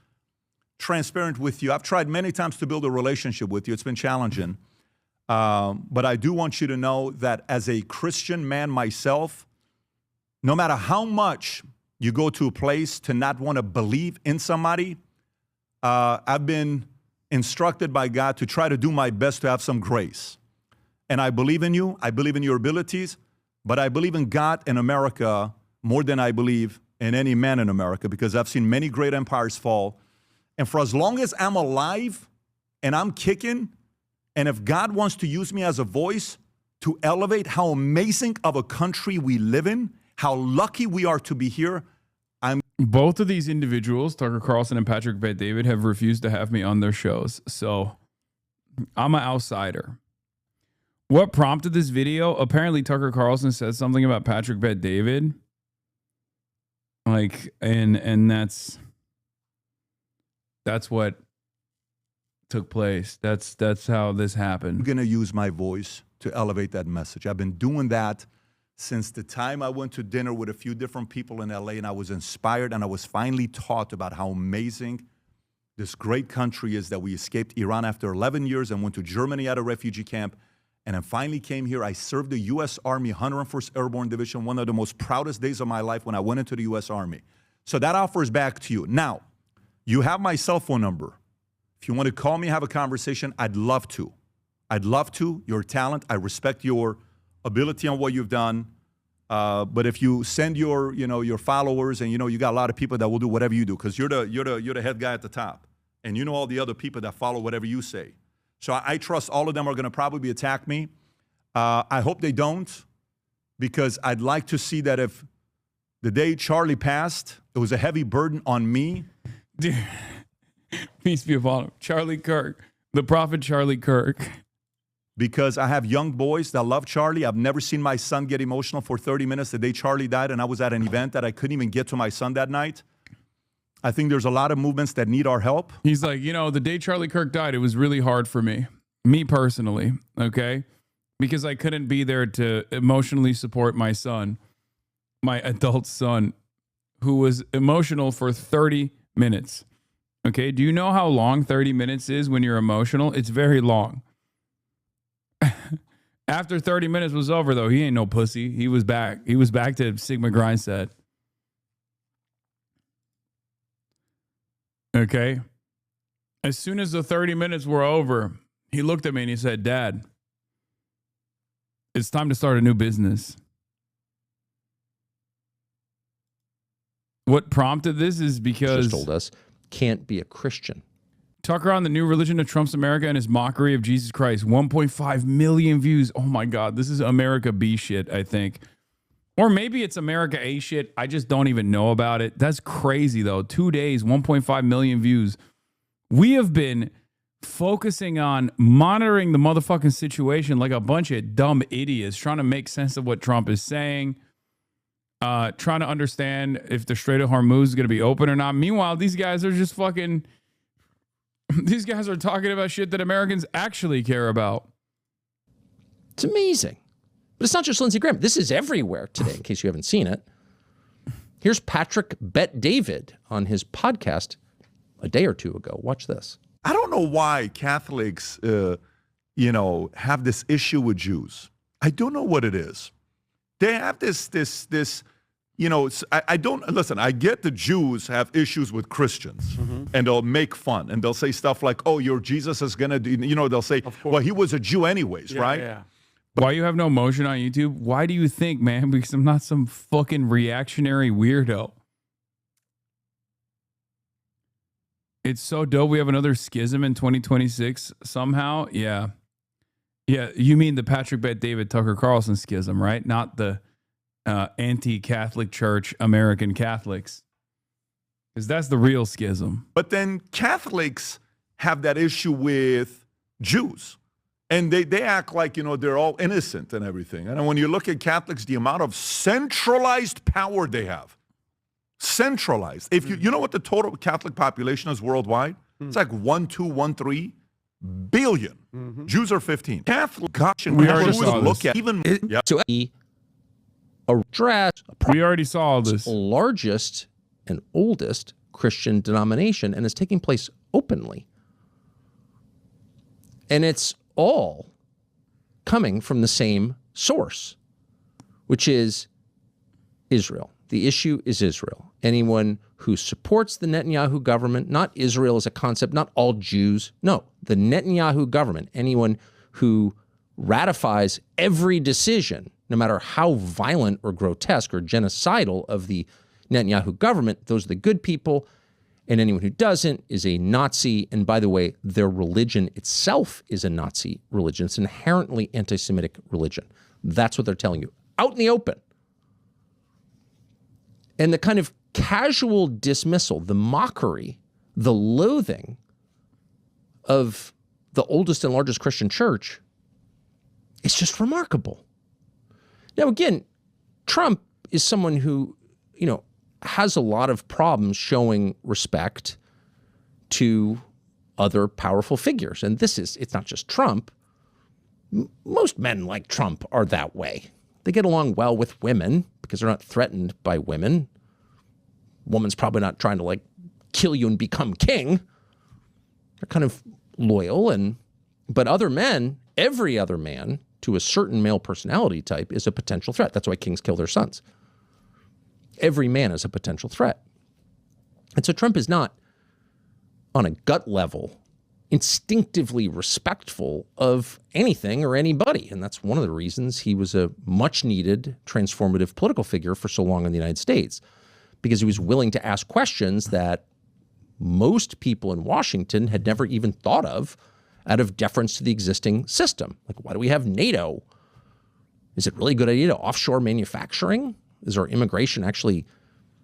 transparent with you. I've tried many times to build a relationship with you. It's been challenging, but I do want you to know that as a Christian man myself, no matter how much you go to a place to not want to believe in somebody, I've been instructed by God to try to do my best to have some grace. And I believe in you. I believe in your abilities. But I believe in God and America more than I believe in any man in America, because I've seen many great empires fall. And for as long as I'm alive and I'm kicking, and if God wants to use me as a voice to elevate how amazing of a country we live in, how lucky we are to be here. Both of these individuals, Tucker Carlson and Patrick Bet-David, have refused to have me on their shows. So I'm an outsider. What prompted this video? Apparently Tucker Carlson said something about Patrick Bet-David. Like, and that's what took place. That's how this happened. I'm going to use my voice to elevate that message. I've been doing that since the time I went to dinner with a few different people in LA, and I was inspired, and I was finally taught about how amazing this great country is, that we escaped Iran after 11 years and went to Germany at a refugee camp. And I finally came here. I served the U.S. Army 101st Airborne Division, one of the most proudest days of my life when I went into the U.S. Army. So that offers back to you. Now, you have my cell phone number. If you want to call me, have a conversation, I'd love to. I'd love to. Your talent. I respect your ability on what you've done. But if you send your followers, and you got a lot of people that will do whatever you do, because you're the head guy at the top, and you know all the other people that follow whatever you say. So I trust all of them are going to probably attack me. I hope they don't, because I'd like to see that if the day Charlie passed, it was a heavy burden on me. Dude, peace be upon him. Charlie Kirk, the prophet Charlie Kirk. Because I have young boys that love Charlie. I've never seen my son get emotional for 30 minutes the day Charlie died, and I was at an event that I couldn't even get to my son that night. I think there's a lot of movements that need our help. He's like, the day Charlie Kirk died, it was really hard for me personally, okay? Because I couldn't be there to emotionally support my son, my adult son, who was emotional for 30 minutes, okay? Do you know how long 30 minutes is when you're emotional? It's very long. After 30 minutes was over, though, he ain't no pussy. He was back. He was back to Sigma Grindset. Okay. As soon as the 30 minutes were over, he looked at me and he said, "Dad, it's time to start a new business." What prompted this is because... Just told us, can't be a Christian. Tucker on the new religion of Trump's America and his mockery of Jesus Christ. 1.5 million views. Oh my God. This is America B shit, I think. Or maybe it's America A shit. I just don't even know about it. That's crazy though. 2 days, 1.5 million views. We have been focusing on monitoring the motherfucking situation like a bunch of dumb idiots, trying to make sense of what Trump is saying, trying to understand if the Strait of Hormuz is going to be open or not. Meanwhile, these guys are just fucking... These guys are talking about shit that Americans actually care about. It's amazing. But it's not just Lindsey Graham. This is everywhere today, in case you haven't seen it. Here's Patrick Bet-David on his podcast a day or two ago. Watch this. I don't know why Catholics, have this issue with Jews. I don't know what it is. They have this. I don't listen. I get the Jews have issues with Christians, and they'll make fun, and they'll say stuff like, "Oh, your Jesus is gonna do." They'll say, "Well, he was a Jew anyways, right?" Yeah. Why you have no motion on YouTube? Why do you think, man? Because I'm not some fucking reactionary weirdo. It's so dope. We have another schism in 2026 somehow. Yeah. You mean the Patrick Bet-David Tucker Carlson schism, right? Not the anti-Catholic Church American Catholics, because that's the real schism. But then Catholics have that issue with Jews, and they act like they're all innocent and everything. And when you look at Catholics, the amount of centralized power they have, centralized. If you know what the total Catholic population is worldwide, it's like 1.213 billion. Jews are 15. Catholic, gosh, and we already saw this. Look at even we already saw this. Largest and oldest Christian denomination, and is taking place openly. And it's all coming from the same source, which is Israel. The issue is Israel. Anyone who supports the Netanyahu government, not Israel as a concept, not all Jews, no, the Netanyahu government, anyone who ratifies every decision, no matter how violent or grotesque or genocidal of the Netanyahu government, those are the good people. And anyone who doesn't is a Nazi. And by the way, their religion itself is a Nazi religion. It's an inherently anti-Semitic religion. That's what they're telling you out in the open. And the kind of casual dismissal, the mockery, the loathing of the oldest and largest Christian church, it's just remarkable. Now, again, Trump is someone who, you know, has a lot of problems showing respect to other powerful figures. And it's not just Trump. Most men like Trump are that way. They get along well with women because they're not threatened by women. Woman's probably not trying to, like, kill you and become king. They're kind of loyal. But other men, every other man to a certain male personality type is a potential threat. That's why kings kill their sons. Every man is a potential threat. And so Trump is not, on a gut level, instinctively respectful of anything or anybody. And that's one of the reasons he was a much-needed transformative political figure for so long in the United States, because he was willing to ask questions that most people in Washington had never even thought of out of deference to the existing system. Like, why do we have NATO? Is it really a good idea to offshore manufacturing? Is our immigration actually,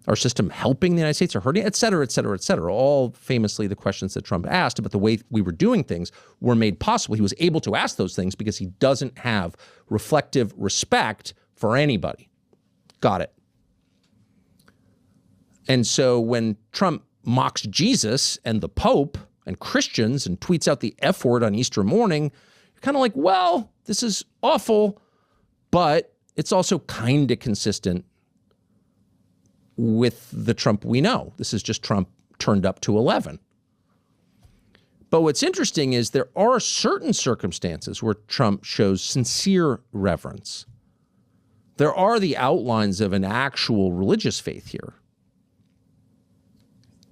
our system helping the United States or hurting, et cetera, et cetera, et cetera? All famously the questions that Trump asked about the way we were doing things were made possible. He was able to ask those things because he doesn't have reflective respect for anybody. Got it. And so when Trump mocks Jesus and the Pope and Christians and tweets out the F word on Easter morning, you're kind of like, well, this is awful, but it's also kind of consistent with the Trump we know. This is just Trump turned up to 11. But what's interesting is there are certain circumstances where Trump shows sincere reverence. There are the outlines of an actual religious faith here.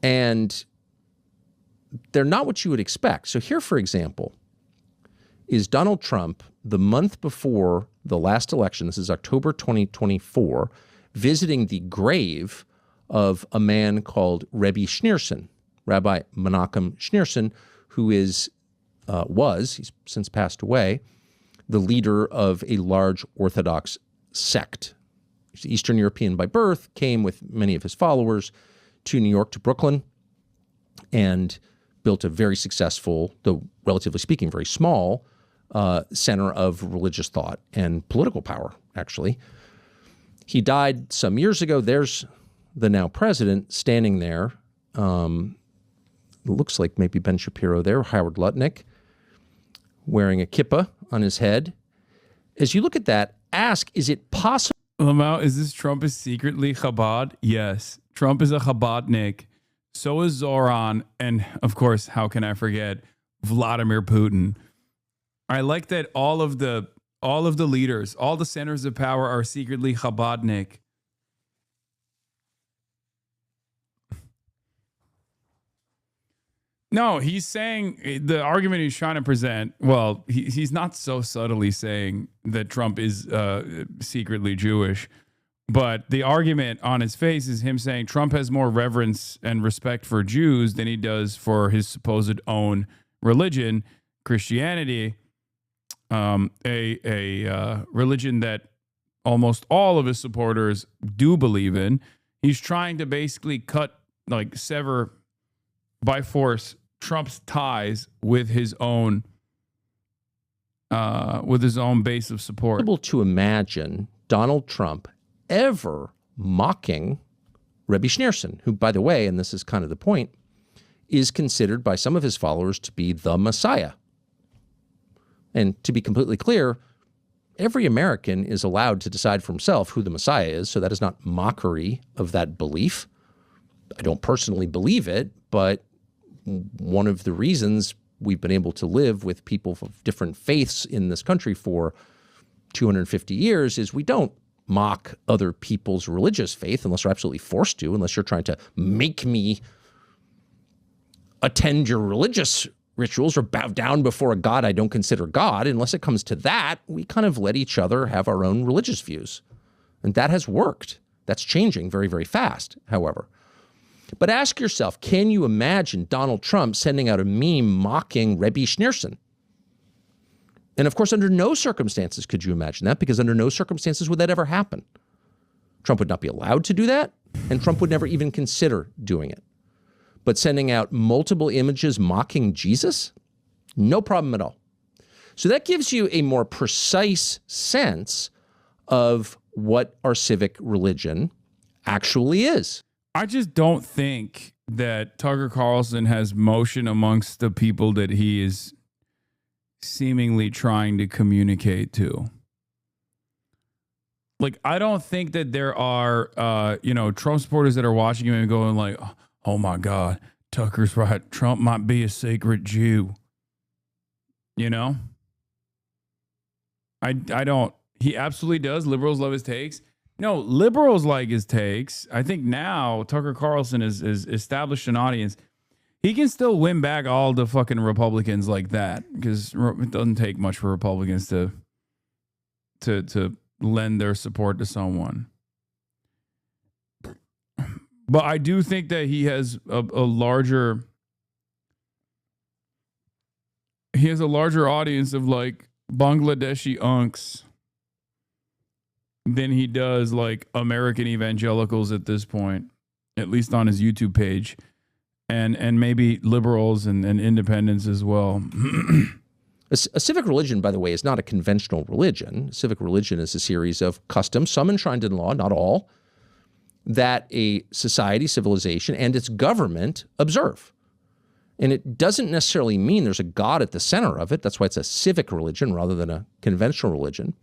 And they're not what you would expect. So here, for example, is Donald Trump, the month before the last election, this is October 2024, visiting the grave of a man called Rebbe Schneerson, Rabbi Menachem Schneerson, who he's since passed away, the leader of a large Orthodox sect. He's Eastern European by birth, came with many of his followers to New York, to Brooklyn, and built a very successful, though relatively speaking, very small center of religious thought and political power, actually. He died some years ago. There's the now president standing there. It looks like maybe Ben Shapiro there, Howard Lutnick, wearing a kippah on his head. As you look at that, ask, is it possible? Lamau, is this Trump is secretly Chabad? Yes. Trump is a Chabadnik. So is Zoran. And of course, how can I forget Vladimir Putin? I like that all of the leaders, all the centers of power are secretly Chabadnik. No, he's saying the argument he's trying to present. Well, he's not so subtly saying that Trump is secretly Jewish, but the argument on his face is him saying Trump has more reverence and respect for Jews than he does for his supposed own religion, Christianity, a religion that almost all of his supporters do believe in. He's trying to basically sever by force Trump's ties with his own base of support. Able to imagine Donald Trump ever mocking Rebbe Schneerson, who, by the way, and this is kind of the point, is considered by some of his followers to be the Messiah. And to be completely clear, every American is allowed to decide for himself who the Messiah is, so that is not mockery of that belief. I don't personally believe it, but one of the reasons we've been able to live with people of different faiths in this country for 250 years is we don't mock other people's religious faith unless you're absolutely forced to, unless you're trying to make me attend your religious rituals or bow down before a God I don't consider God. Unless it comes to that, we kind of let each other have our own religious views. And that has worked. That's changing very, very fast, however. But ask yourself, can you imagine Donald Trump sending out a meme mocking Rebbe Schneerson? And of course, under no circumstances could you imagine that, because under no circumstances would that ever happen. Trump would not be allowed to do that, and Trump would never even consider doing it. But sending out multiple images mocking Jesus? No problem at all. So that gives you a more precise sense of what our civic religion actually is. I just don't think that Tucker Carlson has motion amongst the people that he is seemingly trying to communicate to. Like, I don't think that there are, Trump supporters that are watching him and going like, oh my God, Tucker's right. Trump might be a sacred Jew. You know? I don't. He absolutely does. Liberals love his takes. No, liberals like his takes. I think now Tucker Carlson is established an audience. He can still win back all the fucking Republicans like that, because it doesn't take much for Republicans to lend their support to someone. But I do think that he has a larger audience of like Bangladeshi unks than he does like American evangelicals at this point, at least on his YouTube page, and maybe liberals and independents as well. A civic religion, by the way, is not a conventional religion. Civic religion is a series of customs, some enshrined in law, not all, that a society, civilization, and its government observe. And it doesn't necessarily mean there's a God at the center of it. That's why it's a civic religion rather than a conventional religion.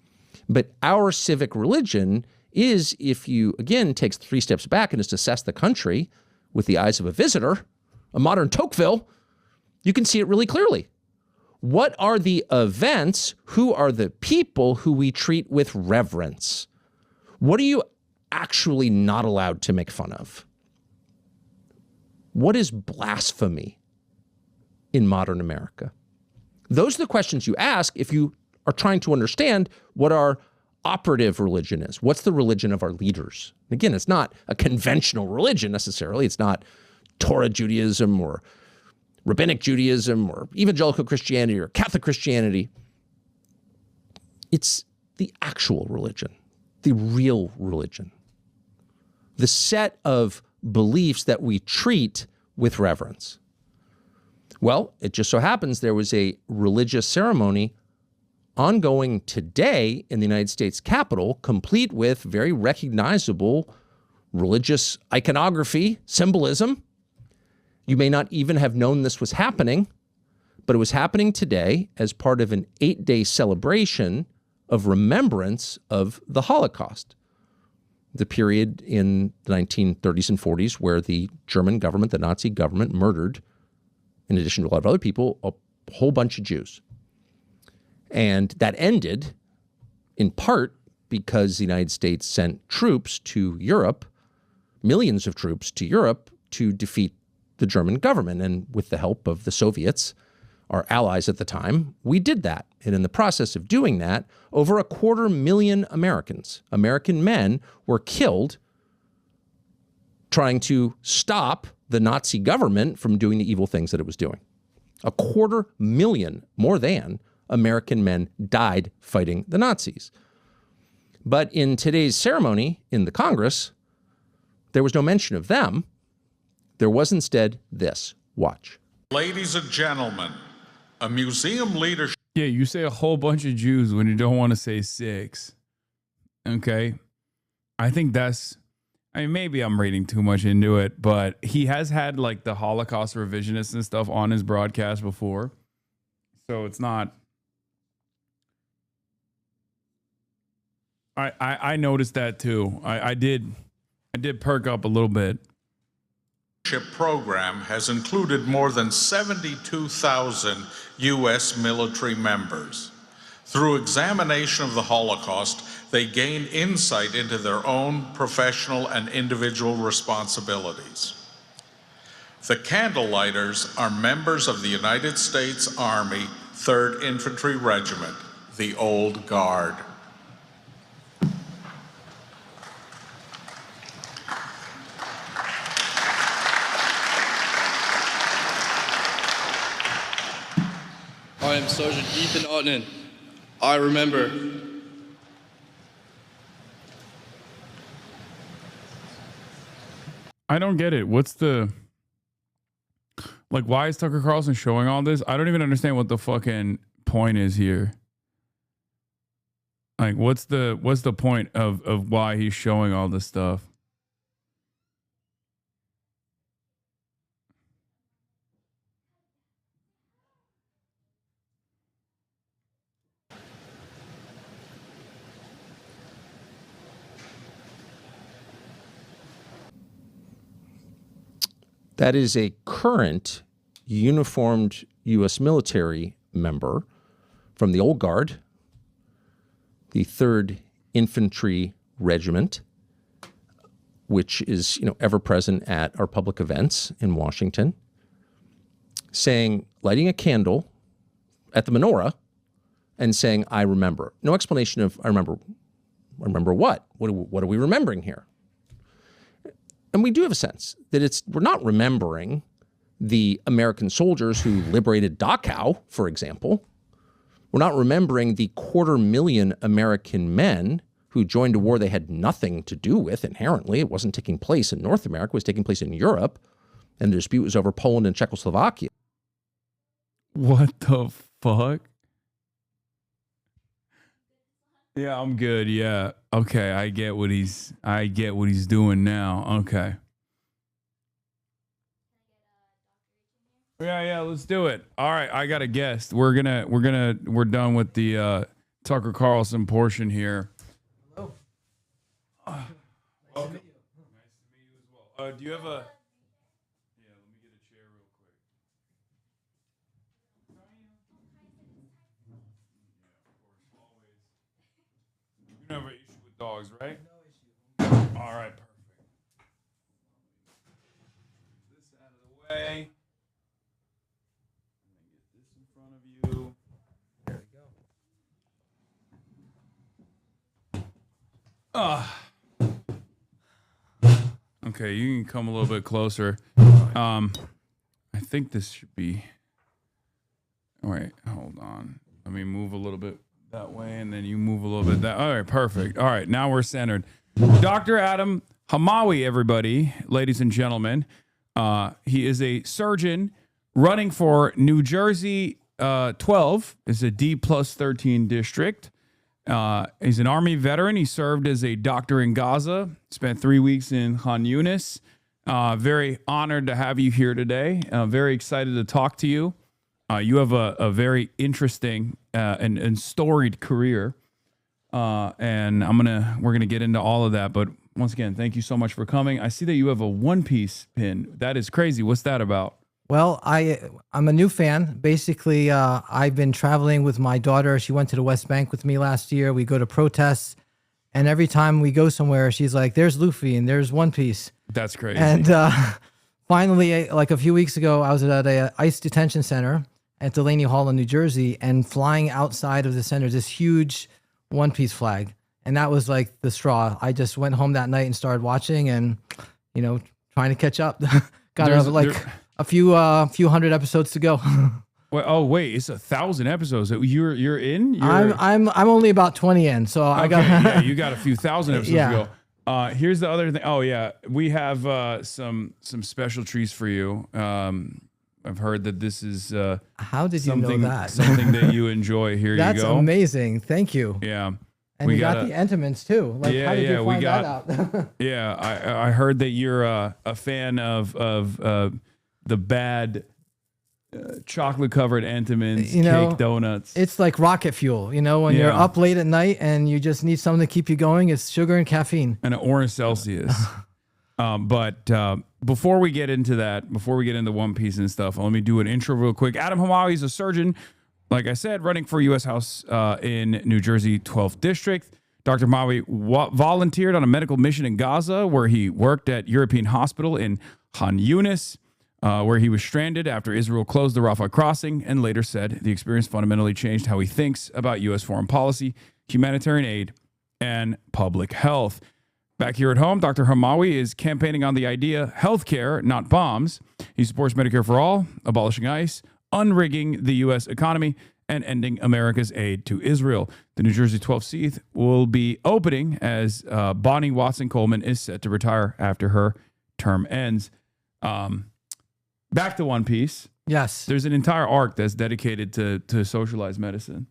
But our civic religion is, if you, again, takes 3 steps back and is to assess the country with the eyes of a visitor, a modern Tocqueville, you can see it really clearly. What are the events? Who are the people who we treat with reverence? What are you actually not allowed to make fun of? What is blasphemy in modern America? Those are the questions you ask if you are trying to understand what our operative religion is. What's the religion of our leaders? Again, it's not a conventional religion necessarily. It's not Torah Judaism or Rabbinic Judaism or evangelical Christianity or Catholic Christianity. It's the actual religion, the real religion, the set of beliefs that we treat with reverence. Well, it just so happens there was a religious ceremony ongoing today in the United States Capitol, complete with very recognizable religious iconography, symbolism. You may not even have known this was happening, but it was happening today as part of an 8-day celebration of remembrance of the Holocaust, the period in the 1930s and 40s where the German government, the Nazi government, murdered, in addition to a lot of other people, a whole bunch of Jews. And that ended in part because the United States sent troops to Europe, millions of troops to Europe, to defeat the German government. And with the help of the Soviets, our allies at the time, we did that. And in the process of doing that, over 250,000 Americans, American men, were killed trying to stop the Nazi government from doing the evil things that it was doing. 250,000 more than American men died fighting the Nazis. But in today's ceremony in the Congress, there was no mention of them. There was instead this. Watch. Ladies and gentlemen, a museum leadership. Yeah, you say a whole bunch of Jews when you don't want to say 6. Okay? I think that's, maybe I'm reading too much into it, but he has had like the Holocaust revisionists and stuff on his broadcast before. So it's not. I noticed that too. I did perk up a little bit. Program has included more than 72,000 U.S. military members. Through examination of the Holocaust, they gain insight into their own professional and individual responsibilities. The candlelighters are members of the United States Army 3rd Infantry Regiment, the Old Guard. am Sergeant Ethan Ottman. I remember. I don't get it. What's the like? Why is Tucker Carlson showing all this? I don't even understand what the fucking point is here. Like, what's the point of why he's showing all this stuff? That is a current uniformed U.S. military member from the Old Guard, the 3rd Infantry Regiment, which is, ever present at our public events in Washington, lighting a candle at the menorah and saying, I remember. No explanation of, I remember. Remember what? What are we remembering here? And we do have a sense that we're not remembering the American soldiers who liberated Dachau, for example. We're not remembering the 250,000 American men who joined a war they had nothing to do with inherently. It wasn't taking place in North America, it was taking place in Europe. And the dispute was over Poland and Czechoslovakia. What the fuck? Yeah, I'm good. Yeah. Okay, I get what he's doing now. Okay. Yeah, let's do it. All right, I got a guest. We're done with the Tucker Carlson portion here. Hello. Welcome. Nice to meet you as well. Do you have a Yeah, let me get a chair real quick. You never issue with dogs, right? No issue. All right, perfect. This out of the way. Get this in front of you. There we go. Okay, you can come a little bit closer. I think this should be. All right, hold on. Let me move a little bit that way, and then you move a little bit that. All right, perfect. All right, now we're centered. Dr. Adam Hamawi, everybody, ladies and gentlemen. He is a surgeon running for New Jersey 12. It's a D+13 district. He's an Army veteran. He served as a doctor in Gaza, spent 3 weeks in Khan Yunis. Very honored to have you here today. Very excited to talk to you. You have a very interesting and storied career, and we're gonna get into all of that. But once again, thank you so much for coming. I see that you have a One Piece pin. That is crazy. What's that about? Well, I'm a new fan. Basically, I've been traveling with my daughter. She went to the West Bank with me last year. We go to protests, and every time we go somewhere, she's like, "There's Luffy and there's One Piece." That's crazy. And finally, like a few weeks ago, I was at a ICE detention center at Delaney Hall in New Jersey, and flying outside of the center, this huge One Piece flag. And that was like the straw. I just went home that night and started watching and, trying to catch up. Got a few hundred episodes to go. Well, wait, it's 1,000 episodes. You're in? I'm only about 20 in, so I got. Yeah, you got a few thousand episodes to go. Here's the other thing. Oh yeah, we have some special treats for you. I've heard that this is how did you know that? Something that you enjoy. Here you go. That's amazing. Thank you. Yeah. And we got the Entenmann's too. Like, how did you find that out? Yeah, I heard that you're a fan of the bad chocolate covered Entenmann's cake donuts. It's like rocket fuel. When you're up late at night and you just need something to keep you going, it's sugar and caffeine. And an orange Celsius. But before we get into that, before we get into One Piece and stuff, let me do an intro real quick. Adam Hamawi is a surgeon, like I said, running for U.S. House in New Jersey 12th District. Dr. Hamawi volunteered on a medical mission in Gaza, where he worked at European Hospital in Khan Yunis, where he was stranded after Israel closed the Rafah crossing, and later said the experience fundamentally changed how he thinks about U.S. foreign policy, humanitarian aid, and public health. Back here at home, Dr. Hamawi is campaigning on the idea, healthcare, not bombs. He supports Medicare for all, abolishing ICE, unrigging the U.S. economy, and ending America's aid to Israel. The New Jersey 12th seat will be opening as Bonnie Watson Coleman is set to retire after her term ends. Back to One Piece. Yes. There's an entire arc that's dedicated to socialized medicine.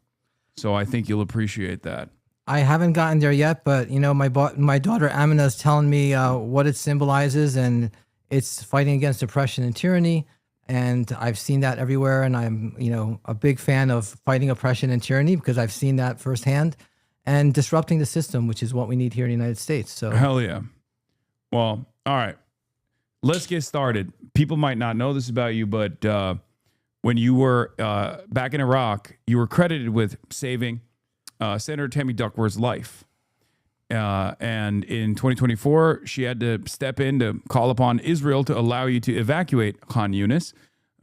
So I think you'll appreciate that. I haven't gotten there yet, but my daughter Amina is telling me what it symbolizes, and it's fighting against oppression and tyranny. And I've seen that everywhere, and I'm a big fan of fighting oppression and tyranny because I've seen that firsthand, and disrupting the system, which is what we need here in the United States. So hell yeah. Well, all right, let's get started. People might not know this about you, but when you were back in Iraq, you were credited with saving Senator Tammy Duckworth's life. And in 2024, she had to step in to call upon Israel to allow you to evacuate Khan Yunis.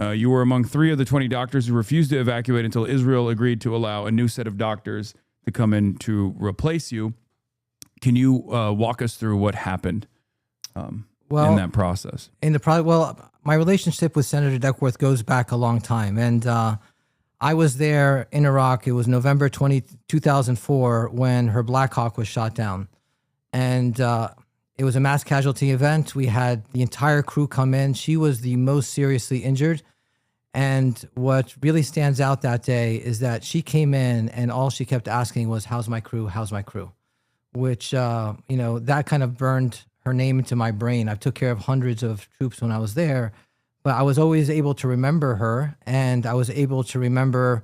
You were among 3 of the 20 doctors who refused to evacuate until Israel agreed to allow a new set of doctors to come in to replace you. Can you walk us through what happened in that process? My relationship with Senator Duckworth goes back a long time. And I was there in Iraq. It was November 2004 when her Black Hawk was shot down. And it was a mass casualty event. We had the entire crew come in. She was the most seriously injured. And what really stands out that day is that she came in and all she kept asking was, "How's my crew? How's my crew?" Which, that kind of burned her name into my brain. I took care of hundreds of troops when I was there. But I was always able to remember her, and I was able to remember,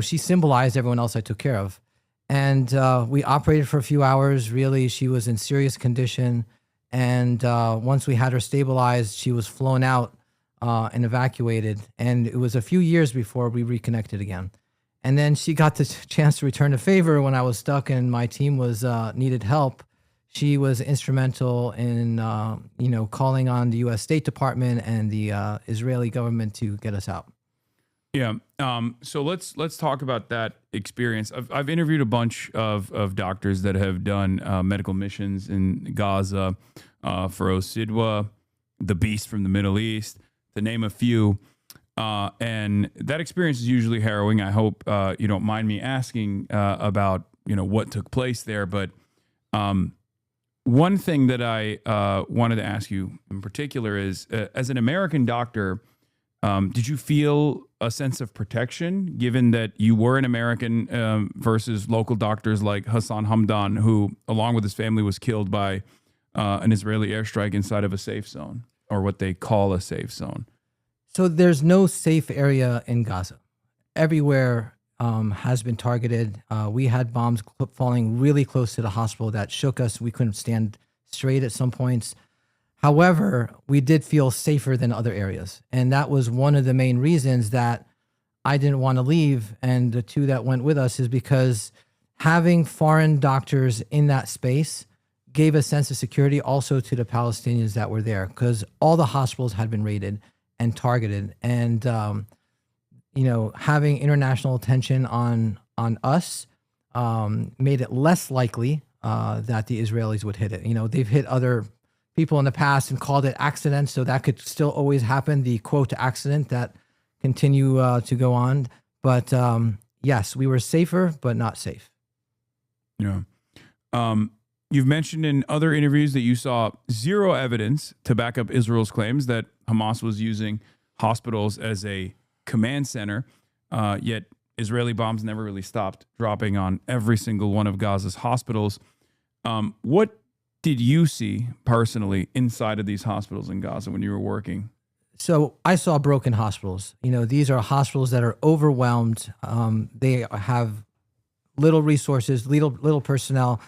she symbolized everyone else I took care of. And we operated for a few hours. Really, she was in serious condition. And once we had her stabilized, she was flown out and evacuated. And it was a few years before we reconnected again. And then she got the chance to return the favor when I was stuck and my team was needed help. She was instrumental in, calling on the U.S. State Department and the Israeli government to get us out. Yeah. So let's talk about that experience. I've interviewed a bunch of doctors that have done medical missions in Gaza, for Sidwa, the Beast from the Middle East, to name a few. And that experience is usually harrowing. I hope you don't mind me asking about what took place there, but. One thing that I wanted to ask you in particular is, as an American doctor, did you feel a sense of protection, given that you were an American versus local doctors like Hasan Hamdan, who, along with his family, was killed by an Israeli airstrike inside of a safe zone, or what they call a safe zone? So there's no safe area in Gaza. Everywhere has been targeted. We had bombs falling really close to the hospital that shook us. We couldn't stand straight at some points. However, we did feel safer than other areas. And that was one of the main reasons that I didn't want to leave. And the 2 that went with us is because having foreign doctors in that space gave a sense of security also to the Palestinians that were there, because all the hospitals had been raided and targeted. And, having international attention on us made it less likely that the Israelis would hit it. They've hit other people in the past and called it accidents, so that could still always happen, the quote accident that continue to go on. But yes, we were safer, but not safe. Yeah. You've mentioned in other interviews that you saw zero evidence to back up Israel's claims that Hamas was using hospitals as a command center, yet Israeli bombs never really stopped dropping on every single one of Gaza's hospitals. What did you see personally inside of these hospitals in Gaza when you were working? So I saw broken hospitals. These are hospitals that are overwhelmed. They have little resources, little personnel.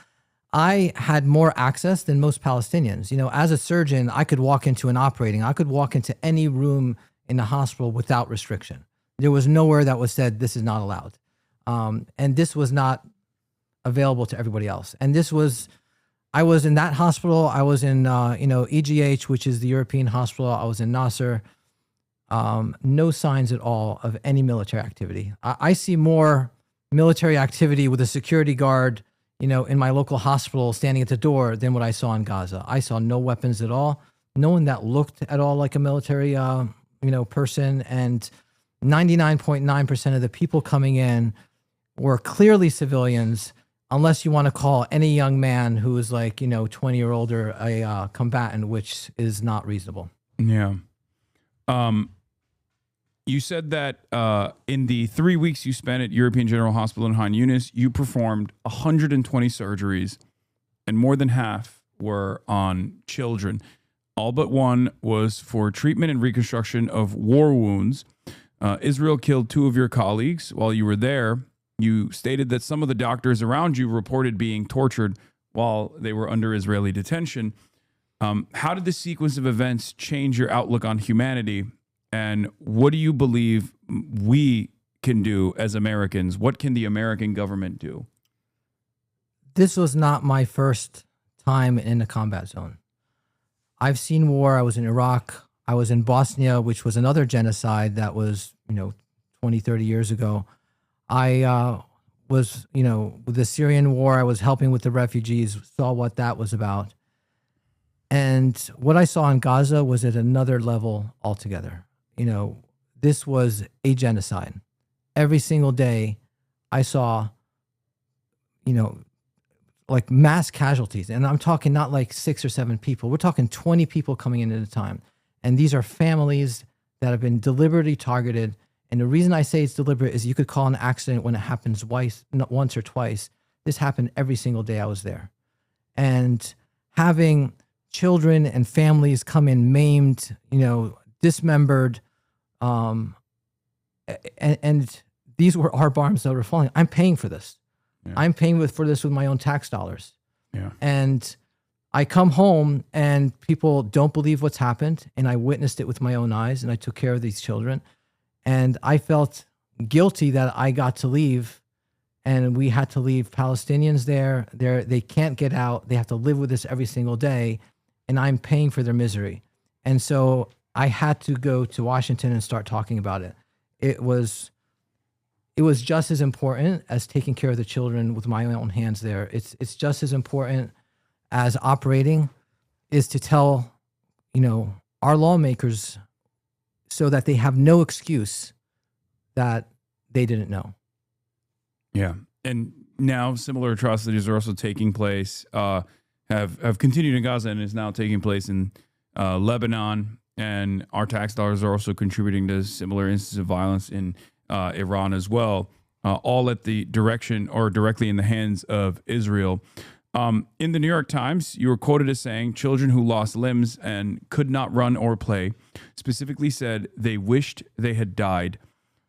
I had more access than most Palestinians. As a surgeon, I could walk into I could walk into any room in the hospital without restriction. There was nowhere that was said this is not allowed. And this was not available to everybody else. And I was in that hospital. I was in, EGH, which is the European hospital. I was in Nasser. No signs at all of any military activity. I see more military activity with a security guard, in my local hospital standing at the door than what I saw in Gaza. I saw no weapons at all. No one that looked at all like a military, person. And 99.9% of the people coming in were clearly civilians, unless you want to call any young man who is like, 20 or older a combatant, which is not reasonable. Yeah. You said that in the 3 weeks you spent at European General Hospital in Han Yunis, you performed 120 surgeries, and more than half were on children. All but one was for treatment and reconstruction of war wounds. Israel killed 2 of your colleagues while you were there. You stated that some of the doctors around you reported being tortured while they were under Israeli detention. How did the sequence of events change your outlook on humanity? And what do you believe we can do as Americans? What can the American government do? This was not my first time in a combat zone. I've seen war. I was in Iraq. I was in Bosnia, which was another genocide that was, 20, 30 years ago. I was, with the Syrian war, I was helping with the refugees, saw what that was about. And what I saw in Gaza was at another level altogether. This was a genocide. Every single day I saw, like mass casualties. And I'm talking not like 6 or 7 people. We're talking 20 people coming in at a time. And these are families that have been deliberately targeted. And the reason I say it's deliberate is you could call an accident when it happens once or twice. This happened every single day I was there. And having children and families come in maimed, dismembered, and these were our bombs that were falling. I'm paying for this. Yeah. I'm paying for this with my own tax dollars. Yeah. And I come home and people don't believe what's happened. And I witnessed it with my own eyes, and I took care of these children. And I felt guilty that I got to leave, and we had to leave Palestinians there. They can't get out. They have to live with this every single day. And I'm paying for their misery. And so I had to go to Washington and start talking about it. It was just as important as taking care of the children with my own hands there. It's just as important as operating is to tell, our lawmakers so that they have no excuse that they didn't know. Yeah. And now similar atrocities are also taking place, have continued in Gaza and is now taking place in Lebanon. And our tax dollars are also contributing to similar instances of violence in Iran as well, all at the direction or directly in the hands of Israel. In the New York Times, you were quoted as saying children who lost limbs and could not run or play specifically said they wished they had died,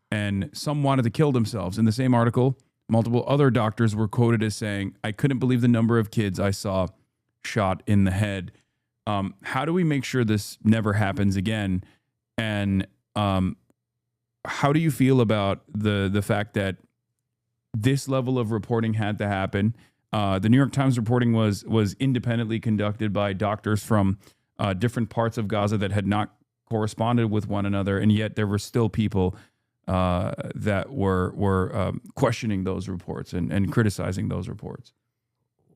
and some wanted to kill themselves. In the same article, multiple other doctors were quoted as saying, I couldn't believe the number of kids I saw shot in the head. How do we make sure this never happens again? And how do you feel about the fact that this level of reporting had to happen? The New York Times reporting was independently conducted by doctors from different parts of Gaza that had not corresponded with one another, and yet there were still people that were questioning those reports and criticizing those reports.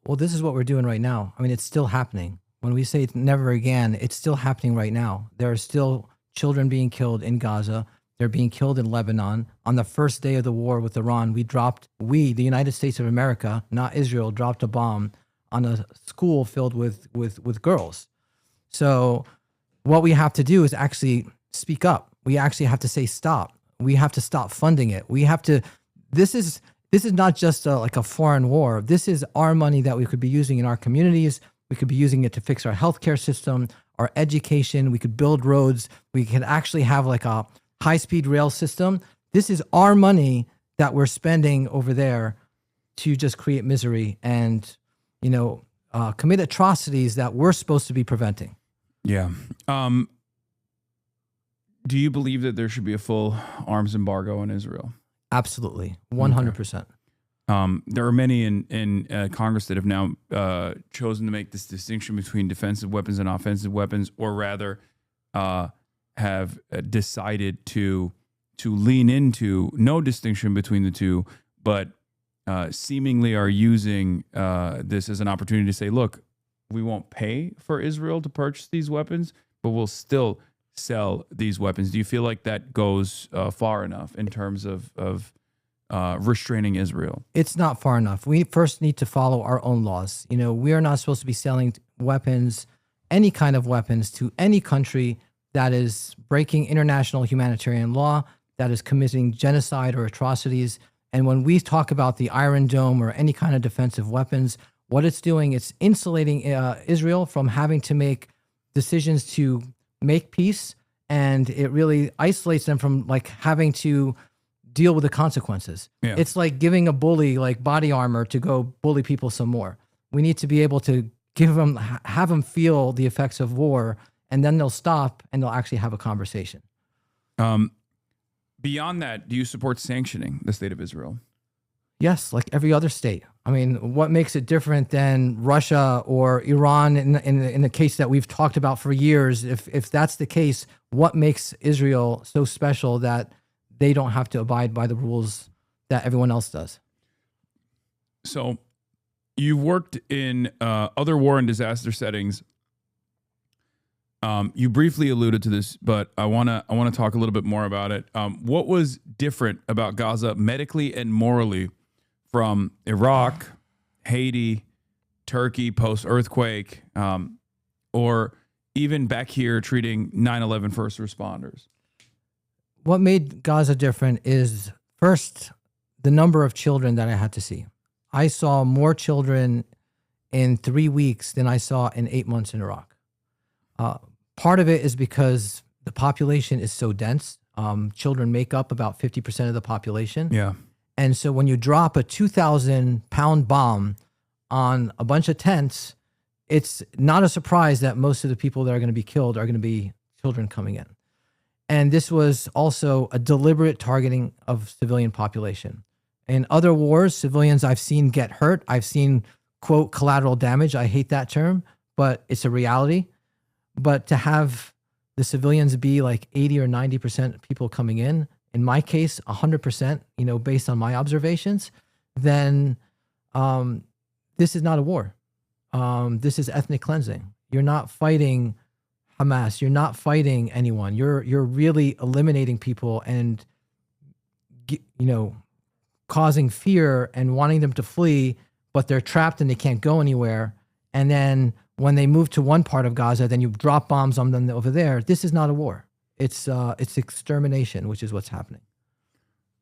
Well, this is what we're doing right now. I mean, it's still happening. When we say it's never again, it's still happening right now. There are still children being killed in Gaza. They're being killed in Lebanon. On the first day of the war with Iran, the United States of America, not Israel, dropped a bomb on a school filled with girls. So what we have to do is actually speak up. We actually have to say stop. We have to stop funding it. We have to, this is not just like a foreign war. This is our money that we could be using in our communities. We could be using it to fix our healthcare system, our education. We could build roads. We could actually have like a high-speed rail system. This is our money that we're spending over there to just create misery and, commit atrocities that we're supposed to be preventing. Yeah. Do you believe that there should be a full arms embargo in Israel? Absolutely. 100%. Okay. There are many in Congress that have now chosen to make this distinction between defensive weapons and offensive weapons, or rather have decided to lean into no distinction between the two, but seemingly are using this as an opportunity to say, look, we won't pay for Israel to purchase these weapons, but we'll still sell these weapons. Do you feel like that goes far enough in terms of restraining Israel? It's not far enough. We first need to follow our own laws. You know, we are not supposed to be selling weapons, any kind of weapons, to any country that is breaking international humanitarian law, that is committing genocide or atrocities. And when we talk about the Iron Dome or any kind of defensive weapons, what it's doing, it's insulating Israel from having to make decisions to make peace, and it really isolates them from like having to deal with the consequences. Yeah. It's like giving a bully like body armor to go bully people some more. We need to be able to have them feel the effects of war, and then they'll stop and they'll actually have a conversation. Beyond that, do you support sanctioning the state of Israel? Yes, like every other state. I mean, what makes it different than Russia or Iran in the case that we've talked about for years? If that's the case, what makes Israel so special that they don't have to abide by the rules that everyone else does? So you've worked in other war and disaster settings. You briefly alluded to this, but I want to talk a little bit more about it. What was different about Gaza medically and morally from Iraq, Haiti, Turkey post-earthquake, or even back here treating 9/11 first responders? What made Gaza different is, first, the number of children that I had to see. I saw more children in 3 weeks than I saw in 8 months in Iraq. Part of it is because the population is so dense. Children make up about 50% of the population. Yeah. And so when you drop a 2,000-pound bomb on a bunch of tents, it's not a surprise that most of the people that are going to be killed are going to be children coming in. And this was also a deliberate targeting of civilian population. In other wars, civilians I've seen get hurt. I've seen, quote, collateral damage. I hate that term, but it's a reality. But to have the civilians be like 80 or 90% people coming in my case, 100%, you know, based on my observations, then this is not a war. This is ethnic cleansing. You're not fighting Hamas. You're not fighting anyone. You're really eliminating people and, you know, causing fear and wanting them to flee, but they're trapped and they can't go anywhere. And then when they move to one part of Gaza, then you drop bombs on them over there. This is not a war. It's extermination, which is what's happening.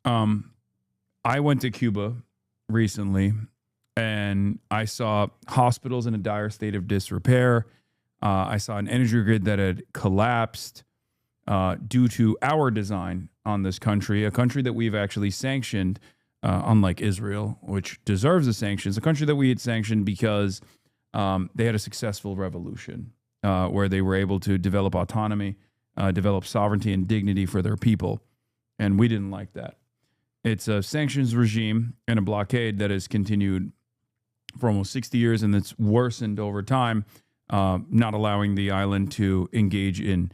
I went to Cuba recently, and I saw hospitals in a dire state of disrepair. I saw an energy grid that had collapsed due to our design on this country, a country that we've actually sanctioned, unlike Israel, which deserves the sanctions, a country that we had sanctioned because they had a successful revolution where they were able to develop autonomy, develop sovereignty and dignity for their people. And we didn't like that. It's a sanctions regime and a blockade that has continued for almost 60 years, and that's worsened over time, not allowing the island to engage in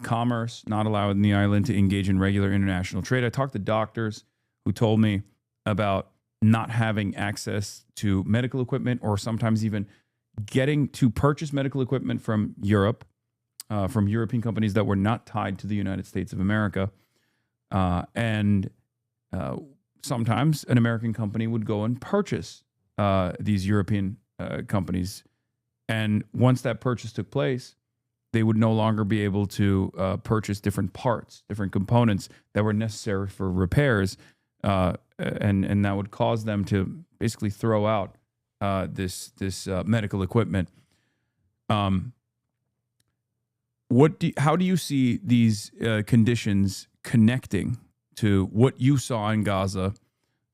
commerce, not allowing the island to engage in regular international trade. I talked to doctors who told me about not having access to medical equipment, or sometimes even getting to purchase medical equipment from Europe, from European companies that were not tied to the United States of America. Sometimes an American company would go and purchase these European companies. And once that purchase took place, they would no longer be able to purchase different parts, different components that were necessary for repairs. And that would cause them to basically throw out this medical equipment. How do you see these conditions connecting to what you saw in Gaza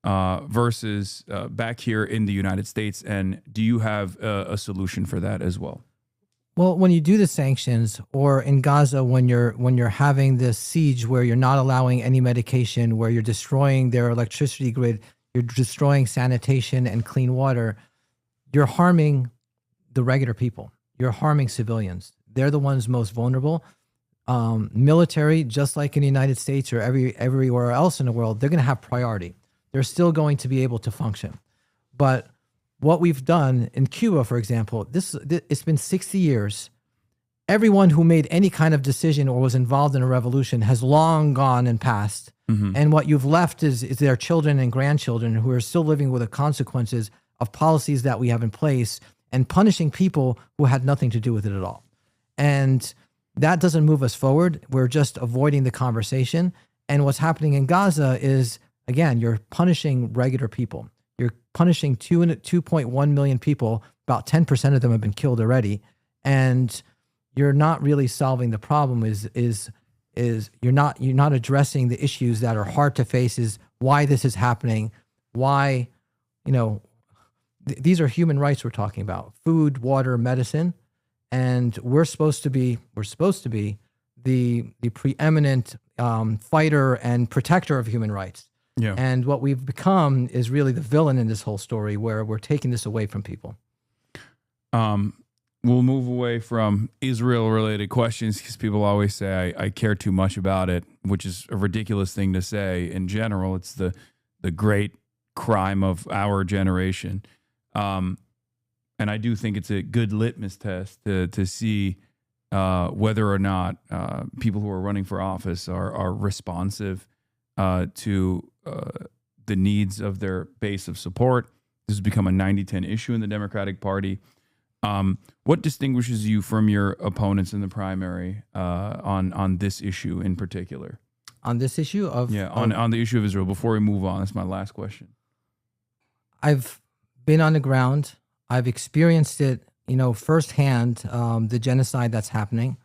versus back here in the United States? And do you have a solution for that as well? Well, when you do the sanctions, or in Gaza, when you're having this siege where you're not allowing any medication, where you're destroying their electricity grid, you're destroying sanitation and clean water, you're harming the regular people. You're harming civilians. They're the ones most vulnerable. Military, just like in the United States or everywhere else in the world, they're going to have priority. They're still going to be able to function. But what we've done in Cuba, for example, it's been 60 years, everyone who made any kind of decision or was involved in a revolution has long gone and passed. And what you've left is their children and grandchildren who are still living with the consequences of policies that we have in place and punishing people who had nothing to do with it at all. And that doesn't move us forward. We're just avoiding the conversation. And what's happening in Gaza is, again, you're punishing regular people. You're punishing 2.1 million people. About 10% of them have been killed already. And you're not really solving the problem. You're not addressing the issues that are hard to face, is why this is happening, why, these are human rights we're talking about: food, water, medicine. And we're supposed to be the preeminent fighter and protector of human rights. Yeah. And what we've become is really the villain in this whole story, where we're taking this away from people. We'll move away from Israel-related questions because people always say I care too much about it, which is a ridiculous thing to say in general. It's the great crime of our generation. And I do think it's a good litmus test to see whether or not people who are running for office are responsive to the needs of their base of support. This has become a 90-10 issue in the Democratic Party. What distinguishes you from your opponents in the primary on this issue in particular? On this issue of... Yeah, on the issue of Israel. Before we move on, that's my last question. I've been on the ground. I've experienced it, firsthand, the genocide that's happening.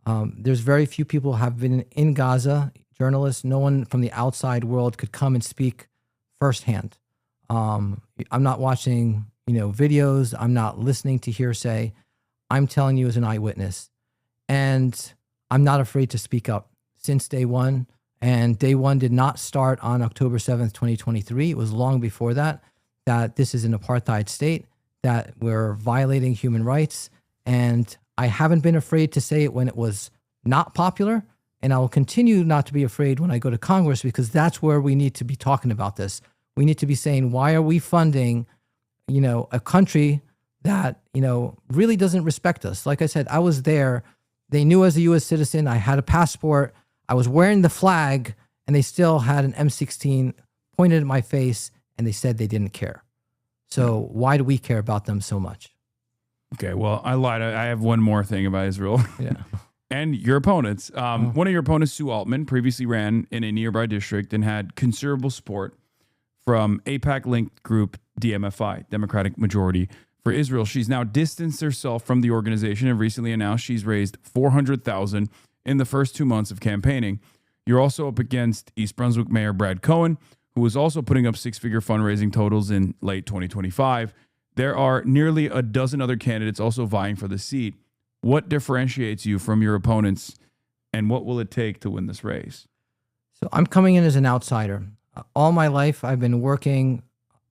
There's very few people who have been in Gaza, journalists. No one from the outside world could come and speak firsthand. I'm not watching, videos. I'm not listening to hearsay. I'm telling you as an eyewitness. And I'm not afraid to speak up since day one. And day one did not start on October 7th, 2023. It was long before that this is an apartheid state, that we're violating human rights. And I haven't been afraid to say it when it was not popular. And I will continue not to be afraid when I go to Congress, because that's where we need to be talking about this. We need to be saying, why are we funding, a country that, really doesn't respect us? Like I said, I was there. They knew as a U.S. citizen, I had a passport. I was wearing the flag, and they still had an M16 pointed at my face, and they said they didn't care. So why do we care about them so much? Okay, well, I lied. I have one more thing about Israel. Yeah. And your opponents. One of your opponents, Sue Altman, previously ran in a nearby district and had considerable support from AIPAC-linked group DMFI, Democratic Majority for Israel. She's now distanced herself from the organization and recently announced she's raised $400,000 in the first 2 months of campaigning. You're also up against East Brunswick Mayor Brad Cohen, who was also putting up six-figure fundraising totals in late 2025. There are nearly a dozen other candidates also vying for the seat. What differentiates you from your opponents, and what will it take to win this race? So I'm coming in as an outsider. All my life, I've been working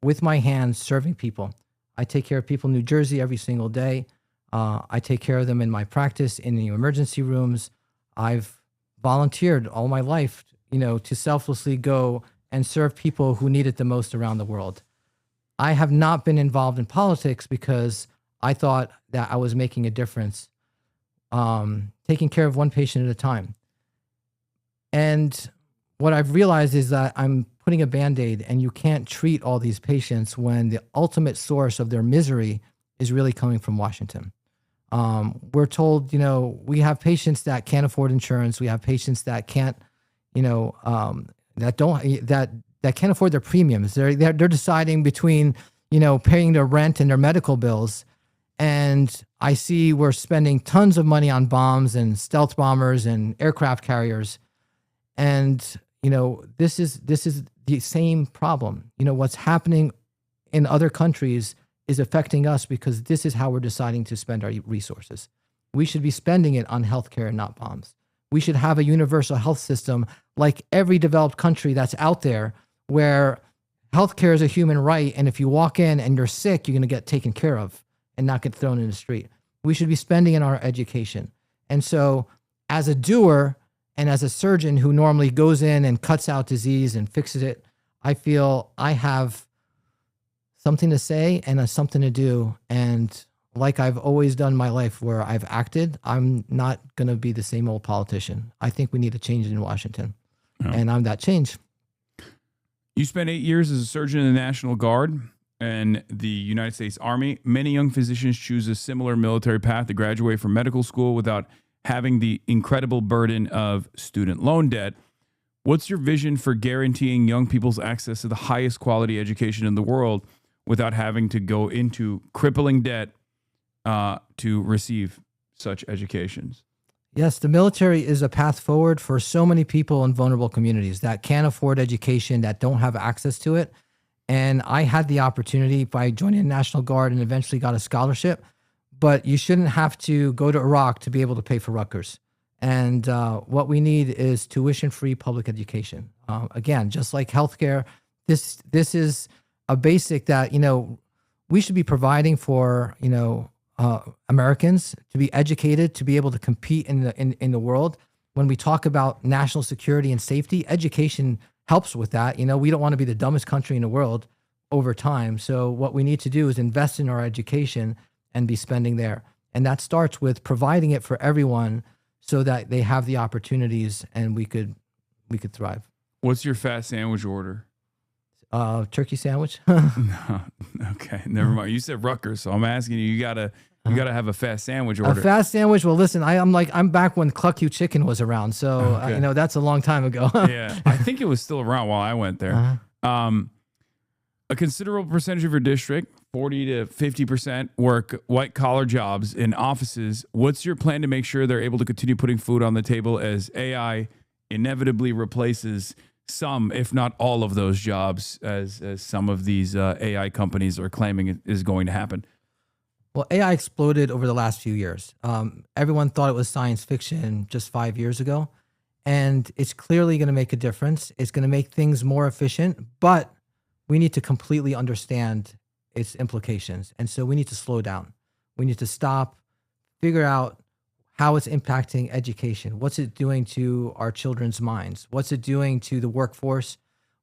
with my hands, serving people. I take care of people in New Jersey every single day. I take care of them in my practice, in the emergency rooms. I've volunteered all my life, to selflessly go and serve people who need it the most around the world. I have not been involved in politics because I thought that I was making a difference, taking care of one patient at a time. And what I've realized is that I'm putting a Band-Aid, and you can't treat all these patients when the ultimate source of their misery is really coming from Washington. We're told, we have patients that can't afford insurance. We have patients that can't, that can't afford their premiums. They're deciding between, paying their rent and their medical bills. And I see we're spending tons of money on bombs and stealth bombers and aircraft carriers. And, this is the same problem. What's happening in other countries is affecting us because this is how we're deciding to spend our resources. We should be spending it on healthcare and not bombs. We should have a universal health system like every developed country that's out there, where healthcare is a human right. And if you walk in and you're sick, you're going to get taken care of and not get thrown in the street. We should be spending in our education. And so as a doer and as a surgeon who normally goes in and cuts out disease and fixes it, I feel I have something to say and something to do. And like I've always done in my life where I've acted, I'm not going to be the same old politician. I think we need a change in Washington, and I'm that change. You spent 8 years as a surgeon in the National Guard and the United States Army. Many young physicians choose a similar military path to graduate from medical school without having the incredible burden of student loan debt. What's your vision for guaranteeing young people's access to the highest quality education in the world without having to go into crippling debt to receive such educations? Yes, the military is a path forward for so many people in vulnerable communities that can't afford education, that don't have access to it. And I had the opportunity by joining the National Guard and eventually got a scholarship. But you shouldn't have to go to Iraq to be able to pay for Rutgers. And what we need is tuition-free public education. Again, just like healthcare, this is a basic that, we should be providing for, Americans to be educated, to be able to compete in the world. When we talk about national security and safety, education helps with that. We don't want to be the dumbest country in the world over time. So what we need to do is invest in our education and be spending there. And that starts with providing it for everyone so that they have the opportunities and we could thrive. What's your fast sandwich order? Turkey sandwich. No, okay, never mind. You said Rutgers, so I'm asking you. You gotta have a fast sandwich order. A fast sandwich. Well, listen, I'm back when Cluck You Chicken was around, so Okay. that's a long time ago. Yeah, I think it was still around while I went there. A considerable percentage of your district, 40 to 50%, work white collar jobs in offices. What's your plan to make sure they're able to continue putting food on the table as AI inevitably replaces some, if not all of those jobs, as some of these AI companies are claiming is going to happen? Well, AI exploded over the last few years. Everyone thought it was science fiction just 5 years ago, and it's clearly going to make a difference. It's going to make things more efficient, but we need to completely understand its implications. And so we need to slow down. We need to stop, figure out how it's impacting education. What's it doing to our children's minds? What's it doing to the workforce?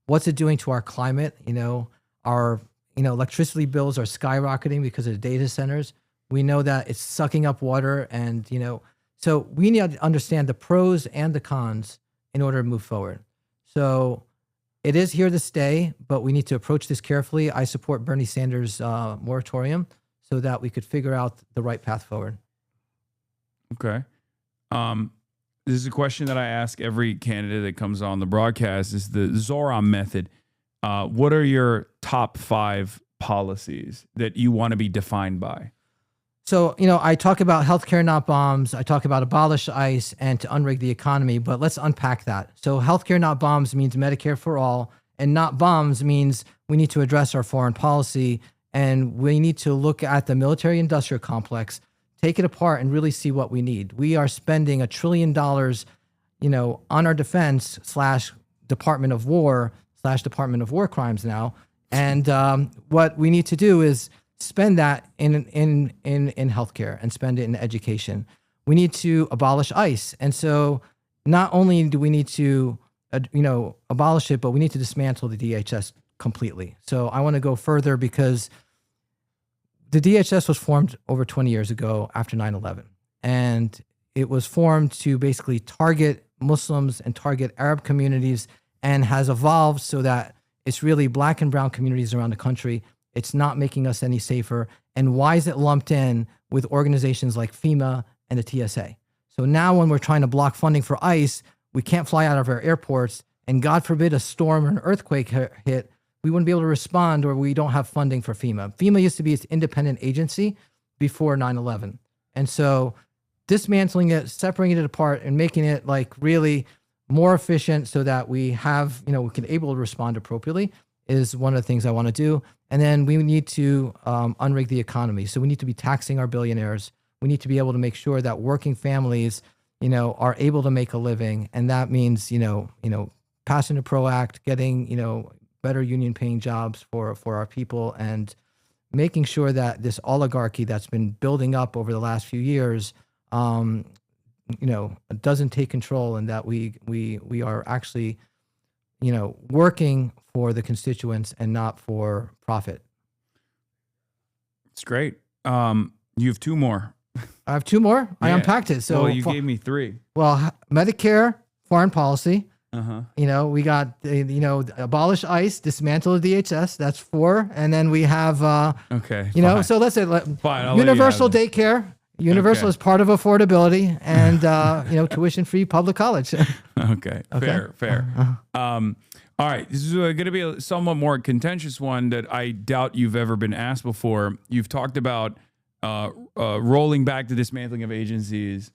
What's it doing to our climate? Our electricity bills are skyrocketing because of the data centers. We know that it's sucking up water, and so we need to understand the pros and the cons in order to move forward. So it is here to stay, but we need to approach this carefully. I support Bernie Sanders' moratorium so that we could figure out the right path forward. Okay. This is a question that I ask every candidate that comes on the broadcast, is the Zoran method. What are your top 5 policies that you want to be defined by? So, I talk about healthcare, not bombs. I talk about abolish ICE and to unrig the economy, but let's unpack that. So healthcare, not bombs means Medicare for all, and not bombs means we need to address our foreign policy, and we need to look at the military industrial complex, take it apart and really see what we need. We are spending $1 trillion, on our defense / Department of War / Department of War crimes now. And what we need to do is spend that in healthcare and spend it in education. We need to abolish ICE. And so not only do we need to, abolish it, but we need to dismantle the DHS completely. So I want to go further because the DHS was formed over 20 years ago after 9/11. And it was formed to basically target Muslims and target Arab communities, and has evolved so that it's really black and brown communities around the country. It's not making us any safer. And why is it lumped in with organizations like FEMA and the TSA? So now when we're trying to block funding for ICE, we can't fly out of our airports, and God forbid a storm or an earthquake hit, we wouldn't be able to respond, or we don't have funding for FEMA. FEMA used to be its independent agency before 9/11. And so dismantling it, separating it apart, and making it like really more efficient so that we have, we can able to respond appropriately is one of the things I want to do. And then we need to unrig the economy. So we need to be taxing our billionaires. We need to be able to make sure that working families, are able to make a living. And that means, passing the PRO Act, getting, better union paying jobs for our people, and making sure that this oligarchy that's been building up over the last few years, doesn't take control, and that we are actually, working for the constituents and not for profit. It's great. You have 2 more. I have 2 more. I Yeah. unpacked it. So well, you gave me 3. Well, Medicare, foreign policy. Uh-huh. We got abolish ICE, dismantle the DHS. That's 4, and then we have Okay. fine. So let's say Fine, I'll universal let you have daycare. Universal Okay. is part of affordability, and tuition-free public college. Okay. Fair. All right. This is going to be a somewhat more contentious one that I doubt you've ever been asked before. You've talked about rolling back the dismantling of agencies,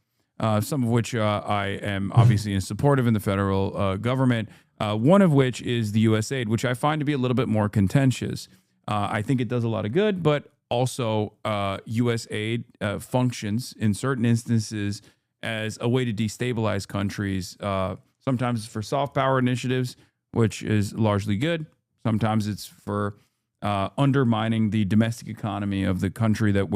some of which I am obviously in support of in the federal government, one of which is the USAID, which I find to be a little bit more contentious. I think it does a lot of good, but also USAID functions in certain instances as a way to destabilize countries. Sometimes it's for soft power initiatives, which is largely good. Sometimes it's for undermining the domestic economy of the country that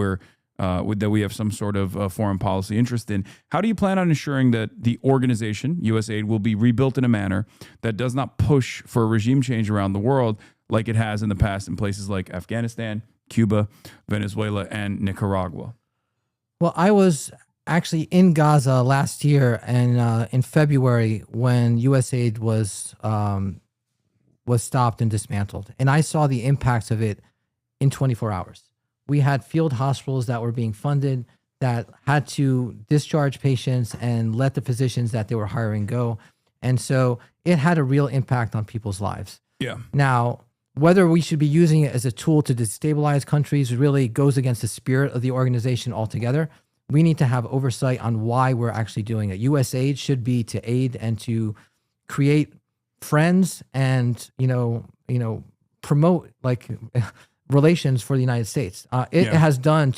that we have some sort of foreign policy interest in. How do you plan on ensuring that the organization, USAID, will be rebuilt in a manner that does not push for regime change around the world like it has in the past in places like Afghanistan, Cuba, Venezuela, and Nicaragua? Well, I was actually in Gaza last year, and in February when USAID was stopped and dismantled, and I saw the impacts of it in 24 hours. We had field hospitals that were being funded that had to discharge patients and let the physicians that they were hiring go, and so it had a real impact on people's lives. Yeah. Now, whether we should be using it as a tool to destabilize countries really goes against the spirit of the organization altogether. We need to have oversight on why we're actually doing it. USAID should be to aid and to create friends and promote relations for the United States. It has done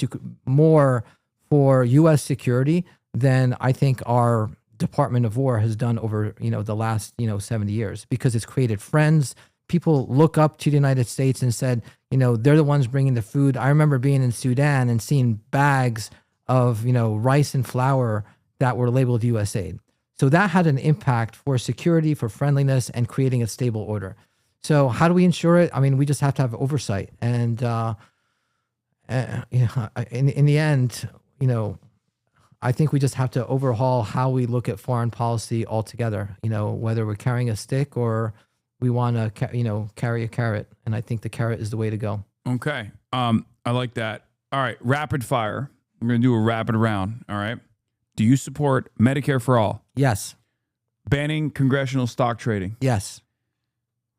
more for U.S. security than I think our Department of War has done over the last 70 years, because it's created friends. People look up to the United States and said, they're the ones bringing the food. I remember being in Sudan and seeing bags of, rice and flour that were labeled USAID. So that had an impact for security, for friendliness, and creating a stable order. So how do we ensure it? I mean, we just have to have oversight. And, in the end, I think we just have to overhaul how we look at foreign policy altogether, whether we're carrying a stick or we want to, carry a carrot. And I think the carrot is the way to go. Okay. I like that. All right. Rapid fire. We're going to do a rapid round. All right. Do you support Medicare for all? Yes. Banning congressional stock trading? Yes.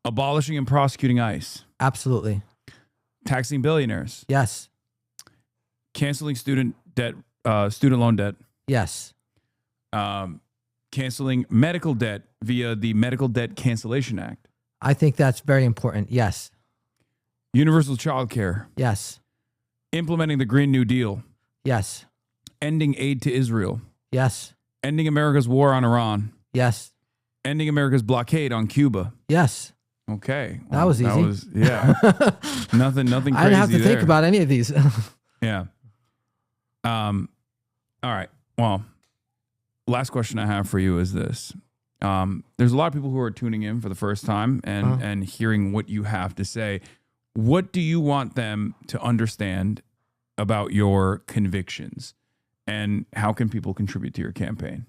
Abolishing and prosecuting ICE? Absolutely. Taxing billionaires? Yes. Canceling student loan debt? Yes. Canceling medical debt via the Medical Debt Cancellation Act? I think that's very important. Yes. Universal child care? Yes. Implementing the Green New Deal? Yes. Ending aid to Israel? Yes. Ending America's war on Iran? Yes. Ending America's blockade on Cuba? Yes. Okay. That was easy. Nothing crazy I didn't have to there. think about any of these. Yeah. All right. Well, last question I have for you is this. There's a lot of people who are tuning in for the first time and hearing what you have to say. What do you want them to understand about your convictions, and how can people contribute to your campaign?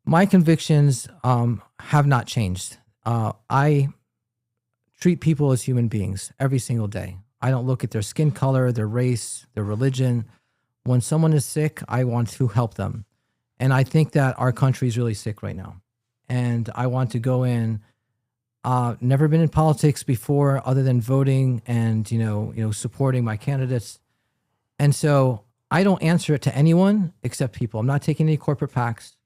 My convictions have not changed. I treat people as human beings every single day. I don't look at their skin color, their race, their religion. When someone is sick, I want to help them. And I think that our country is really sick right now. And I want to go in, never been in politics before other than voting and, supporting my candidates. And so I don't answer it to anyone except people. I'm not taking any corporate PACs.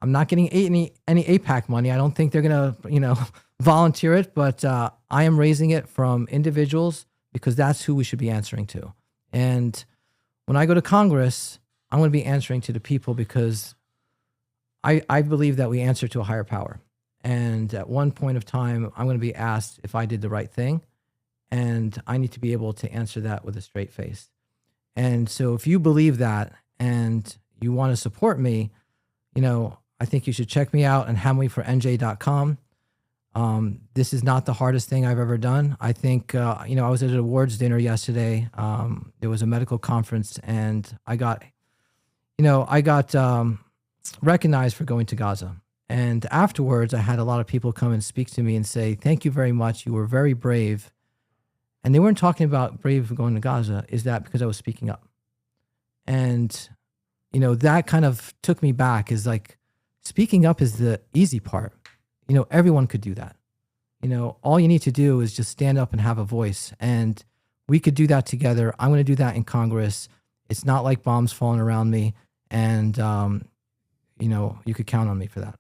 I'm not getting any AIPAC money. I don't think they're going to, volunteer it, but I am raising it from individuals because that's who we should be answering to. And when I go to Congress, I'm going to be answering to the people because I believe that we answer to a higher power. And at one point of time, I'm going to be asked if I did the right thing. And I need to be able to answer that with a straight face. And so if you believe that and you want to support me, I think you should check me out on HAMAWY4NJ.com. This is not the hardest thing I've ever done. I think, I was at an awards dinner yesterday. There was a medical conference, and I got recognized for going to Gaza. And afterwards, I had a lot of people come and speak to me and say, thank you very much. You were very brave. And they weren't talking about brave for going to Gaza. Is that because I was speaking up? And, that kind of took me back, is like, speaking up is the easy part. Everyone could do that. All you need to do is just stand up and have a voice. And we could do that together. I'm going to do that in Congress. It's not like bombs falling around me. And, you could count on me for that.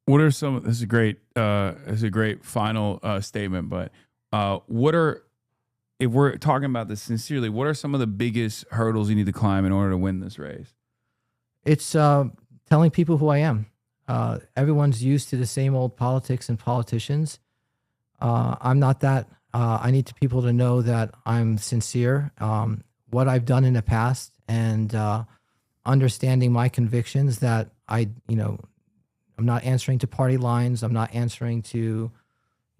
What are some, this is a great final statement, but if we're talking about this sincerely, what are some of the biggest hurdles you need to climb in order to win this race? It's Telling people who I am. Everyone's used to the same old politics and politicians. I'm not that. I need people to know that I'm sincere. What I've done in the past, and understanding my convictions, that I'm not answering to party lines. I'm not answering to,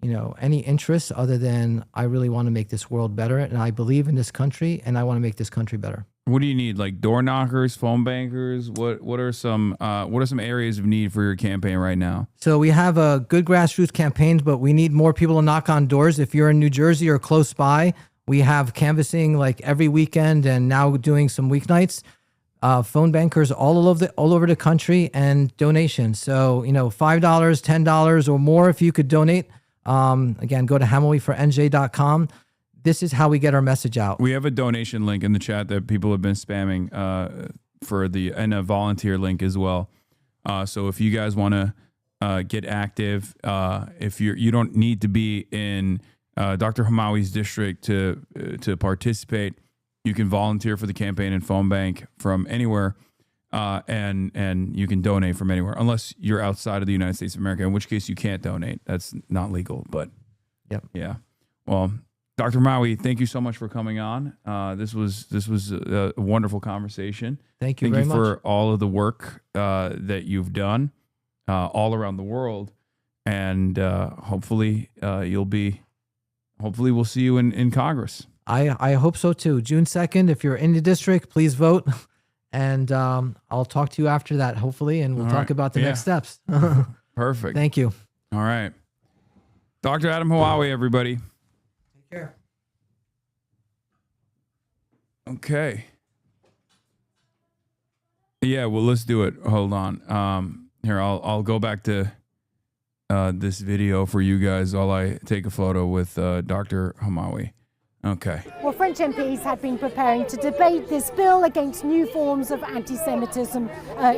any interests other than I really want to make this world better. And I believe in this country, and I want to make this country better. What do you need? Like door knockers, phone bankers? What are some areas of need for your campaign right now? So we have a good grassroots campaigns, but we need more people to knock on doors. If you're in New Jersey or close by, we have canvassing like every weekend, and now doing some weeknights. Phone bankers all over the country, and donations. So, $5, $10 or more if you could donate. Again, go to HAMAWYforNJ.com. This is how we get our message out. We have a donation link in the chat that people have been spamming and a volunteer link as well. So if you guys want to get active, if you don't need to be in Dr. Hamawi's district to participate, you can volunteer for the campaign and phone bank from anywhere, and you can donate from anywhere, unless you're outside of the United States of America, in which case you can't donate. That's not legal. But yeah. Well, Dr. Hamawi, thank you so much for coming on. This was a wonderful conversation. Thank you very much. For all of the work that you've done all around the world, and hopefully we'll see you in Congress. I hope so too. June 2nd, if you're in the district, please vote. And I'll talk to you after that, hopefully, and we'll talk about the next steps. Perfect. Thank you. All right. Dr. Adam Hamawi, everybody. Take care. Okay. Yeah, well, let's do it. Hold on. Here, I'll go back to this video for you guys while I take a photo with Dr. Hamawi. Okay. Well, French MPs had been preparing to debate this bill against new forms of anti-Semitism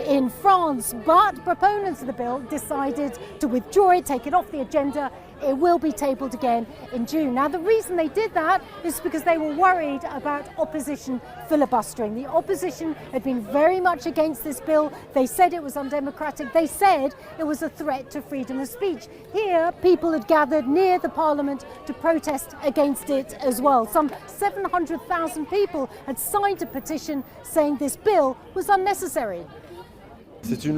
in France, but proponents of the bill decided to withdraw it, take it off the agenda. It will be tabled again in June. Now, the reason they did that is because they were worried about opposition filibustering. The opposition had been very much against this bill. They said it was undemocratic. They said it was a threat to freedom of speech. Here, people had gathered near the parliament to protest against it as well. Some 700,000 people had signed a petition saying this bill was unnecessary. It's a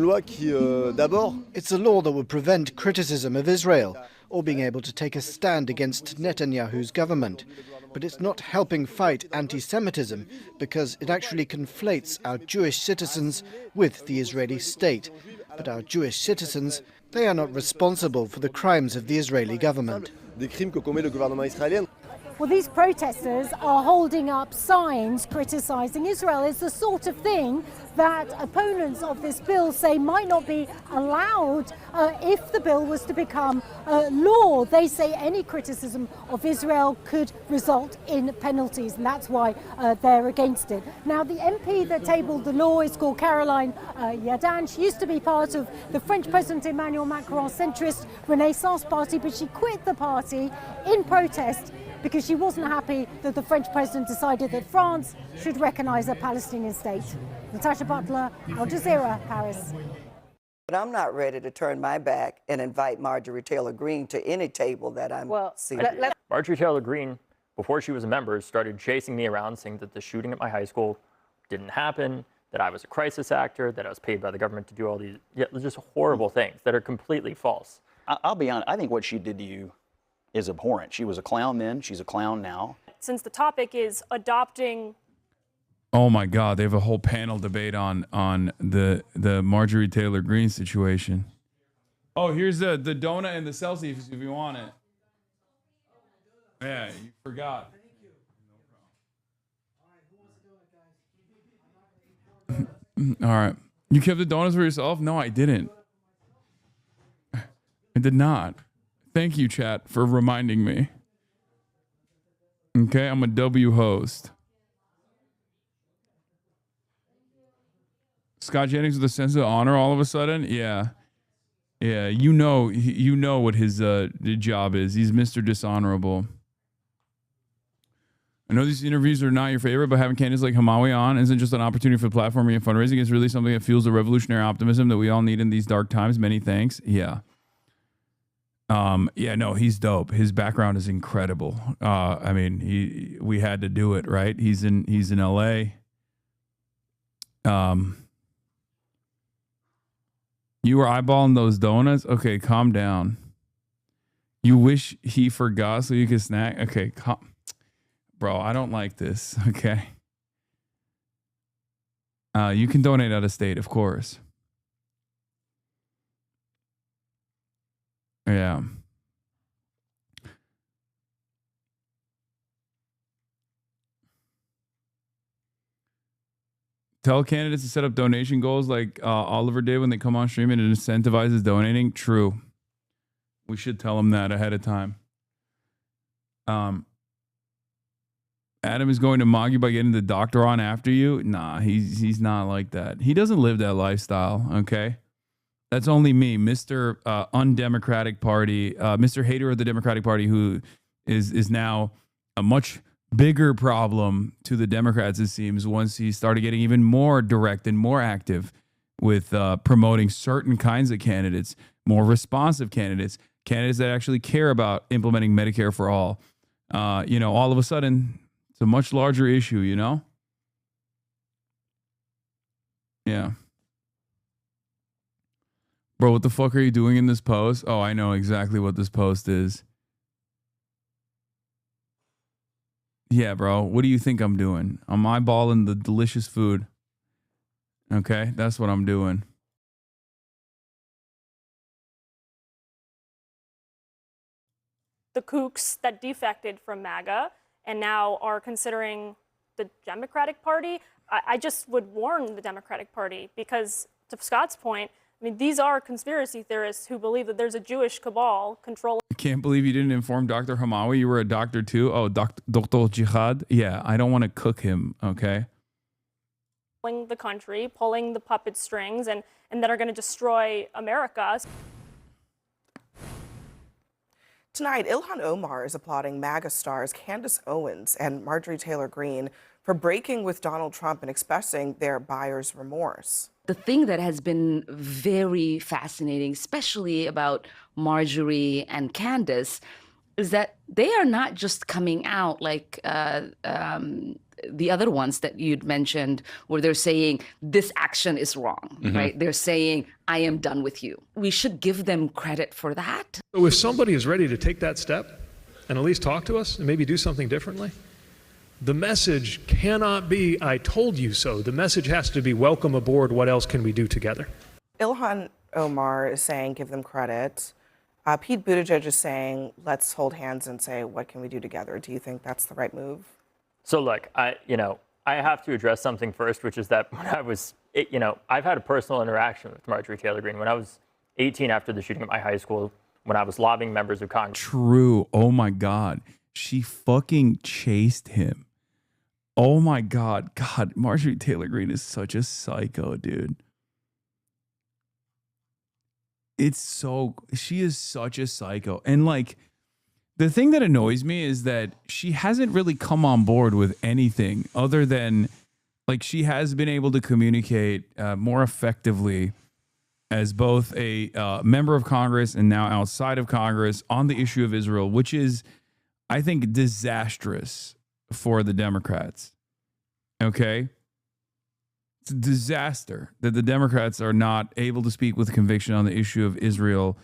law that would prevent criticism of Israel or being able to take a stand against Netanyahu's government. But it's not helping fight anti-Semitism because it actually conflates our Jewish citizens with the Israeli state. But our Jewish citizens, they are not responsible for the crimes of the Israeli government. Well, these protesters are holding up signs criticizing Israel. It's the sort of thing that opponents of this bill say might not be allowed if the bill was to become law. They say any criticism of Israel could result in penalties, and that's why they're against it. Now, the MP that tabled the law is called Caroline Yadan. She used to be part of the French President Emmanuel Macron's centrist Renaissance party, but she quit the party in protest because she wasn't happy that the French president decided that France should recognize a Palestinian state. Natasha Butler, Al Jazeera, Paris. But I'm not ready to turn my back and invite Marjorie Taylor Greene to any table that I'm seated at. Marjorie Taylor Greene, before she was a member, started chasing me around saying that the shooting at my high school didn't happen, that I was a crisis actor, that I was paid by the government to do all these just horrible things that are completely false. I'll be honest, I think what she did to you is abhorrent. She was a clown then, she's a clown now. Since the topic is adopting. Oh my God, they have a whole panel debate on the Marjorie Taylor Greene situation. Oh, here's the donut and the Celsius if you want it. Yeah, you forgot. All right. You kept the donuts for yourself? No, I didn't. I did not. Thank you, chat, for reminding me. Okay, I'm a W host. Scott Jennings with a sense of honor all of a sudden? Yeah. Yeah, you know what his job is. He's Mr. Dishonorable. I know these interviews are not your favorite, but having candidates like Hamawi on isn't just an opportunity for platforming and fundraising. It's really something that fuels the revolutionary optimism that we all need in these dark times. Many thanks. Yeah. Yeah, no, he's dope. His background is incredible. I mean, we had to do it, right? He's in LA. You were eyeballing those donuts? Okay, calm down. You wish he forgot so you could snack? Okay, bro, I don't like this, okay? You can donate out of state, of course. Yeah. Tell candidates to set up donation goals like Oliver did when they come on stream and it incentivizes donating. True. We should tell them that ahead of time. Adam is going to mock you by getting the doctor on after you. Nah, he's not like that. He doesn't live that lifestyle, okay? That's only me, Mr. Undemocratic Party, Mr. Hater of the Democratic Party, who is now a much bigger problem to the Democrats, it seems, once he started getting even more direct and more active with promoting certain kinds of candidates, more responsive candidates that actually care about implementing Medicare for all. All of a sudden, it's a much larger issue, you know? Yeah. Bro, what the fuck are you doing in this post? Oh, I know exactly what this post is. Yeah, bro. What do you think I'm doing? I'm eyeballing the delicious food. Okay, that's what I'm doing. The kooks that defected from MAGA and now are considering the Democratic Party. I just would warn the Democratic Party because, to Scott's point, I mean, these are conspiracy theorists who believe that there's a Jewish cabal controlling. I can't believe you didn't inform Dr. Hamawi you were a doctor too. Oh, Dr. Jihad. Yeah, I don't want to cook him, okay? The country, pulling the puppet strings, and that are going to destroy America. Tonight, Ilhan Omar is applauding MAGA stars Candace Owens and Marjorie Taylor Greene for breaking with Donald Trump and expressing their buyer's remorse. The thing that has been very fascinating, especially about Marjorie and Candace, is that they are not just coming out like the other ones that you'd mentioned, where they're saying this action is wrong, right? They're saying, I am done with you. We should give them credit for that. So if somebody is ready to take that step and at least talk to us and maybe do something differently, the message cannot be, I told you so. The message has to be, welcome aboard. What else can we do together? Ilhan Omar is saying, give them credit. Pete Buttigieg is saying, let's hold hands and say, what can we do together? Do you think that's the right move? So look, I have to address something first, which is that when I was, I've had a personal interaction with Marjorie Taylor Greene when I was 18 after the shooting at my high school, when I was lobbying members of Congress. True. Oh my God. She fucking chased him. Oh my God. God, Marjorie Taylor Greene is such a psycho, dude. She is such a psycho. And like, the thing that annoys me is that she hasn't really come on board with anything other than, like, she has been able to communicate more effectively as both a member of Congress and now outside of Congress on the issue of Israel, which is, I think, disastrous for the Democrats. Okay? It's a disaster that the Democrats are not able to speak with conviction on the issue of Israel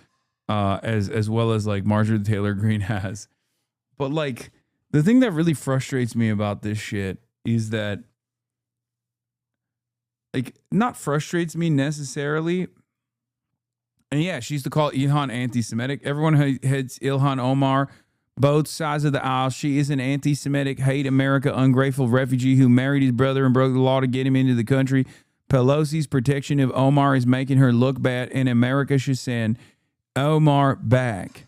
as well as like Marjorie Taylor Greene has. But like the thing that really frustrates me about this shit is that, like, not frustrates me necessarily. And yeah, she used to call Ilhan anti-Semitic. Everyone hates Ilhan Omar, both sides of the aisle. She is an anti-Semitic, hate America, ungrateful refugee who married his brother and broke the law to get him into the country. Pelosi's protection of Omar is making her look bad, and America should send Omar back.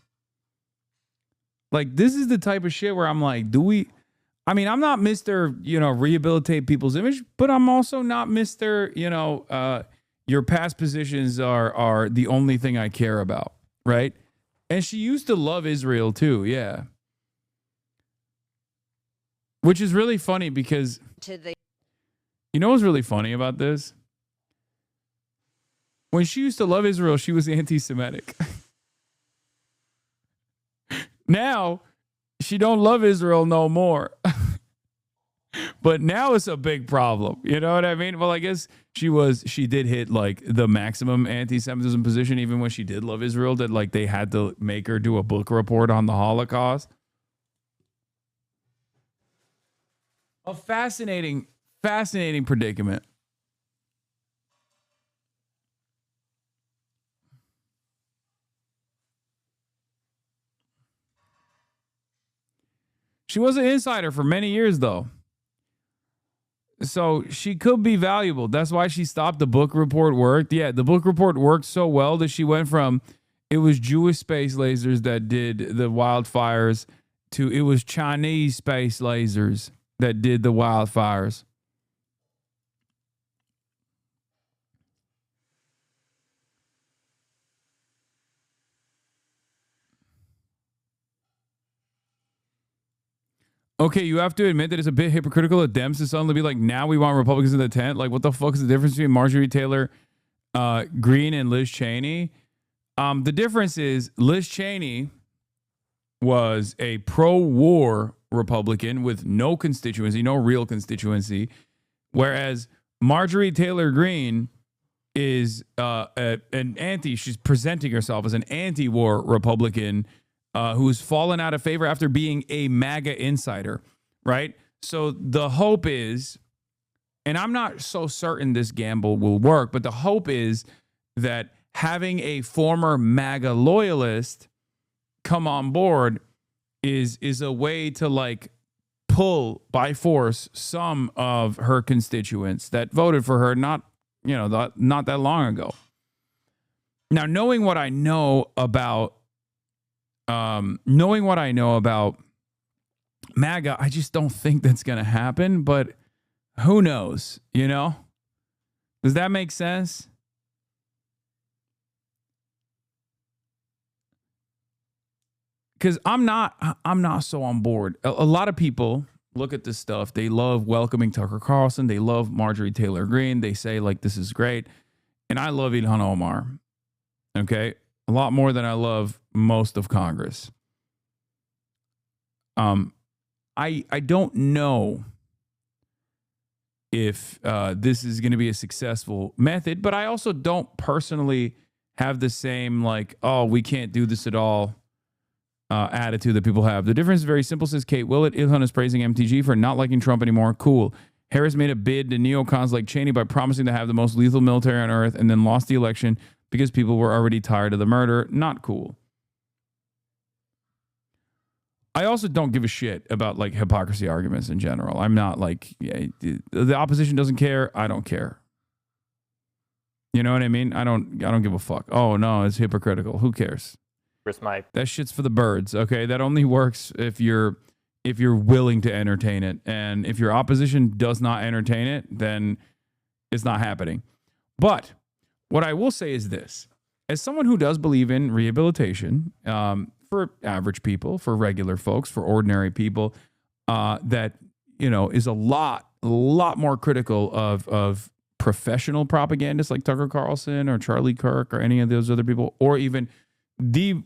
Like, this is the type of shit where I'm like, I mean, I'm not Mr., rehabilitate people's image, but I'm also not Mr., your past positions are the only thing I care about, right? And she used to love Israel too, yeah. Which is really funny because, you know what's really funny about this? When she used to love Israel, she was anti-Semitic. Now, she don't love Israel no more. But now it's a big problem. You know what I mean? Well, I guess she did hit like the maximum anti-Semitism position, even when she did love Israel, that like they had to make her do a book report on the Holocaust. A fascinating predicament. She was an insider for many years, though. So she could be valuable. That's why she stopped. The book report worked. Yeah, the book report worked so well that she went from it was Jewish space lasers that did the wildfires to it was Chinese space lasers that did the wildfires. Okay, you have to admit that it's a bit hypocritical of Dems to suddenly be like, now we want Republicans in the tent. Like, what the fuck is the difference between Marjorie Taylor Greene and Liz Cheney? The difference is Liz Cheney was a pro-war Republican with no constituency, no real constituency, whereas Marjorie Taylor Greene is she's presenting herself as an anti-war Republican who's fallen out of favor after being a MAGA insider, right? So the hope is, and I'm not so certain this gamble will work, but the hope is that having a former MAGA loyalist come on board is a way to like pull by force some of her constituents that voted for her not that long ago. Now, knowing what I know about MAGA, I just don't think that's going to happen, but who knows, Does that make sense? Because I'm not so on board. A lot of people look at this stuff. They love welcoming Tucker Carlson. They love Marjorie Taylor Greene. They say, like, this is great. And I love Ilhan Omar. Okay? A lot more than I love most of Congress. I don't know if this is going to be a successful method, but I also don't personally have the same, like, oh, we can't do this at all attitude that people have. The difference is very simple, says Kate Willett. Ilhan is praising MTG for not liking Trump anymore. Cool. Harris made a bid to neocons like Cheney by promising to have the most lethal military on earth and then lost the election because people were already tired of the murder. Not cool. I also don't give a shit about like hypocrisy arguments in general. I'm not like, yeah, the opposition doesn't care. I don't care. You know what I mean? I don't give a fuck. Oh no, it's hypocritical. Who cares? That shit's for the birds. Okay, that only works if you're willing to entertain it, and if your opposition does not entertain it, then it's not happening. But what I will say is this: as someone who does believe in rehabilitation for average people, for regular folks, for ordinary people, that is a lot more critical of professional propagandists like Tucker Carlson or Charlie Kirk or any of those other people, or even the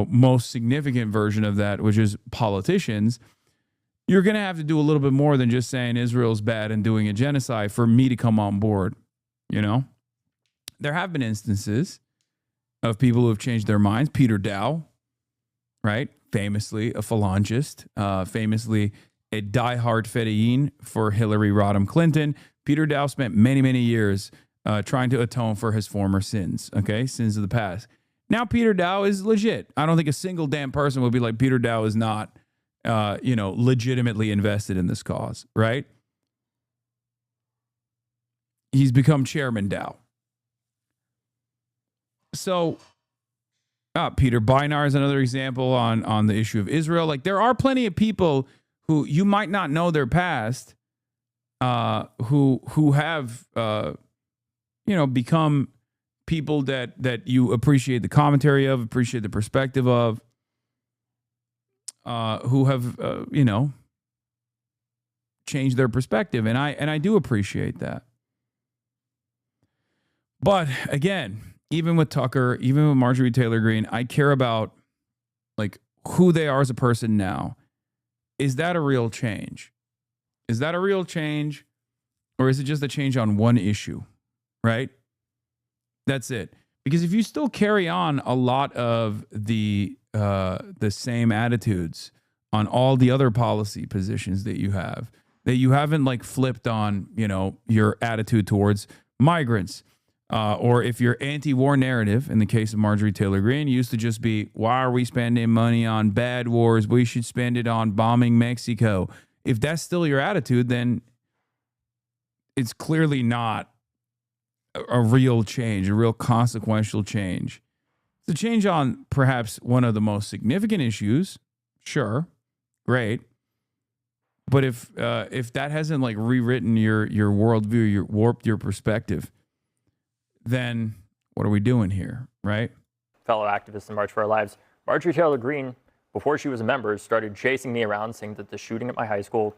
most significant version of that, which is politicians. You're going to have to do a little bit more than just saying Israel's bad and doing a genocide for me to come on board. There have been instances of people who have changed their minds. Peter Dow, right? Famously a phalangist, famously a diehard Fedayeen for Hillary Rodham Clinton. Peter Dow spent many, many years trying to atone for his former sins, okay? Sins of the past. Now Peter Dow is legit. I don't think a single damn person would be like, Peter Dow is not, legitimately invested in this cause, right? He's become Chairman Dow. So Peter Beinar is another example on the issue of Israel. Like, there are plenty of people who you might not know their past, who have become people that you appreciate the commentary of, appreciate the perspective of, who have changed their perspective, and I do appreciate that. But again, even with Tucker, even with Marjorie Taylor Greene, I care about like who they are as a person now. Is that a real change? Is that a real change? Or is it just a change on one issue? Right? That's it. Because if you still carry on a lot of the same attitudes on all the other policy positions that you have, that you haven't like flipped on, your attitude towards migrants, or if your anti-war narrative, in the case of Marjorie Taylor Greene, used to just be, why are we spending money on bad wars? We should spend it on bombing Mexico. If that's still your attitude, then it's clearly not a real change, a real consequential change. It's a change on perhaps one of the most significant issues. Sure, great. But if that hasn't like rewritten your worldview, warped your perspective, then what are we doing here, right? Fellow activists in March for Our Lives, Marjorie Taylor Greene, before she was a member, started chasing me around saying that the shooting at my high school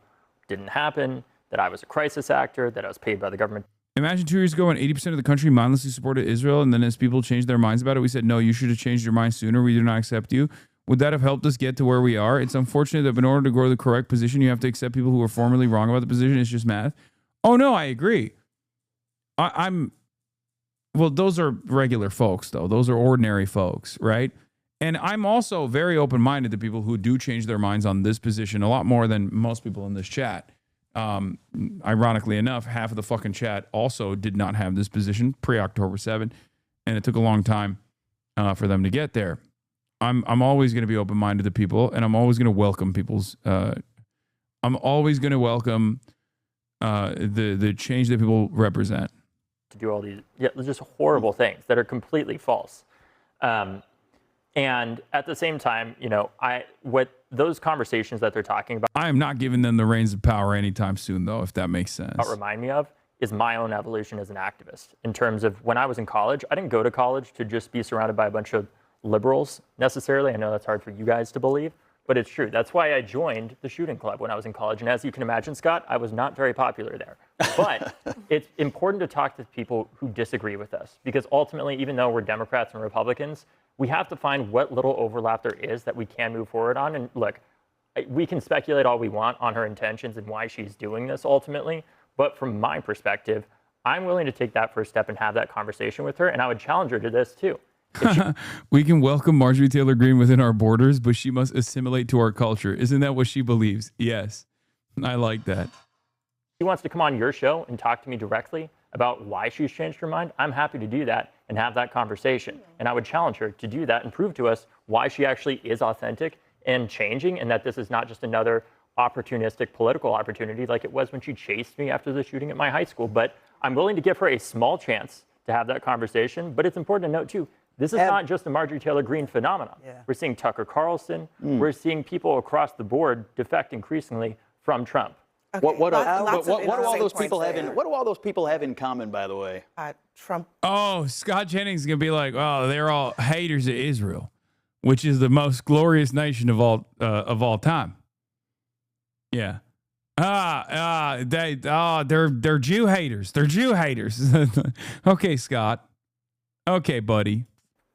didn't happen, that I was a crisis actor, that I was paid by the government. Imagine 2 years ago when 80% of the country mindlessly supported Israel, and then as people changed their minds about it, we said, no, you should have changed your mind sooner. We do not accept you. Would that have helped us get to where we are? It's unfortunate that in order to grow to the correct position, you have to accept people who are formerly wrong about the position. It's just math. Oh, no, I agree. Well, those are regular folks, though. Those are ordinary folks, right? And I'm also very open-minded to people who do change their minds on this position a lot more than most people in this chat. Ironically enough, half of the fucking chat also did not have this position pre-October 7, and it took a long time for them to get there. I'm always going to be open-minded to people, and I'm always going to welcome people's. I'm always going to welcome the change that people represent. To do all these just horrible things that are completely false. And at the same time, what those conversations that they're talking about, I am not giving them the reins of power anytime soon, though, if that makes sense. Remind me of is my own evolution as an activist. In terms of when I was in college, I didn't go to college to just be surrounded by a bunch of liberals necessarily. I know that's hard for you guys to believe, but it's true. That's why I joined the shooting club when I was in college. And as you can imagine, Scott, I was not very popular there. But it's important to talk to people who disagree with us, because ultimately, even though we're Democrats and Republicans, we have to find what little overlap there is that we can move forward on. And look, we can speculate all we want on her intentions and why she's doing this ultimately. But from my perspective, I'm willing to take that first step and have that conversation with her. And I would challenge her to this too. We can welcome Marjorie Taylor Greene within our borders, but she must assimilate to our culture. Isn't that what she believes? Yes. I like that. She wants to come on your show and talk to me directly about why she's changed her mind. I'm happy to do that and have that conversation. And I would challenge her to do that and prove to us why she actually is authentic and changing, and that this is not just another opportunistic political opportunity like it was when she chased me after the shooting at my high school. But I'm willing to give her a small chance to have that conversation. But it's important to note, too, this is not just a Marjorie Taylor Greene phenomenon. Yeah. We're seeing Tucker Carlson. We're seeing people across the board defect increasingly from Trump. Okay. What do all those people have in? What do all those people have in common, by the way? Trump. Oh, Scott Jennings is gonna be like, oh, they're all haters of Israel, which is the most glorious nation of all time. Yeah. They're Jew haters. They're Jew haters. Okay, Scott. Okay, buddy.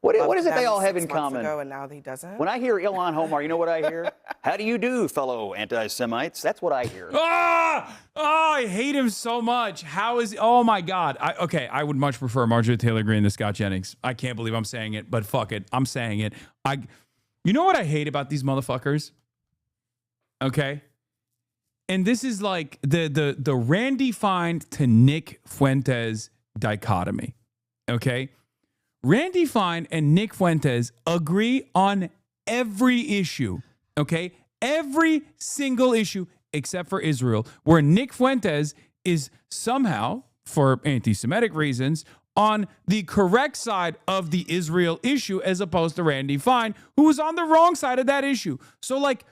What loved is it they them all have 6 in months common? ago, and now he doesn't. When I hear Ilhan Omar, you know what I hear? How do you do, fellow anti-Semites? That's what I hear. I hate him so much. How is, oh my God. I would much prefer Marjorie Taylor Greene to Scott Jennings. I can't believe I'm saying it, but fuck it. I'm saying it. You know what I hate about these motherfuckers? Okay. And this is like the Randy Fine to Nick Fuentes dichotomy. Okay. Randy Fine and Nick Fuentes agree on every issue, okay? Every single issue except for Israel, where Nick Fuentes is somehow, for anti-Semitic reasons, on the correct side of the Israel issue as opposed to Randy Fine, who was on the wrong side of that issue. So, like,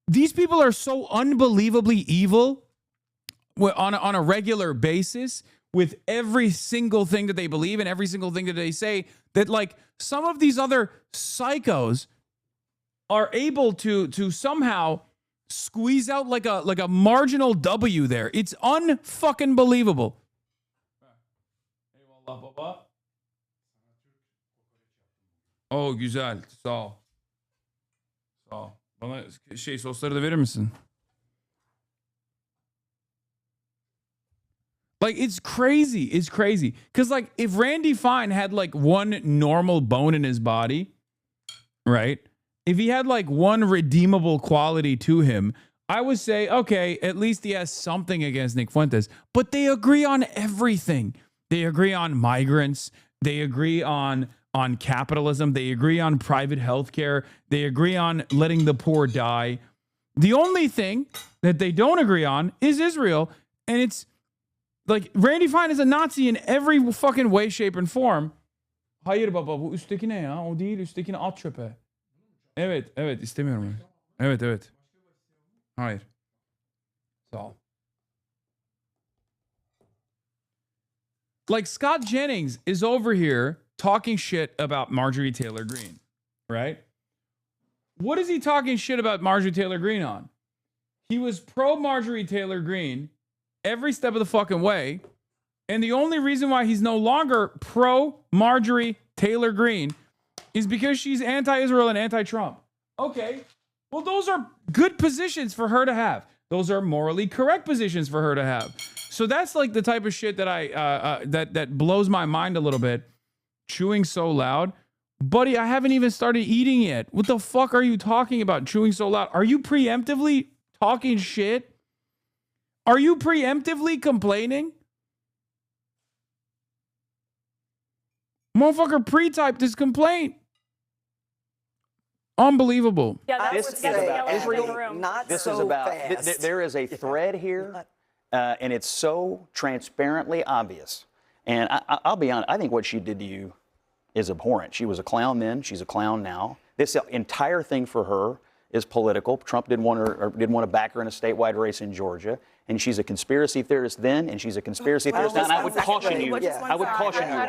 these people are so unbelievably evil on a regular basis with every single thing that they believe and every single thing that they say, that like some of these other psychos are able to somehow squeeze out like a marginal W there. It's unfucking believable. Oh, güzel. Sağ ol. Sağ ol. Bana sosları da verir misin? Like, it's crazy. It's crazy. Because, like, if Randy Fine had, like, one normal bone in his body, right? If he had, like, one redeemable quality to him, I would say, okay, at least he has something against Nick Fuentes. But they agree on everything. They agree on migrants. They agree on capitalism. They agree on private health care. They agree on letting the poor die. The only thing that they don't agree on is Israel. And it's like, Randy Fine is a Nazi in every fucking way, shape, and form. Hayır baba, bu üstteki ne ya? O değil, üsttekini at çöpe. Evet, istemiyorum. Evet. Hayır. Sağ ol. Like, Scott Jennings is over here talking shit about Marjorie Taylor Greene, right? What is he talking shit about Marjorie Taylor Greene on? He was pro Marjorie Taylor Greene every step of the fucking way. And the only reason why he's no longer pro Marjorie Taylor Greene is because she's anti-Israel and anti-Trump. Okay. Well, those are good positions for her to have. Those are morally correct positions for her to have. So that's like the type of shit that that blows my mind a little bit. Chewing so loud. Buddy, I haven't even started eating yet. What the fuck are you talking about, chewing so loud? Are you preemptively talking shit? Are you preemptively complaining? Motherfucker pre-typed this complaint. Unbelievable. Yeah, This is about Israel. This is about, there is a thread here, and it's so transparently obvious. And I'll be honest, I think what she did to you is abhorrent. She was a clown then, she's a clown now. This entire thing for her is political. Trump didn't want to back her in a statewide race in Georgia, and she's a conspiracy theorist then, and she's a conspiracy theorist now. And I would caution you. I would caution you. I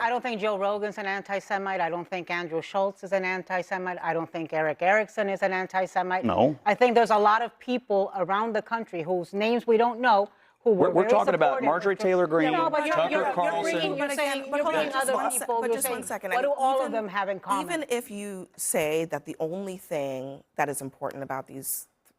don't think Joe Rogan's an anti-Semite. I don't think Andrew Schultz is an anti-Semite. I don't think Eric Erickson is an anti-Semite. No. I think there's a lot of people around the country whose names we don't know. We're talking about Marjorie Taylor Greene, Tucker You're Carlson. bringing other people. But just one second. What do all of them have in common? Even if you say that the only thing that is important about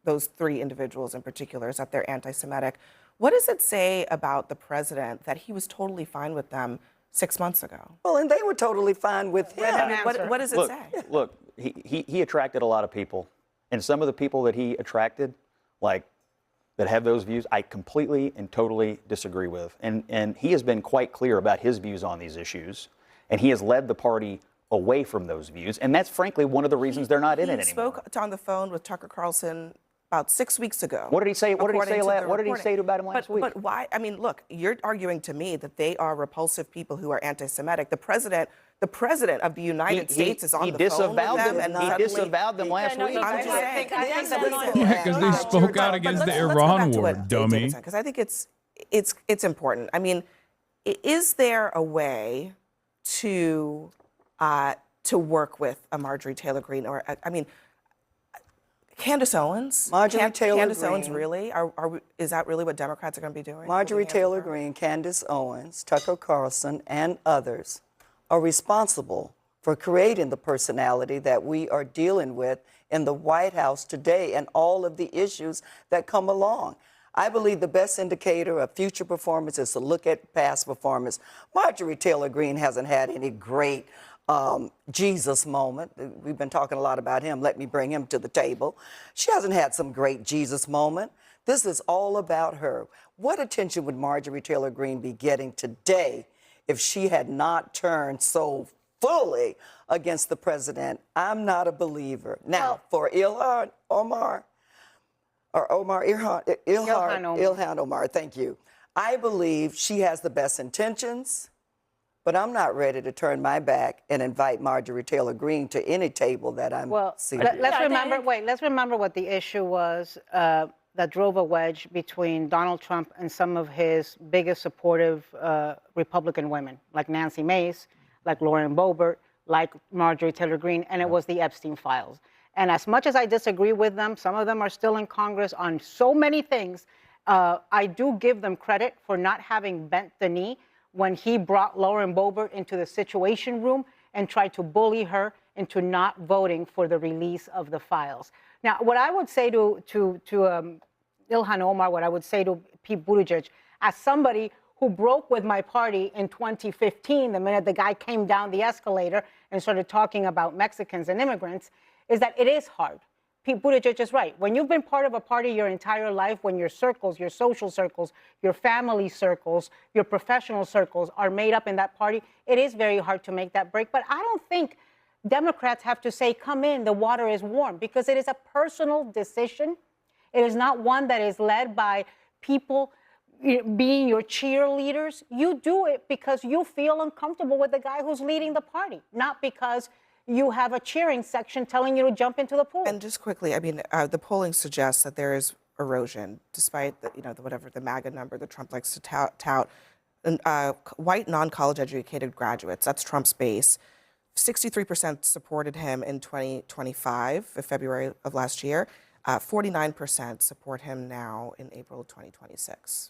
those three individuals in particular is that they're anti-Semitic, what does it say about the president that he was totally fine with them 6 months ago? Well, and they were totally fine with him. What does it say? Look, he attracted a lot of people, and some of the people that he attracted, like, that have those views, I completely and totally disagree with. And he has been quite clear about his views on these issues, and he has led the party away from those views, and that's frankly one of the reasons they're not in it anymore. He spoke on the phone with Tucker Carlson about 6 weeks ago. What did he say? What did he say about him last week? But why? I mean, look, you're arguing to me that they are repulsive people who are anti-Semitic. The president of the United States is on the phone with them, and he disavowed them last week. I'm just saying. Because they spoke out against the Iran war, dummy. Because I think it's important. I mean, is there a way to work with a Marjorie Taylor Greene, or I mean, Candace Owens? Candace Owens, really? Is that really what Democrats are going to be doing? Marjorie Taylor Greene, Candace Owens, Tucker Carlson, and others are responsible for creating the personality that we are dealing with in the White House today and all of the issues that come along. I believe the best indicator of future performance is to look at past performance. Marjorie Taylor Greene hasn't had any great Jesus moment. We've been talking a lot about him. Let me bring him to the table. She hasn't had some great Jesus moment. This is all about her. What attention would Marjorie Taylor Greene be getting today if she had not turned so fully against the president? I'm not a believer. Now, for Ilhan Omar, thank you. I believe she has the best intentions, but I'm not ready to turn my back and invite Marjorie Taylor Greene to any table that I'm seated at. Let's remember what the issue was that drove a wedge between Donald Trump and some of his biggest supportive Republican women, like Nancy Mace, like Lauren Boebert, like Marjorie Taylor Greene, and it was the Epstein files. And as much as I disagree with them, some of them are still in Congress on so many things, I do give them credit for not having bent the knee when he brought Lauren Boebert into the Situation Room and tried to bully her into not voting for the release of the files. Now, what I would say to Ilhan Omar, what I would say to Pete Buttigieg, as somebody who broke with my party in 2015, the minute the guy came down the escalator and started talking about Mexicans and immigrants, is that it is hard. Pete Buttigieg is right. When you've been part of a party your entire life, when your circles, your social circles, your family circles, your professional circles are made up in that party, it is very hard to make that break. But I don't think Democrats have to say, come in, the water is warm, because it is a personal decision. It is not one that is led by people being your cheerleaders. You do it because you feel uncomfortable with the guy who's leading the party, not because you have a cheering section telling you to jump into the pool. And just quickly, I mean, the polling suggests that there is erosion, despite the, whatever the MAGA number that Trump likes to tout. White, non-college educated graduates, that's Trump's base. 63% supported him in 2025, February of last year. 49% support him now in April 2026.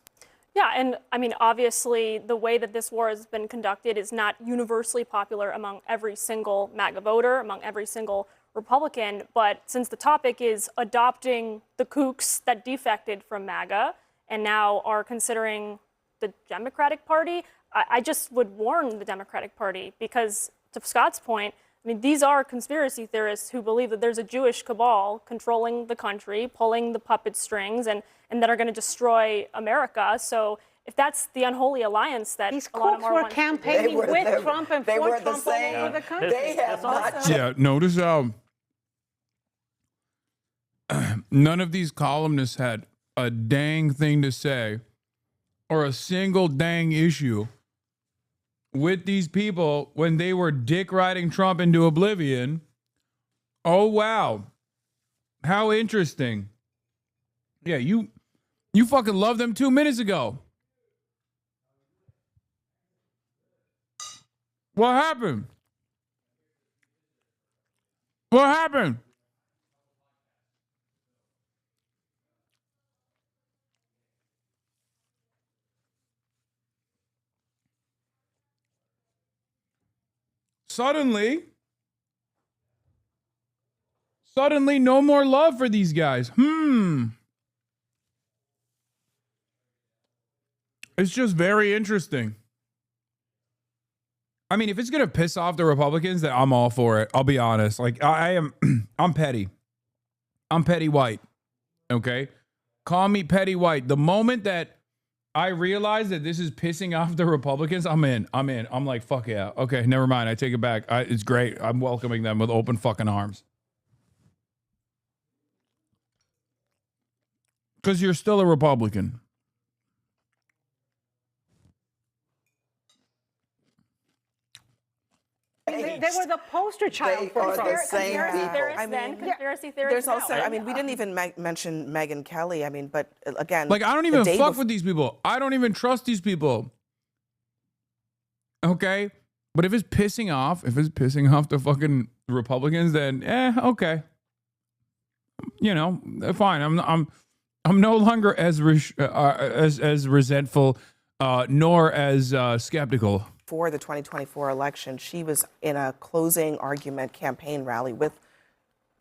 Yeah, and I mean, obviously, the way that this war has been conducted is not universally popular among every single MAGA voter, among every single Republican. But since the topic is adopting the kooks that defected from MAGA and now are considering the Democratic Party, I just would warn the Democratic Party because, to Scott's point, I mean, these are conspiracy theorists who believe that there's a Jewish cabal controlling the country, pulling the puppet strings, and that are going to destroy America. So if that's the unholy alliance that these a lot of were campaigning with Trump and for Trump all over the country. They have not. Yeah, notice how none of these columnists had a dang thing to say or a single dang issue with these people when they were dick riding Trump into oblivion. Oh, wow. How interesting. Yeah, you fucking loved them 2 minutes ago. What happened? What happened? Suddenly, no more love for these guys. It's just very interesting. I mean, if it's going to piss off the Republicans, then I'm all for it. I'll be honest. Like, I'm petty. I'm petty white. Okay? Call me petty white. The moment that I realize that this is pissing off the Republicans, I'm in. I'm like, fuck yeah. Okay, never mind. I take it back. It's great. I'm welcoming them with open fucking arms. Because you're still a Republican. They were the poster child for conspiracy theorists. There's also, I mean, we didn't even mention Megyn Kelly. I mean, but again, like, I don't even fuck with these people. I don't even trust these people. Okay, but if it's pissing off the fucking Republicans, then okay. Fine. I'm no longer as resentful, nor as skeptical. before the 2024 election, she was in a closing argument campaign rally with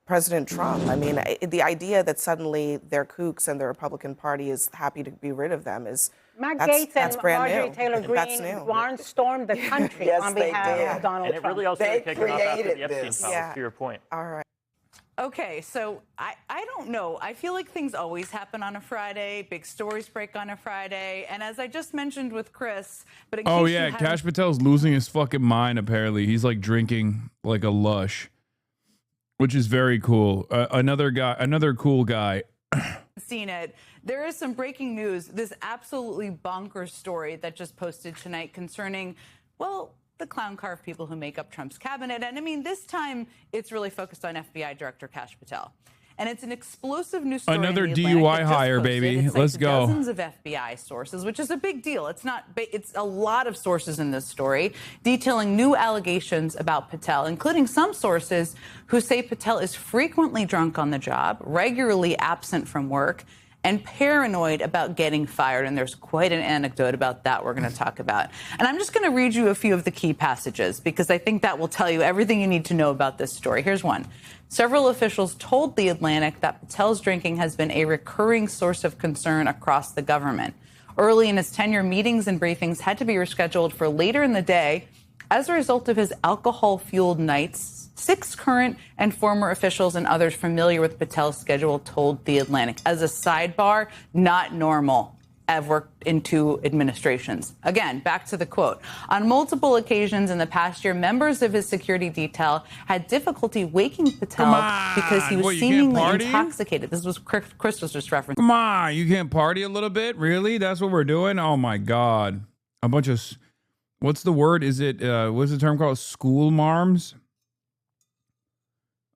President Trump. I mean, the idea that suddenly they're kooks and the Republican Party is happy to be rid of them is Matt Gaetz and Marjorie Taylor That's Greene new. barnstormed the country Yes, on they behalf did. of Donald And it Trump. really also They kicked off after the created Epstein this. files, to your point. All right. Okay, so I don't know. I feel like things always happen on a Friday. Big stories break on a Friday. And as I just mentioned with Chris, but in Oh case you yeah, hadn't- Cash Patel's losing his fucking mind. Apparently, he's like drinking like a lush, which is very cool. Another cool guy. seen it. There is some breaking news. This absolutely bonkers story that just posted tonight concerning, well, the clown car of people who make up Trump's cabinet. And I mean, this time it's really focused on FBI Director Cash Patel. And it's an explosive news story. Another in the Atlantic DUI that just hire, posted. baby. It's Let's go. Dozens of FBI sources, which is a big deal. It's not. It's a lot of sources in this story detailing new allegations about Patel, including some sources who say Patel is frequently drunk on the job, regularly absent from work, and paranoid about getting fired. And there's quite an anecdote about that we're going to talk about. And I'm just going to read you a few of the key passages because I think that will tell you everything you need to know about this story. Here's one. Several officials told The Atlantic that Patel's drinking has been a recurring source of concern across the government. Early in his tenure, meetings and briefings had to be rescheduled for later in the day as a result of his alcohol-fueled nights. 6 current and former officials and others familiar with Patel's schedule told The Atlantic. As a sidebar, not normal. I've worked in 2 administrations. Again, back to the quote. On multiple occasions in the past year, members of his security detail had difficulty waking Patel because he was What, you can't seemingly party? intoxicated. This was Chris was just referencing. Come on, you can't party a little bit? Really? That's what we're doing? Oh my God. A bunch of, what's the word? Is it, what's the term called? School marms?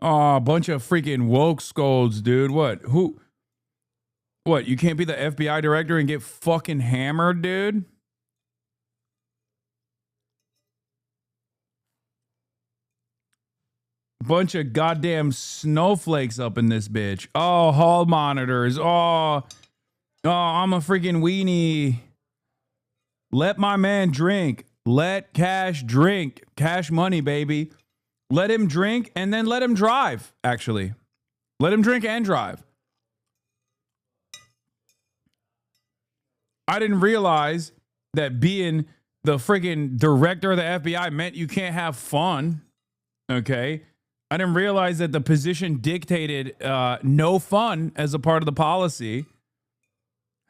Oh, a bunch of freaking woke scolds, dude. What? Who? What? You can't be the FBI director and get fucking hammered, dude? Bunch of goddamn snowflakes up in this bitch. Oh, hall monitors. Oh, I'm a freaking weenie. Let my man drink. Let Cash drink. Cash money, baby. Let him drink and then let him drive, actually. Let him drink and drive. I didn't realize that being the freaking director of the FBI meant you can't have fun, okay? I didn't realize that the position dictated no fun as a part of the policy.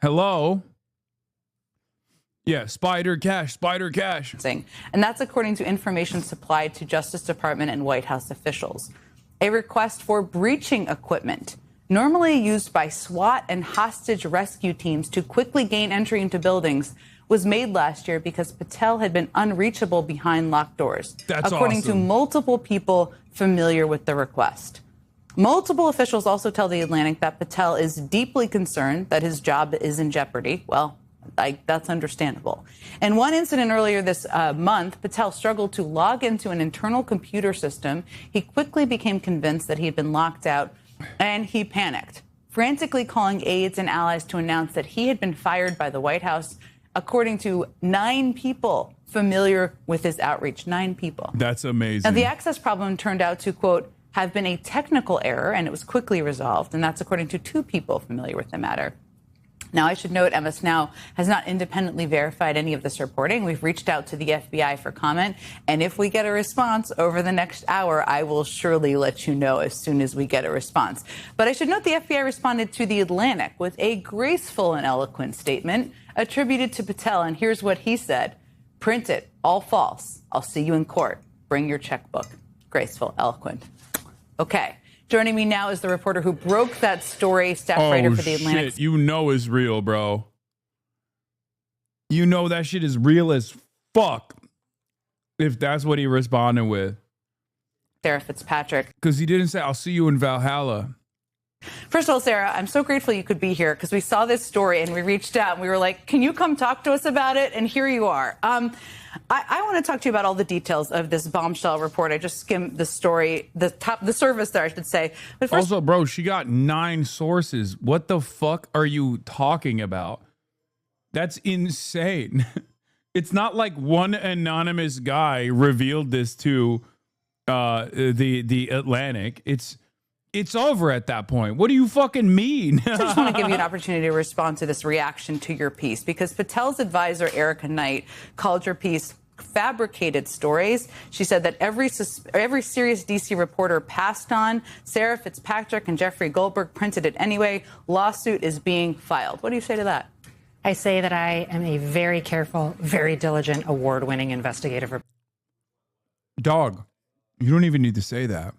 Hello? Yeah, Spider Cash. And that's according to information supplied to Justice Department and White House officials. A request for breaching equipment, normally used by SWAT and hostage rescue teams to quickly gain entry into buildings, was made last year because Patel had been unreachable behind locked doors, according to multiple people familiar with the request. Multiple officials also tell The Atlantic that Patel is deeply concerned that his job is in jeopardy. Well, that's understandable. In one incident earlier this month, Patel struggled to log into an internal computer system. He quickly became convinced that he had been locked out, and he panicked, frantically calling aides and allies to announce that he had been fired by the White House, according to 9 people familiar with his outreach. 9 people. That's amazing. Now, the access problem turned out to, quote, have been a technical error, and it was quickly resolved, and that's according to 2 people familiar with the matter. Now, I should note MS Now has not independently verified any of this reporting. We've reached out to the FBI for comment, and if we get a response over the next hour, I will surely let you know as soon as we get a response. But I should note the FBI responded to The Atlantic with a graceful and eloquent statement attributed to Patel, and here's what he said. Print it, all false. I'll see you in court. Bring your checkbook. Graceful, eloquent. Okay. Joining me now is the reporter who broke that story, staff writer for The Atlantic. Shit. You know it's real, bro. You know that shit is real as fuck. If that's what he responded with. Sarah Fitzpatrick. Because he didn't say, I'll see you in Valhalla. First of all, Sarah, I'm so grateful you could be here because we saw this story and we reached out and we were like, can you come talk to us about it? And here you are. I want to talk to you about all the details of this bombshell report. I just skimmed the story, the service there, I should say. But first, also, bro, she got 9 sources. What the fuck are you talking about? That's insane. It's not like one anonymous guy revealed this to the Atlantic. It's over at that point. What do you fucking mean? I just want to give you an opportunity to respond to this reaction to your piece, because Patel's advisor, Erica Knight, called your piece fabricated stories. She said that every serious DC reporter passed on. Sarah Fitzpatrick and Jeffrey Goldberg printed it anyway. Lawsuit is being filed. What do you say to that? I say that I am a very careful, very diligent, award-winning investigative. Dog, you don't even need to say that.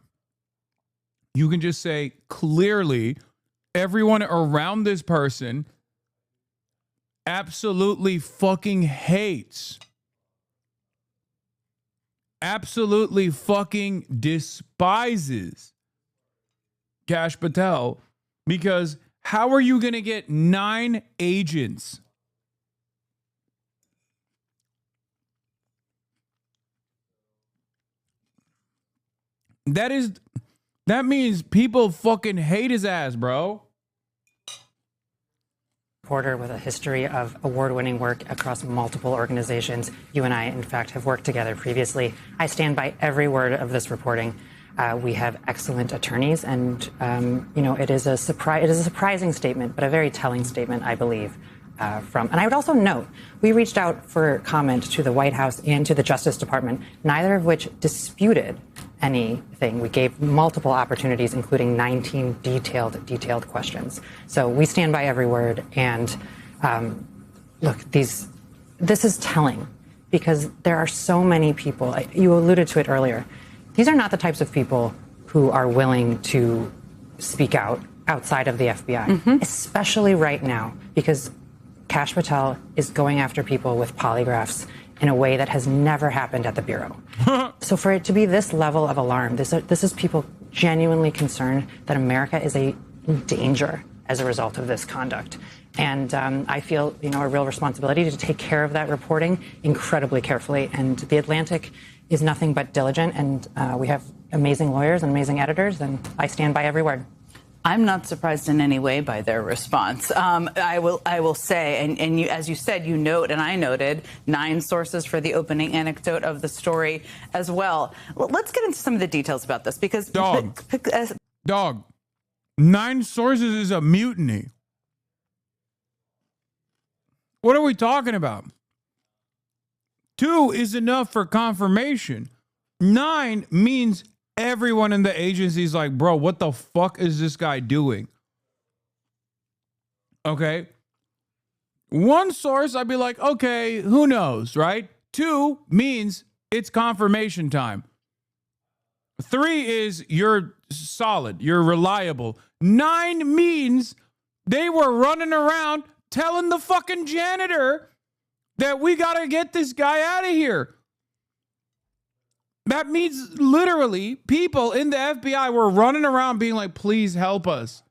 You can just say, clearly, everyone around this person absolutely fucking hates, absolutely fucking despises Cash Patel, because how are you going to get 9 agents? That means people fucking hate his ass, bro. Reporter with a history of award-winning work across multiple organizations. You and I, in fact, have worked together previously. I stand by every word of this reporting. We have excellent attorneys, and it is a surprising statement, but a very telling statement, I believe. And I would also note, we reached out for comment to the White House and to the Justice Department, neither of which disputed anything. We gave multiple opportunities, including 19 detailed questions. So we stand by every word. And look, this is telling, because there are so many people. You alluded to it earlier. These are not the types of people who are willing to speak out outside of the FBI, especially right now, because Cash Patel is going after people with polygraphs in a way that has never happened at the Bureau. So for it to be this level of alarm, this is people genuinely concerned that America is in danger as a result of this conduct. And I feel, a real responsibility to take care of that reporting incredibly carefully. And The Atlantic is nothing but diligent, and we have amazing lawyers and amazing editors, and I stand by every word. I'm not surprised in any way by their response. I will say, and you, as you said, you note, and I noted, 9 sources for the opening anecdote of the story as well. Let's get into some of the details about this, because Dog, 9 sources is a mutiny. What are we talking about? 2 is enough for confirmation. 9 means everyone in the agency is like, bro, what the fuck is this guy doing? Okay. 1 source, I'd be like, okay, who knows, right? 2 means it's confirmation time. 3 is you're solid, you're reliable. 9 means they were running around telling the fucking janitor that we gotta get this guy out of here. That means literally people in the FBI were running around being like, please help us.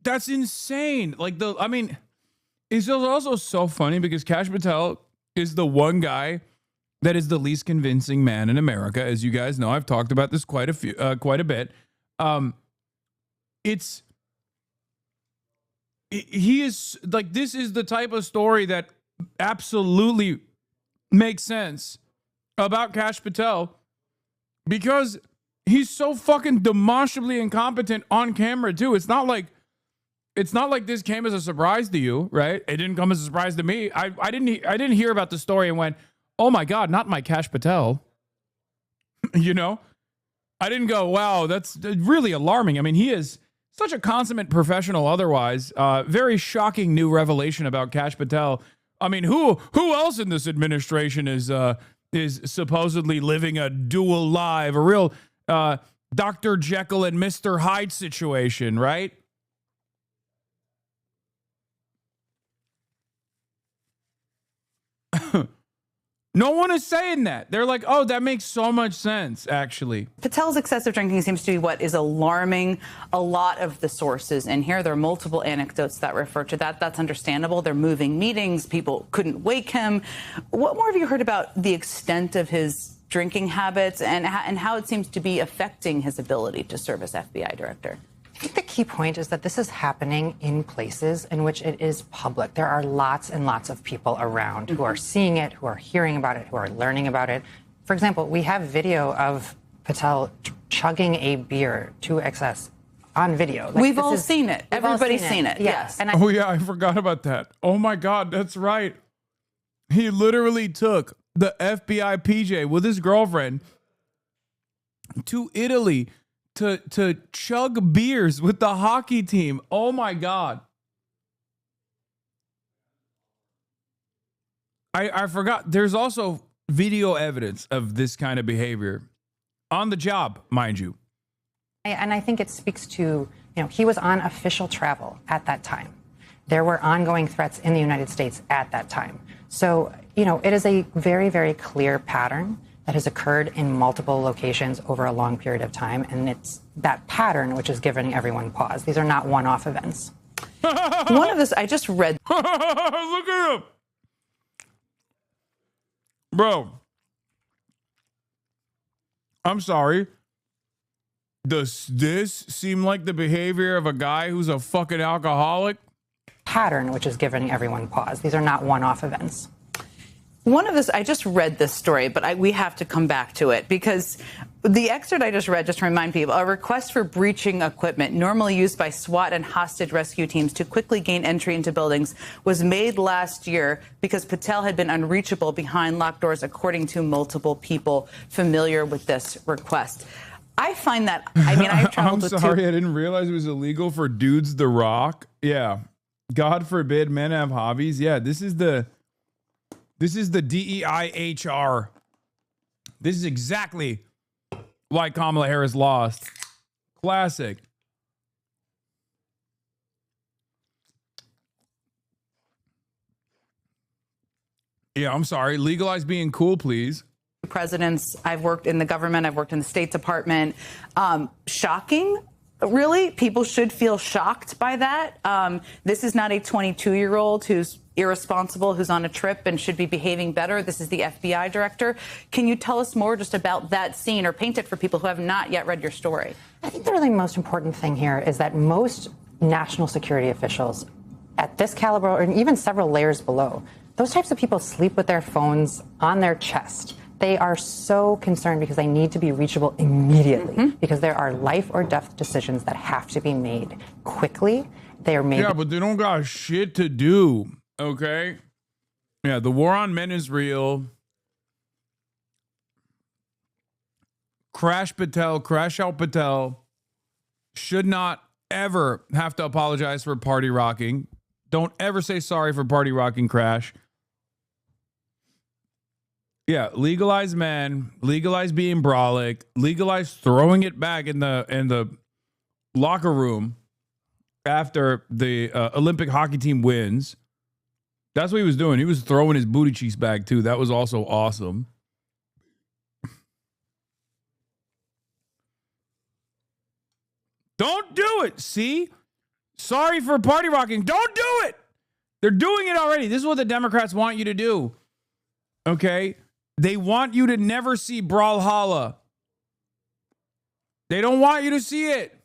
That's insane. It's also so funny because Cash Patel is the one guy that is the least convincing man in America. As you guys know, I've talked about this quite a bit. He is like, this is the type of story that absolutely makes sense about Cash Patel, because he's so fucking demonstrably incompetent on camera too. It's not like this came as a surprise to you, right? It didn't come as a surprise to me. I didn't hear about the story and went, oh my God, not my Cash Patel. I didn't go, wow, that's really alarming. I mean, he is such a consummate professional otherwise. Very shocking new revelation about Cash Patel. I mean, who else in this administration is supposedly living a dual life, a real Dr. Jekyll and Mr. Hyde situation, right? No one is saying that. They're like, oh, that makes so much sense, actually. Patel's excessive drinking seems to be what is alarming a lot of the sources in here. There are multiple anecdotes that refer to that. That's understandable. They're moving meetings. People couldn't wake him. What more have you heard about the extent of his drinking habits and how it seems to be affecting his ability to serve as FBI director? I think the key point is that this is happening in places in which it is public. There are lots and lots of people around who are seeing it, who are hearing about it, who are learning about it. For example, we have video of Patel chugging a beer to excess on video. Like, We've all seen it. Everybody's seen it. Yes. And Oh yeah, I forgot about that. Oh my God, that's right. He literally took the FBI PJ with his girlfriend to Italy to chug beers with the hockey team. Oh my God. I forgot. There's also video evidence of this kind of behavior on the job, mind you. And I think it speaks to, he was on official travel at that time. There were ongoing threats in the United States at that time. So, it is a very, very clear pattern that has occurred in multiple locations over a long period of time. And it's that pattern which is giving everyone pause. These are not one-off events. One of this, I just read. Look at him. Bro, I'm sorry. Does this seem like the behavior of a guy who's a fucking alcoholic? Pattern which is giving everyone pause. These are not one-off events. One of this, I just read this story, but we have to come back to it because the excerpt I just read, just to remind people, a request for breaching equipment normally used by SWAT and hostage rescue teams to quickly gain entry into buildings was made last year because Patel had been unreachable behind locked doors, according to multiple people familiar with this request. I find that, I've traveled with I'm sorry, I didn't realize it was illegal for dudes to rock. Yeah. God forbid men have hobbies. Yeah, this is the DEI HR. This is exactly why Kamala Harris lost. Classic. Yeah, I'm sorry. Legalize being cool, please. Presidents, I've worked in the government, I've worked in the State Department. Shocking, really. People should feel shocked by that. This is not a 22-year-old who's irresponsible, who's on a trip and should be behaving better. This is the FBI director. Can you tell us more just about that scene or paint it for people who have not yet read your story? I think the really most important thing here is that most national security officials at this caliber, or even several layers below, those types of people sleep with their phones on their chest. They are so concerned because they need to be reachable immediately because there are life or death decisions that have to be made quickly. They are made. Yeah, but they don't got shit to do. Okay. Yeah, the war on men is real. Crash out Patel should not ever have to apologize for party rocking. Don't ever say sorry for party rocking, Crash. Yeah, legalize men, legalize being brolic, legalize throwing it back in the locker room after the Olympic hockey team wins. That's what he was doing. He was throwing his booty cheeks back too. That was also awesome. Don't do it. See? Sorry for party rocking. Don't do it. They're doing it already. This is what the Democrats want you to do. Okay? They want you to never see Brawlhalla. They don't want you to see it.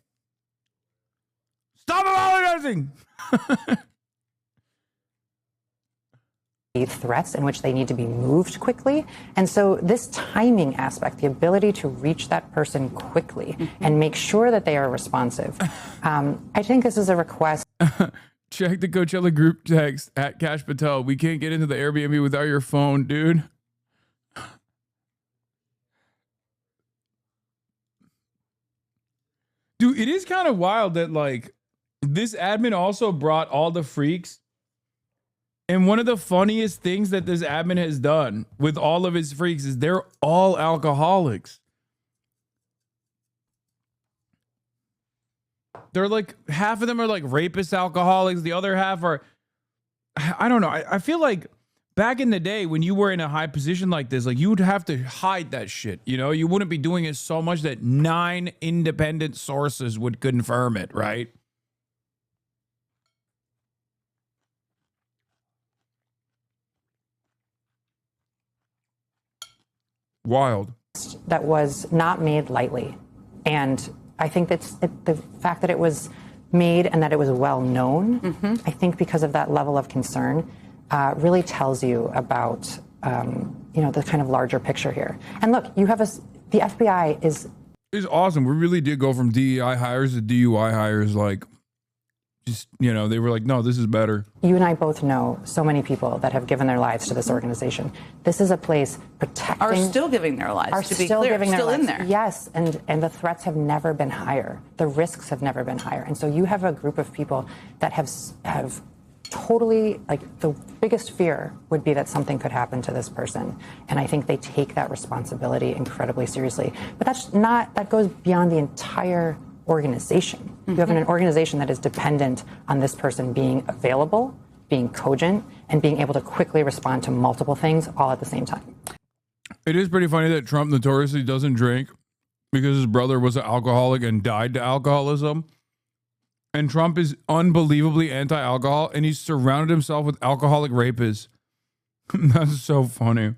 Stop apologizing. Threats in which they need to be moved quickly. And so this timing aspect, the ability to reach that person quickly and make sure that they are responsive. I think this is a request. Check the Coachella group text at Cash Patel. We can't get into the Airbnb without your phone, dude. Dude, it is kind of wild that like this admin also brought all the freaks. And one of the funniest things that this admin has done with all of his freaks is they're all alcoholics. They're like, half of them are like rapist alcoholics. The other half are, I don't know. I feel like back in the day when you were in a high position like this, like you would have to hide that shit. You know, you wouldn't be doing it so much that 9 independent sources would confirm it, right? Wild. That was not made lightly. And I think that's the fact that it was made and that it was well known, I think because of that level of concern, really tells you about, the kind of larger picture here. And look, you have the FBI is... It's awesome. We really did go from DEI hires to DUI hires, they were like, no, this is better. You and I both know so many people that have given their lives to this organization. This is a place protecting... Are still giving their lives, to be clear, still in there. Yes, and the threats have never been higher. The risks have never been higher. And so you have a group of people that have totally, the biggest fear would be that something could happen to this person. And I think they take that responsibility incredibly seriously. But that goes beyond the entire organization. You have an organization that is dependent on this person being available, being cogent, and being able to quickly respond to multiple things all at the same time. It is pretty funny that Trump notoriously doesn't drink because his brother was an alcoholic and died to alcoholism. And Trump is unbelievably anti-alcohol, and he's surrounded himself with alcoholic rapists. That's so funny.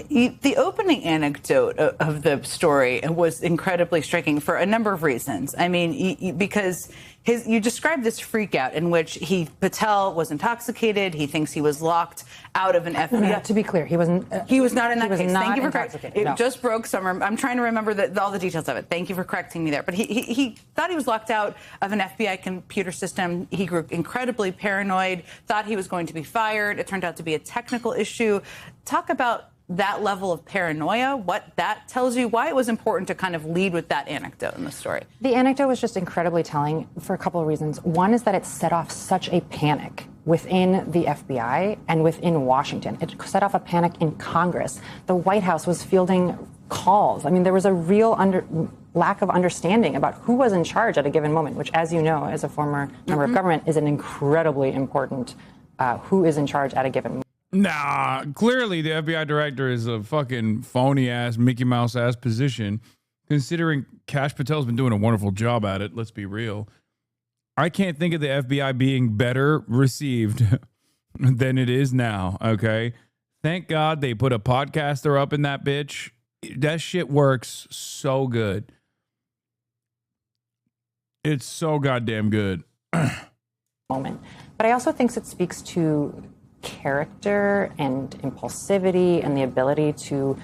The opening anecdote of the story was incredibly striking for a number of reasons. I mean, because you described this freak out in which Patel was intoxicated. He thinks he was locked out of an FBI. To be clear, he wasn't. He was not in that case. Thank you for correcting. It just broke some. I'm trying to remember all the details of it. Thank you for correcting me there. But he thought he was locked out of an FBI computer system. He grew incredibly paranoid. Thought he was going to be fired. It turned out to be a technical issue. Talk about that level of paranoia, what that tells you, why it was important to kind of lead with that anecdote in the story. The anecdote was just incredibly telling for a couple of reasons. One is that it set off such a panic within the FBI and within Washington. It set off a panic in Congress. The White House was fielding calls. I mean, there was a real lack of understanding about who was in charge at a given moment, which, as you know, as a former member of government, is an incredibly important who is in charge at a given moment. Nah, clearly the FBI director is a fucking phony ass, Mickey Mouse ass position, considering Cash Patel's been doing a wonderful job at it. Let's be real. I can't think of the FBI being better received than it is now. Okay. Thank God they put a podcaster up in that bitch. That shit works so good. It's so goddamn good. Moment. But I also think it speaks to character and impulsivity and the ability to,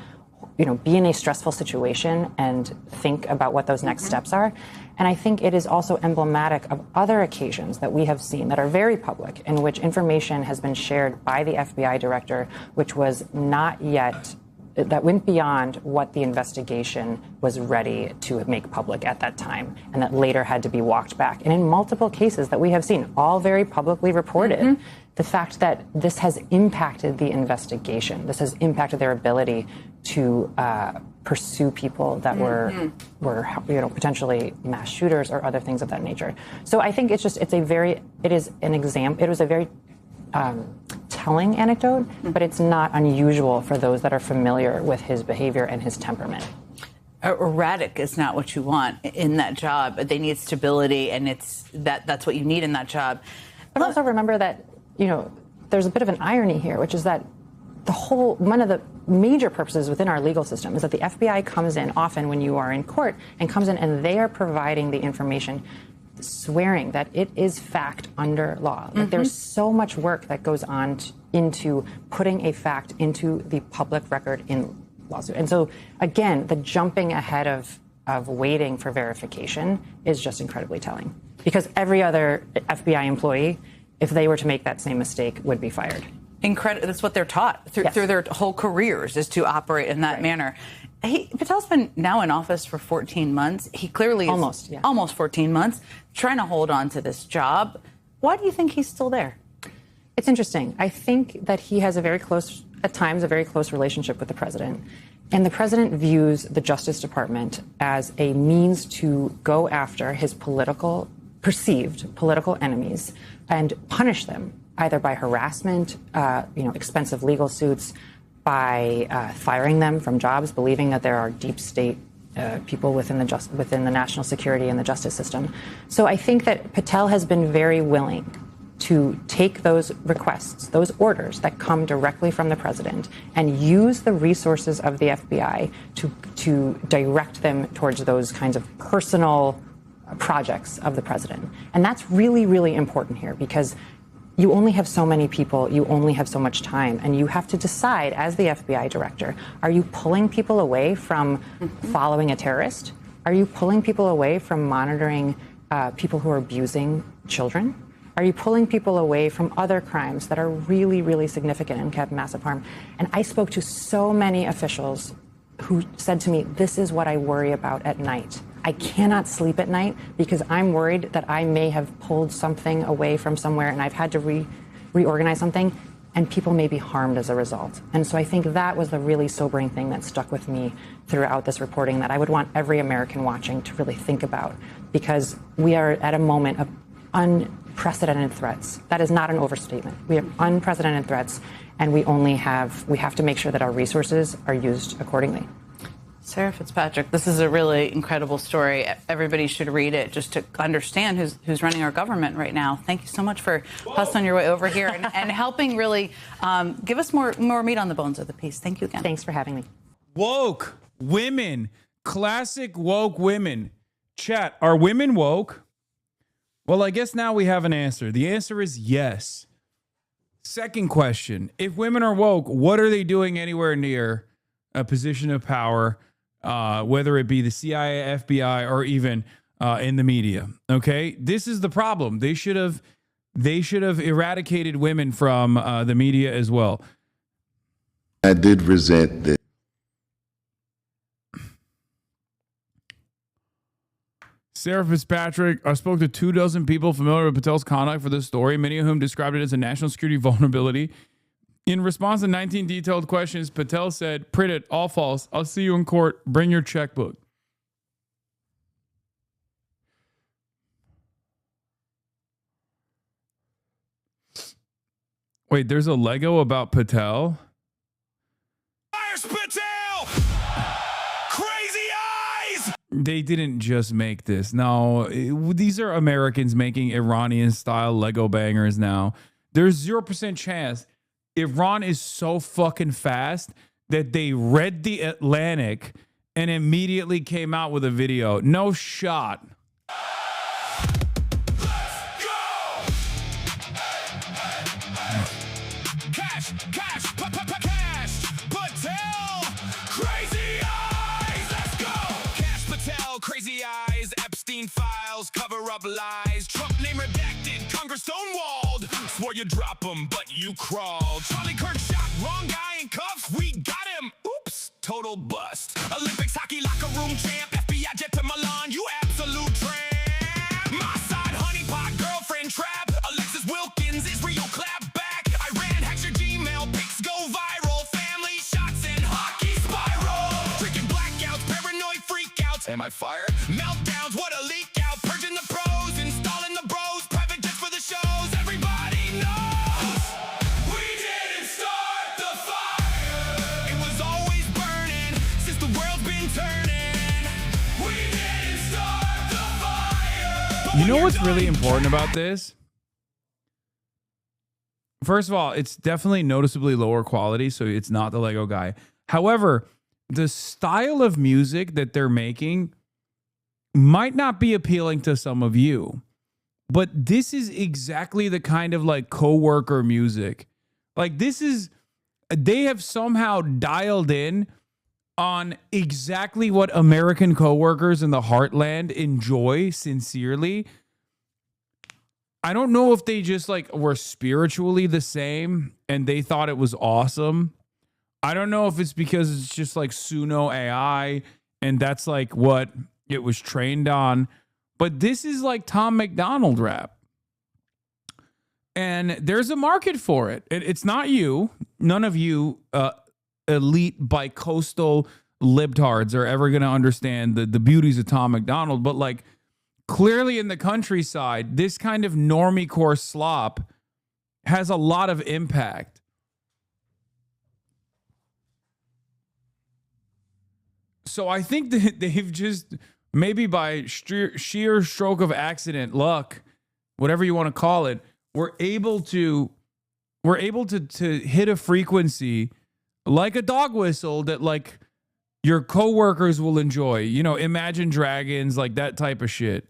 be in a stressful situation and think about what those next steps are. And I think it is also emblematic of other occasions that we have seen that are very public, in which information has been shared by the FBI director, which was not yet, that went beyond what the investigation was ready to make public at that time, and that later had to be walked back. And in multiple cases that we have seen, all very publicly reported, the fact that this has impacted the investigation, this has impacted their ability to pursue people that were potentially mass shooters or other things of that nature. So I think it was a very telling anecdote, but it's not unusual for those that are familiar with his behavior and his temperament. Erratic is not what you want in that job. They need stability, and that's what you need in that job. But also remember that, there's a bit of an irony here, which is that one of the major purposes within our legal system is that the FBI comes in often when you are in court and comes in and they are providing the information, swearing that it is fact under law. Like there's so much work that goes on into putting a fact into the public record in lawsuit. And so, again, the jumping ahead of waiting for verification is just incredibly telling. Because every other FBI employee, if they were to make that same mistake, would be fired. That's what they're taught through their whole careers, is to operate in that manner. Patel's been now in office for 14 months. He clearly is almost 14 months, trying to hold on to this job. Why do you think he's still there? It's interesting. I think that he has at times, a very close relationship with the president. And the president views the Justice Department as a means to go after his perceived political enemies and punish them, either by harassment, expensive legal suits, by firing them from jobs, believing that there are deep state people within the national security and the justice system. So I think that Patel has been very willing to take those requests, those orders that come directly from the president, and use the resources of the FBI to direct them towards those kinds of personal projects of the president. And that's really, really important here, because you only have so many people, you only have so much time, and you have to decide as the FBI director, are you pulling people away from following a terrorist? Are you pulling people away from monitoring people who are abusing children? Are you pulling people away from other crimes that are really, really significant and have massive harm? And I spoke to so many officials who said to me, this is what I worry about at night. I cannot sleep at night because I'm worried that I may have pulled something away from somewhere and I've had to reorganize something, and people may be harmed as a result. And so I think that was the really sobering thing that stuck with me throughout this reporting that I would want every American watching to really think about, because we are at a moment of unprecedented threats. That is not an overstatement. We have unprecedented threats, and we have to make sure that our resources are used accordingly. Sarah Fitzpatrick, this is a really incredible story. Everybody should read it just to understand who's running our government right now. Thank you so much for hustling your way over here and helping really give us more meat on the bones of the piece. Thank you again. Thanks for having me. Woke women, classic woke women. Chat, are women woke? Well, I guess now we have an answer. The answer is yes. Second question, if women are woke, what are they doing anywhere near a position of power, whether it be the CIA, FBI, or even in the media? Okay, this is the problem. They should have eradicated women from the media as well. I did resent that. Sarah Fitzpatrick, I spoke to 24 people familiar with Patel's conduct for this story, many of whom described it as a national security vulnerability. In response to 19 detailed questions, Patel said, print it, all false. I'll see you in court. Bring your checkbook. Wait, there's a Lego about Patel? Patel! Crazy eyes! They didn't just make this. No, these are Americans making Iranian-style Lego bangers now. There's 0% chance Iran is so fucking fast that they read the Atlantic and immediately came out with a video. No shot. Cash Patel, crazy eyes, let's go. Cash Patel, crazy eyes, Epstein files, cover up lies, Trump name redacted, Congress stonewalled, swore you drop him, but you crawled. Charlie Kirk shot, wrong guy in cuffs, we got him, oops, total bust. Olympics hockey locker room champ, FBI jet to Milan, you absolute tramp. My side honeypot, girlfriend trap, Alexis Wilkins, Israel clap back, Iran hacks your Gmail, pics go viral, family shots and hockey spiral. Drinking blackouts, paranoid freakouts, am I fired? Meltdowns, what a leak out, purging the pros, installing the bros, private jets for the shows, everybody knows. We didn't start the fire, it was always burning, since the world's been turning. We didn't start the fire. You know what's really important about this? First of all, it's definitely noticeably lower quality, so it's not the Lego guy. However, the style of music that they're making might not be appealing to some of you, but this is exactly the kind of like coworker music. Like this is, they have somehow dialed in on exactly what American coworkers in the heartland enjoy sincerely. I don't know if they just like were spiritually the same and they thought it was awesome. I don't know if it's because it's just like Suno AI and that's like what it was trained on. But this is like Tom McDonald rap. And there's a market for it. It's not you. None of you elite bi-coastal libtards are ever going to understand the beauties of Tom McDonald. But like clearly in the countryside, this kind of normie-core slop has a lot of impact. So I think that they've just, maybe by sheer stroke of accident, luck, whatever you want to call it, we're able to hit a frequency like a dog whistle that like your coworkers will enjoy. You know, Imagine Dragons, like that type of shit.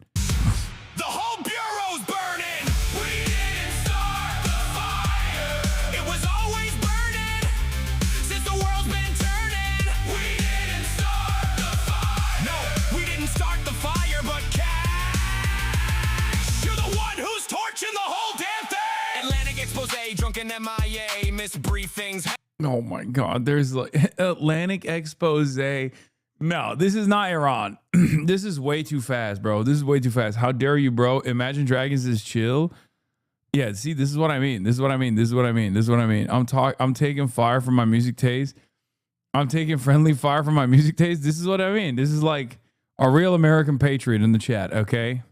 The whole bureau's burning. We didn't start the fire. It was always burning since the world's been turning. We didn't start the fire. No, we didn't start the fire, but Cash, you're the one who's torching the whole damn thing. Atlantic expose, drunken MIA, misbriefings. Oh my God, there's like Atlantic expose. No, this is not Iran. This is way too fast, bro. This is way too fast. How dare you, bro? Imagine Dragons is chill. Yeah, see, this is what I mean. This is what I mean. This is what I mean. This is what I mean. I'm taking fire from my music taste. I'm taking friendly fire from my music taste. This is what I mean. This is like a real American patriot in the chat, okay?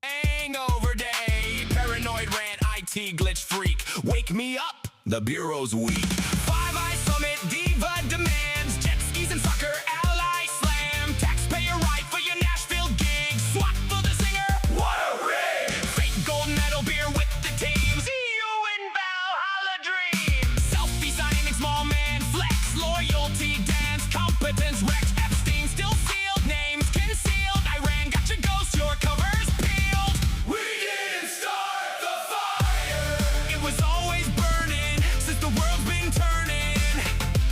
Hangover day, paranoid rant, IT glitch freak. Wake me up, the bureau's weak. Five Eyes Summit, diva demands, jet skis and soccer, ally slam, taxpayer right for your Nashville gig, swat for the singer, what a rig! Fake gold medal beer with the team, see you in Valhalla dream. Selfie signing, small man flex, loyalty dance, competence wrecked, Epstein still sealed, names concealed, Iran got your ghost, your covers peeled. We didn't start the fire. It was always burning since the world's been turning.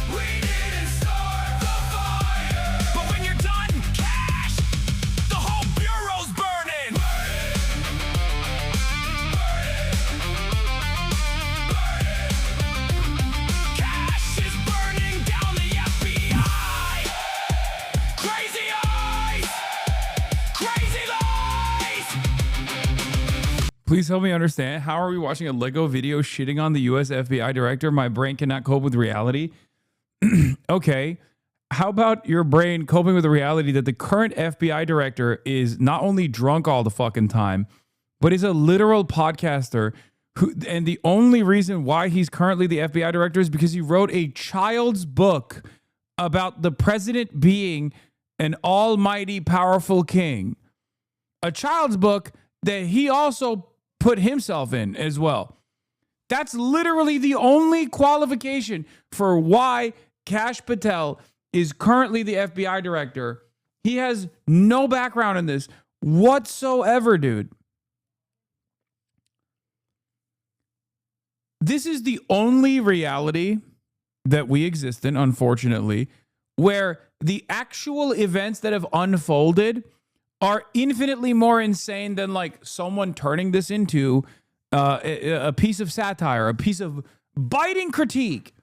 We didn't start the fire. But when you're done, Cash, the whole bureau's burning. Cash is burning down the FBI. Crazy eyes, crazy lies. Please help me understand. How are we watching a Lego video shitting on the US FBI director? My brain cannot cope with reality. Okay. How about your brain coping with the reality that the current FBI director is not only drunk all the fucking time, but is a literal podcaster who, and the only reason why he's currently the FBI director is because he wrote a child's book about the president being an almighty powerful king. A child's book that he also put himself in as well. That's literally the only qualification for why Cash Patel is currently the FBI director. He has no background in this whatsoever, dude. This is the only reality that we exist in, unfortunately, where the actual events that have unfolded are infinitely more insane than like someone turning this into a piece of satire, a piece of biting critique.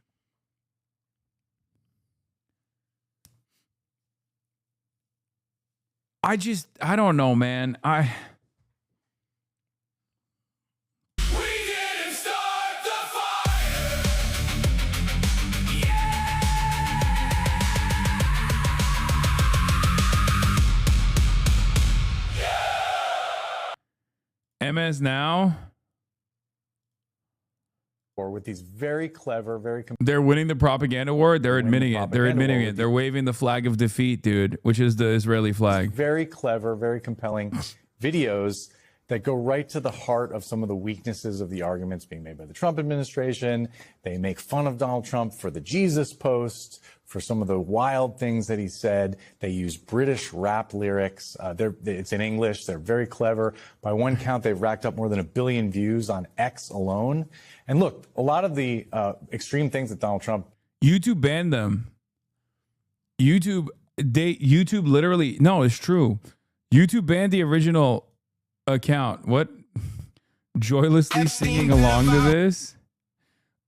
I don't know, man. MS Now. Or with these very clever, they're winning the propaganda war. They're admitting it. They're admitting it. They're waving the flag of defeat, dude, which is the Israeli flag. very clever, very compelling videos that go right to the heart of some of the weaknesses of the arguments being made by the Trump administration. They make fun of Donald Trump for the Jesus post, for some of the wild things that he said. They use British rap lyrics. It's in English. They're very clever. By one count, they've racked up more than 1 billion views on X alone. And look, a lot of the extreme things that Donald Trump... YouTube banned them. YouTube literally... No, it's true. YouTube banned the original account. What? Joylessly singing along to this?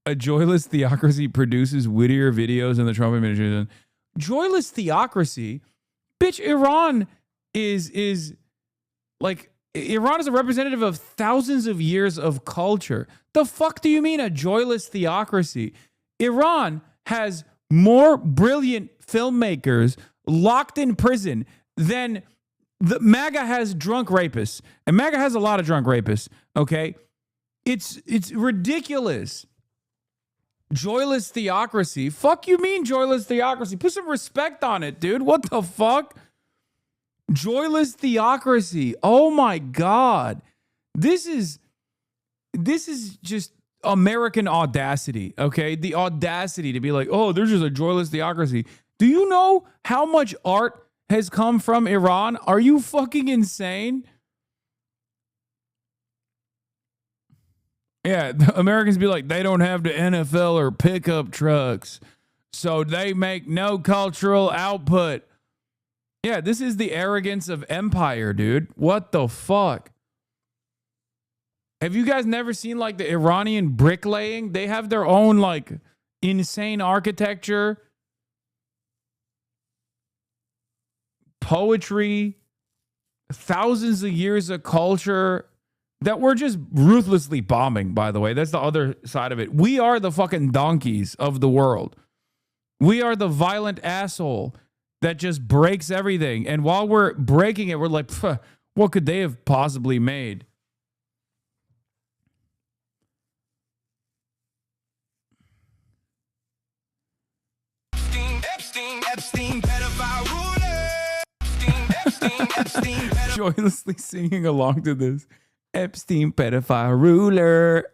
A joyless theocracy produces wittier videos in the Trump administration. Joyless theocracy? Bitch, Iran is like... Iran is a representative of thousands of years of culture. The fuck do you mean a joyless theocracy? Iran has more brilliant filmmakers locked in prison than the MAGA has drunk rapists. And MAGA has a lot of drunk rapists, okay? It's ridiculous. Joyless theocracy? Fuck you mean joyless theocracy? Put some respect on it, dude. What the fuck? Joyless theocracy. Oh my God. This is just American audacity, okay? The audacity to be like, oh, there's just a joyless theocracy. Do you know how much art has come from Iran? Are you fucking insane? Yeah, the Americans be like, they don't have the NFL or pickup trucks, so they make no cultural output. Yeah, this is the arrogance of empire, dude. What the fuck? Have you guys never seen like the Iranian bricklaying? They have their own like insane architecture, poetry, thousands of years of culture that we're just ruthlessly bombing, by the way. That's the other side of it. We are the fucking donkeys of the world. We are the violent asshole that just breaks everything. And while we're breaking it, we're like, what could they have possibly made? Epstein, pedophile ruler. Epstein, Joylessly singing along to this. Epstein, pedophile ruler.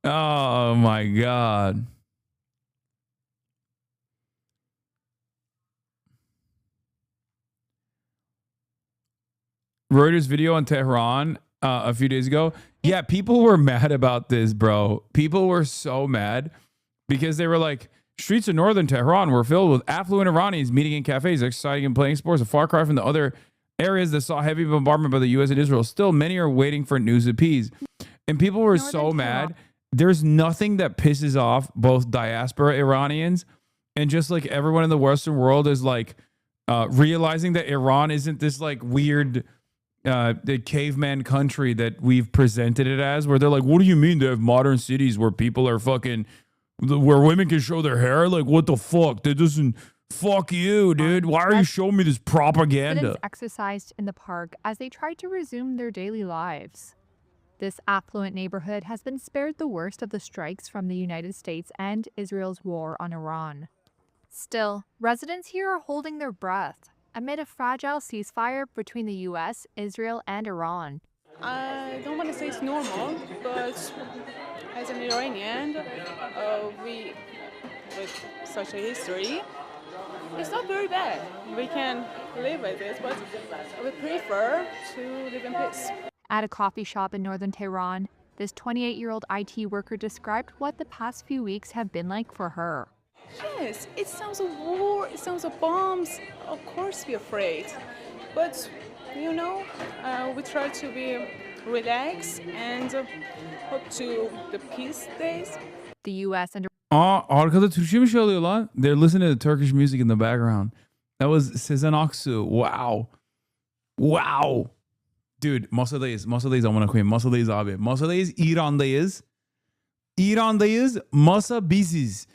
Oh my God. Reuters video on Tehran a few days ago. Yeah, people were mad about this, bro. People were so mad because they were like, streets of northern Tehran were filled with affluent Iranians meeting in cafes, exercising and playing sports, a far cry from the other areas that saw heavy bombardment by the U.S. and Israel. Still, many are waiting for news of peace. And people were so mad. There's nothing that pisses off both diaspora Iranians and just like everyone in the Western world is like realizing that Iran isn't this like weird the caveman country that we've presented it as, where they're like, what do you mean they have modern cities where people are fucking, where women can show their hair? Like, what the fuck? That doesn't, fuck you, dude. Why are you showing me this propaganda? Residents exercised in the park as they tried to resume their daily lives. This affluent neighborhood has been spared the worst of the strikes from the United States and Israel's war on Iran. Still, residents here are holding their breath amid a fragile ceasefire between the U.S., Israel, and Iran. I don't want to say it's normal, but as an Iranian, we, with such a history, it's not very bad. We can live with this, but we prefer to live in peace. At a coffee shop in northern Tehran, this 28-year-old IT worker described what the past few weeks have been like for her. Yes, it sounds of war, it sounds of bombs. Of course we're afraid. But, you know, we try to be relaxed and hope to the peace days. The U.S. and Arkada Türkçe mi çalıyor lan? They're listening to Turkish music in the background. That was Sezen Aksu. Wow. Wow. Dude, masadayız. Masadayız amına koyayım. Masadayız abi. Masadayız. İran'dayız. İran'dayız. Masa biziz.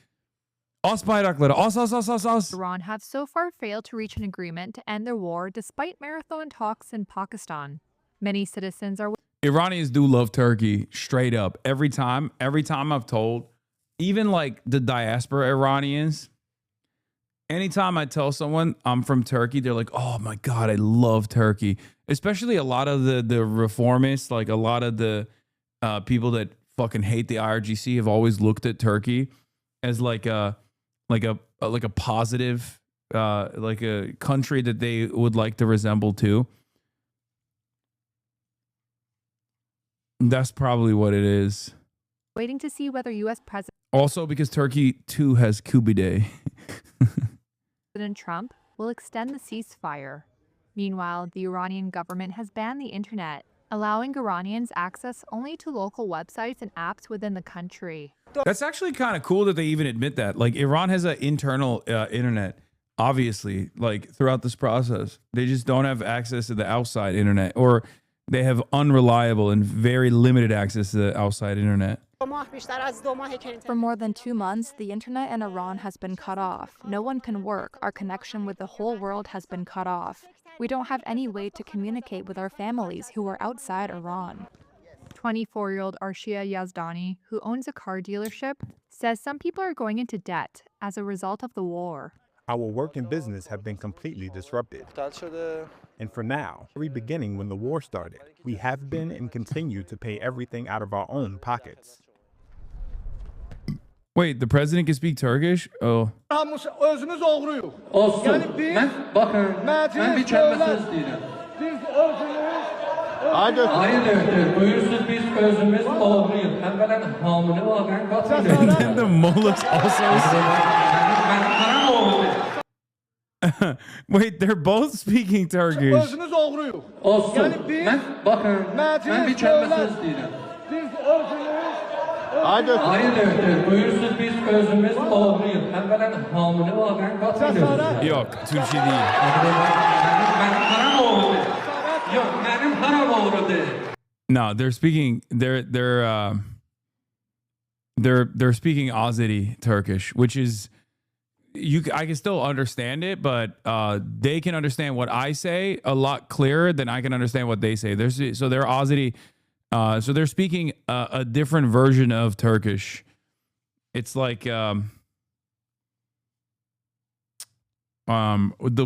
As bayrakları. As. Iran have so far failed to reach an agreement to end their war despite marathon talks in Pakistan. Many citizens are... Iranians do love Turkey, straight up. Every time I've told, even like the diaspora Iranians, anytime I tell someone I'm from Turkey, they're like, oh my God, I love Turkey. Especially a lot of the reformists, like a lot of the people that fucking hate the IRGC have always looked at Turkey as like a positive, like a country that they would like to resemble to. That's probably what it is. Waiting to see whether U.S. President Also, because Turkey too has OKBUDDY. Trump will extend the ceasefire. Meanwhile, the Iranian government has banned the internet, allowing Iranians access only to local websites and apps within the country. That's actually kind of cool that they even admit that. Like, Iran has an internal internet, obviously, like throughout this process. They just don't have access to the outside internet, or they have unreliable and very limited access to the outside internet. For more than 2 months, the internet in Iran has been cut off. No one can work. Our connection with the whole world has been cut off. We don't have any way to communicate with our families who are outside Iran. 24-year-old Arshia Yazdani, who owns a car dealership, says some people are going into debt as a result of the war. Our work and business have been completely disrupted. And for now, very beginning when the war started, we have been and continue to pay everything out of our own pockets. Wait, the president can speak Turkish? Oh. Özümüz oğruyuq. Olsun. Yani biz, Bakın, ben bir kelime söz deyirəm. Biz özümüz... Hayır, buyursunuz biz özümüz oğruyuq. Həmqələn hamile vaqən qatılır. The mullahs also Wait, they're both speaking Turkish. Özümüz oğruyuq. Olsun. Yani biz, Bakın, ben bir kelime söz deyirəm. Biz özümüz... Hayır, buyursunuz biz özümüz oğruyuq. Həmqələn hamile vaqən qatılır. Yok, Türkçe değil. Benim param oğrudur. Yok, benim param oğrudur. No, they're speaking they're speaking Azeri Turkish, which is I can still understand it, but they can understand what I say a lot clearer than I can understand what they say. So they're Azeri, so they're speaking a different version of Turkish. It's like the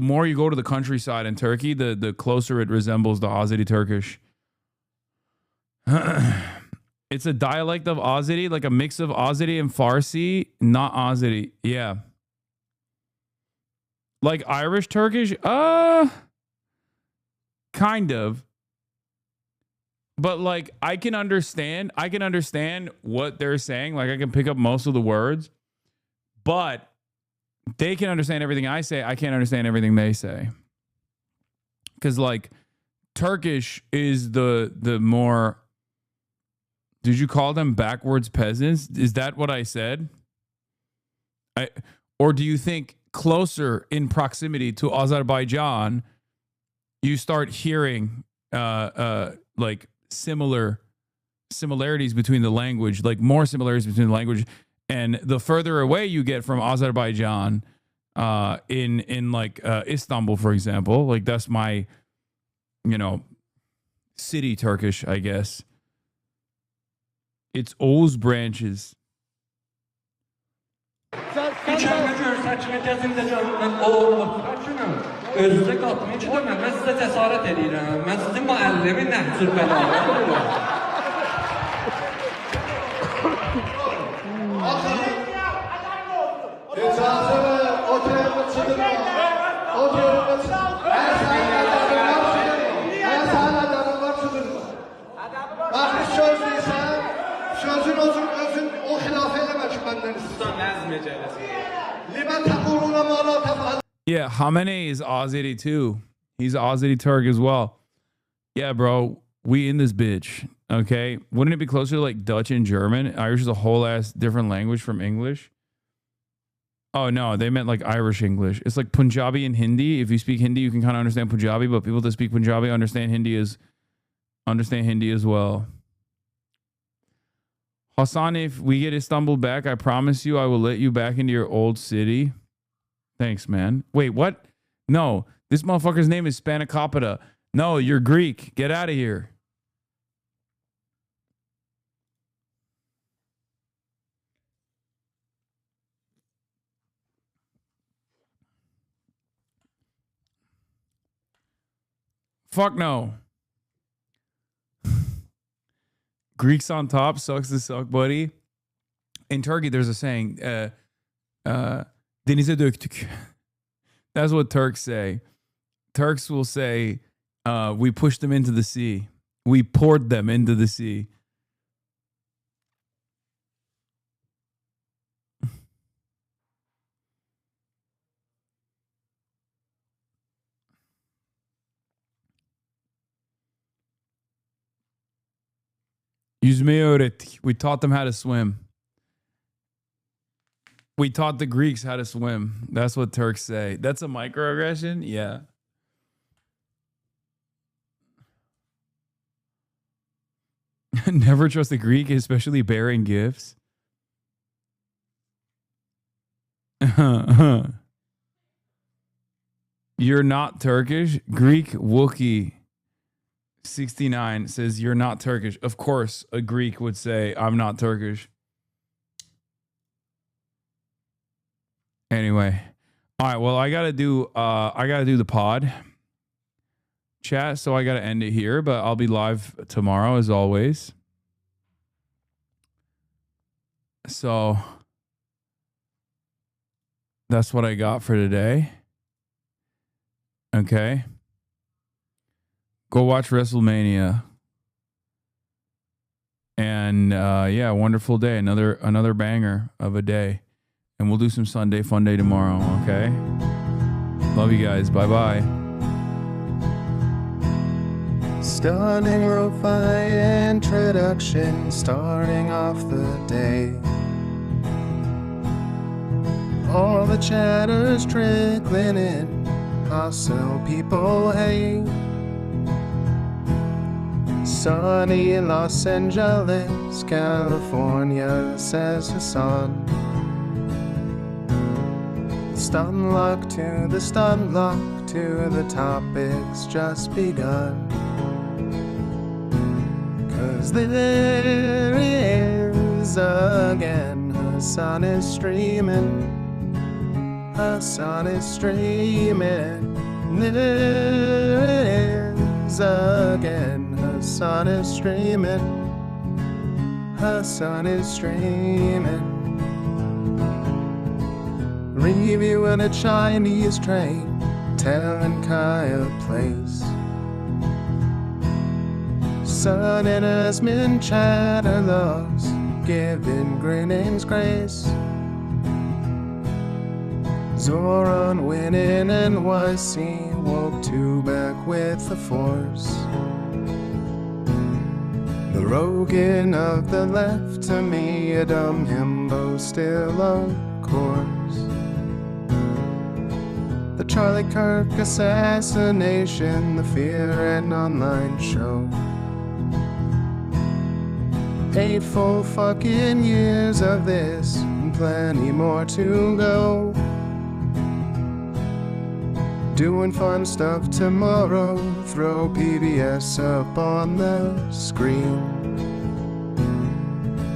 more you go to the countryside in Turkey, the closer it resembles the Azeri Turkish. It's a dialect of Azeri, like a mix of Azeri and Farsi, not Azeri. Yeah. Like Irish Turkish? Kind of. But like I can understand what they're saying. Like I can pick up most of the words. But they can understand everything I say. I can't understand everything they say. Cuz like Turkish is the more... Did you call them backwards peasants? Is that what I said? Or do you think closer in proximity to Azerbaijan, you start hearing like similarities between the language, like more similarities between the language, and the further away you get from Azerbaijan, in like Istanbul, for example, like that's my, city Turkish, I guess. It's Oğuz branches. İçeride görsəçini gəzimdə görürəm, oğurluq kaçınım. Özünüzə qatmayın ki, mən sizə cəsarət edirəm. Mən sizin müəllimi nəhcür bəlalı edirəm. İcazələ o tərəfə çıxırma. O tərəfə çıxırma. Mən sənə adamlar çıxırma. Baxı söz deyirsən, sözün özün o xilaf eləmə ki, məndən istəyirsən. Nəzm ecələsin. Limən təquluna mala təfəl. Yeah, Khamenei is Azeri too. He's Azeri Turk as well. Yeah, bro, we in this bitch. Okay, wouldn't it be closer to like Dutch and German? Irish is a whole ass different language from English. Oh no, they meant like Irish English. It's like Punjabi and Hindi. If you speak Hindi, you can kind of understand Punjabi, but people that speak Punjabi understand Hindi as well. Hasan, if we get Istanbul back, I promise you I will let you back into your old city. Thanks, man. Wait, what? No, this motherfucker's name is Spanakopita. No, you're Greek. Get out of here. Fuck no. Greeks on top, sucks to suck, buddy. In Turkey, there's a saying, denize döktük. That's what Turks say. Turks will say, we pushed them into the sea. We poured them into the sea. Yüzmeyi öğrettik. We taught them how to swim. We taught the Greeks how to swim. That's what Turks say. That's a microaggression? Yeah. Never trust a Greek, especially bearing gifts. You're not Turkish? Greek Wookiee 69 says you're not Turkish. Of course, a Greek would say I'm not Turkish. Anyway, all right. Well, I gotta do the pod. chat, so I got to end it here, but I'll be live tomorrow as always. So that's what I got for today. Okay. Go watch WrestleMania. And yeah, wonderful day. Another banger of a day. And we'll do some Sunday Fun Day tomorrow, okay? Love you guys. Bye-bye. Stunning lo-fi introduction, starting off the day. All the chatter's trickling in, hostile people hate. Sunny in Los Angeles, California, says Hasan. Stun lock to the stun lock to the topics just begun. 'Cause there he is again, Hasan is streaming. Hasan is streaming. There is again, Hasan is streaming. Hasan is streaming. Reviewing a Chinese train, telling Kaya place. Sun and Asmin chatter loves, giving grinning's grace. Zoran winning NYC, woke two back with the force. The Rogan of the left, to me a dumb himbo still of course. The Charlie Kirk assassination, the Fear and Online show. 8 full fucking years of this, and plenty more to go. Doing fun stuff tomorrow, throw PBS up on the screen.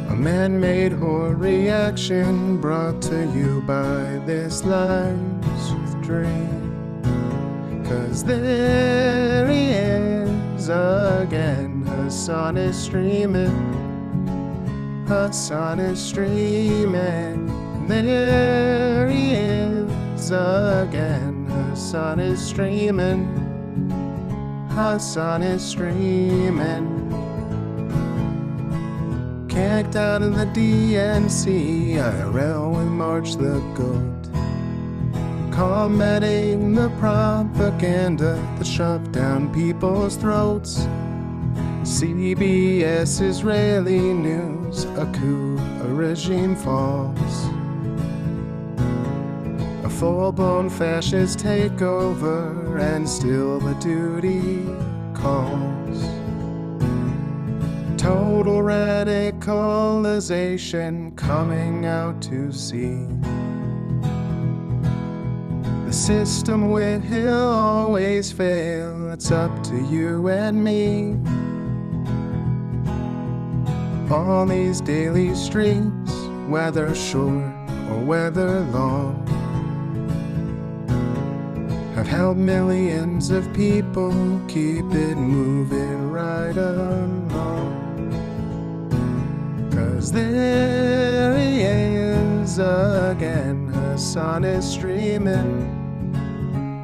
A man-made horror reaction brought to you by this life's dream. 'Cause there he is again, Hasan is streaming. Hasan is streaming. There he is again, Hasan is streaming. Hasan is streaming. Kicked out of the DNC, IRL we march the goat. Combating the propaganda that shoved down people's throats. CBS Israeli news, a coup, a regime falls. A full-blown fascist takeover, and still the duty calls. Total radicalization coming out to see. The system will always fail, it's up to you and me. On these daily streets, whether short or whether long, have helped millions of people keep it moving right along. 'Cause there he is again, Hasan is streaming.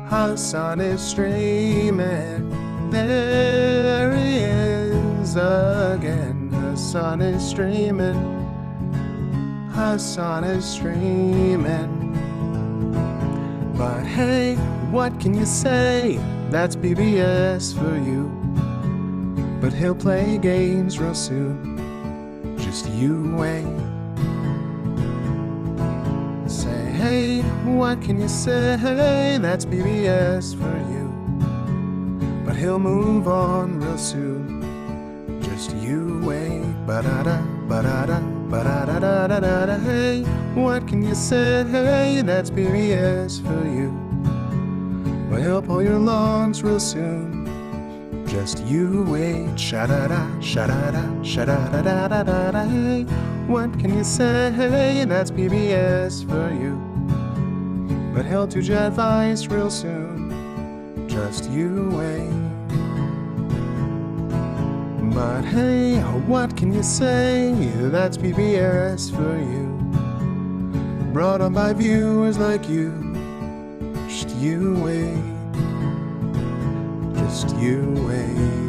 Hasan is streaming. There he is again, Hasan is streaming. Hasan is streaming. But hey, what can you say? That's PBS for you. But he'll play games real soon. Just you wait. Say, hey, what can you say? That's PBS for you. But he'll move on real soon. Just you wait. Ba-da-da, ba-da-da, ba-da-da-da-da-da. Hey, what can you say? That's PBS for you. But he'll pull your lungs real soon. Just you wait. Sha-da-da, sha-da-da, sha-da-da-da-da-da. Hey, what can you say? That's PBS for you. But he'll do jet advice real soon. Just you wait. But hey, what can you say? That's PBS for you. Brought on by viewers like you. Just you wait. Just you wait.